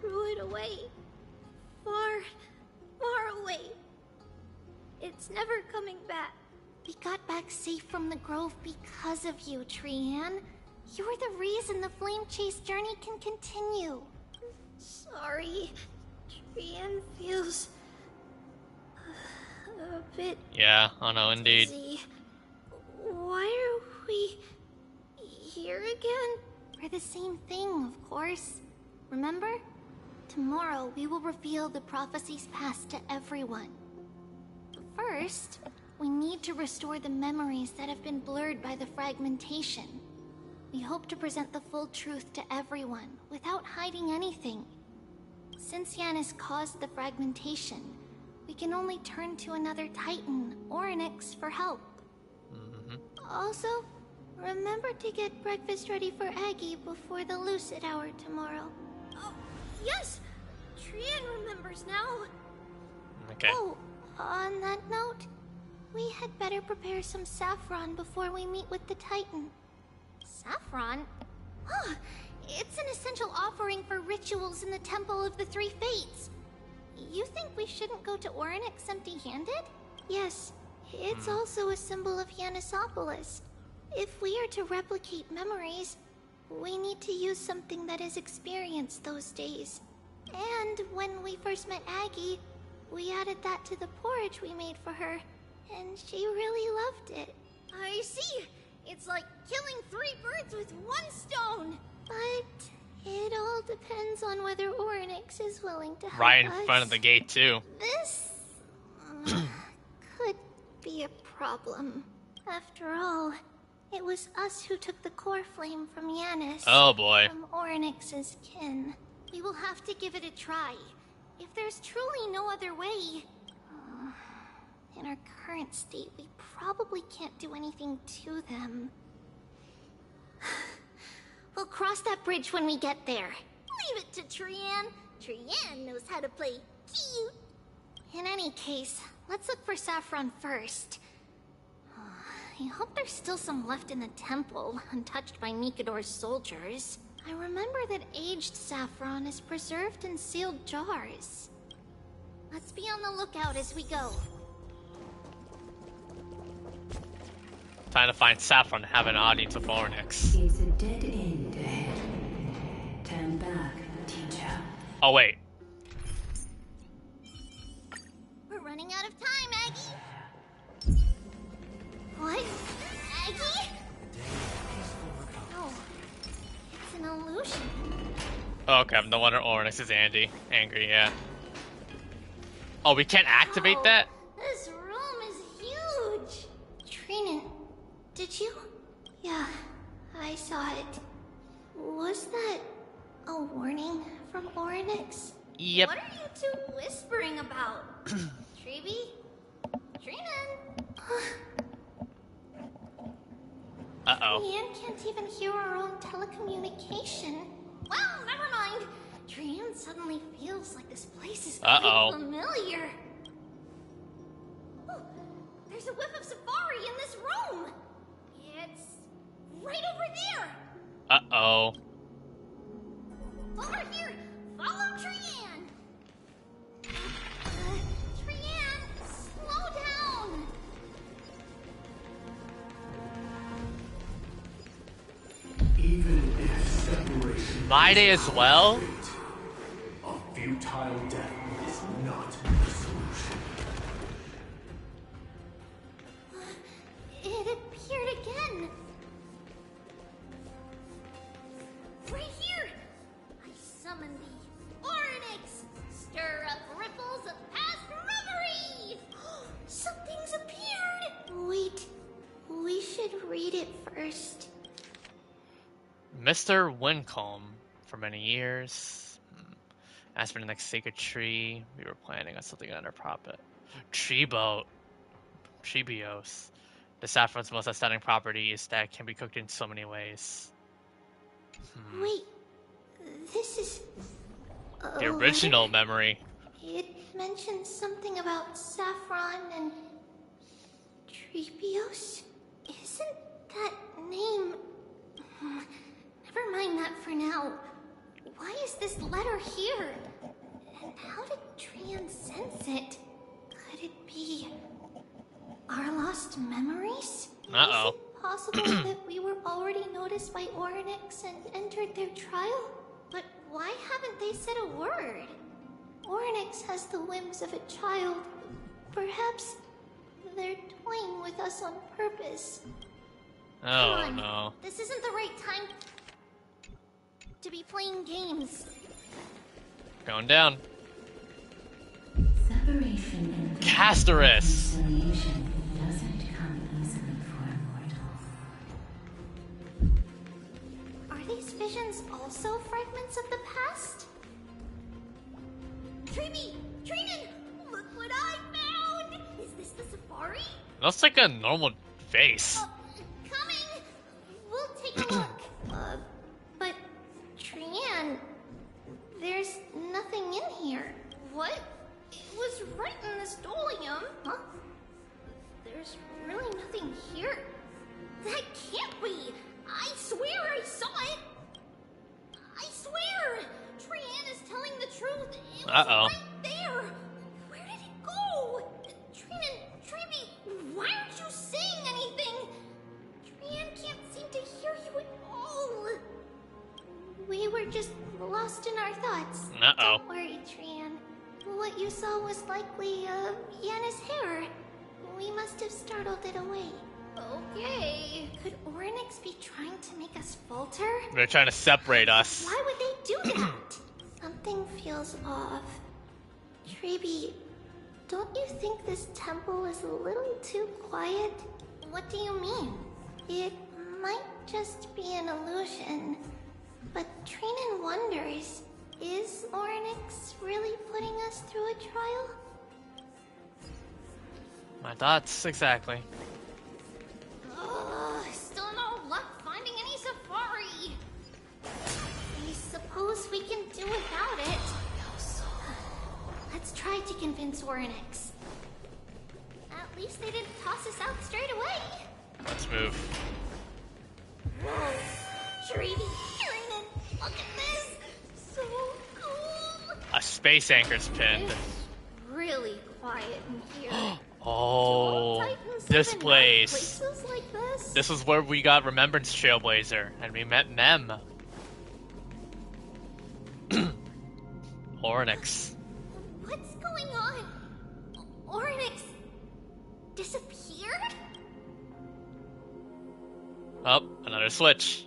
Speaker 7: threw it away. Far, far away. It's never coming back. We got back safe from the Grove because of you, Trian. You're the reason the Flame Chase journey can continue. Sorry. Trian feels a bit...
Speaker 1: Yeah, I know, indeed.
Speaker 7: dizzy. Why are we here again? For the same thing, of course. Remember? Tomorrow we will reveal the prophecies past to everyone. First, we need to restore the memories that have been blurred by the fragmentation. We hope to present the full truth to everyone, without hiding anything. Since Yanis caused the fragmentation, we can only turn to another Titan, Orynyx, for help. Also, remember to get breakfast ready for Aggie before the Lucid Hour tomorrow. Oh, yes! Trian remembers now.
Speaker 1: Okay.
Speaker 7: Oh, on that note, we had better prepare some saffron before we meet with the Titan. Saffron? Huh, it's an essential offering for rituals in the Temple of the Three Fates. You think we shouldn't go to Orynyx empty-handed? Yes, it's also a symbol of Yanisopolis. If we are to replicate memories, we need to use something that has experienced those days. And when we first met Aggie, we added that to the porridge we made for her, and she really loved it. I see! It's like killing 3 birds with 1 stone! But it all depends on whether Orynyx is willing to help
Speaker 1: Right in
Speaker 7: us.
Speaker 1: front of the gate, too.
Speaker 7: This could be a problem. After all, it was us who took the core flame from Yanis.
Speaker 1: Oh boy.
Speaker 7: From Orynyx's kin. We will have to give it a try. If there's truly no other way... in our current state, we probably can't do anything to them. We'll cross that bridge when we get there. Leave it to Trian. Trian knows how to play cute. In any case, let's look for Saffron first. I hope there's still some left in the temple, untouched by Nikador's soldiers. I remember that aged saffron is preserved in sealed jars. Let's be on the lookout as we go.
Speaker 1: Time to find Saffron and have an audience with Orynyx.
Speaker 6: It's a dead end ahead. Turn back, teacher.
Speaker 1: Oh wait.
Speaker 7: We're running out of time, Aggie. What? Aggie? Oh, it's an illusion.
Speaker 1: Oh, okay, no wonder Orynyx is angry, yeah. Oh, we can't activate that?
Speaker 7: This room is huge. Trinan, did you? Yeah, I saw it. Was that a warning from Orynyx?
Speaker 1: Yep.
Speaker 7: What are you two whispering about? Treeby? Trinan?
Speaker 1: Uh-oh.
Speaker 7: Trian can't even hear our own telecommunication. Well, never mind. Trian suddenly feels like this place is quite familiar. Oh, there's a whiff of safari in this room. It's right over there.
Speaker 1: Uh-oh.
Speaker 7: Over here. Follow Trian. Trian, slow down.
Speaker 5: Even if separation
Speaker 1: Maiden as well?
Speaker 5: a futile death is not the solution.
Speaker 7: It appeared again. Right here. I summon thee. Orynyx, stir up ripples of past reverie. Something's appeared. Wait, we should read it first.
Speaker 1: Mr. Wincombe, for many years. As for the next sacred tree, we were planning on something under profit. Treebios. The saffron's most astounding property is that it can be cooked in so many ways.
Speaker 7: Wait, this is...
Speaker 1: The original memory.
Speaker 7: It mentions something about saffron and... Treebios? Isn't that name... Never mind that for now. Why is this letter here? And how did Trian sense it? Could it be... our lost memories?
Speaker 1: Uh-oh.
Speaker 7: Is it possible that we were already noticed by Orynyx and entered their trial? But why haven't they said a word? Orynyx has the whims of a child. Perhaps they're toying with us on purpose.
Speaker 1: Oh,
Speaker 7: Come on.
Speaker 1: no.
Speaker 7: This isn't the right time to be playing games.
Speaker 1: Going down.
Speaker 4: Separation and
Speaker 1: Casterus!
Speaker 4: reconciliation doesn't come easily for immortals.
Speaker 7: Are these visions also fragments of the past? Treeby! Trinan! Look what I found! Is this the safari?
Speaker 1: Looks like a normal face.
Speaker 7: Coming! We'll take a look. But Trian, there's nothing in here. What? It was right in the stolium. Huh? There's really nothing here. That can't be! I swear I saw it! I swear! Trian is telling the truth. It was right there! Where did it go? Trinan, Treeby, why aren't you saying anything? Trian can't seem to hear you at all. We were just lost in our thoughts. Don't worry, Trian. What you saw was likely, Yanis' hair. We must have startled it away. Okay. Could Orynyx be trying to make us falter?
Speaker 1: They're trying to separate us.
Speaker 7: Why would they do that? Something feels off. Treeby, Don't you think this temple is a little too quiet? What do you mean? It might just be an illusion, but Trinan wonders, is Orynyx really putting us through a trial?
Speaker 1: My thoughts, exactly.
Speaker 10: Still no luck finding any safari.
Speaker 7: I suppose we can do without it. Let's try to convince Orynyx. At least they didn't toss us out straight away.
Speaker 1: Let's move.
Speaker 7: Whoa, Trinan, look at this! So cool!
Speaker 1: A space anchor's pinned.
Speaker 7: It's really quiet in here.
Speaker 1: Oh, this place.
Speaker 7: Places like this?
Speaker 1: This is where we got Remembrance Trailblazer, and we met Mem. Orynyx.
Speaker 7: What's going on? Orynyx disappeared?
Speaker 1: Oh, another switch.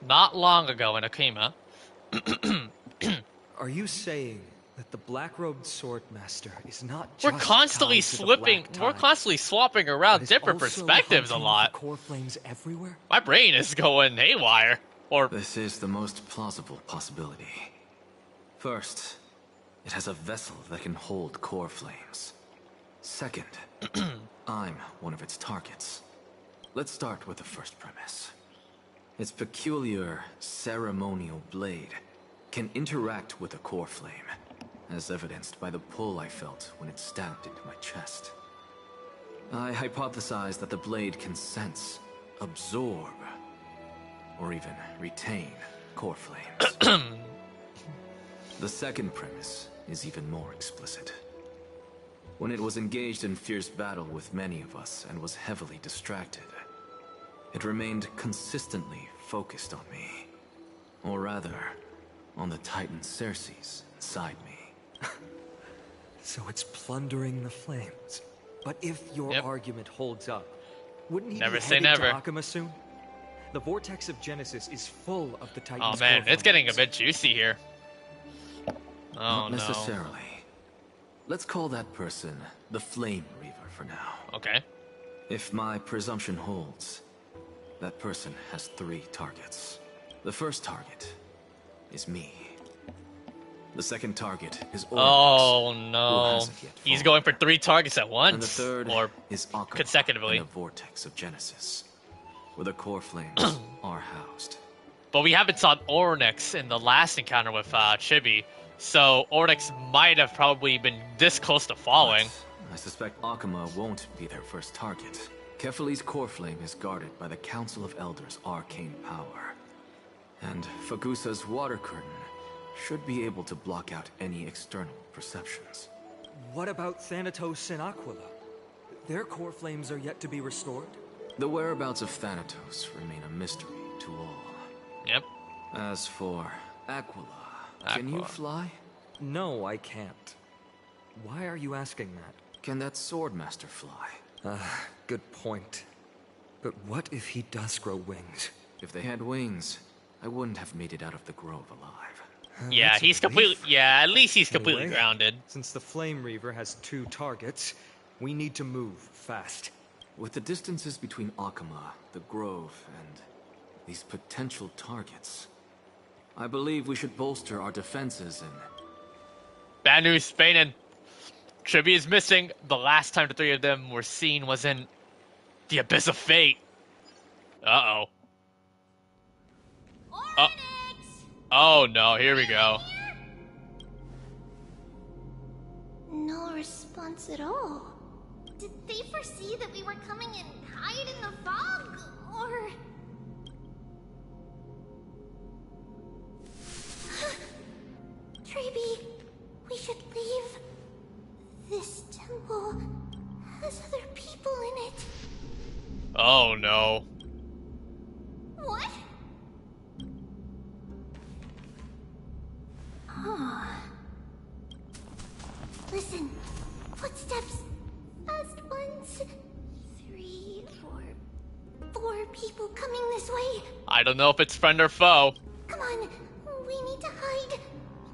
Speaker 1: Not long ago in Akima.
Speaker 8: Are you saying that the black-robed swordmaster is not just
Speaker 1: We're constantly
Speaker 8: tied to the
Speaker 1: slipping.
Speaker 8: Black
Speaker 1: We're
Speaker 8: Tide,
Speaker 1: constantly swapping around
Speaker 8: but is
Speaker 1: different
Speaker 8: also
Speaker 1: perspectives a
Speaker 8: hunting
Speaker 1: lot.
Speaker 8: for core flames everywhere?
Speaker 1: My brain is going haywire. Or
Speaker 2: this is the most plausible possibility. First, it has a vessel that can hold core flames. Second, I'm one of its targets. Let's start with the first premise. Its peculiar ceremonial blade can interact with a core flame, as evidenced by the pull I felt when it stabbed into my chest. I hypothesize that the blade can sense, absorb, or even retain core flames. The second premise is even more explicit. When it was engaged in fierce battle with many of us and was heavily distracted, it remained consistently focused on me. Or rather, on the Titan Ceres inside me.
Speaker 8: So it's plundering the flames. But if your argument holds up, wouldn't he
Speaker 1: Never
Speaker 8: be
Speaker 1: say
Speaker 8: headed
Speaker 1: never.
Speaker 8: to Akima soon? The vortex of Genesis is full of the Titan's
Speaker 1: oh man,
Speaker 8: core
Speaker 1: it's getting a
Speaker 8: flames.
Speaker 1: bit juicy here. Oh
Speaker 2: Not
Speaker 1: no.
Speaker 2: necessarily. Let's call that person the Flame Reaver for now.
Speaker 1: Okay.
Speaker 2: If my presumption holds, that person has 3 targets. The first target is me. The second target is Orynyx,
Speaker 1: Oh
Speaker 2: who
Speaker 1: no.
Speaker 2: hasn't yet
Speaker 1: He's
Speaker 2: fallen.
Speaker 1: going for 3 targets at once.
Speaker 2: And the third
Speaker 1: or
Speaker 2: is Akima
Speaker 1: consecutively.
Speaker 2: in the vortex of Genesis, where the core flames are housed.
Speaker 1: But we haven't saw Orynyx in the last encounter with Chibi, so Orynyx might have probably been this close to falling.
Speaker 2: I suspect Akima won't be their first target. Kefali's core flame is guarded by the Council of Elders' arcane power. And Fagusa's water curtain should be able to block out any external perceptions.
Speaker 8: What about Thanatos and Aquila? Their core flames are yet to be restored?
Speaker 2: The whereabouts of Thanatos remain a mystery to all.
Speaker 1: Yep.
Speaker 2: As for Aquila, can you fly?
Speaker 8: No, I can't. Why are you asking that?
Speaker 2: Can that Swordmaster fly?
Speaker 8: Good point. But what if he does grow wings?
Speaker 2: If they had wings, I wouldn't have made it out of the grove alive.
Speaker 1: Yeah,
Speaker 8: That's a
Speaker 1: he's completely.
Speaker 8: relief.
Speaker 1: Yeah, at least he's completely
Speaker 8: Anyway,
Speaker 1: grounded.
Speaker 8: Since the Flame Reaver has 2 targets, we need to move fast.
Speaker 2: With the distances between Akima, the grove, and these potential targets, I believe we should bolster our defenses and...
Speaker 1: Bad news, Spainin. Chibi is missing. The last time the 3 of them were seen was in the Abyss of Fate. Uh-oh. Oh no, here we go.
Speaker 7: No response at all. Did they foresee that we were coming and hide in the fog? Or... Trebi, we should leave. This temple has other people in it.
Speaker 1: Oh no.
Speaker 7: What? Listen, footsteps. Fast ones. 3, 4 people coming this way.
Speaker 1: I don't know if it's friend or foe.
Speaker 7: Come on, we need to hide.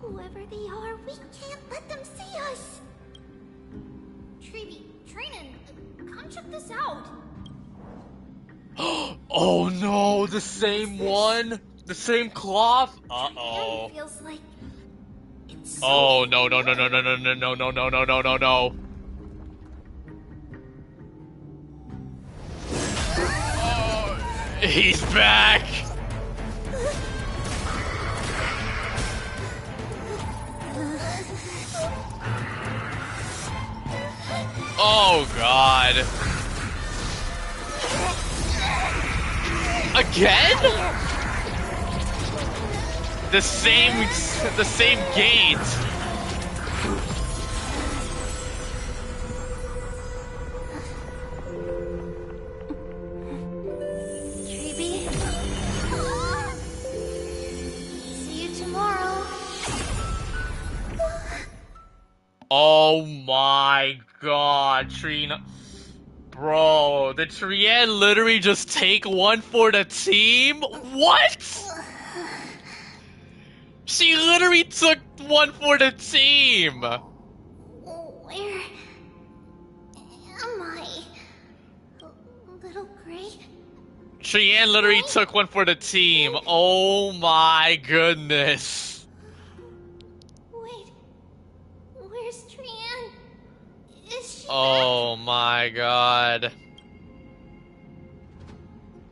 Speaker 7: Whoever they are, we can't let them see us.
Speaker 10: Treeby, Trainin, come check this out.
Speaker 1: Oh no, the same one? The same cloth? Uh-oh.
Speaker 7: Feels like it's
Speaker 1: Oh no no no no no no no no no no no no no no. He's back! Oh god. Again? The same gate.
Speaker 7: Treeby. See you tomorrow.
Speaker 1: Oh my god, Trina. Bro, did Trienne literally just take one for the team? What? She literally took one for the team!
Speaker 7: Where am I? Little Gray?
Speaker 1: Trienne literally took one for the team. Oh my goodness.
Speaker 7: Wait, where's Trienne? Is she
Speaker 1: Oh my god.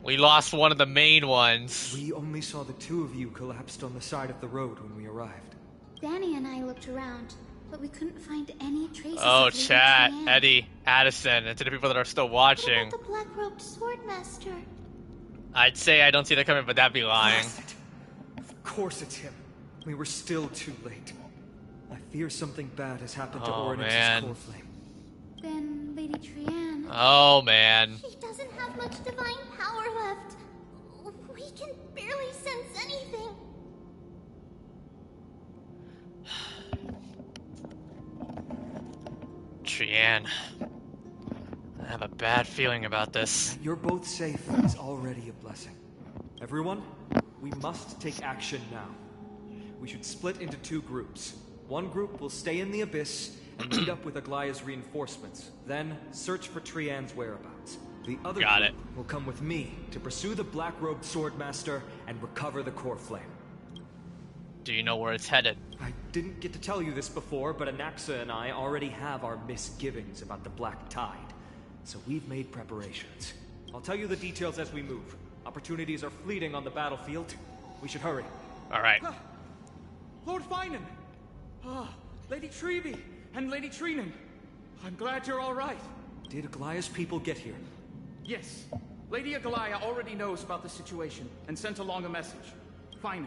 Speaker 1: We lost one of the main ones.
Speaker 8: We only saw the two of you collapsed on the side of the road when we arrived.
Speaker 22: Danny and I looked around, but we couldn't find any traces
Speaker 1: Oh,
Speaker 22: of Lady
Speaker 1: chat,
Speaker 22: Trienne.
Speaker 1: Eddie, Addison, and to the people that are still watching.
Speaker 7: What about the black-robed swordmaster?
Speaker 1: I'd say I don't see that coming, but that'd be lying.
Speaker 8: Of course it's him. We were still too late. I fear something bad has happened to
Speaker 1: Oh,
Speaker 8: Oryx's
Speaker 1: man.
Speaker 8: core flame.
Speaker 22: Then Lady Trienne...
Speaker 1: Oh man.
Speaker 7: She doesn't have much divine power left. We can barely sense anything.
Speaker 1: Trienne. I have a bad feeling about this.
Speaker 8: You're both safe is already a blessing. Everyone, we must take action now. We should split into two groups. One group will stay in the abyss and meet up with Aglaya's reinforcements, then search for Trienne's whereabouts. The other group will come with me to pursue the black-robed swordmaster and recover the core flame.
Speaker 1: Do you know where it's headed?
Speaker 8: I didn't get to tell you this before, but Anaxa and I already have our misgivings about the Black Tide, so we've made preparations. I'll tell you the details as we move. Opportunities are fleeting on the battlefield. We should hurry.
Speaker 1: All right.
Speaker 13: Lord Finan! Lady Treeby and Lady Trinan. I'm glad you're all right.
Speaker 8: Did Aglaya's people get here?
Speaker 13: Yes. Lady Aglaya already knows about the situation and sent along a message. Finan,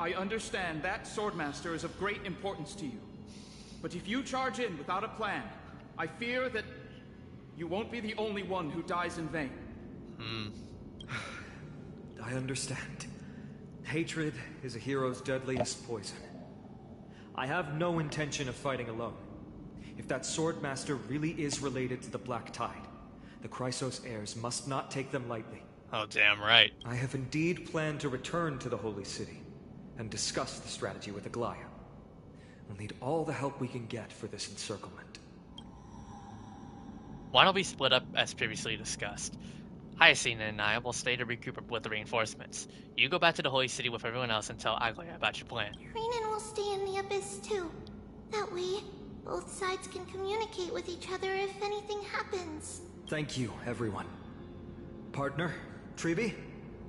Speaker 13: I understand that Swordmaster is of great importance to you. But if you charge in without a plan, I fear that you won't be the only one who dies in vain.
Speaker 8: I understand. Hatred is a hero's deadliest poison. I have no intention of fighting alone. If that Swordmaster really is related to the Black Tide, the Chrysos heirs must not take them lightly.
Speaker 1: Oh, damn right.
Speaker 8: I have indeed planned to return to the Holy City and discuss the strategy with Aglaya. We'll need all the help we can get for this encirclement.
Speaker 1: Why don't we split up as previously discussed? Hyacinth and I will stay to regroup with the reinforcements. You go back to the Holy City with everyone else and tell Aglaya about your plan.
Speaker 7: Renan will stay in the abyss too. That way, both sides can communicate with each other if anything happens.
Speaker 8: Thank you, everyone. Partner, Treeby,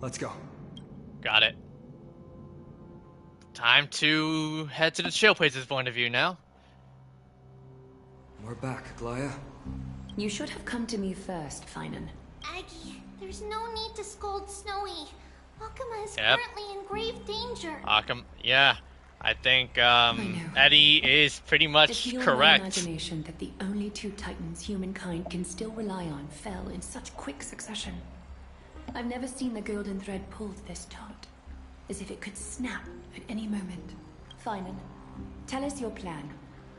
Speaker 8: let's go.
Speaker 1: Got it. Time to head to the Trailblaze's point of view now.
Speaker 8: We're back, Aglaya.
Speaker 6: You should have come to me first, Finan.
Speaker 7: Aggie, there's no need to scold Snowy. Akuma is currently in grave danger.
Speaker 1: Yeah. I think, Eddie is pretty much
Speaker 6: My
Speaker 1: correct.
Speaker 6: imagination that the only two titans humankind can still rely on fell in such quick succession. I've never seen the golden thread pulled this taut, as if it could snap at any moment. Finan, tell us your plan.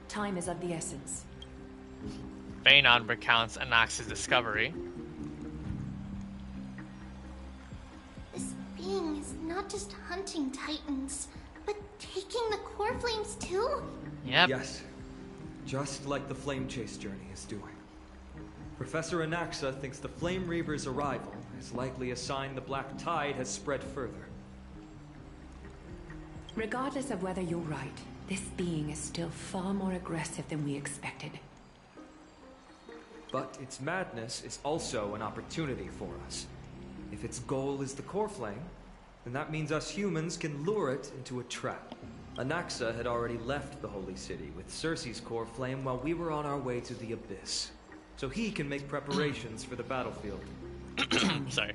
Speaker 6: Time is of the essence.
Speaker 1: Phanon recounts Anax's discovery.
Speaker 7: This being is not just hunting titans, but taking the core flames too?
Speaker 1: Yep.
Speaker 8: Yes. Just like the Flame Chase journey is doing. Professor Anaxa thinks the Flame Reaver's arrival is likely a sign the Black Tide has spread further.
Speaker 6: Regardless of whether you're right, this being is still far more aggressive than we expected.
Speaker 8: But its madness is also an opportunity for us. If its goal is the core flame, then that means us humans can lure it into a trap. Anaxa had already left the Holy City with Cersei's core flame while we were on our way to the Abyss. So he can make preparations for the battlefield.
Speaker 1: Sorry.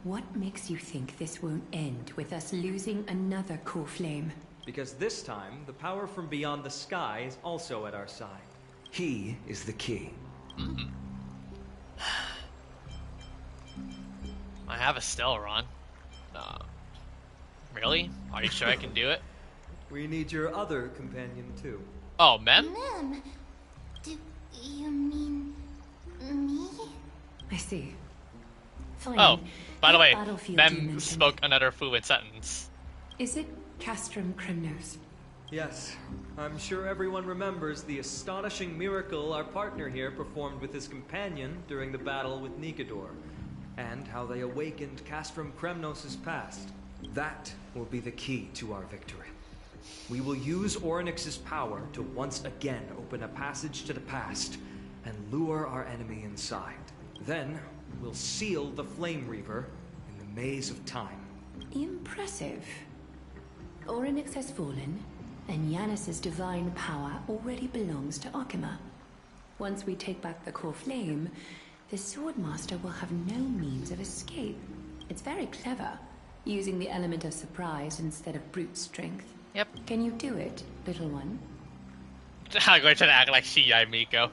Speaker 6: What makes you think this won't end with us losing another core flame?
Speaker 8: Because this time, the power from beyond the sky is also at our side. He is the key.
Speaker 1: I have a Stellaron. Really? Are you sure I can do it?
Speaker 8: We need your other companion too.
Speaker 1: Oh, Mem?
Speaker 7: Mem? Do you mean me?
Speaker 6: I see. Fine.
Speaker 1: Oh, by the way,
Speaker 6: battlefield you
Speaker 1: Mem
Speaker 6: mentioned.
Speaker 1: spoke another fluent sentence.
Speaker 6: Is it Castrum Kremnos?
Speaker 8: Yes. I'm sure everyone remembers the astonishing miracle our partner here performed with his companion during the battle with Nikador, and how they awakened Castrum Kremnos' past. That will be the key to our victory. We will use Orynyx's power to once again open a passage to the past and lure our enemy inside. Then, we'll seal the Flame Reaver in the maze of time.
Speaker 6: Impressive. Orynyx has fallen, and Yanis's divine power already belongs to Akima. Once we take back the core flame, the Swordmaster will have no means of escape. It's very clever, using the element of surprise instead of brute strength.
Speaker 1: Yep.
Speaker 6: Can you do it, little one?
Speaker 1: I'm going to act like Shiai Miko.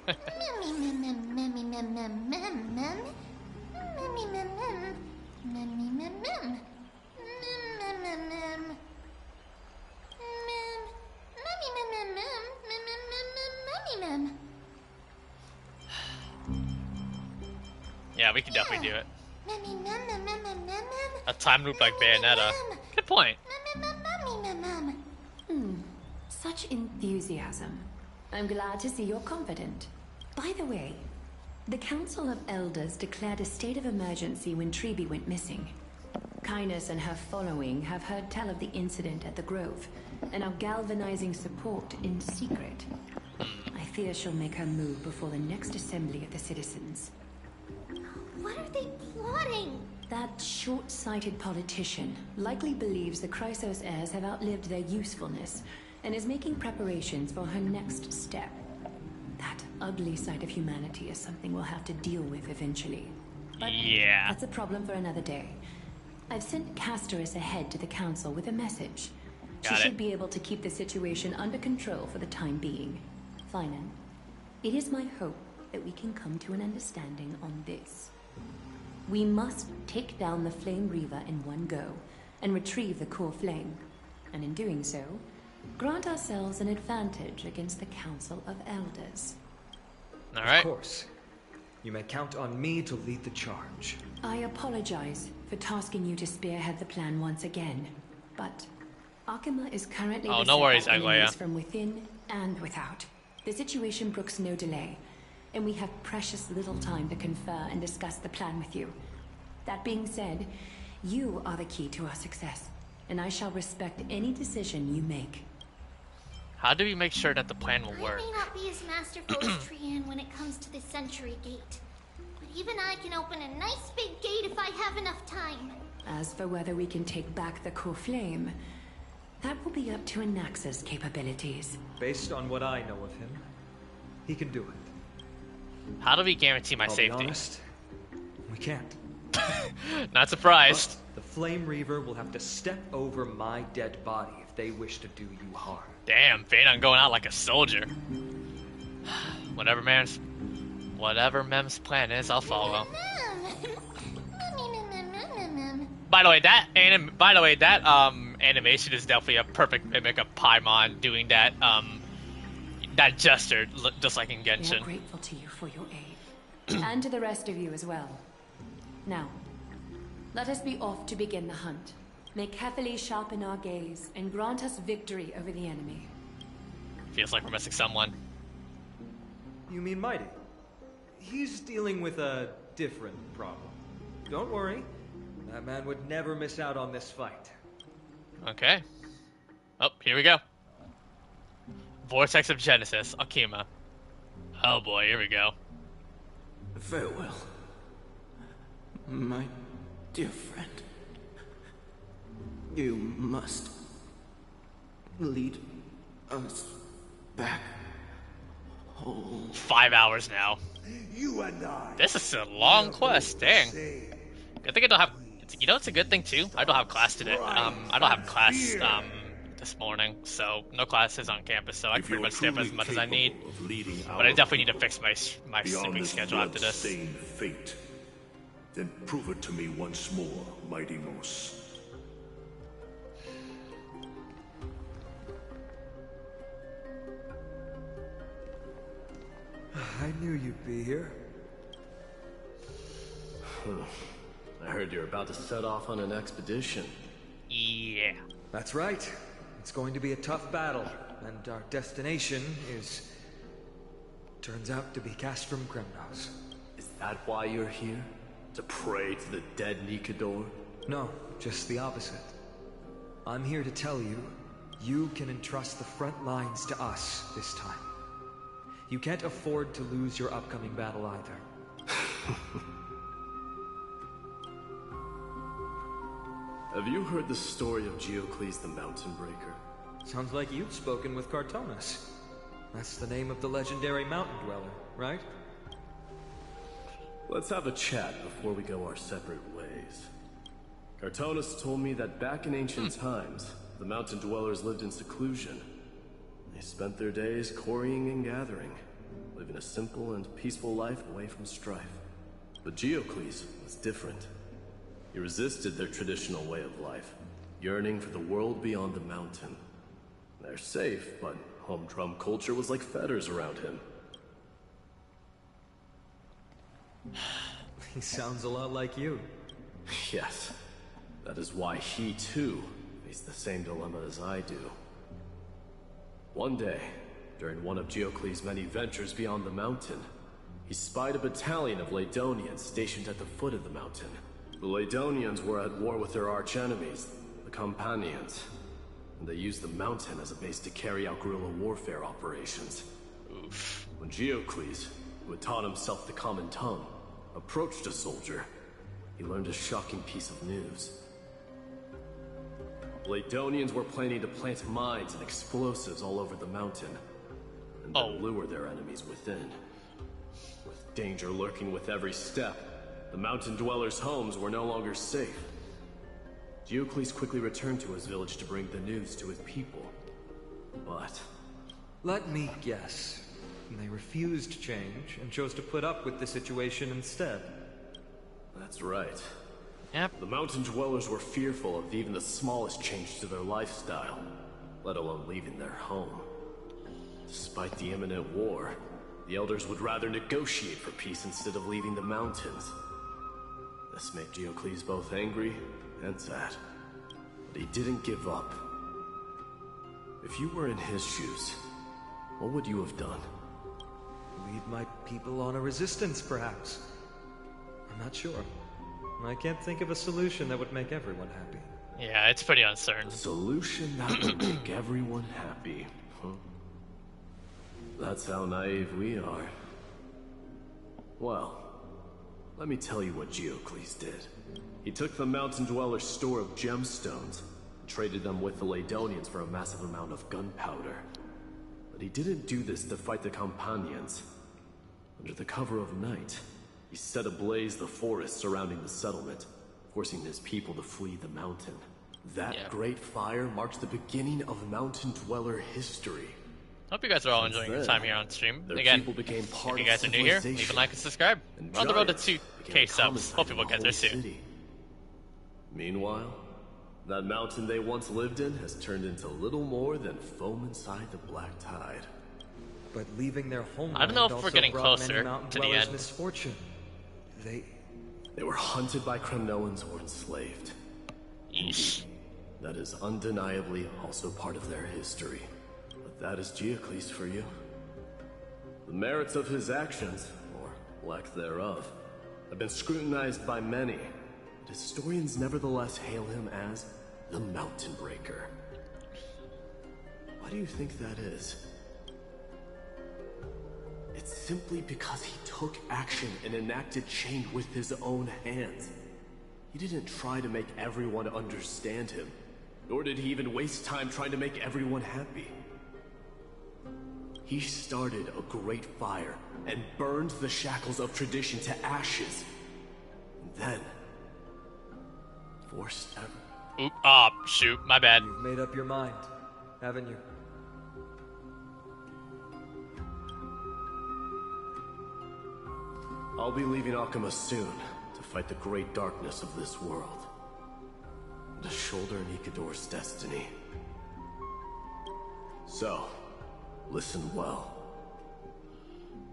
Speaker 1: Yeah, we can definitely do it. A time loop like Bayonetta. Good point.
Speaker 6: Such enthusiasm. I'm glad to see you're confident. By the way, the Council of Elders declared a state of emergency when Treeby went missing. Kainos and her following have heard tell of the incident at the Grove, and are galvanizing support in secret. I fear she'll make her move before the next assembly of the citizens.
Speaker 7: What are they plotting?
Speaker 6: That short-sighted politician likely believes the Chrysos heirs have outlived their usefulness, and is making preparations for her next step. That ugly side of humanity is something we'll have to deal with eventually. But
Speaker 1: yeah.
Speaker 6: That's a problem for another day. I've sent Castorus ahead to the council with a message. She should be able to keep the situation under control for the time being. Finan, it is my hope that we can come to an understanding on this. We must take down the Flame Reaver in one go, and retrieve the core flame. And in doing so, grant ourselves an advantage against the Council of Elders.
Speaker 1: All right.
Speaker 8: Of course. You may count on me to lead the charge.
Speaker 6: I apologize for tasking you to spearhead the plan once again, but Akima is currently
Speaker 1: no
Speaker 6: beset
Speaker 1: worries,
Speaker 6: by enemies
Speaker 1: Aglaya.
Speaker 6: from within and without. The situation brooks no delay, and we have precious little time to confer and discuss the plan with you. That being said, you are the key to our success, and I shall respect any decision you make.
Speaker 1: How do we make sure that the plan will work?
Speaker 7: I may not be as masterful as Trian when it comes to the Century Gate, but even I can open a nice big gate if I have enough time.
Speaker 6: As for whether we can take back the core flame, that will be up to Anaxa's capabilities.
Speaker 8: Based on what I know of him, he can do it.
Speaker 1: How do we guarantee my
Speaker 8: I'll
Speaker 1: safety?
Speaker 8: be honest, we can't.
Speaker 1: Not surprised.
Speaker 8: But the Flame Reaver will have to step over my dead body if they wish to do you harm.
Speaker 1: Damn, Phanon going out like a soldier. Whatever Mem's plan is, I'll follow. By the way, that animation is definitely a perfect mimic of Paimon doing that that gesture, just like in
Speaker 6: We are
Speaker 1: Genshin.
Speaker 6: grateful to you for your aid, and to the rest of you as well. Now, let us be off to begin the hunt. may carefully sharpen our gaze and grant us victory over the enemy.
Speaker 1: Feels like we're missing someone.
Speaker 8: You mean Mighty? He's dealing with a different problem. Don't worry, that man would never miss out on this fight.
Speaker 1: Okay. Oh, here we go. Vortex of Genesis, Akima. Oh boy, here we go.
Speaker 11: Farewell, my dear friend. You must lead us back home.
Speaker 1: 5 hours now.
Speaker 15: You and I.
Speaker 1: This is a long quest, dang. Good thing I don't have. You know, it's a good thing too. I don't have class today. I don't have class this morning, so no classes on campus, so I can pretty much stay up as much as I need. But I definitely need to fix my sleeping schedule after this.
Speaker 14: Fate, then prove it to me once more, Mighty Moose.
Speaker 8: I knew you'd be here.
Speaker 5: I heard you're about to set off on an expedition.
Speaker 1: Yeah.
Speaker 8: That's right. It's going to be a tough battle, and our destination turns out to be Castrum Kremnos.
Speaker 5: Is that why you're here? To pray to the dead Nikador?
Speaker 8: No, just the opposite. I'm here to tell you, you can entrust the front lines to us this time. You can't afford to lose your upcoming battle either.
Speaker 5: Have you heard the story of Geocles the Mountain Breaker?
Speaker 8: Sounds like you've spoken with Cartonus. That's the name of the legendary mountain dweller, right?
Speaker 5: Let's have a chat before we go our separate ways. Cartonus told me that back in ancient times, the mountain dwellers lived in seclusion. They spent their days quarrying and gathering, living a simple and peaceful life away from strife. But Geocles was different. He resisted their traditional way of life, yearning for the world beyond the mountain. They're safe, but humdrum culture was like fetters around him.
Speaker 8: He sounds a lot like you.
Speaker 5: Yes, that is why he too faced the same dilemma as I do. One day, during one of Geocles' many ventures beyond the mountain, he spied a battalion of Laedonians stationed at the foot of the mountain. The Laedonians were at war with their arch-enemies, the Companions, and they used the mountain as a base to carry out guerrilla warfare operations.
Speaker 1: Oof.
Speaker 5: When Geocles, who had taught himself the common tongue, approached a soldier, he learned a shocking piece of news. Laedonians were planning to plant mines and explosives all over the mountain, and then lure their enemies within. With danger lurking with every step, the mountain dwellers' homes were no longer safe. Geocles quickly returned to his village to bring the news to his people. But...
Speaker 8: let me guess. They refused change and chose to put up with the situation instead.
Speaker 5: That's right.
Speaker 1: Yep.
Speaker 5: The mountain dwellers were fearful of even the smallest change to their lifestyle, let alone leaving their home. Despite the imminent war, the elders would rather negotiate for peace instead of leaving the mountains. This made Geocles both angry and sad, but he didn't give up. If you were in his shoes, what would you have done?
Speaker 8: Lead my people on a resistance, perhaps. I'm not sure. I can't think of a solution that would make everyone happy.
Speaker 1: Yeah, it's pretty uncertain.
Speaker 5: A solution that would make everyone happy. Huh? That's how naive we are. Well, let me tell you what Geocles did. He took the mountain dweller's store of gemstones, and traded them with the Laedonians for a massive amount of gunpowder. But he didn't do this to fight the Companions. Under the cover of night, he set ablaze the forest surrounding the settlement, forcing his people to flee the mountain. That great fire marked the beginning of mountain dweller history.
Speaker 1: Hope you guys are all enjoying your time here on stream. Again, if you guys are new here, leave a like and subscribe. We're on the road to 2K subs. Hopefully we'll get there soon.
Speaker 5: Meanwhile, that mountain they once lived in has turned into little more than foam inside the black tide.
Speaker 8: But leaving their homeland,
Speaker 1: I don't know if we're getting closer to the end.
Speaker 8: Misfortune.
Speaker 5: They were hunted by Kremnoans or enslaved.
Speaker 1: Yeesh.
Speaker 5: that is undeniably also part of their history. But that is Geocles for you. The merits of his actions, or lack thereof, have been scrutinized by many, but historians nevertheless hail him as the Mountain Breaker. Why do you think that is? It's simply because he took action and enacted change with his own hands. He didn't try to make everyone understand him, nor did he even waste time trying to make everyone happy. He started a great fire and burned the shackles of tradition to ashes. And then forced
Speaker 1: Oop, shoot, my bad.
Speaker 8: You've made up your mind, haven't you?
Speaker 5: I'll be leaving Akuma soon to fight the great darkness of this world. To shoulder Nikador's destiny. So, listen well.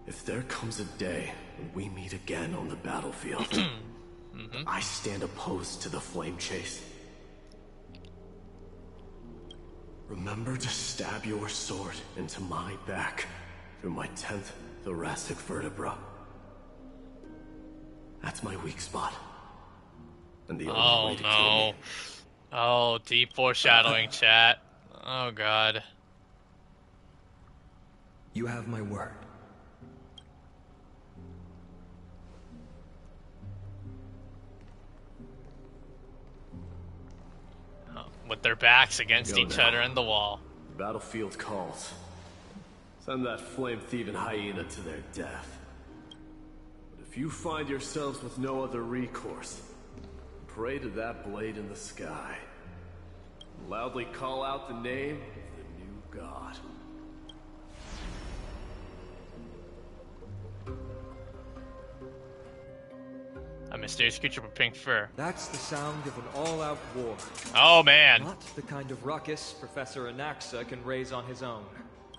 Speaker 5: If there comes a day when we meet again on the battlefield, I stand opposed to the flame chase. Remember to stab your sword into my back through my 10th thoracic vertebra. That's my weak spot. And the only way to kill me.
Speaker 1: Oh, deep foreshadowing, chat. Oh, God.
Speaker 8: You have my word.
Speaker 1: With their backs against each other in the wall.
Speaker 5: The battlefield calls. Send that flame-thieving hyena to their death. But if you find yourselves with no other recourse, pray to that blade in the sky. And loudly call out the name of the new god.
Speaker 1: A mysterious creature with pink fur.
Speaker 8: That's the sound of an all-out war.
Speaker 1: Oh, man.
Speaker 8: Not the kind of ruckus Professor Anaxa can raise on his own.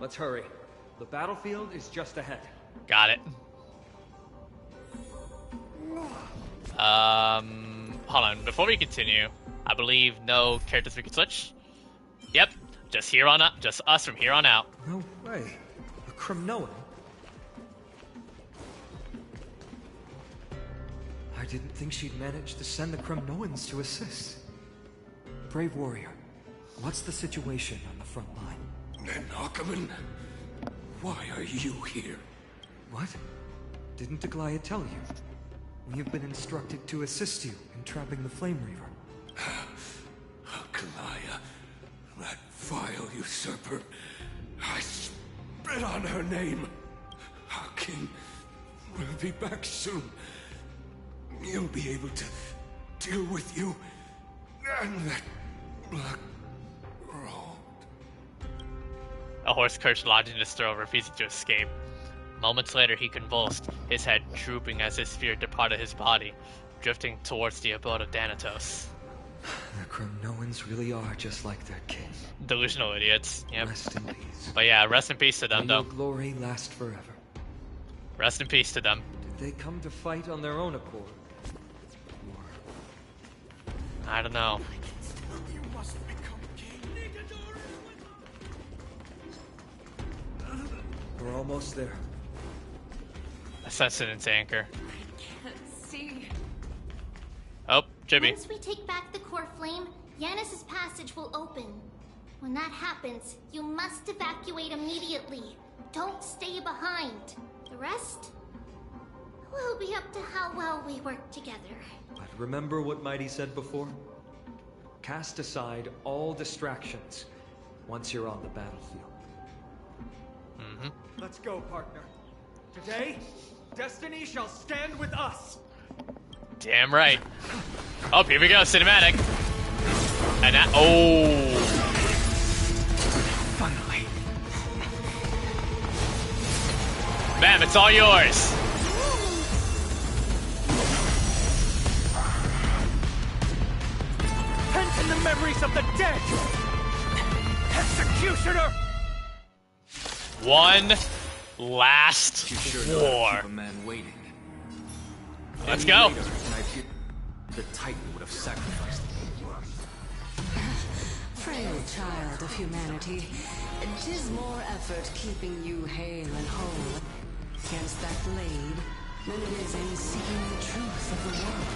Speaker 8: Let's hurry. The battlefield is just ahead.
Speaker 1: Got it. Hold on. Before we continue, I believe no characters we can switch. Yep. Just here on up. Just us from here on out.
Speaker 8: No way. A Kremnoan? I didn't think she'd manage to send the Kremnoans to assist. Brave warrior, what's the situation on the front line?
Speaker 15: Nanakuman, why are you here?
Speaker 8: What? Didn't Aglaya tell you? We have been instructed to assist you in trapping the Flame Reaver.
Speaker 15: Aglaya, that vile usurper. I spit on her name. Our king will be back soon. You'll be able to deal with you and that black road.
Speaker 1: A horse curse lodged in his throat, refusing to escape. Moments later, he convulsed, his head drooping as his spirit departed his body, drifting towards the abode of Thanatos.
Speaker 8: The Kremnoans really are just like their king.
Speaker 1: Delusional idiots. Yep.
Speaker 8: Rest in peace.
Speaker 1: But yeah, rest in peace to them, though.
Speaker 8: May your glory last forever.
Speaker 1: Rest in peace to them.
Speaker 8: Did they come to fight on their own accord?
Speaker 1: I don't know.
Speaker 8: We're almost there.
Speaker 1: Assassin's anchor.
Speaker 6: Can't see.
Speaker 1: Oh, Jimmy.
Speaker 7: Once we take back the core flame, Yanis's passage will open. When that happens, you must evacuate immediately. Don't stay behind. The rest will be up to how well we work together.
Speaker 8: But remember what Mighty said before? Cast aside all distractions once you're on the battlefield. Let's go, partner. Today, destiny shall stand with us.
Speaker 1: Damn right. Oh, here we go, cinematic. And that, oh.
Speaker 15: Finally.
Speaker 1: Bam, it's all yours.
Speaker 8: Pent in the memories of the dead. Executioner.
Speaker 1: One last war.
Speaker 2: Keep a man waiting.
Speaker 1: Let's go.
Speaker 2: The Titan would have sacrificed him.
Speaker 17: child of humanity, 'tis more effort keeping you hale and whole against that blade than it is in seeking the truth of the world.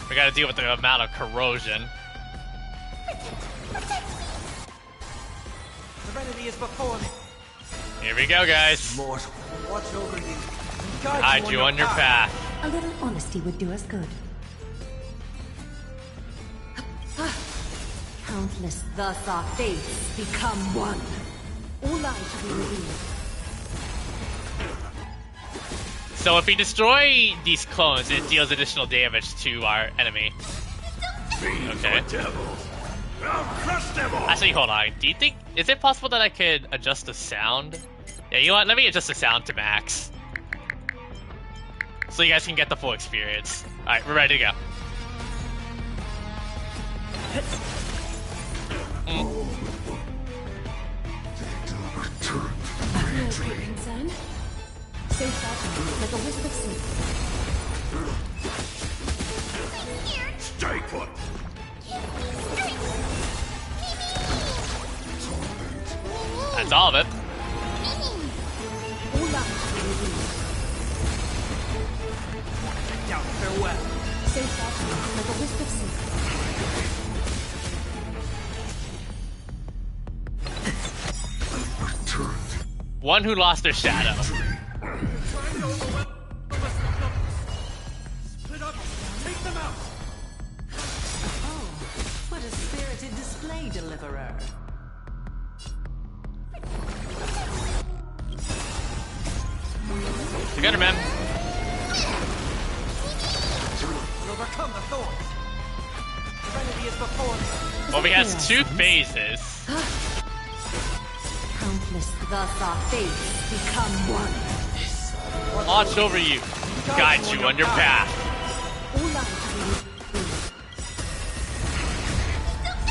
Speaker 1: We gotta deal with the amount of corrosion.
Speaker 18: Serenity is before me.
Speaker 1: Here we go, guys.
Speaker 18: Mortal, watch over you.
Speaker 1: Guide you on your path.
Speaker 17: A little honesty would do us good. Countless thus our fates become one. All lives will be revealed.
Speaker 1: So if we destroy these clones, it deals additional damage to our enemy. Okay. Actually, hold on. Do you think... Is it possible that I could adjust the sound? Yeah, you know what? Let me adjust the sound to max. So you guys can get the full experience. Alright, we're ready to go.
Speaker 6: No great concern. Safe that like a wisp of sleep.
Speaker 14: Stay put.
Speaker 1: That's all of it.
Speaker 6: All lives will be revealed.
Speaker 18: Down, farewell.
Speaker 6: Safe that like a wisp of sleep.
Speaker 1: One who lost their shadow.
Speaker 18: Split up, take them out.
Speaker 17: Oh, what a spirited display, deliverer.
Speaker 1: Together, man.
Speaker 18: We'll overcome the thorns. Serenity is before me.
Speaker 1: Well, he has 2 phases.
Speaker 17: Countless thus our fates become one.
Speaker 1: Watch over you. Guide you on your path.
Speaker 6: All lives will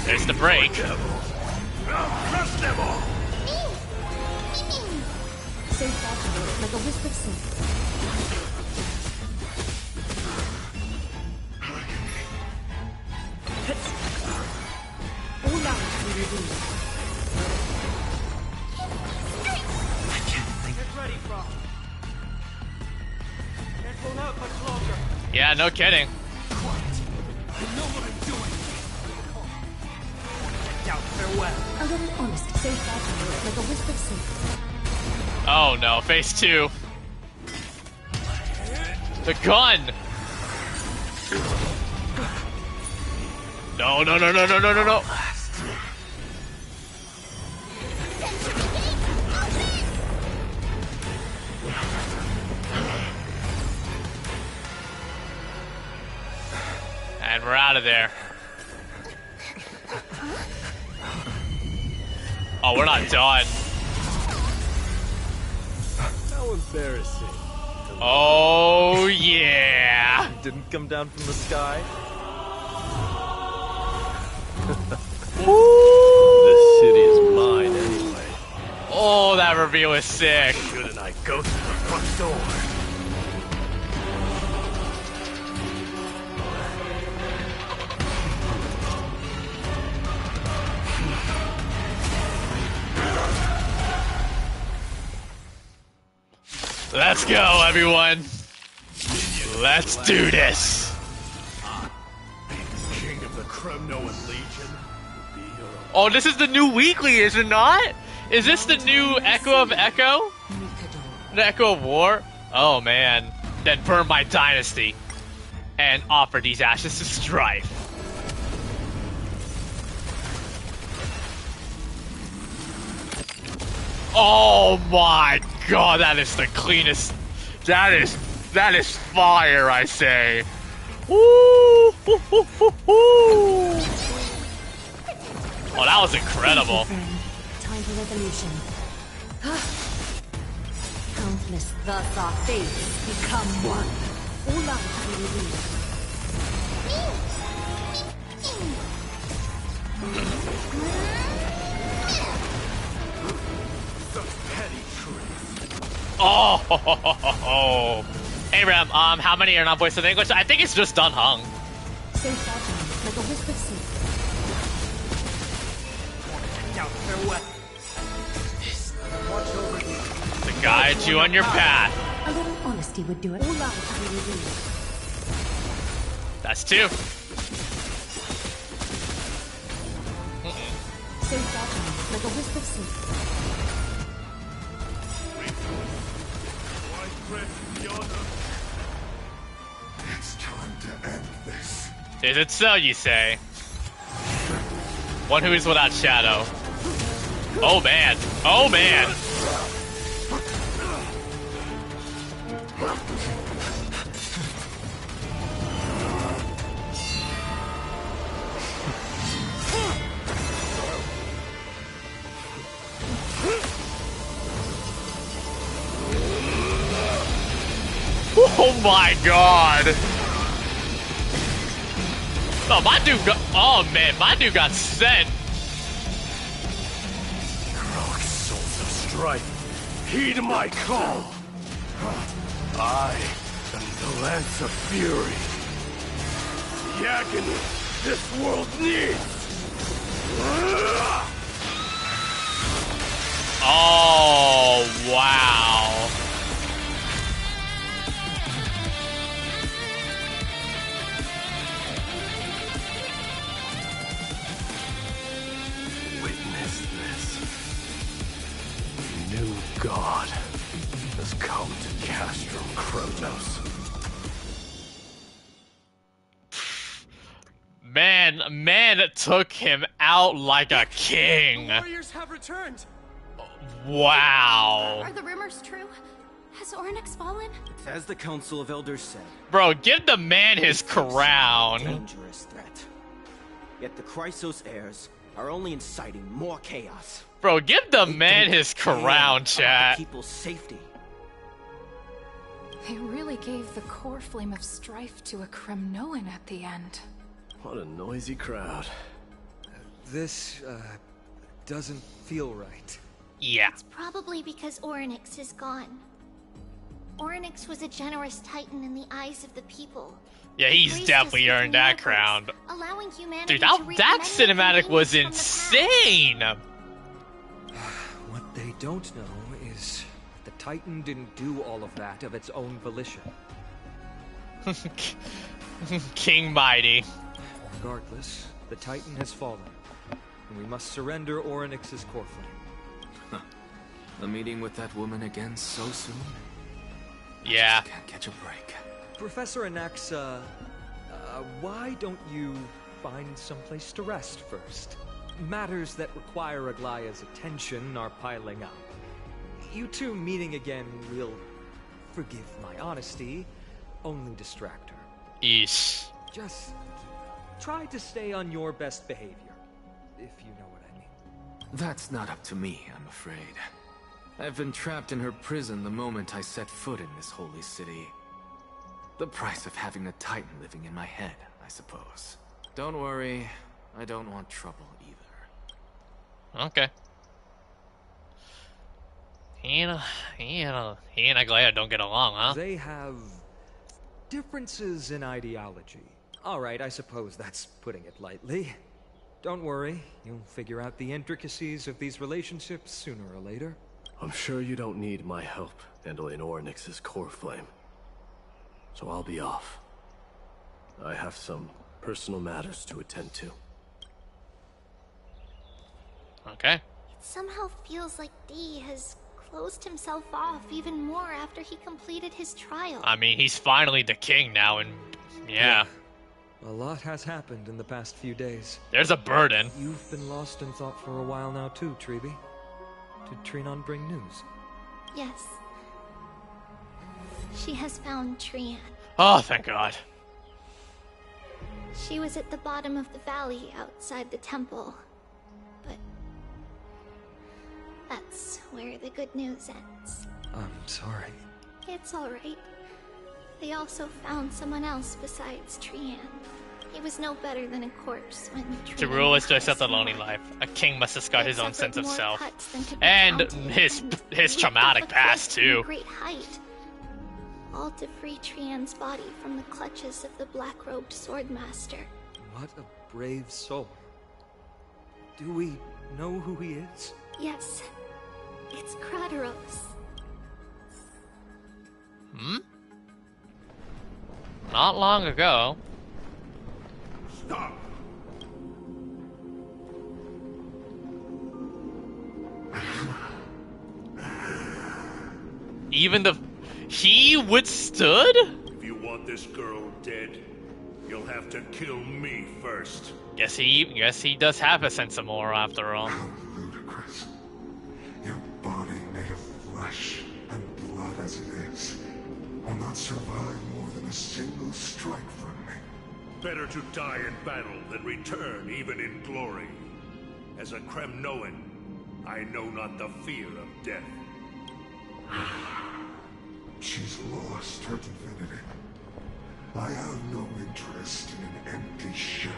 Speaker 6: be
Speaker 1: There's the break.
Speaker 14: Crush them all.
Speaker 6: safe that like a wisp of sleep. All lives will be revealed.
Speaker 18: Get ready, Frog. Can't hold out much longer.
Speaker 1: Yeah, no kidding.
Speaker 18: I know what I'm doing. Out, farewell.
Speaker 6: A little honest, safe that like a wisp of sleep.
Speaker 1: Oh no, phase 2. The gun! No, no, no, no, no, no, no, no. And we're out of there. Oh, we're not done.
Speaker 19: How embarrassing.
Speaker 1: Oh, yeah.
Speaker 19: Didn't come down from the sky.
Speaker 5: This city is mine anyway.
Speaker 1: Oh, that reveal is sick.
Speaker 5: Shouldn't I go through the front door?
Speaker 1: Let's go, everyone. Let's do this.
Speaker 14: King of the Kremnoan Legion.
Speaker 1: Oh, this is the new weekly, is it not? Is this the new Echo of Echo? The Echo of War? Oh, man. Then burn my dynasty and offer these ashes to Strife. Oh my god, that is the cleanest. That is fire, I say. Woo! Hoo, hoo, hoo, hoo. Oh, that was incredible.
Speaker 17: Time for resolution. Countless thus our fates become one. All lives will be revealed.
Speaker 1: Oh, ho, ho, ho, ho, ho. Hey Rem, how many are not voiced in English? I think it's just Dun Hung.
Speaker 6: Stay fragile, like a wisp of sleep.
Speaker 18: Out their weapons. Watch over you.
Speaker 1: To guide you on your path.
Speaker 6: A little honesty would do it.
Speaker 1: That's two.
Speaker 6: Stay fragile, like a wisp of sleep.
Speaker 14: It's time to end this.
Speaker 1: Is it so, you say? One who is without shadow. Oh man. Oh man. Oh my god! Oh, my dude got. Oh man, my dude got sent.
Speaker 5: Heroic souls of strife, heed my call. I am the Lance of Fury. The agony this world needs.
Speaker 1: Oh wow.
Speaker 5: God has come to Castrum Kremnos.
Speaker 1: Man took him out like a king.
Speaker 18: The warriors have returned.
Speaker 1: Wow.
Speaker 3: Are the rumors true? Has Ornyx fallen?
Speaker 11: As the Council of Elders said,
Speaker 1: bro, give the man his crown.
Speaker 11: Dangerous threat. Yet the Chrysos heirs are only inciting more chaos.
Speaker 1: Bro, give the man his crown, chat.
Speaker 11: People's safety.
Speaker 6: They really gave the core flame of strife to a Kremnoan at the end.
Speaker 5: What a noisy crowd.
Speaker 8: This, doesn't feel right.
Speaker 1: Yeah.
Speaker 7: It's probably because Ornyx is gone. Ornyx was a generous titan in the eyes of the people.
Speaker 1: Yeah, he's definitely earned that crown.
Speaker 7: Allowing humanity
Speaker 1: Dude, that cinematic was insane!
Speaker 8: What they don't know is that the Titan didn't do all of that of its own volition.
Speaker 1: King Mighty.
Speaker 8: Regardless, the Titan has fallen, and we must surrender Ornyx's core flame.
Speaker 2: A meeting with that woman again so soon?
Speaker 1: Yeah.
Speaker 2: I just can't catch a break.
Speaker 8: Professor Anaxa, why don't you find someplace to rest first? Matters that require Aglaya's attention are piling up. You two meeting again will, forgive my honesty, only distract her.
Speaker 1: Eesh.
Speaker 8: Just try to stay on your best behavior, if you know what I mean.
Speaker 2: That's not up to me, I'm afraid. I've been trapped in her prison the moment I set foot in this holy city. The price of having a Titan living in my head, I suppose. Don't worry, I don't want trouble either.
Speaker 1: Okay. He and Aglaya don't get along, huh?
Speaker 8: They have differences in ideology. Alright, I suppose that's putting it lightly. Don't worry, you'll figure out the intricacies of these relationships sooner or later.
Speaker 5: I'm sure you don't need my help handling Ornyx's core flame. So I'll be off. I have some personal matters to attend to.
Speaker 1: Okay.
Speaker 7: It somehow feels like D has closed himself off even more after he completed his trial.
Speaker 1: I mean, he's finally the king now, and yeah.
Speaker 8: A lot has happened in the past few days.
Speaker 1: There's a burden.
Speaker 8: You've been lost in thought for a while now too, Treeby. Did Trinon bring news?
Speaker 7: Yes. She has found Trian.
Speaker 1: Oh, thank God.
Speaker 7: She was at the bottom of the valley outside the temple. But that's where the good news ends.
Speaker 8: I'm sorry.
Speaker 7: It's alright. They also found someone else besides Trian. He was no better than a corpse when Trian
Speaker 1: To rule is to accept the
Speaker 7: was
Speaker 1: lonely
Speaker 7: alive.
Speaker 1: life. A king must discard his own sense of
Speaker 7: More
Speaker 1: self.
Speaker 7: cuts than could be
Speaker 1: And
Speaker 7: counted,
Speaker 1: his
Speaker 7: leaped
Speaker 1: traumatic
Speaker 7: off a
Speaker 1: past,
Speaker 7: cliff from a
Speaker 1: too.
Speaker 7: great height. all to free Trian's body from the clutches of the black-robed swordmaster.
Speaker 8: What a brave soul. Do we know who he is?
Speaker 7: Yes, it's Crateros.
Speaker 1: Hmm? Not long ago.
Speaker 14: Stop!
Speaker 1: Even he withstood?
Speaker 14: If you want this girl dead, you'll have to kill me first.
Speaker 1: Guess he does have a sense of moral after all.
Speaker 20: How ludicrous. Your body made of flesh and blood as it is will not survive more than a single strike from me.
Speaker 14: Better to die in battle than return even in glory. As a Kremnoan, I know not the fear of death.
Speaker 20: She's lost her divinity. I have no interest in an empty shell.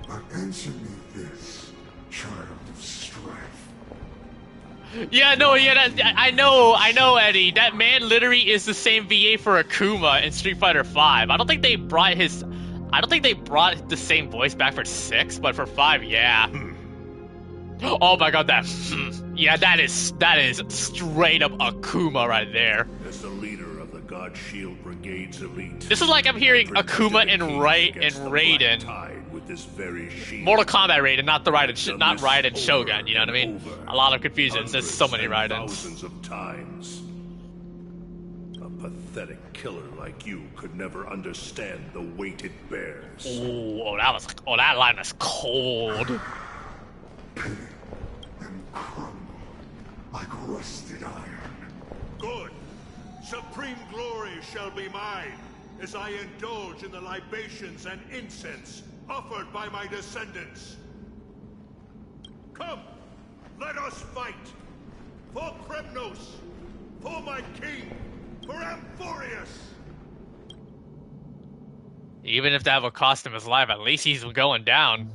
Speaker 20: But answer me this, child of strife.
Speaker 1: Yeah, no, yeah, I know, Eddie. That man literally is the same VA for Akuma in Street Fighter V. I don't think they brought the same voice back for 6, but for 5, yeah. Oh my god, yeah, that is straight up Akuma right there.
Speaker 14: As the leader of the God Shield Brigade's elite,
Speaker 1: this is like I'm hearing Akuma in Raiden.
Speaker 14: With this very shield.
Speaker 1: Mortal Kombat Raiden, not Raiden Shogun. You know what I mean? A lot of confusion. There's so many Raidens.
Speaker 14: Thousands of times. A pathetic killer like you could never understand the weight it bears.
Speaker 1: That line was cold.
Speaker 20: Pity and crumble like rusted iron.
Speaker 14: Good. Supreme glory shall be mine, as I indulge in the libations and incense offered by my descendants. Come, let us fight! For Kremnos! For my king! For Amphoreus!
Speaker 1: Even if that would cost him his life, at least he's going down.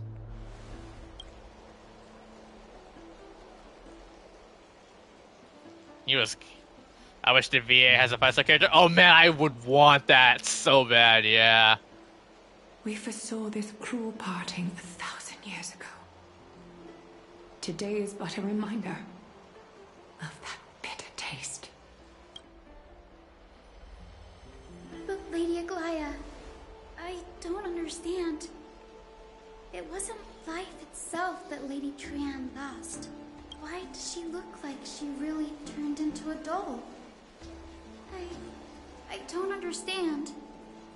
Speaker 1: I wish the VA has a 5-star character. Oh man, I would want that so bad, yeah.
Speaker 6: We foresaw this cruel parting 1,000 years ago. Today is but a reminder of that bitter taste.
Speaker 22: But Lady Aglaya, I don't understand. It wasn't life itself that Lady Trian lost. Why does she look like she really turned into a doll? I don't understand.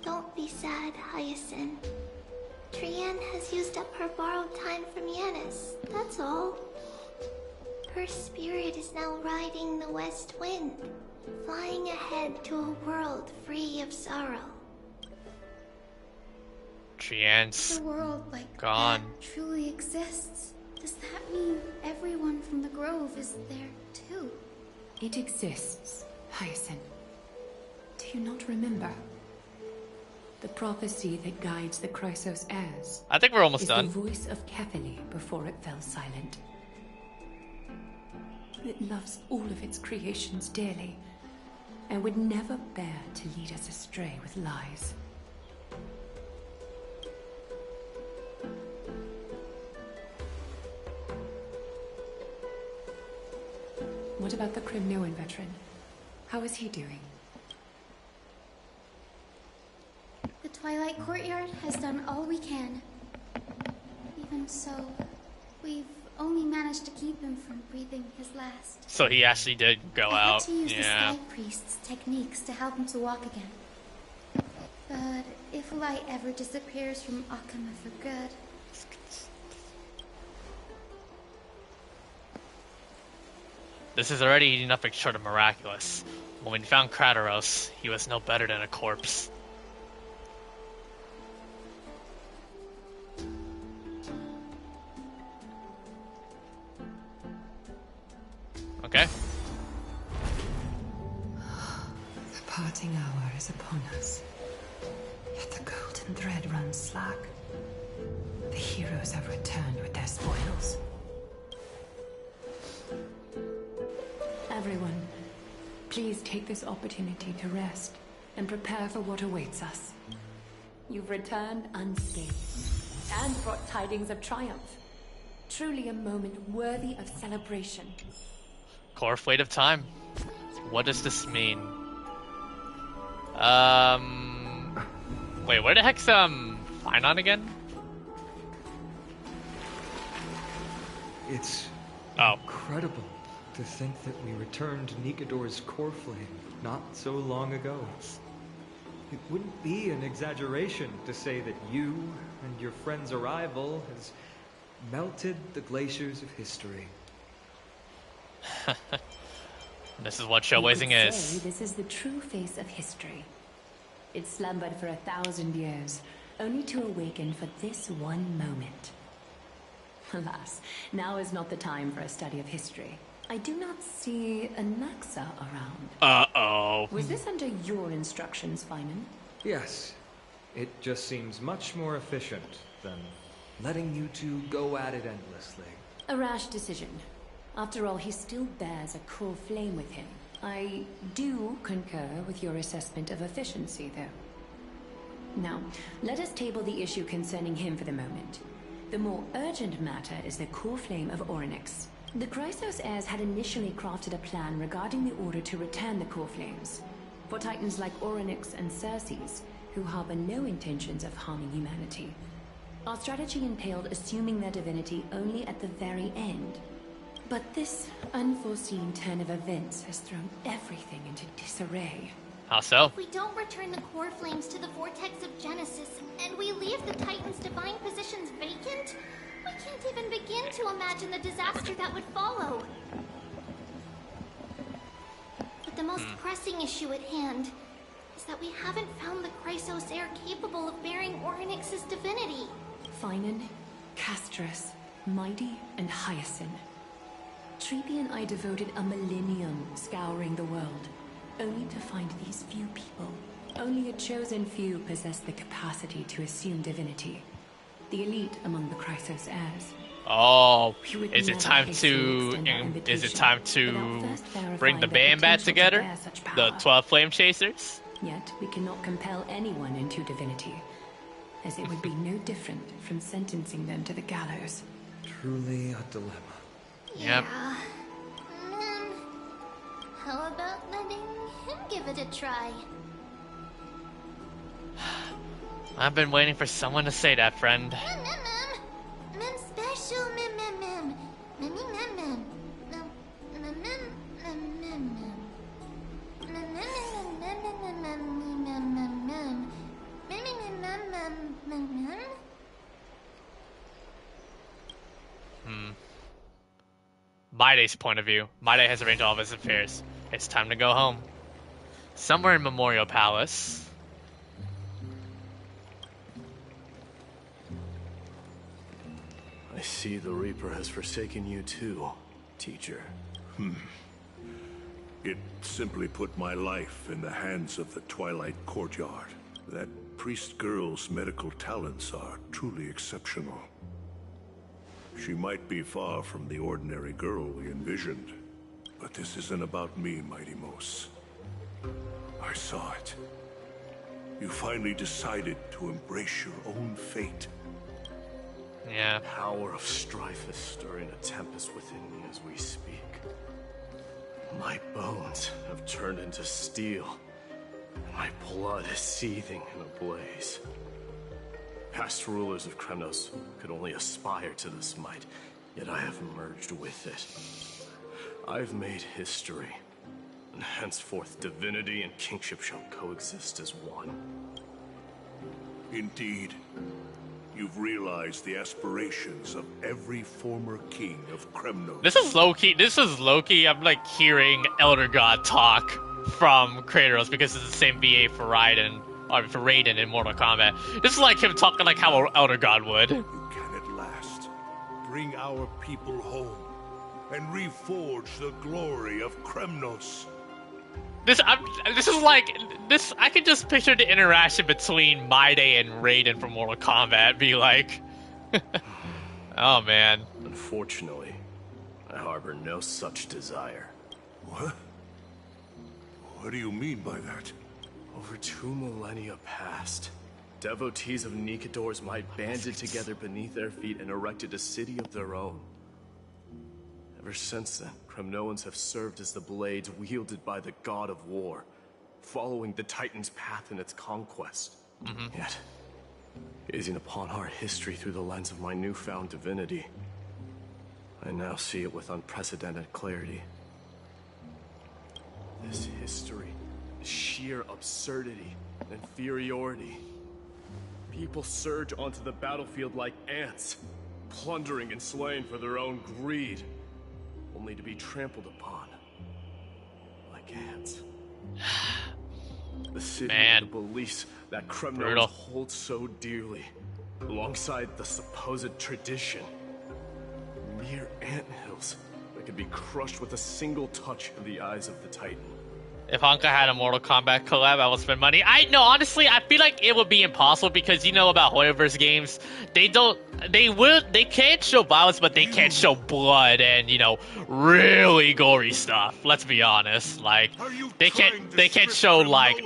Speaker 7: Don't be sad, Hyacinth. Trian has used up her borrowed time from Yanis, that's all. Her spirit is now riding the west wind, flying ahead to a world free of sorrow.
Speaker 1: Trian's
Speaker 22: the world like
Speaker 1: gone.
Speaker 22: That truly exists. Does that mean everyone from the Grove is there too?
Speaker 6: It exists, Hyacinth. Do you not remember? The prophecy that guides the Chrysos heirs.
Speaker 1: I think we're almost done.
Speaker 6: The voice of Kefili before it fell silent. It loves all of its creations dearly, and would never bear to lead us astray with lies. What about the Kremnoan veteran? How is he doing?
Speaker 22: The Twilight Courtyard has done all we can. Even so, we've only managed to keep him from breathing his last.
Speaker 1: So he actually did go
Speaker 22: I
Speaker 1: out.
Speaker 22: had to use the
Speaker 1: Yeah.
Speaker 22: Sky Priest's techniques to help him to walk again. But if light ever disappears from Akama for good,
Speaker 1: This is already nothing short of miraculous. When we found Crateros, he was no better than a corpse. Okay.
Speaker 6: The parting hour is upon us. Yet the golden thread runs slack. The heroes have returned with their spoils. Everyone, please take this opportunity to rest and prepare for what awaits us. You've returned unscathed, and brought tidings of triumph. Truly a moment worthy of celebration.
Speaker 1: Core Fate of Time. What does this mean? Wait, where the heck's Finon again?
Speaker 8: It's incredible to think that we returned Nikador's core flame not so long ago. It wouldn't be an exaggeration to say that you and your friend's arrival has melted the glaciers of history.
Speaker 1: This is what trailblazing is.
Speaker 6: This is the true face of history. It slumbered for 1,000 years, only to awaken for this one moment. Alas, now is not the time for a study of history. I do not see a Naxa around.
Speaker 1: Uh-oh.
Speaker 6: Was this under your instructions, Finon?
Speaker 8: Yes. It just seems much more efficient than letting you two go at it endlessly.
Speaker 6: A rash decision. After all, he still bears a core flame with him. I do concur with your assessment of efficiency, though. Now, let us table the issue concerning him for the moment. The more urgent matter is the core flame of Orynyx. The Chrysos heirs had initially crafted a plan regarding the order to return the core flames. For titans like Orynyx and Circes, who harbor no intentions of harming humanity. Our strategy entailed assuming their divinity only at the very end. But this unforeseen turn of events has thrown everything into disarray.
Speaker 1: How so?
Speaker 7: If we don't return the core flames to the vortex of Genesis, and we leave the Titan's divine positions vacant, we can't even begin to imagine the disaster that would follow. But the most pressing issue at hand is that we haven't found the Chrysos heir capable of bearing Orynyx's divinity.
Speaker 6: Finon, Castris, Mighty, and Hyacinth. Treepy and I devoted a millennium scouring the world, only to find these few people. Only a chosen few possess the capacity to assume divinity. The elite among the Chrysos heirs.
Speaker 1: Oh, is it time to bring the band back together? The 12 Flame Chasers?
Speaker 6: Yet we cannot compel anyone into divinity, as it would be no different from sentencing them to the gallows.
Speaker 8: Truly a dilemma.
Speaker 1: Yep.
Speaker 7: How about letting him give it a try?
Speaker 1: I've been waiting for someone to say that, friend.
Speaker 7: Mem special mem mem. Mem mem mem.
Speaker 1: Maiday's point of view. Maiday has arranged all of his affairs. It's time to go home. Somewhere in Memorial Palace.
Speaker 5: I see the Reaper has forsaken you too, teacher.
Speaker 14: It simply put my life in the hands of the Twilight Courtyard. That priest girl's medical talents are truly exceptional. She might be far from the ordinary girl we envisioned, but this isn't about me, Mighty Mos. I saw it. You finally decided to embrace your own fate.
Speaker 1: Yeah.
Speaker 5: The power of strife is stirring a tempest within me as we speak. My bones have turned into steel, and my blood is seething in a blaze. Past rulers of Kremnos could only aspire to this might, yet I have merged with it. I've made history, and henceforth divinity and kingship shall coexist as one.
Speaker 14: Indeed. You've realized the aspirations of every former king of Kremnos.
Speaker 1: This is low-key. I'm like hearing Elder God talk from Kratos because it's the same VA for Raiden. Or for Raiden in Mortal Kombat. This is like him talking like how Elder God would.
Speaker 14: You can at last bring our people home and reforge the glory of Kremnos.
Speaker 1: I can just picture the interaction between Maiday and Raiden from Mortal Kombat be like, oh man.
Speaker 5: Unfortunately, I harbor no such desire.
Speaker 14: What? What do you mean by that?
Speaker 5: Over 2 millennia passed. Devotees of Nikador's might banded together beneath their feet and erected a city of their own. Ever since then, Kremnoans have served as the blades wielded by the god of war, following the Titan's path in its conquest. Yet, gazing upon our history through the lens of my newfound divinity, I now see it with unprecedented clarity. This history is sheer absurdity and inferiority. People surge onto the battlefield like ants, plundering and slaying for their own greed, only to be trampled upon like ants. The city and the beliefs that Kremnoans hold so dearly, alongside the supposed tradition, mere anthills that could be crushed with a single touch of the eyes of the Titan.
Speaker 1: If Honkai had a Mortal Kombat collab, I would spend money. Honestly, I feel like it would be impossible because you know about Hoyoverse games. They can't show violence, but they can't show blood and, really gory stuff. Let's be honest. Like, they can't show, like,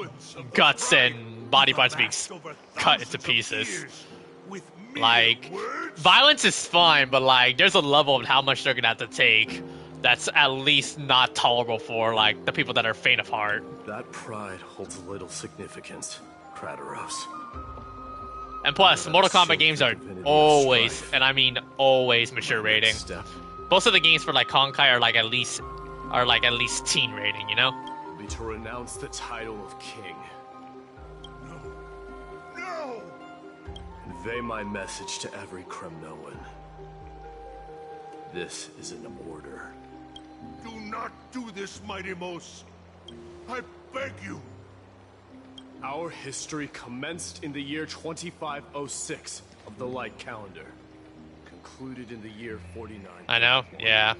Speaker 1: guts and body parts being cut into pieces. Like, violence is fine, but, like, there's a level of how much they're gonna have to take that's at least not tolerable for, like, the people that are faint of heart.
Speaker 5: That pride holds little significance, Kratos.
Speaker 1: And plus, Mortal Kombat games are always, and I mean always, mature rating. Most of the games for like Honkai are like at least teen rating, you know?
Speaker 5: Would be to renounce the title of king.
Speaker 14: No!
Speaker 5: Convey my message to every Kremnoan. This is an order.
Speaker 14: Do not do this, Mighty Mos. I beg you.
Speaker 5: Our history commenced in the year 2506 of the Light Calendar. Concluded in the year 49.
Speaker 1: I know, yeah.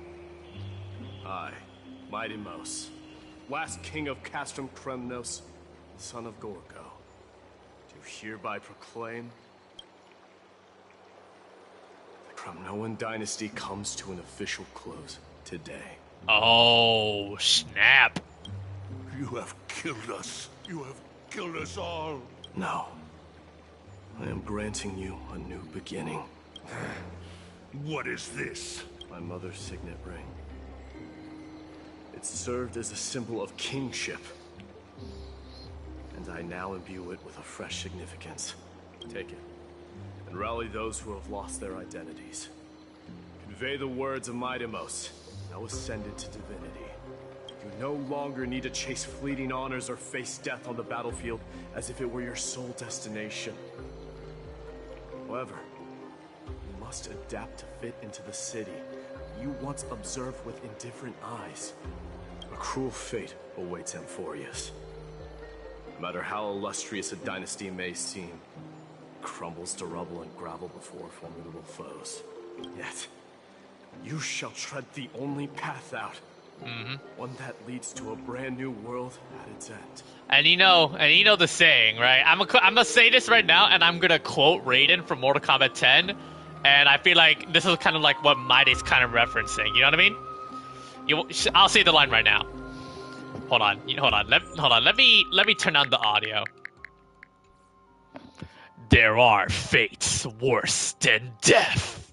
Speaker 5: I, Mighty Mos, last king of Castrum Kremnos, son of Gorgo, do hereby proclaim the Kremnoan dynasty comes to an official close today.
Speaker 1: Oh, snap.
Speaker 14: You have killed us. You have killed us all.
Speaker 5: No. I am granting you a new beginning.
Speaker 14: What is this?
Speaker 5: My mother's signet ring. It served as a symbol of kingship. And I now imbue it with a fresh significance. Take it, and rally those who have lost their identities. Convey the words of Mighty Mos, now ascended to divinity. You no longer need to chase fleeting honors or face death on the battlefield as if it were your sole destination. However, you must adapt to fit into the city you once observed with indifferent eyes. A cruel fate awaits Amphoreus. No matter how illustrious a dynasty may seem, it crumbles to rubble and gravel before formidable foes. Yet, you shall tread the only path out. One that leads to a brand new world at its end.
Speaker 1: And you know the saying, right? I'm gonna say this right now, and I'm gonna quote Raiden from Mortal Kombat 10, and I feel like this is kind of like what Maide's kind of referencing. You know what I mean? I'll say the line right now. Hold on. Let me turn on the audio. There are fates worse than death.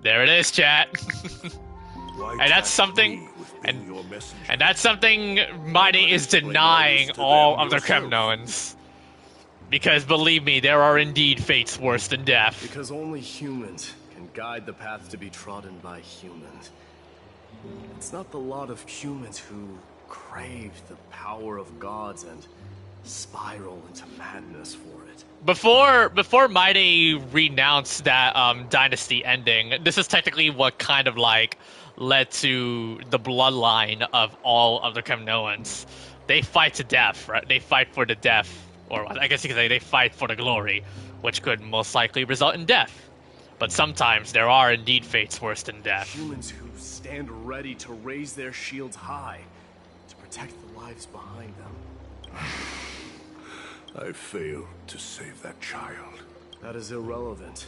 Speaker 1: There it is, chat. And that's something, and that's something Maide is denying all of the Kremnoans. Because believe me, there are indeed fates worse than death.
Speaker 5: Because only humans can guide the path to be trodden by humans. It's not the lot of humans who crave the power of gods and spiral into madness for it.
Speaker 1: Before Maide renounced that dynasty ending, this is technically what kind of like led to the bloodline of all of the Kremnoans. They fight to death, right? They fight for the death, or I guess you could say they fight for the glory, which could most likely result in death. But sometimes there are indeed fates worse than death.
Speaker 5: Humans who stand ready to raise their shields high to protect the lives behind them.
Speaker 14: I failed to save that child.
Speaker 5: That is irrelevant.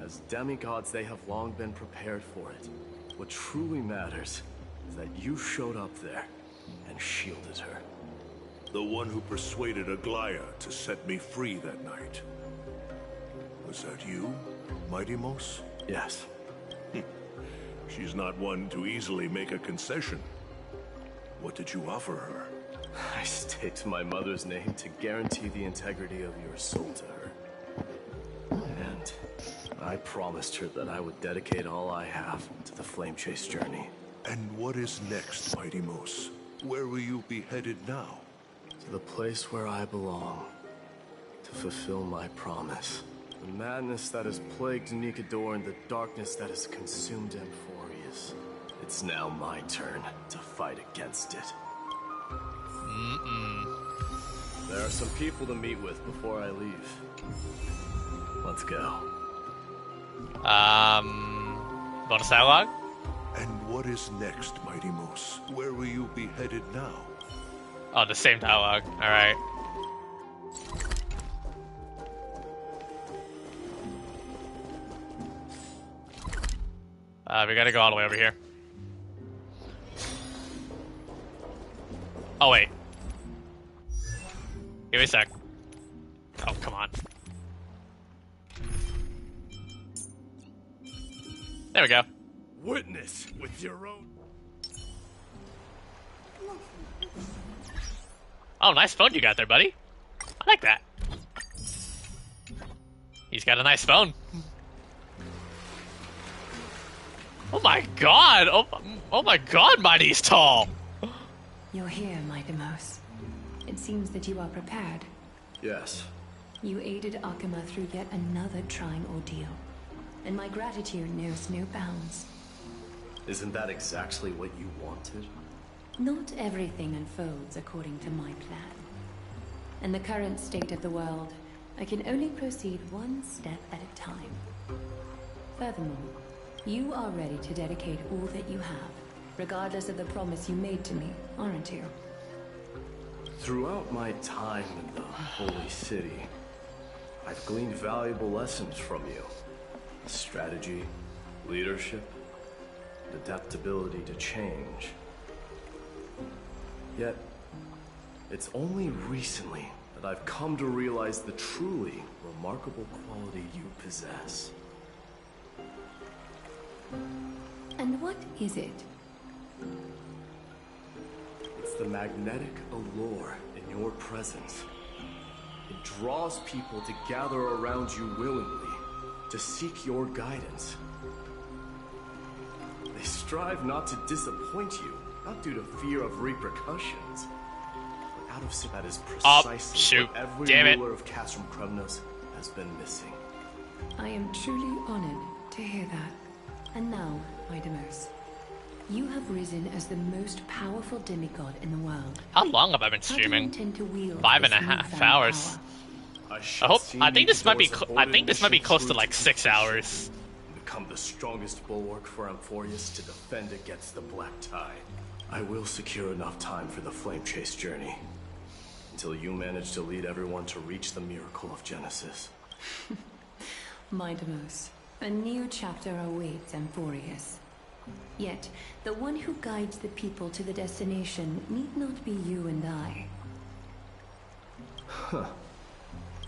Speaker 5: As demigods, they have long been prepared for it. What truly matters is that you showed up there and shielded her.
Speaker 14: The one who persuaded Aglaya to set me free that night. Was that you, Mighty-Mos?
Speaker 5: Yes.
Speaker 14: She's not one to easily make a concession. What did you offer her?
Speaker 5: I staked my mother's name to guarantee the integrity of your soul to her. And I promised her that I would dedicate all I have to the Flame Chase journey.
Speaker 14: And what is next, Mighty-Mos? Where will you be headed now?
Speaker 5: To the place where I belong. To fulfill my promise. The madness that has plagued Nikador and the darkness that has consumed Amphoreus. It's now my turn to fight against it. There are some people to meet with before I leave. Let's go.
Speaker 1: Bonus dialogue?
Speaker 14: And what is next, Mighty-Mos? Where will you be headed now?
Speaker 1: Oh, the same dialogue. Alright. We gotta go all the way over here. Oh, wait. Give me a sec. Oh, come on. There we go.
Speaker 5: Witness with your own...
Speaker 1: Oh, nice phone you got there, buddy. I like that. He's got a nice phone. Oh my god! Oh my god, Mighty's tall!
Speaker 6: You're here, Mighty-Mos. It seems that you are prepared.
Speaker 5: Yes.
Speaker 6: You aided Akuma through yet another trying ordeal. And my gratitude knows no bounds.
Speaker 5: Isn't that exactly what you wanted?
Speaker 6: Not everything unfolds according to my plan. In the current state of the world, I can only proceed one step at a time. Furthermore, you are ready to dedicate all that you have, regardless of the promise you made to me, aren't you?
Speaker 5: Throughout my time in the Holy City, I've gleaned valuable lessons from you. Strategy, leadership, adaptability to change. Yet, it's only recently that I've come to realize the truly remarkable quality you possess.
Speaker 6: And what is it?
Speaker 5: It's the magnetic allure in your presence. It draws people to gather around you willingly, to seek your guidance. They strive not to disappoint you, not due to fear of repercussions, but out of that is precisely what every ruler of Castrum Kremnos has been missing.
Speaker 6: I am truly honored to hear that. And now, Mighty-Mos, you have risen as the most powerful demigod in the world.
Speaker 1: How long have I been streaming? 5.5 hours. I think this might be. I think this might be close to like 6 hours.
Speaker 5: Become the strongest bulwark for Amphoreus to defend against the Black Tide. I will secure enough time for the Flame Chase journey, until you manage to lead everyone to reach the miracle of Genesis.
Speaker 6: Mighty-Mos, a new chapter awaits Amphoreus. Yet, the one who guides the people to the destination need not be you and I.
Speaker 5: Huh.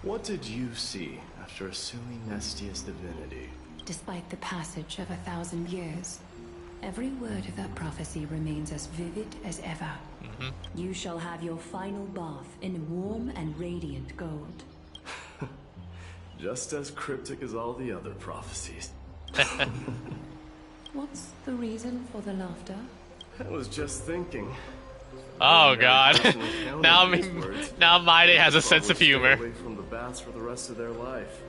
Speaker 5: What did you see after assuming Nestia's divinity?
Speaker 6: Despite the passage of 1,000 years, every word of that prophecy remains as vivid as ever. You shall have your final bath in warm and radiant gold.
Speaker 5: Just as cryptic as all the other prophecies.
Speaker 6: What's the reason for the laughter?
Speaker 5: I was just thinking.
Speaker 1: Oh god. now Mighty has a sense of humor.
Speaker 5: Away from the baths for the rest of their life.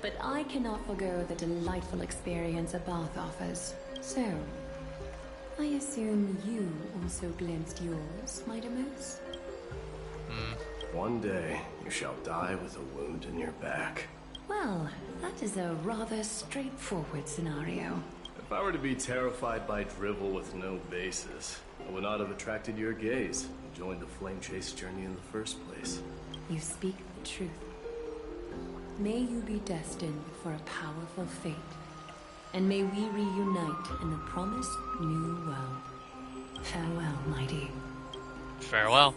Speaker 6: But I cannot forgo the delightful experience a bath offers. So, I assume you also glimpsed yours, Mighty-Mos?
Speaker 5: One day, you shall die with a wound in your back.
Speaker 6: Well, that is a rather straightforward scenario.
Speaker 5: If I were to be terrified by drivel with no basis, I would not have attracted your gaze and joined the Flame Chase journey in the first place.
Speaker 6: You speak the truth. May you be destined for a powerful fate, and may we reunite in the promised new world. Farewell, Mighty.
Speaker 1: Farewell.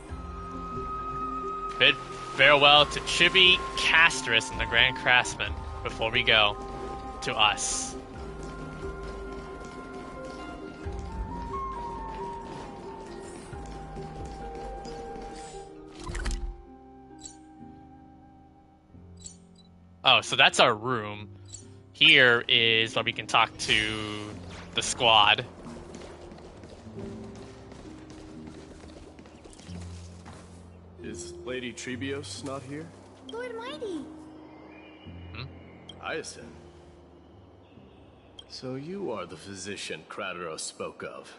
Speaker 1: Bid farewell to Chibi, Castrus, and the Grand Craftsman before we go to us. Oh, so that's our room. Here is where we can talk to the squad.
Speaker 5: Is Lady Trebios not here?
Speaker 10: Lord Mighty!
Speaker 5: Hyacinth. So you are the physician Krateros spoke of.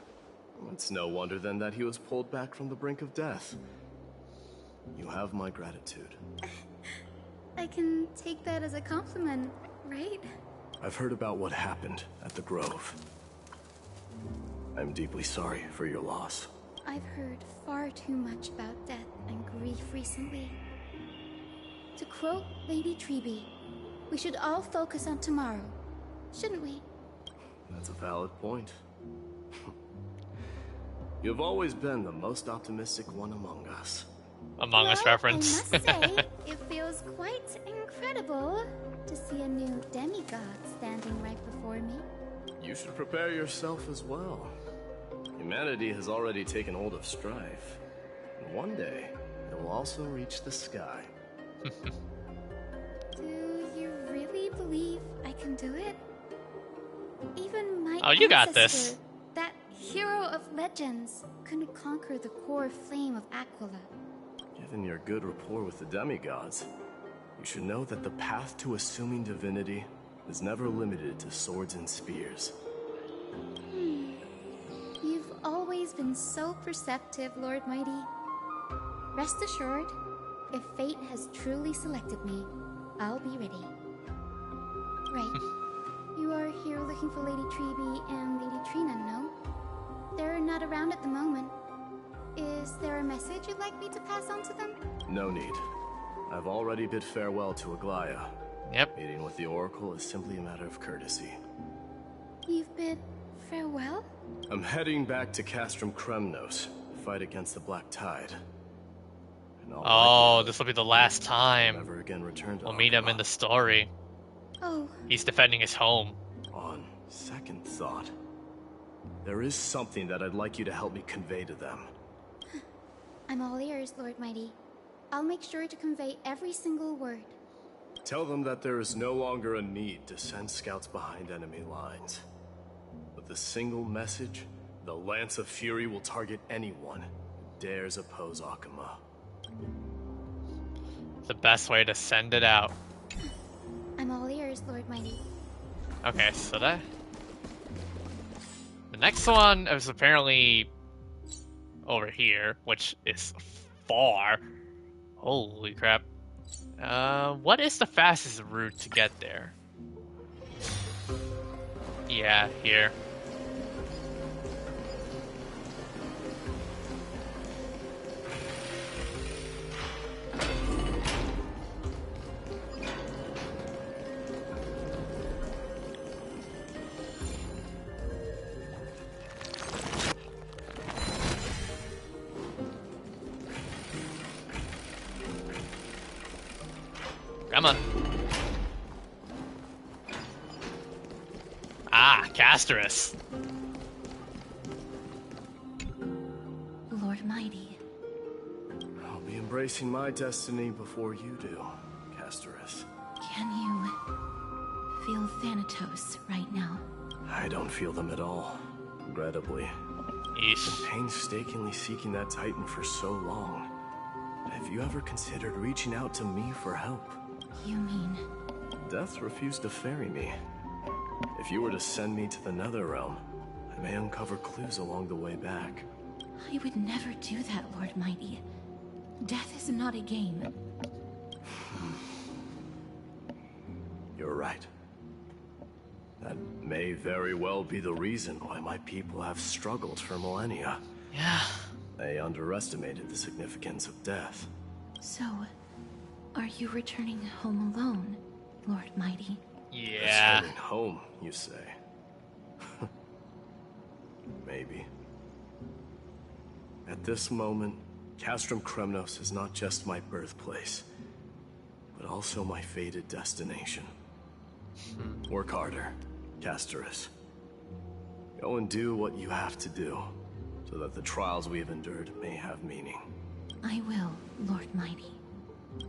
Speaker 5: It's no wonder then that he was pulled back from the brink of death. You have my gratitude.
Speaker 22: I can take that as a compliment, right?
Speaker 5: I've heard about what happened at the Grove. I'm deeply sorry for your loss.
Speaker 22: I've heard far too much about death and grief recently. To quote Lady Treeby, we should all focus on tomorrow, shouldn't we?
Speaker 5: That's a valid point. You've always been the most optimistic one among us.
Speaker 1: Among Us reference.
Speaker 22: I must say, it feels quite incredible to see a new demigod standing right before me.
Speaker 5: You should prepare yourself as well. Humanity has already taken hold of strife. And one day, it will also reach the sky.
Speaker 22: Do you really believe I can do it? Even my
Speaker 1: you got
Speaker 22: ancestor,
Speaker 1: this.
Speaker 22: that hero of legends, couldn't conquer the core flame of Aquila.
Speaker 5: Given your good rapport with the demigods, you should know that the path to assuming divinity is never limited to swords and spears.
Speaker 22: You've always been so perceptive, Lord Mighty. Rest assured, if fate has truly selected me, I'll be ready. Right. You are here looking for Lady Treeby and Lady Trina, no? They're not around at the moment. Is there a message you'd like me to pass on to them?
Speaker 5: No need. I've already bid farewell to Aglaya.
Speaker 1: Yep.
Speaker 5: Meeting with the Oracle is simply a matter of courtesy.
Speaker 22: You've bid farewell?
Speaker 5: I'm heading back to Castrum Kremnos to fight against the Black Tide.
Speaker 1: Oh, this will be the last time
Speaker 5: never again return to
Speaker 1: we'll meet him in the story.
Speaker 22: Oh.
Speaker 1: He's defending his home.
Speaker 5: On second thought, there is something that I'd like you to help me convey to them.
Speaker 22: I'm all ears, Lord Mighty. I'll make sure to convey every single word.
Speaker 5: Tell them that there is no longer a need to send scouts behind enemy lines. With a single message, the Lance of Fury will target anyone who dares oppose Akuma.
Speaker 1: The best way to send it out.
Speaker 22: I'm all ears, Lord Mighty.
Speaker 1: Okay, so the next one is apparently over here, which is far. Holy crap. What is the fastest route to get there? Yeah, here. Come on. Ah, Castrus.
Speaker 3: Lord Mighty.
Speaker 5: I'll be embracing my destiny before you do, Castrus.
Speaker 3: Can you feel Thanatos right now?
Speaker 5: I don't feel them at all, regrettably. I've been painstakingly seeking that Titan for so long. Have you ever considered reaching out to me for help?
Speaker 3: You mean...
Speaker 5: Death refused to ferry me. If you were to send me to the Netherrealm, I may uncover clues along the way back.
Speaker 3: I would never do that, Lord Mighty. Death is not a game.
Speaker 5: You're right. That may very well be the reason why my people have struggled for millennia.
Speaker 1: Yeah.
Speaker 5: They underestimated the significance of death.
Speaker 3: So, are you returning home alone, Lord Mighty?
Speaker 1: Yeah.
Speaker 5: Returning home, you say? Maybe. At this moment, Castrum Kremnos is not just my birthplace, but also my fated destination. Work harder, Casterus. Go and do what you have to do, so that the trials we have endured may have meaning.
Speaker 3: I will, Lord Mighty.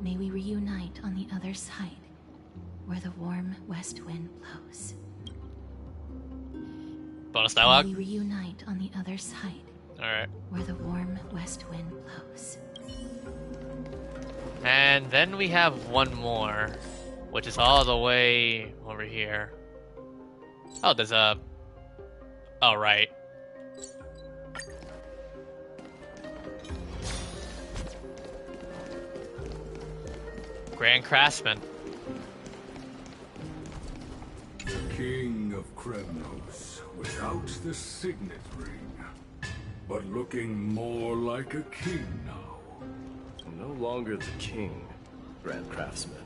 Speaker 3: May we reunite on the other side, where the warm west wind blows.
Speaker 1: Bonus dialogue?
Speaker 3: May we reunite on the other side,
Speaker 1: alright.
Speaker 3: where the warm west wind blows.
Speaker 1: And then we have one more, which is all the way over here. Oh, there's a... Oh, right. Grand Craftsman.
Speaker 20: King of Kremnos, without the signet ring, but looking more like a king now.
Speaker 5: I'm no longer the king, Grand Craftsman.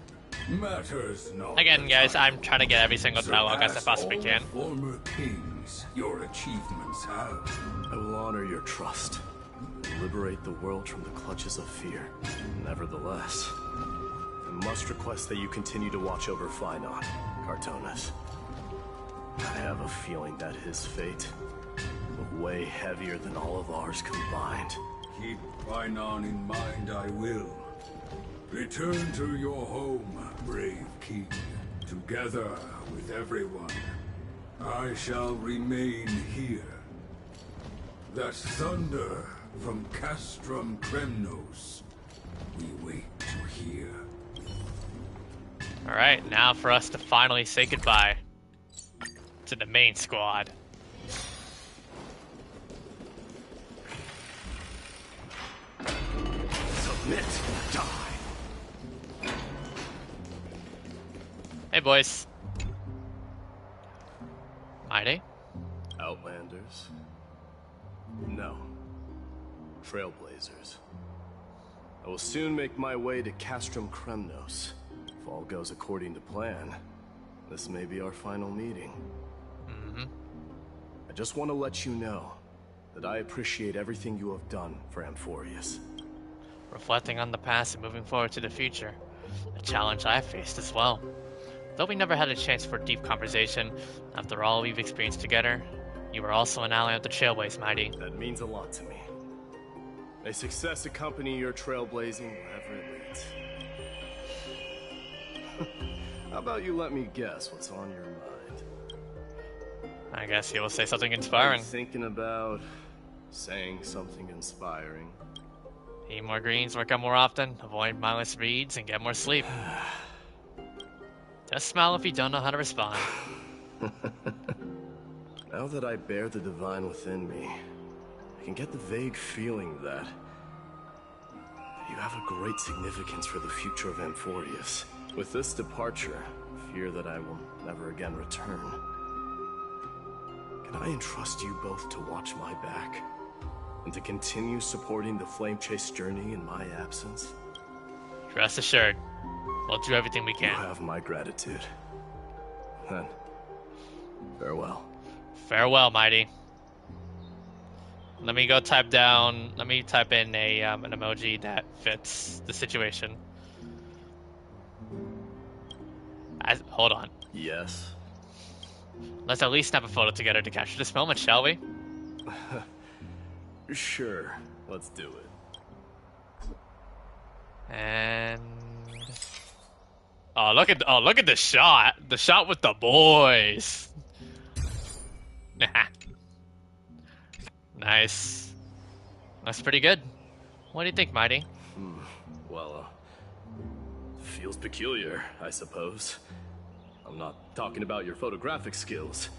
Speaker 20: Matters not.
Speaker 1: Again, guys, I'm trying to get every single dialogue as I possibly can.
Speaker 20: Former kings your achievements have.
Speaker 5: I will honor your trust and liberate the world from the clutches of fear. Nevertheless, I must request that you continue to watch over Phainon, Cartonis. I have a feeling that his fate will weigh heavier than all of ours combined.
Speaker 20: Keep Phainon in mind, I will. Return to your home, brave king. Together with everyone, I shall remain here. That thunder from Castrum Kremnos, we wait to hear.
Speaker 1: Alright, now for us to finally say goodbye to the main squad.
Speaker 5: Submit, die.
Speaker 1: Hey, boys. Mighty?
Speaker 5: Outlanders? No. Trailblazers. I will soon make my way to Castrum Kremnos. If all goes according to plan, this may be our final meeting. I just want to let you know that I appreciate everything you have done for Amphoreus.
Speaker 1: Reflecting on the past and moving forward to the future. A challenge I faced as well. Though we never had a chance for deep conversation, after all we've experienced together, you were also an ally of the Trailblaze, Mighty.
Speaker 5: That means a lot to me. May success accompany your trailblazing wherever it leads. How about you let me guess what's on your mind?
Speaker 1: I guess you will say something inspiring.
Speaker 5: Are you thinking about saying something inspiring?
Speaker 1: Eat more greens, work out more often, avoid mindless reads, and get more sleep. Just smile if you don't know how to respond.
Speaker 5: Now that I bear the divine within me, I can get the vague feeling that you have a great significance for the future of Amphoreus. With this departure, I fear that I will never again return. Can I entrust you both to watch my back? And to continue supporting the Flame Chase journey in my absence?
Speaker 1: Rest assured, we'll do everything we can.
Speaker 5: You have my gratitude. Then, farewell.
Speaker 1: Farewell, Mighty. Let me go type down. Let me type in a an emoji that fits the situation. Hold on.
Speaker 5: Yes.
Speaker 1: Let's at least snap a photo together to capture this moment, shall we?
Speaker 5: Sure. Let's do it.
Speaker 1: And look at the shot. The shot with the boys. Nice. That's pretty good. What do you think, Mighty?
Speaker 5: Well, feels peculiar, I suppose. I'm not talking about your photographic skills.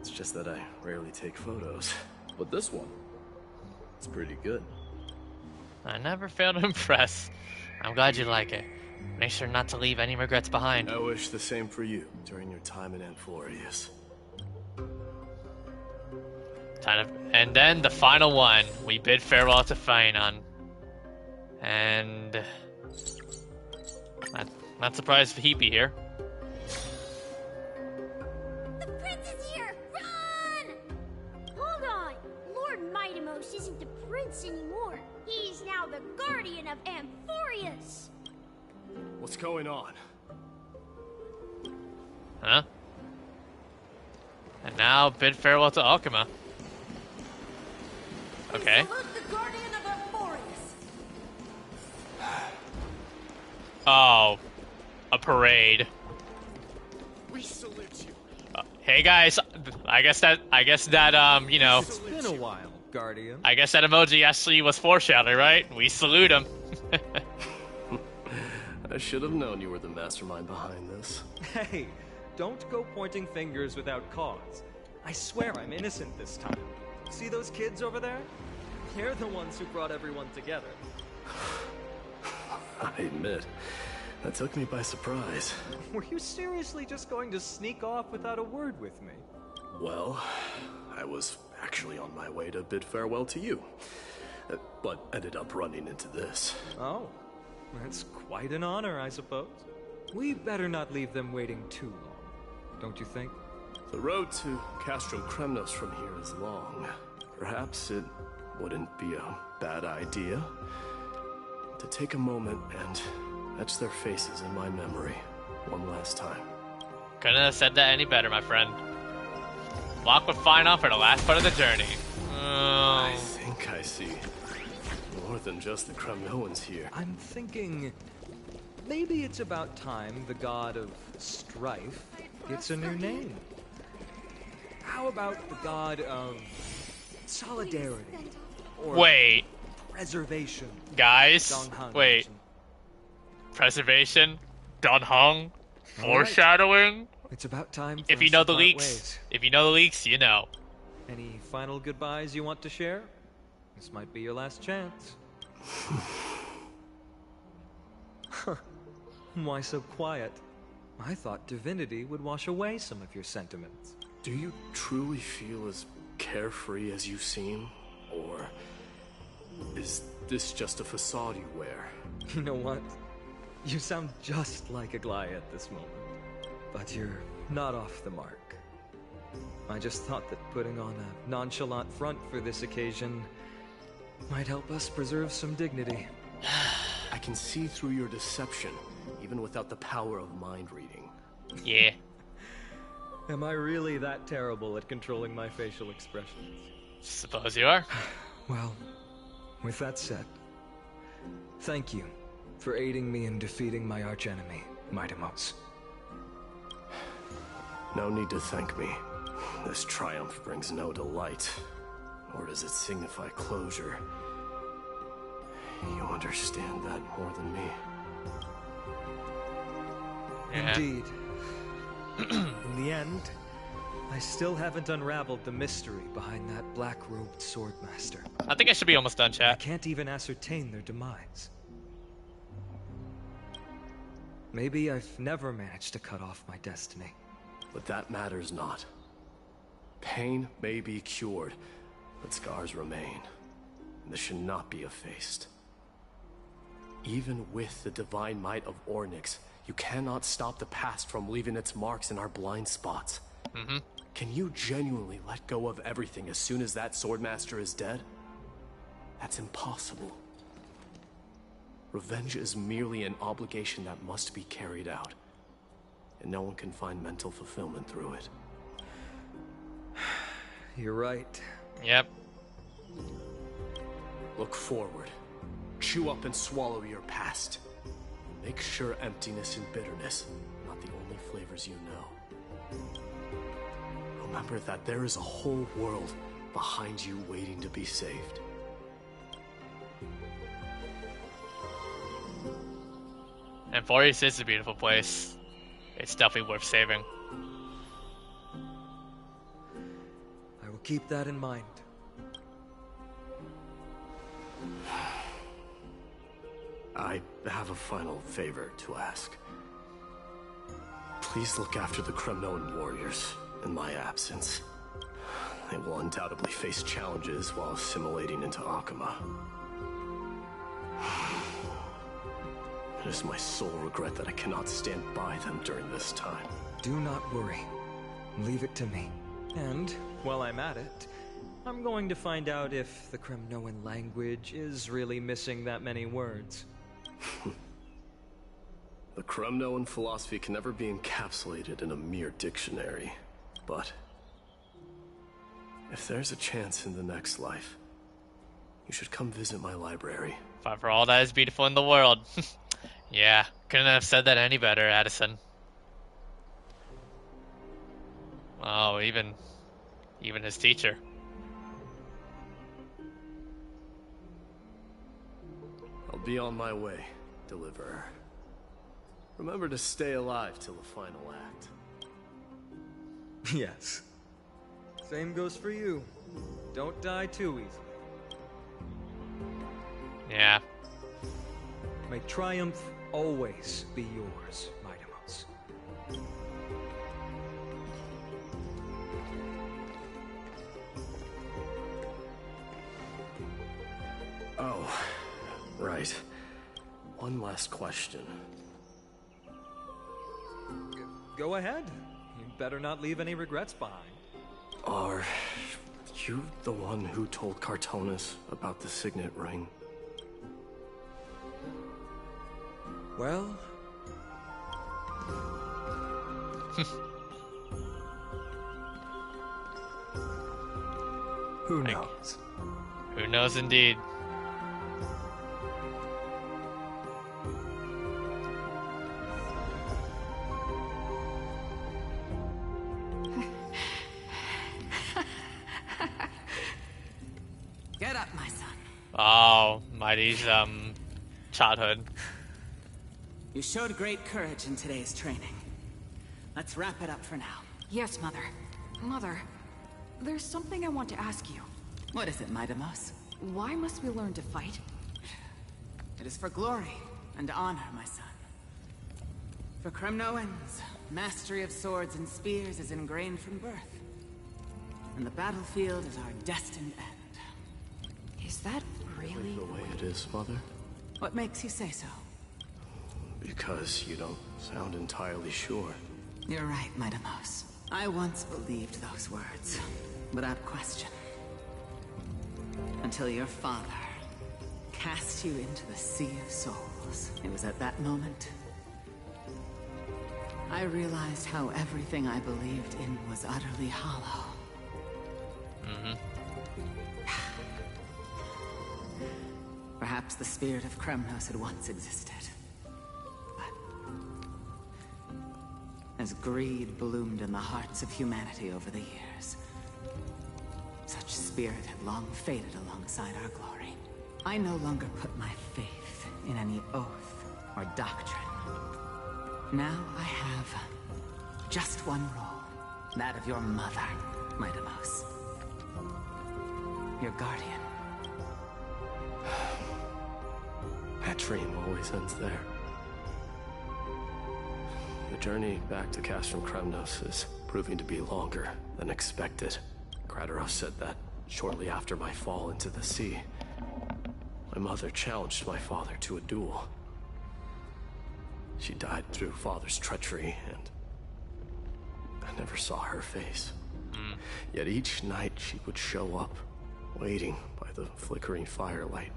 Speaker 5: It's just that I rarely take photos. But this one, it's pretty good.
Speaker 1: I never fail to impress. I'm glad you like it. Make sure not to leave any regrets behind.
Speaker 5: I wish the same for you during your time in Amphoreus.
Speaker 1: And then the final one. We bid farewell to Phainon. And not surprised he'd be here.
Speaker 10: The prince is here! Run! Hold on! Lord Mightimos isn't the prince anymore. He's
Speaker 5: on?
Speaker 1: Huh? And now bid farewell to Alchema. Okay.
Speaker 17: The guardian of Amphoreus.
Speaker 1: Oh, a parade.
Speaker 5: We salute you.
Speaker 1: Hey guys, I guess that you know.
Speaker 8: It's been a while, Guardian.
Speaker 1: I guess that emoji actually was foreshadowing, right? We salute him.
Speaker 5: I should have known you were the mastermind behind this.
Speaker 8: Hey, don't go pointing fingers without cause. I swear I'm innocent this time. See those kids over there? They're the ones who brought everyone together.
Speaker 5: I admit, that took me by surprise.
Speaker 8: Were you seriously just going to sneak off without a word with me?
Speaker 5: Well, I was actually on my way to bid farewell to you, but ended up running into this.
Speaker 8: Oh, that's quite an honor, I suppose. We better not leave them waiting too long, don't you think?
Speaker 5: The road to Castrum Kremnos from here is long. Perhaps it wouldn't be a bad idea to take a moment and etch their faces in my memory one last time.
Speaker 1: Couldn't have said that any better, my friend. Walk with fine on for the last part of the journey.
Speaker 5: I think I see more than just the Kremnoans here.
Speaker 8: I'm thinking maybe it's about time the god of strife gets a new name. How about the god of solidarity? Or
Speaker 1: wait.
Speaker 8: Preservation.
Speaker 1: Guys, wait. Preservation? Don Hung? Foreshadowing?
Speaker 8: Right. It's about time for
Speaker 1: if you know the leaks,
Speaker 8: ways.
Speaker 1: If you know the leaks, you know.
Speaker 8: Any final goodbyes you want to share? This might be your last chance. Why so quiet? I thought divinity would wash away some of your sentiments.
Speaker 5: Do you truly feel as carefree as you seem? Or is this just a facade you wear?
Speaker 8: You know what? You sound just like Aglaia at this moment. But you're not off the mark. I just thought that putting on a nonchalant front for this occasion might help us preserve some dignity.
Speaker 5: I can see through your deception, even without the power of mind reading.
Speaker 1: Yeah.
Speaker 8: Am I really that terrible at controlling my facial expressions?
Speaker 1: Suppose you are.
Speaker 8: Well, with that said, thank you for aiding me in defeating my archenemy, Maidemos.
Speaker 5: No need to thank me. This triumph brings no delight, nor does it signify closure. You understand that more than me.
Speaker 1: Yeah.
Speaker 8: Indeed. In the end, I still haven't unraveled the mystery behind that black-robed swordmaster.
Speaker 1: I think I should be almost done, chat.
Speaker 8: I can't even ascertain their demise. Maybe I've never managed to cut off my destiny.
Speaker 5: But that matters not. Pain may be cured, but scars remain. And this should not be effaced. Even with the divine might of Ornyx, you cannot stop the past from leaving its marks in our blind spots.
Speaker 1: Mm-hmm.
Speaker 5: Can you genuinely let go of everything as soon as that swordmaster is dead? That's impossible. Revenge is merely an obligation that must be carried out. And no one can find mental fulfillment through it.
Speaker 8: You're right.
Speaker 1: Yep.
Speaker 5: Look forward. Chew up and swallow your past. Make sure emptiness and bitterness are not the only flavors you know. Remember that there is a whole world behind you waiting to be saved.
Speaker 1: Amphoreus is a beautiful place. It's definitely worth saving.
Speaker 8: I will keep that in mind.
Speaker 5: I have a final favor to ask. Please look after the Kremnoan warriors in my absence. They will undoubtedly face challenges while assimilating into Akama. It is my sole regret that I cannot stand by them during this time.
Speaker 8: Do not worry. Leave it to me. And, while I'm at it, I'm going to find out if the Kremnoan language is really missing that many words.
Speaker 5: The Kremnoan philosophy can never be encapsulated in a mere dictionary. But if there's a chance in the next life, you should come visit my library.
Speaker 1: Fight for all that is beautiful in the world. Yeah, couldn't have said that any better, Addison. Oh, even his teacher.
Speaker 5: I'll be on my way, Deliverer. Remember to stay alive till the final act.
Speaker 8: Yes. Same goes for you. Don't die too easily.
Speaker 1: Yeah.
Speaker 8: May triumph always be yours, Maidemos.
Speaker 5: Oh, right. One last question.
Speaker 8: Go ahead. You'd better not leave any regrets behind.
Speaker 5: Are you the one who told Cartonis about the signet ring?
Speaker 8: Well... Who knows?
Speaker 1: Who knows indeed.
Speaker 17: Get up, my son.
Speaker 1: Oh, Mighty's childhood.
Speaker 9: You showed great courage in today's training. Let's wrap it up for now.
Speaker 6: Yes, Mother. Mother, there's something I want to ask you.
Speaker 9: What is it, Maidemos?
Speaker 6: Why must we learn to fight?
Speaker 9: It is for glory and honor, my son. For Kremnoans, mastery of swords and spears is ingrained from birth. And the battlefield is our destined end.
Speaker 6: Is that really
Speaker 5: the way it is, Mother?
Speaker 9: What makes you say so?
Speaker 5: Because you don't sound entirely sure.
Speaker 9: You're right, Maidemos. I once believed those words, without question. Until your father cast you into the Sea of Souls. It was at that moment I realized how everything I believed in was utterly hollow. Perhaps the spirit of Kremnos had once existed. But as greed bloomed in the hearts of humanity over the years, such spirit had long faded alongside our glory. I no longer put my faith in any oath or doctrine. Now I have just one role, that of your mother, Maidemos. Your guardian.
Speaker 5: That dream always ends there. The journey back to Castrum Kremnos is proving to be longer than expected. Kratos said that shortly after my fall into the sea. My mother challenged my father to a duel. She died through father's treachery, and I never saw her face. Yet each night she would show up, waiting by the flickering firelight.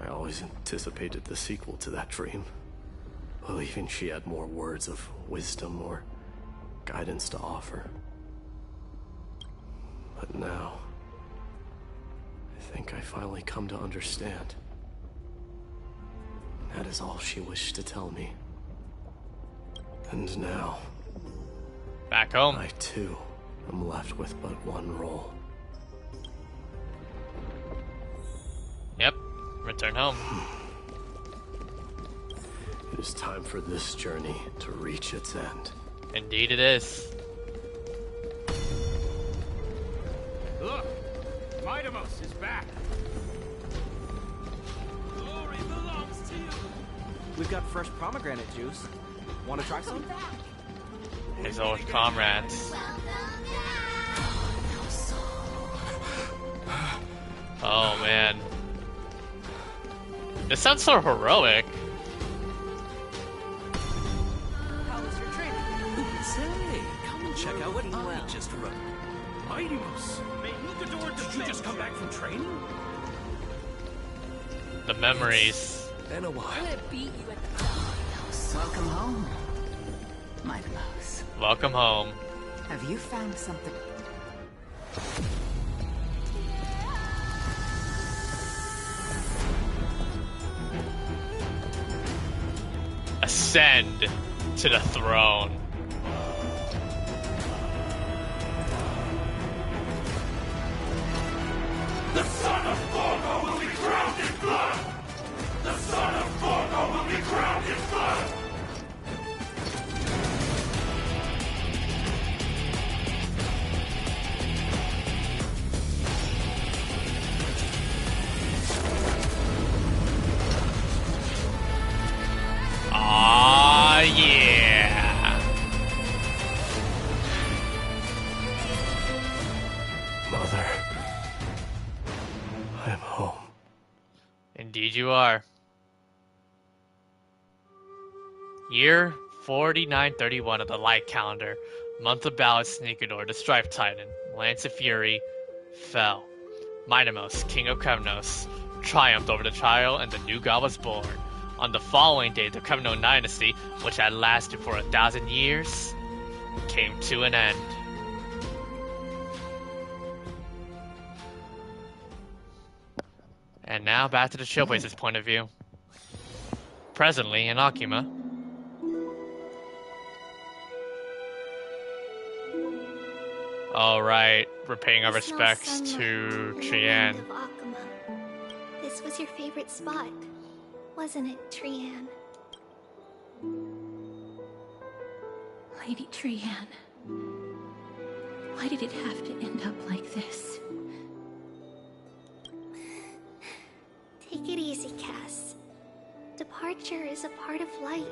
Speaker 5: I always anticipated the sequel to that dream, believing she had more words of wisdom or guidance to offer. But now, I think I finally come to understand. That is all she wished to tell me. And now,
Speaker 1: back home,
Speaker 5: I too am left with but one role.
Speaker 1: Yep, return home.
Speaker 5: It is time for this journey to reach its end.
Speaker 1: Indeed it is.
Speaker 13: Look! Maidemos is back!
Speaker 18: Glory belongs to you! We've got fresh pomegranate juice. Want to try some?
Speaker 1: His old comrades. Oh man. This sounds so heroic.
Speaker 18: How was your training? Say, come and check out what I just wrote.
Speaker 14: Maidemos! Did you just come back from training?
Speaker 1: The memories.
Speaker 5: Been a while.
Speaker 17: I'm gonna beat you at the
Speaker 9: Welcome home, Mighty Mouse.
Speaker 1: Welcome home.
Speaker 9: Have you found something?
Speaker 1: Ascend to the throne.
Speaker 14: The son of Gorgo will be crowned in blood! The son of Gorgo will be crowned in blood!
Speaker 1: Ah, yeah.
Speaker 5: Mother. I am home.
Speaker 1: Indeed you are. Year 4931 of the Light Calendar. Month of Battle Sneakador, the Strife Titan, Lance of Fury, fell. Minamos, King of Kremnos, triumphed over the trial and the new god was born. On the following day, the Kremno dynasty, which had lasted for 1,000 years, came to an end. And now back to the Trailblaze's point of view. Presently in Akima. Alright, we're paying our respects to Trian.
Speaker 7: This was your favorite spot, wasn't it, Trian?
Speaker 3: Lady Trian, why did it have to end up like this?
Speaker 7: Take it easy, Cass. Departure is a part of life.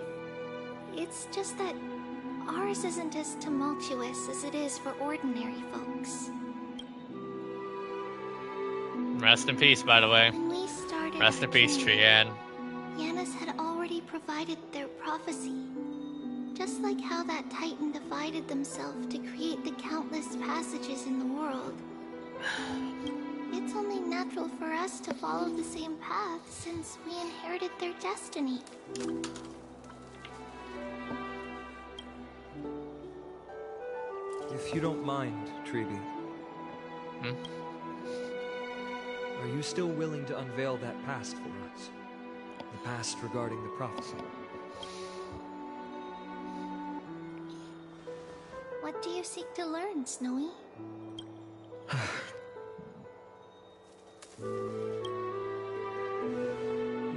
Speaker 7: It's just that ours isn't as tumultuous as it is for ordinary folks.
Speaker 1: Rest in peace, by the way.
Speaker 7: When we started
Speaker 1: Rest in peace, Trian.
Speaker 7: Yanis had already provided their prophecy. Just like how that Titan divided themselves to create the countless passages in the world. It's only natural for us to follow the same path since we inherited their destiny.
Speaker 8: If you don't mind, Treeby. Are you still willing to unveil that past for us? The past regarding the prophecy?
Speaker 7: What do you seek to learn, Snowy?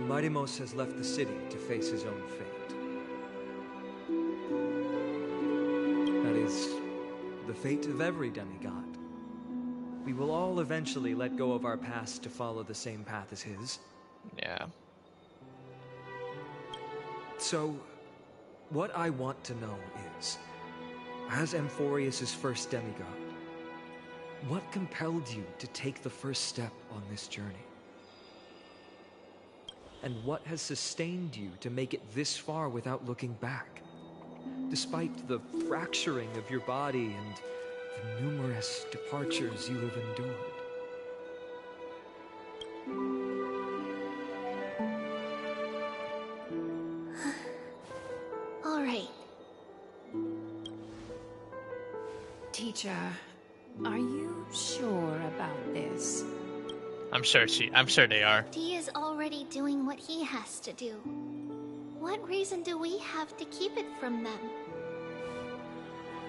Speaker 8: Mightimos has left the city to face his own fate. That is, the fate of every demigod. We will all eventually let go of our past to follow the same path as his.
Speaker 1: Yeah.
Speaker 8: So, what I want to know is, as Amphoreus' first demigod, what compelled you to take the first step on this journey? And what has sustained you to make it this far without looking back? Despite the fracturing of your body and the numerous departures you have endured.
Speaker 7: All right.
Speaker 6: Teacher, are you sure about this?
Speaker 1: I'm sure they are.
Speaker 7: D is already doing what he has to do. What reason do we have to keep it from them?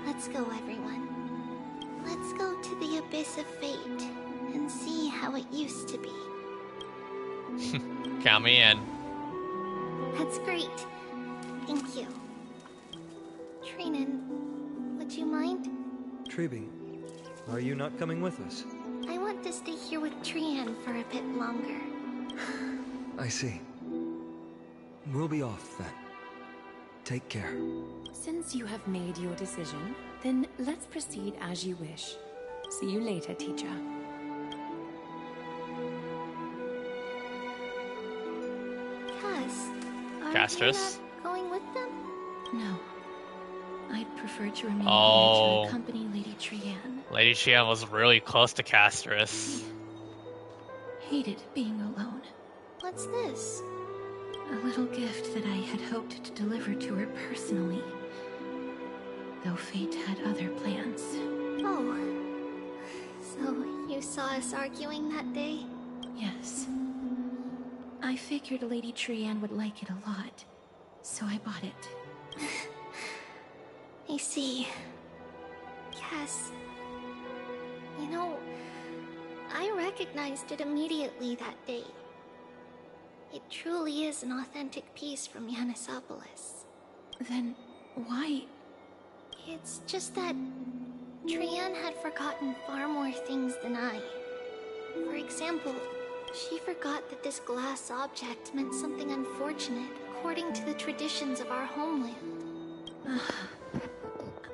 Speaker 7: Let's go, everyone. Let's go to the abyss of fate and see how it used to be.
Speaker 1: Count me in.
Speaker 7: That's great. Thank you. Trinan, would you mind?
Speaker 8: Treeby, are you not coming with us?
Speaker 7: I want to stay here with Trian for a bit longer.
Speaker 8: I see. We'll be off then. Take care.
Speaker 6: Since you have made your decision, then let's proceed as you wish. See you later, teacher.
Speaker 7: Cass, are
Speaker 1: Castris?
Speaker 7: you not going with them?
Speaker 3: No. I'd prefer to remain
Speaker 1: Oh.
Speaker 3: here to accompany Lady Trian.
Speaker 1: Lady Trian was really close to Castris.
Speaker 3: Hated being alone.
Speaker 7: What's this?
Speaker 3: A little gift that I had hoped to deliver to her personally. Though fate had other plans.
Speaker 7: Oh. So, you saw us arguing that day?
Speaker 3: Yes. I figured Lady Trianne would like it a lot, so I bought it.
Speaker 7: I see. Yes. You know, I recognized it immediately that day. It truly is an authentic piece from Yanisopolis.
Speaker 3: Then, why?
Speaker 7: It's just that Trianne had forgotten far more things than I. For example, she forgot that this glass object meant something unfortunate according to the traditions of our homeland.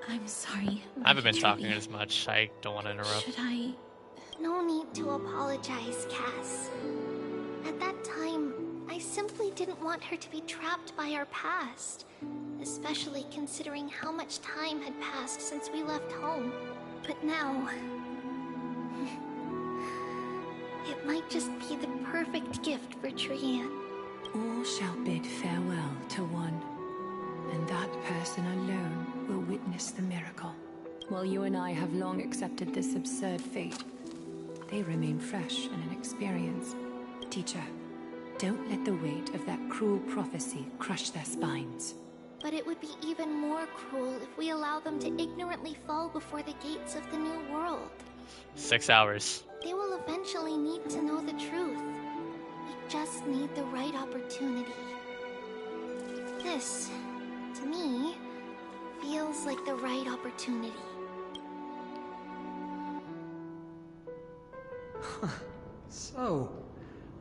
Speaker 3: I'm sorry.
Speaker 1: I haven't been talking as much. I don't want to interrupt.
Speaker 3: Should I?
Speaker 7: No need to apologize, Cass. At that time, I simply didn't want her to be trapped by our past, especially considering how much time had passed since we left home. But now, it might just be the perfect gift for Trianne.
Speaker 6: All shall bid farewell to one, and that person alone will witness the miracle. While you and I have long accepted this absurd fate, they remain fresh and inexperienced. Teacher, don't let the weight of that cruel prophecy crush their spines.
Speaker 7: But it would be even more cruel if we allow them to ignorantly fall before the gates of the new world.
Speaker 1: 6 hours.
Speaker 7: They will eventually need to know the truth. We just need the right opportunity. This, to me, feels like the right opportunity.
Speaker 8: So,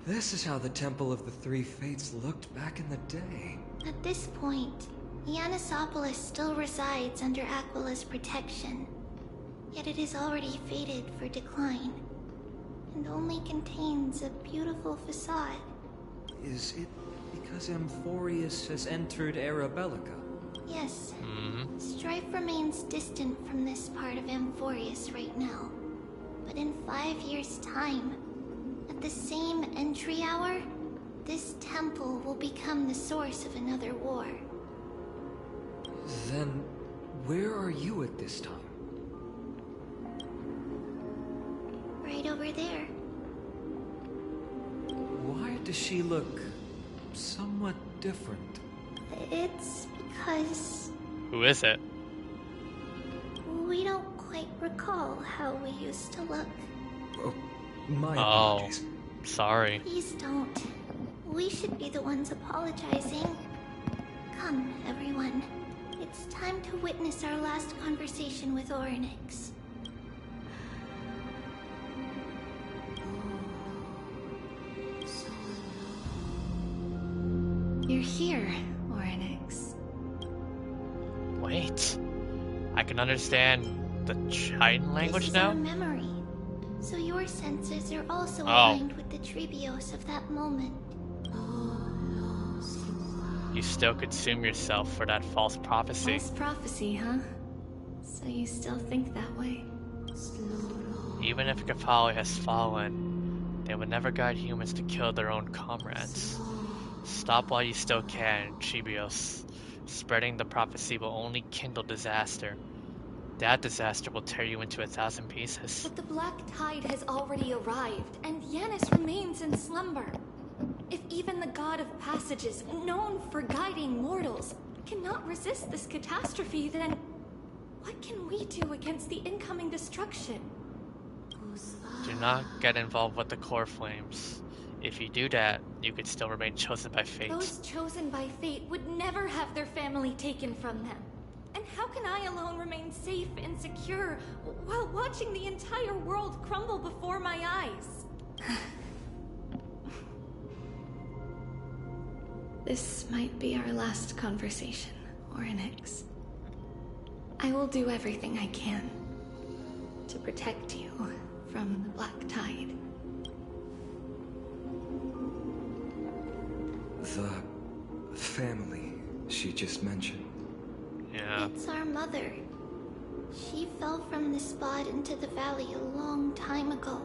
Speaker 8: this is how the Temple of the Three Fates looked back in the day.
Speaker 7: At this point, Yanisopolis still resides under Aquila's protection. Yet it is already fated for decline, and only contains a beautiful facade.
Speaker 8: Is it because Amphoreus has entered Era Bellica?
Speaker 7: Yes. Strife remains distant from this part of Amphoreus right now. But in 5 years' time, at the same entry hour, this temple will become the source of another war.
Speaker 8: Then, where are you at this time?
Speaker 7: Right over there.
Speaker 8: Why does she look somewhat different?
Speaker 7: It's because
Speaker 1: Who is it?
Speaker 7: we don't quite recall how we used to look.
Speaker 8: Oh, my apologies.
Speaker 1: Sorry.
Speaker 7: Please don't. We should be the ones apologizing. Come, everyone. It's time to witness our last conversation with Orynyx. You're here, Orynyx.
Speaker 1: Wait. I can understand the Titan language
Speaker 7: This is
Speaker 1: now?
Speaker 7: our memory. So your senses are also aligned with the Trebios of that moment.
Speaker 1: You still consume yourself for that false prophecy.
Speaker 7: False prophecy, huh? So you still think that way?
Speaker 1: Even if Kefali has fallen, they would never guide humans to kill their own comrades. Stop while you still can, Trebios. Spreading the prophecy will only kindle disaster. That disaster will tear you into 1,000 pieces.
Speaker 12: But the Black Tide has already arrived, and Yanis remains in slumber. If even the God of Passages, known for guiding mortals, cannot resist this catastrophe, then what can we do against the incoming destruction?
Speaker 1: Do not get involved with the core flames. If you do that, you could still remain chosen by fate.
Speaker 12: Those chosen by fate would never have their family taken from them. And how can I alone remain safe and secure while watching the entire world crumble before my eyes?
Speaker 3: This might be our last conversation, Orynyx. I will do everything I can to protect you from the Black Tide.
Speaker 8: The family she just mentioned.
Speaker 1: Yeah.
Speaker 7: It's our mother. She fell from the spot into the valley a long time ago.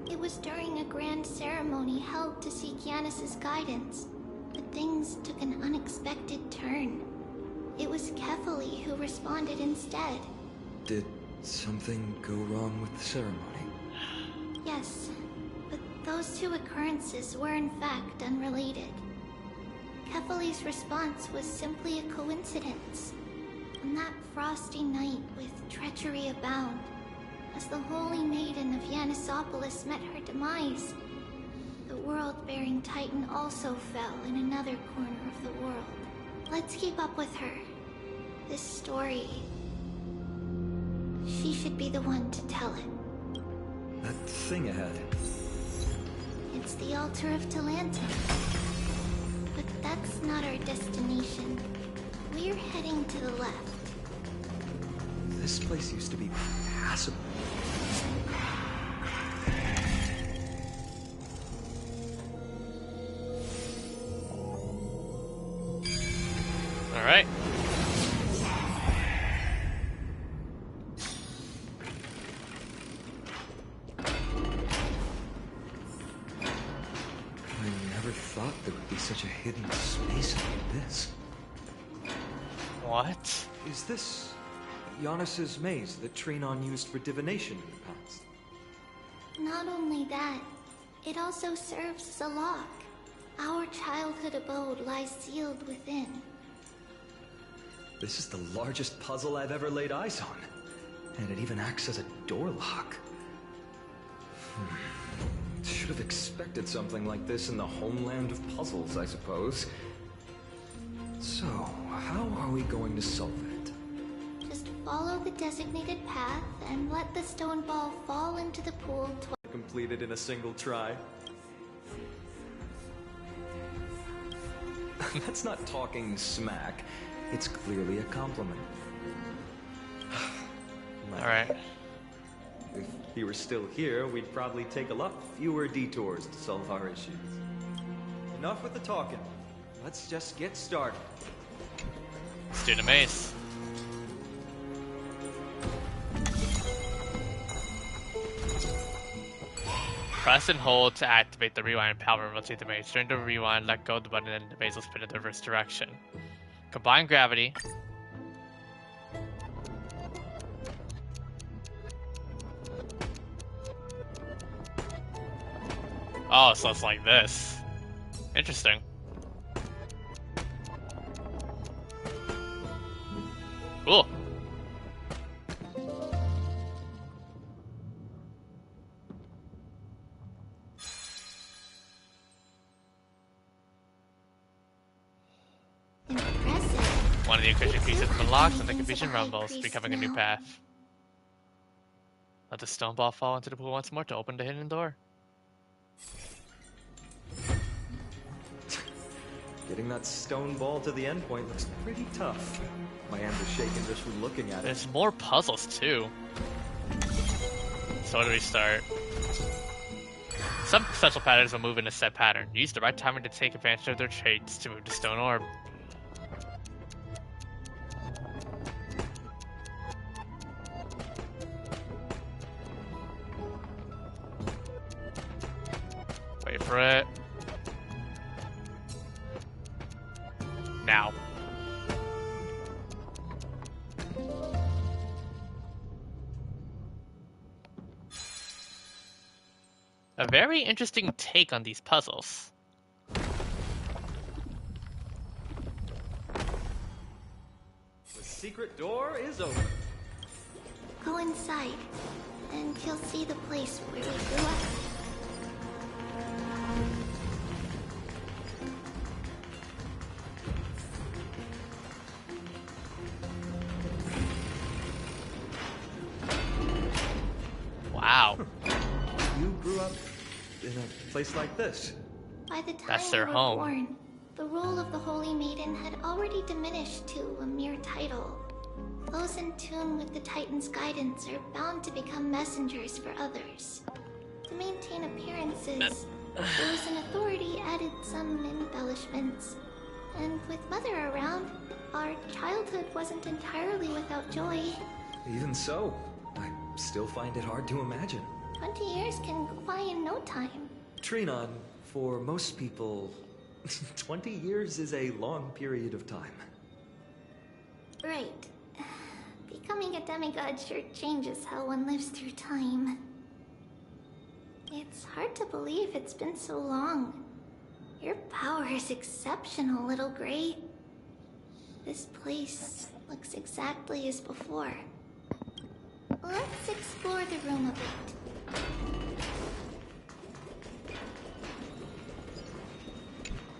Speaker 7: It was during a grand ceremony held to seek Yanis's guidance. But things took an unexpected turn. It was Kefali who responded instead.
Speaker 8: Did something go wrong with the ceremony?
Speaker 7: Yes, but those two occurrences were in fact unrelated. Kefali's response was simply a coincidence. On that frosty night with treachery abound, as the holy maiden of Yanisopolis met her demise, the world-bearing titan also fell in another corner of the world. Let's keep up with her. This story... she should be the one to tell it.
Speaker 8: That thing ahead.
Speaker 7: It's the altar of Talantin. But that's not our destination. We're heading to the left.
Speaker 8: This place used to be passable.
Speaker 1: All right.
Speaker 8: I never thought there would be such a hidden space like this.
Speaker 1: What?
Speaker 8: Is this Giannis's maze that Trinon used for divination in the past?
Speaker 7: Not only that, it also serves as a lock. Our childhood abode lies sealed within.
Speaker 8: This is the largest puzzle I've ever laid eyes on. And it even acts as a door lock. Should have expected something like this in the homeland of puzzles, I suppose. So, how are we going to solve it?
Speaker 7: Just follow the designated path and let the stone ball fall into the pool twice.
Speaker 8: Completed in a single try. That's not talking smack. It's clearly a compliment.
Speaker 1: Alright.
Speaker 8: If he were still here, we'd probably take a lot fewer detours to solve our issues. Enough with the talking. Let's just get started.
Speaker 1: Let's do the maze. Press and hold to activate the rewind power and rotate the maze. During the rewind, let go of the button and the maze will spin in the reverse direction. Combine gravity. Oh, so it's like this. Interesting. Cool. One of the equation pieces has been locked and the confusion rumbles, becoming a new path. Let the stone ball fall into the pool once more to open the hidden door.
Speaker 8: Getting that stone ball to the end point looks pretty tough. My hands are shaking just from looking at it.
Speaker 1: There's more puzzles too. So where do we start? Some special patterns will move in a set pattern. Use the right timing to take advantage of their traits to move the stone orb. Wait for it. Now. A very interesting take on these puzzles.
Speaker 8: The secret door is open.
Speaker 7: Go inside, and you'll see the place where we grew up.
Speaker 1: Wow.
Speaker 8: You grew up in a place like this?
Speaker 7: By the time
Speaker 1: That's their
Speaker 7: we were
Speaker 1: home.
Speaker 7: born, the role of the Holy Maiden had already diminished to a mere title. Those in tune with the Titan's guidance are bound to become messengers for others. To maintain appearances, those in authority added some embellishments. And with Mother around, our childhood wasn't entirely without joy.
Speaker 8: Even so, I still find it hard to imagine.
Speaker 7: 20 years can go by in no time.
Speaker 8: Trinon, for most people, 20 years is a long period of time.
Speaker 7: Right. Becoming a demigod sure changes how one lives through time. It's hard to believe it's been so long. Your power is exceptional, Little Gray. This place looks exactly as before. Let's explore the room a bit.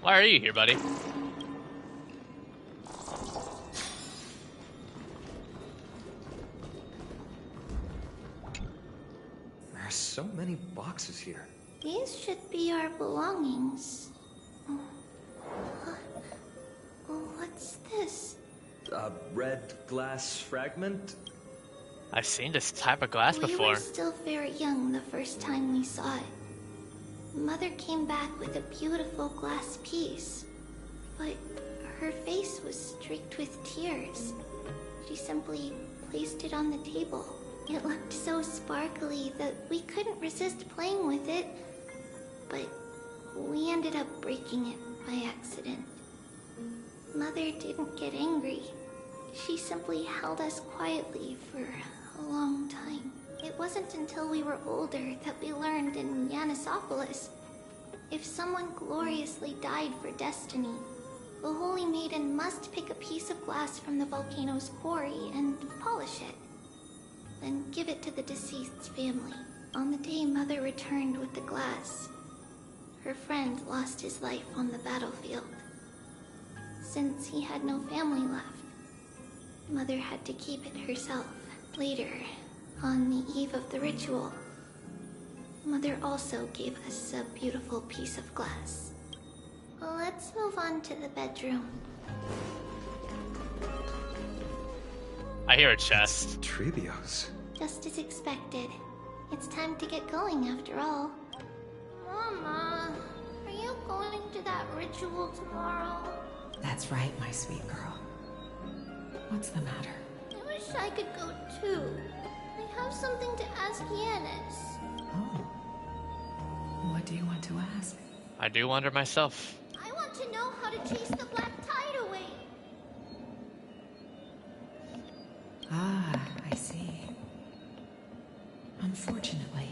Speaker 1: Why are you here, buddy?
Speaker 8: There's so many boxes here.
Speaker 7: These should be our belongings. What's this?
Speaker 8: A red glass fragment?
Speaker 1: I've seen this type of glass
Speaker 7: We
Speaker 1: before.
Speaker 7: were still very young the first time we saw it. Mother came back with a beautiful glass piece, but her face was streaked with tears. She simply placed it on the table. It looked so sparkly that we couldn't resist playing with it, but we ended up breaking it by accident. Mother didn't get angry. She simply held us quietly for a long time. It wasn't until we were older that we learned in Yanisopolis, if someone gloriously died for destiny, the Holy Maiden must pick a piece of glass from the volcano's quarry and polish it, then give it to the deceased's family. On the day Mother returned with the glass, her friend lost his life on the battlefield. Since he had no family left, Mother had to keep it herself. Later, on the eve of the ritual, Mother also gave us a beautiful piece of glass. Let's move on to the bedroom.
Speaker 1: I hear a chest.
Speaker 8: Trebios.
Speaker 7: Just as expected. It's time to get going after all. Mama, are you going to that ritual tomorrow?
Speaker 17: That's right, my sweet girl. What's the matter?
Speaker 7: I wish I could go too. I have something to ask Yanis.
Speaker 17: Oh. What do you want to ask?
Speaker 1: I do wonder myself.
Speaker 7: I want to know how to chase the black tide away.
Speaker 17: Ah, I see. Unfortunately,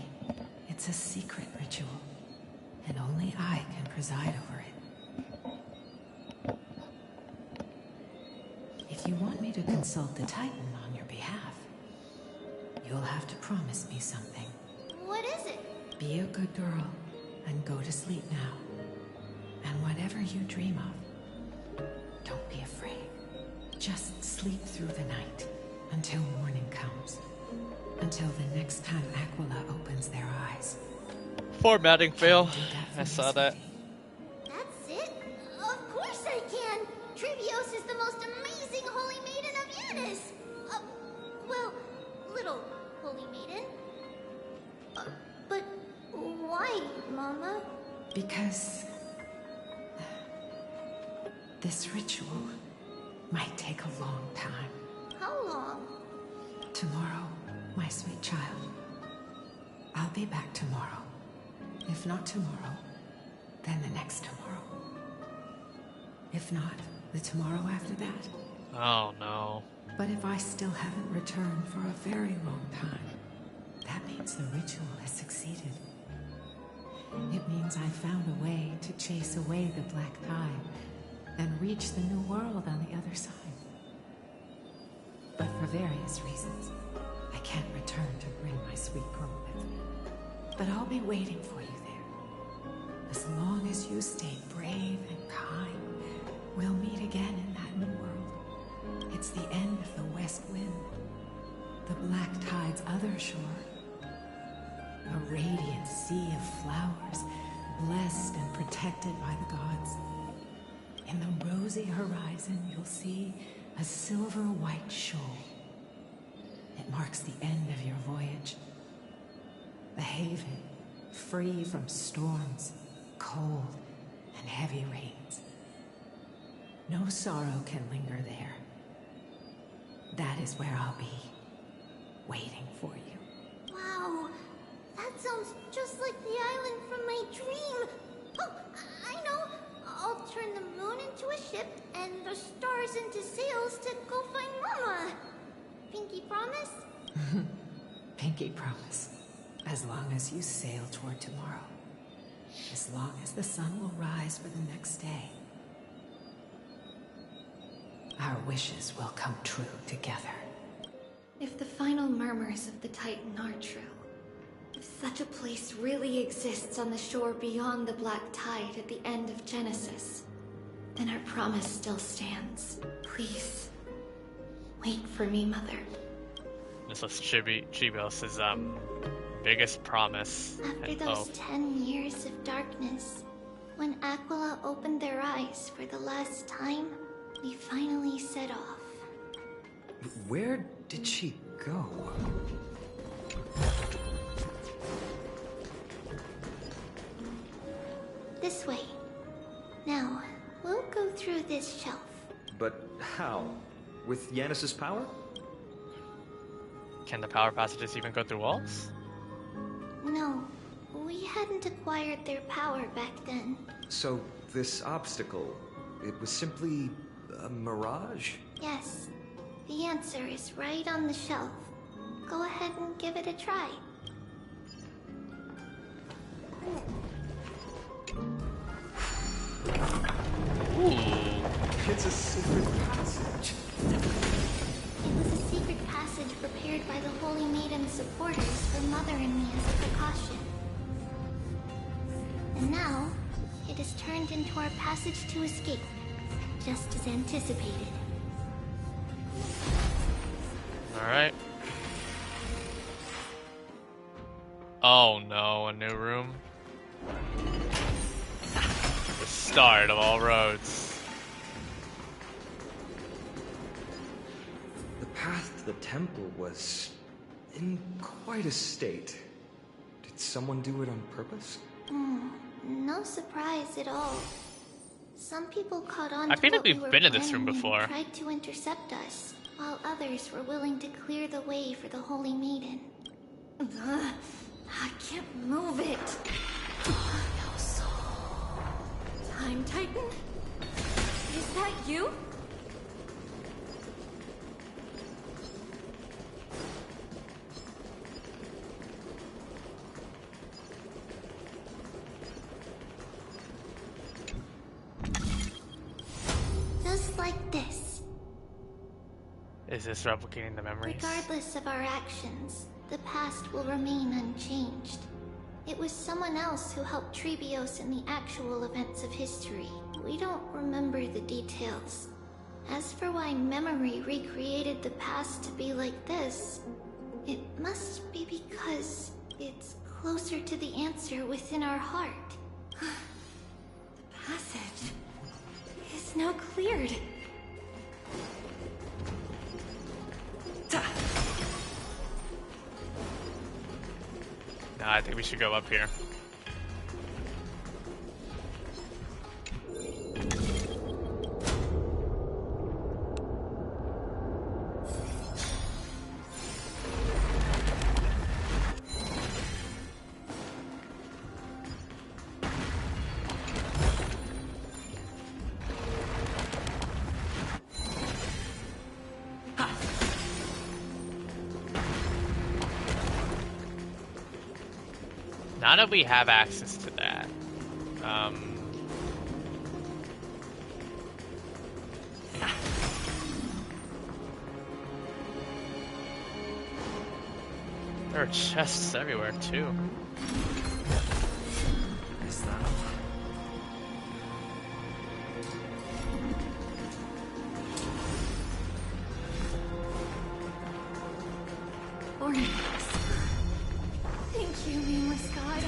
Speaker 17: it's a secret ritual, and only I can preside over it. If you want me to consult the Titan on your behalf, you'll have to promise me something.
Speaker 7: What is it?
Speaker 17: Be a good girl and go to sleep now. And whatever you dream of, don't be afraid. Just sleep through the night until morning comes. Until the next time Aquila opens their eyes.
Speaker 1: Formatting fail. I saw that.
Speaker 7: That's it? Of course I can! Trebios is the most amazing Holy Maiden of Yanis! Well, little Holy Maiden. But why, Mama?
Speaker 17: Because this ritual might take a long time.
Speaker 7: How long?
Speaker 17: Tomorrow, my sweet child. I'll be back tomorrow. If not tomorrow, then the next tomorrow. If not, the tomorrow after that.
Speaker 1: Oh no.
Speaker 17: But if I still haven't returned for a very long time, that means the ritual has succeeded. It means I found a way to chase away the black tide and reach the new world on the other side. But for various reasons, I can't return to bring my sweet girl with me. But I'll be waiting for you there. As long as you stay brave and kind, we'll meet again in that new world. It's the end of the west wind, the black tide's other shore. A radiant sea of flowers, blessed and protected by the gods. In the rosy horizon, you'll see a silver-white shoal. It marks the end of your voyage. A haven, free from storms, cold, and heavy rains. No sorrow can linger there. That is where I'll be, waiting for you.
Speaker 7: Wow, that sounds just like the island from my dream. Oh, I know. I'll turn the moon into a ship and the stars into sails to go find Mama. Pinky promise?
Speaker 9: Pinky promise. As long as you sail toward tomorrow. As long as the sun will rise for the next day. Our wishes will come true together.
Speaker 12: If the final murmurs of the Titan are true, if such a place really exists on the shore beyond the Black Tide at the end of Genesis, then our promise still stands. Please, wait for me, Mother.
Speaker 1: This was Chibios' biggest promise.
Speaker 7: After those 10 years of darkness, when Aquila opened their eyes for the last time, we finally set off.
Speaker 8: Where did she go?
Speaker 7: This way. Now, we'll go through this shelf.
Speaker 8: But how? With Yanis's power?
Speaker 1: Can the power passages even go through walls?
Speaker 7: No, we hadn't acquired their power back then.
Speaker 8: So, this obstacle, it was simply a mirage?
Speaker 7: Yes, the answer is right on the shelf. Go ahead and give it a try.
Speaker 1: Ooh.
Speaker 8: It's a secret passage.
Speaker 7: It was a secret passage prepared by the Holy Maiden's supporters for Mother and me as a precaution. And now, it has turned into our passage to escape, just as anticipated.
Speaker 1: Alright. Oh no, a new room? The start of all roads.
Speaker 8: The path to the temple was in quite a state. Did someone do it on purpose?
Speaker 7: No surprise at all. Some people caught on
Speaker 1: I
Speaker 7: to
Speaker 1: feel like
Speaker 7: what we
Speaker 1: we've
Speaker 7: were
Speaker 1: been in this room
Speaker 7: planning and
Speaker 1: before.
Speaker 7: tried to intercept us, while others were willing to clear the way for the Holy Maiden.
Speaker 12: I can't move it. No soul. Time Titan? Is that you?
Speaker 7: Just like this.
Speaker 1: Is this replicating the memories?
Speaker 7: Regardless of our actions, the past will remain unchanged. It was someone else who helped Trebios in the actual events of history. We don't remember the details. As for why memory recreated the past to be like this, it must be because it's closer to the answer within our heart.
Speaker 12: The passage is now cleared.
Speaker 1: No, I think we should go up here. Now that we have access to that, there are chests everywhere too.
Speaker 8: Is that?
Speaker 12: Ornaments. Thank you, nameless god.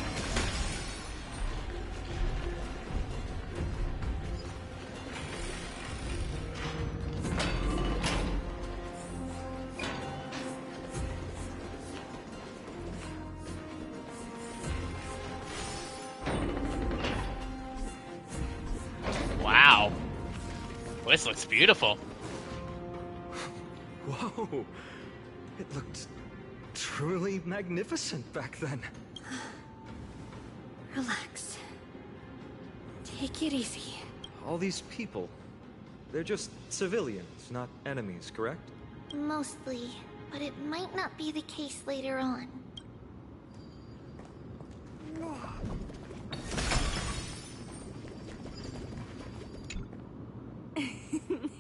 Speaker 1: Wow. This looks beautiful.
Speaker 8: Whoa. It looked truly magnificent back then.
Speaker 12: Relax. Take it easy.
Speaker 8: all these people, they're just civilians, not enemies, correct?
Speaker 7: Mostly, but it might not be the case later on.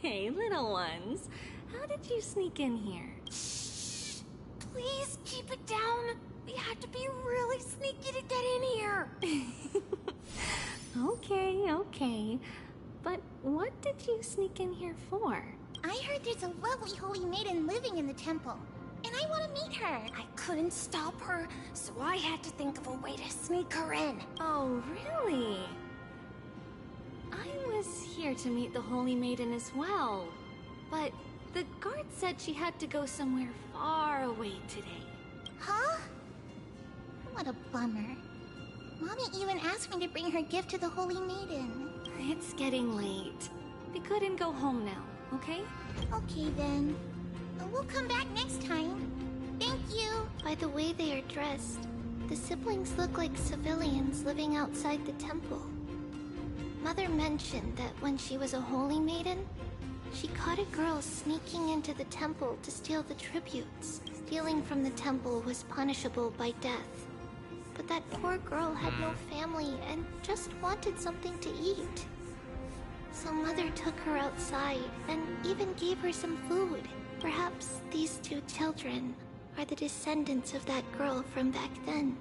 Speaker 12: Hey, little ones. How did you sneak in here?
Speaker 10: Please keep it down. We had to be really sneaky to get in here.
Speaker 12: Okay. But what did you sneak in here for?
Speaker 7: I heard there's a lovely holy maiden living in the temple, and I want to meet her.
Speaker 10: I couldn't stop her, so I had to think of a way to sneak her in.
Speaker 12: Oh, really? I was here to meet the Holy Maiden as well, but the guard said she had to go somewhere far away today.
Speaker 7: Huh? What a bummer. Mommy even asked me to bring her gift to the Holy Maiden.
Speaker 12: It's getting late. We couldn't go home now, okay?
Speaker 7: Okay then. We'll come back next time. Thank you.
Speaker 3: By the way they are dressed, the siblings look like civilians living outside the temple. Mother mentioned that when she was a holy maiden, she caught a girl sneaking into the temple to steal the tributes. Stealing from the temple was punishable by death. But that poor girl had no family and just wanted something to eat. So Mother took her outside and even gave her some food. Perhaps these two children are the descendants of that girl from back then.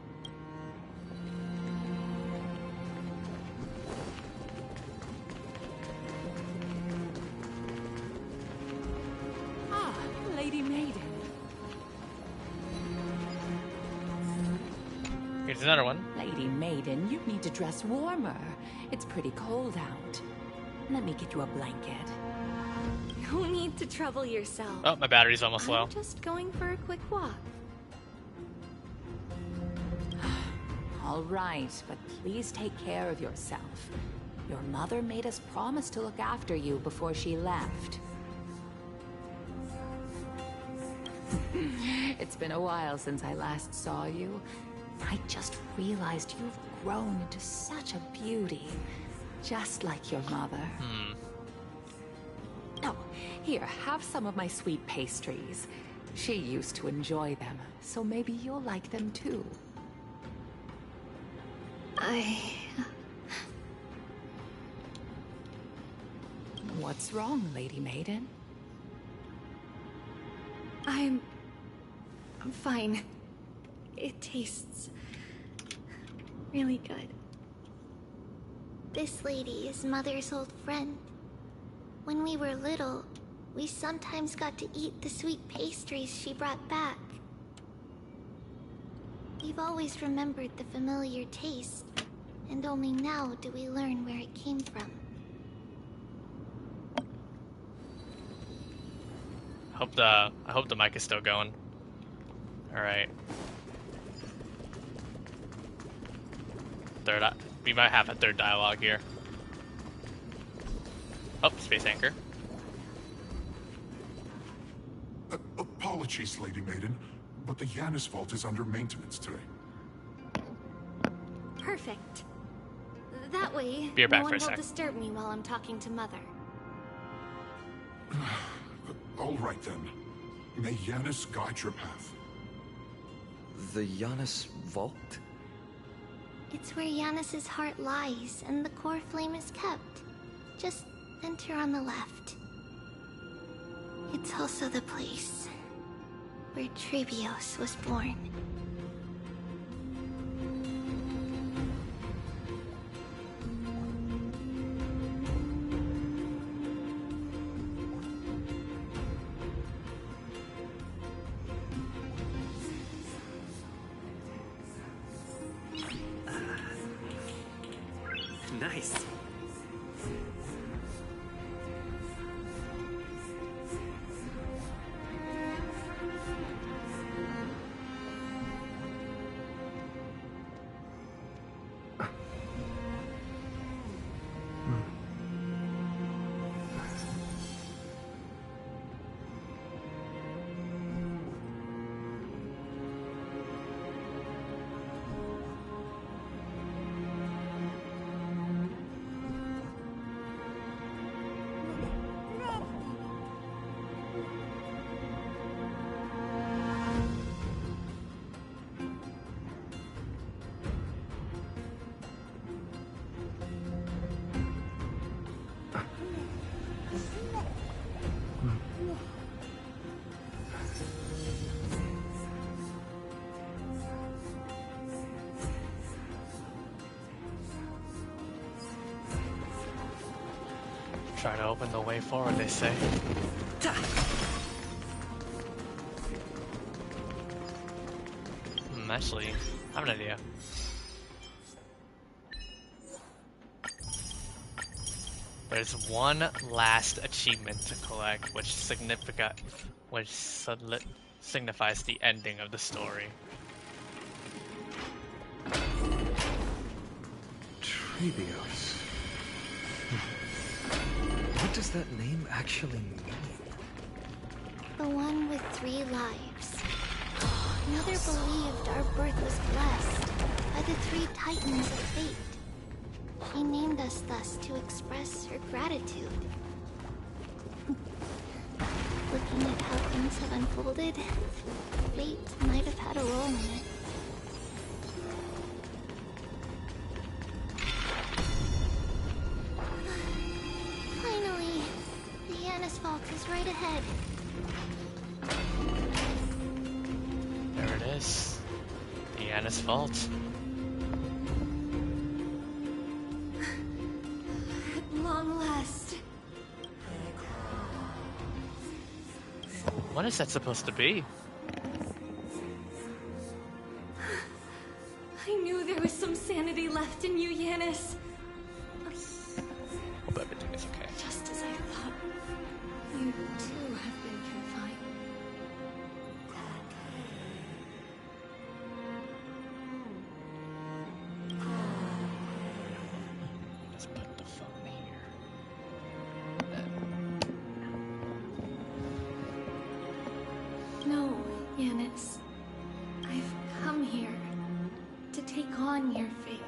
Speaker 6: Ah, Lady Maiden.
Speaker 1: Here's another one.
Speaker 6: Lady Maiden, you need to dress warmer. It's pretty cold out. Let me get you a blanket.
Speaker 12: No need to trouble yourself.
Speaker 1: Oh, my battery's almost low.
Speaker 12: I'm just going for a quick walk.
Speaker 6: All right, but please take care of yourself. Your mother made us promise to look after you before she left. It's been a while since I last saw you. I just realized you've grown into such a beauty, just like your mother. Oh, here, have some of my sweet pastries. She used to enjoy them, so maybe you'll like them too. What's wrong, Lady Maiden?
Speaker 12: I'm fine. It tastes really good.
Speaker 3: This lady is Mother's old friend. When we were little, we sometimes got to eat the sweet pastries she brought back. We've always remembered the familiar taste, and only now do we learn where it came from.
Speaker 1: I hope the mic is still going. All right. We might have a third dialogue here. Oh, space anchor.
Speaker 20: Apologies, Lady Maiden, but the Yanis vault is under maintenance today.
Speaker 12: Perfect. That way,
Speaker 1: Be right back
Speaker 12: no
Speaker 1: for
Speaker 12: one
Speaker 1: a
Speaker 12: will
Speaker 1: sec.
Speaker 12: disturb me while I'm talking to Mother.
Speaker 20: All right then. May Yanis guide your path.
Speaker 8: The Yanis vault?
Speaker 3: It's where Yanis's heart lies and the core flame is kept. Just enter on the left. It's also the place where Trailblaze was born.
Speaker 18: Nice.
Speaker 1: Try to open the way forward, they say. Actually, I have an idea. There's one last achievement to collect, which signifies the ending of the story.
Speaker 8: Trebios. What does that name actually mean?
Speaker 7: The one with 3 lives. Mother believed our birth was blessed by the 3 titans of fate. She named us thus to express her gratitude. Looking at how things have unfolded, fate might have had a role in it. Finally, the Yanis Vault is right ahead.
Speaker 1: There it is. The Yanis Vault.
Speaker 12: At long last.
Speaker 1: What is that supposed to be?
Speaker 12: I knew there was some sanity left in you, Yanis.
Speaker 1: Hope everything is okay.
Speaker 12: Just as I thought. You too have been confined.
Speaker 1: Let's put the phone here.
Speaker 12: No, Yanis. I've come here to take on your fate.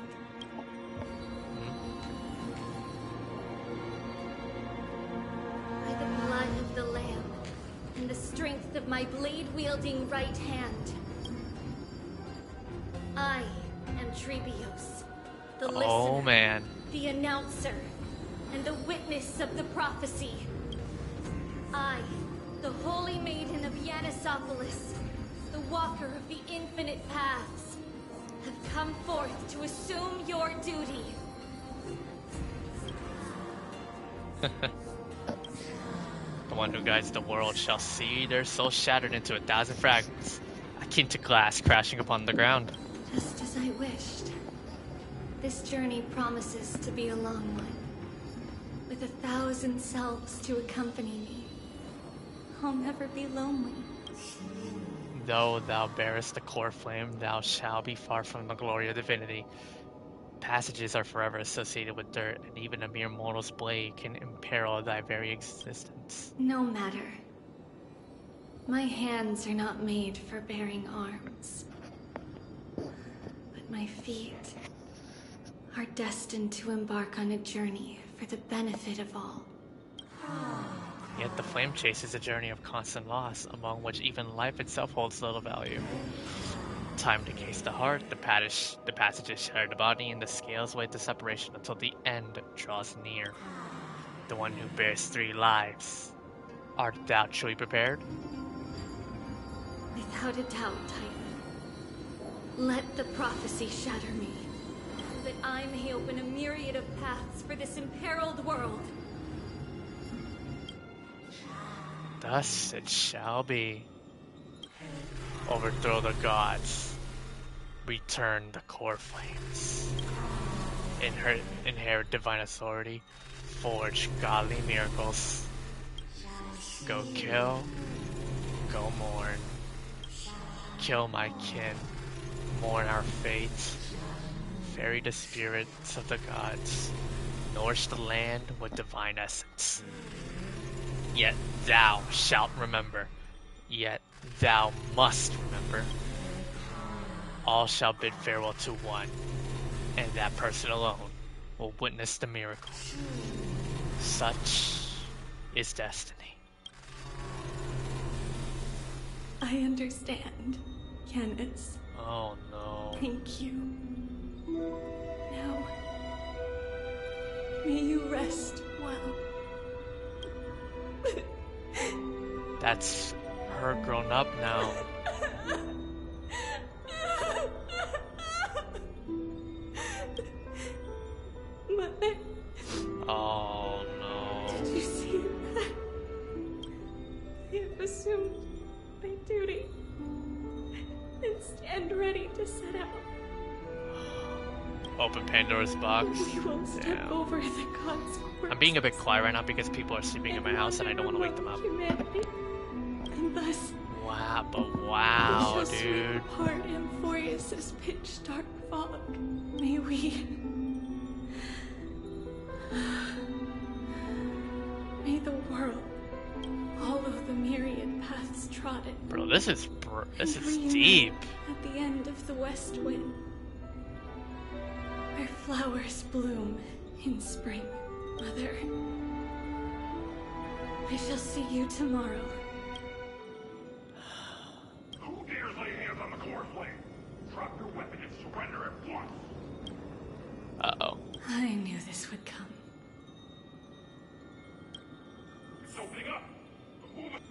Speaker 12: By the blood of the Lamb and the strength of my blade-wielding right hand, I am Trebios, the listener,
Speaker 1: man.
Speaker 12: the announcer, and the witness of the prophecy. I, the holy maiden of Yanisopolis, the walker of the infinite paths, have come forth to assume your duty.
Speaker 1: The one who guides the world shall see their souls shattered into 1,000 fragments, akin to glass crashing upon the ground.
Speaker 12: Just as I wished. This journey promises to be a long one, with 1,000 selves to accompany me. I'll never be lonely.
Speaker 1: Though thou bearest the core flame, thou shalt be far from the glory of divinity. Passages are forever associated with dirt, and even a mere mortal's blade can imperil thy very existence.
Speaker 12: No matter. My hands are not made for bearing arms. But my feet are destined to embark on a journey for the benefit of all.
Speaker 1: Yet the flame chase is a journey of constant loss, among which even life itself holds little value. Time decays the heart, the passages shatter the body, and the scales wait the separation until the end draws near. The one who bears 3 lives. Art thou truly prepared?
Speaker 12: Without a doubt, Titan. Let the prophecy shatter me, so that I may open a myriad of paths for this imperiled world.
Speaker 1: Thus it shall be. Overthrow the gods. Return the core flames. Inherit divine authority. Forge godly miracles. Go kill. Go mourn. Kill my kin. Mourn our fate. Ferry the spirits of the gods. Nourish the land with divine essence. Yet thou shalt remember. Yet thou must remember. All shall bid farewell to one, and that person alone will witness the miracle. Such is destiny.
Speaker 12: I understand, Yanis.
Speaker 1: Oh no.
Speaker 12: Thank you. Now, may you rest well.
Speaker 1: That's her grown up now.
Speaker 12: Mother.
Speaker 1: Oh no.
Speaker 6: assumed my duty and stand ready to set out.
Speaker 1: Open Pandora's box.
Speaker 6: We will step over the gods'
Speaker 1: I'm being a bit quiet right now because people are sleeping in my house and I don't want to wake them up.
Speaker 6: Humanity, and thus
Speaker 1: Wow, but wow,
Speaker 6: we shall
Speaker 1: dude.
Speaker 6: sweep apart Amphoreus' pitch dark fog. May we. May the world follow the myriad paths trodden.
Speaker 1: Bro, this is
Speaker 6: Reunite
Speaker 1: deep.
Speaker 6: At the end of the west wind, where flowers bloom in spring, Mother. I shall see you tomorrow.
Speaker 14: Who dares lay hands on the core flame? Drop your weapon and surrender at once.
Speaker 1: Uh-oh.
Speaker 6: I knew this would come.
Speaker 14: It's opening up. Move it.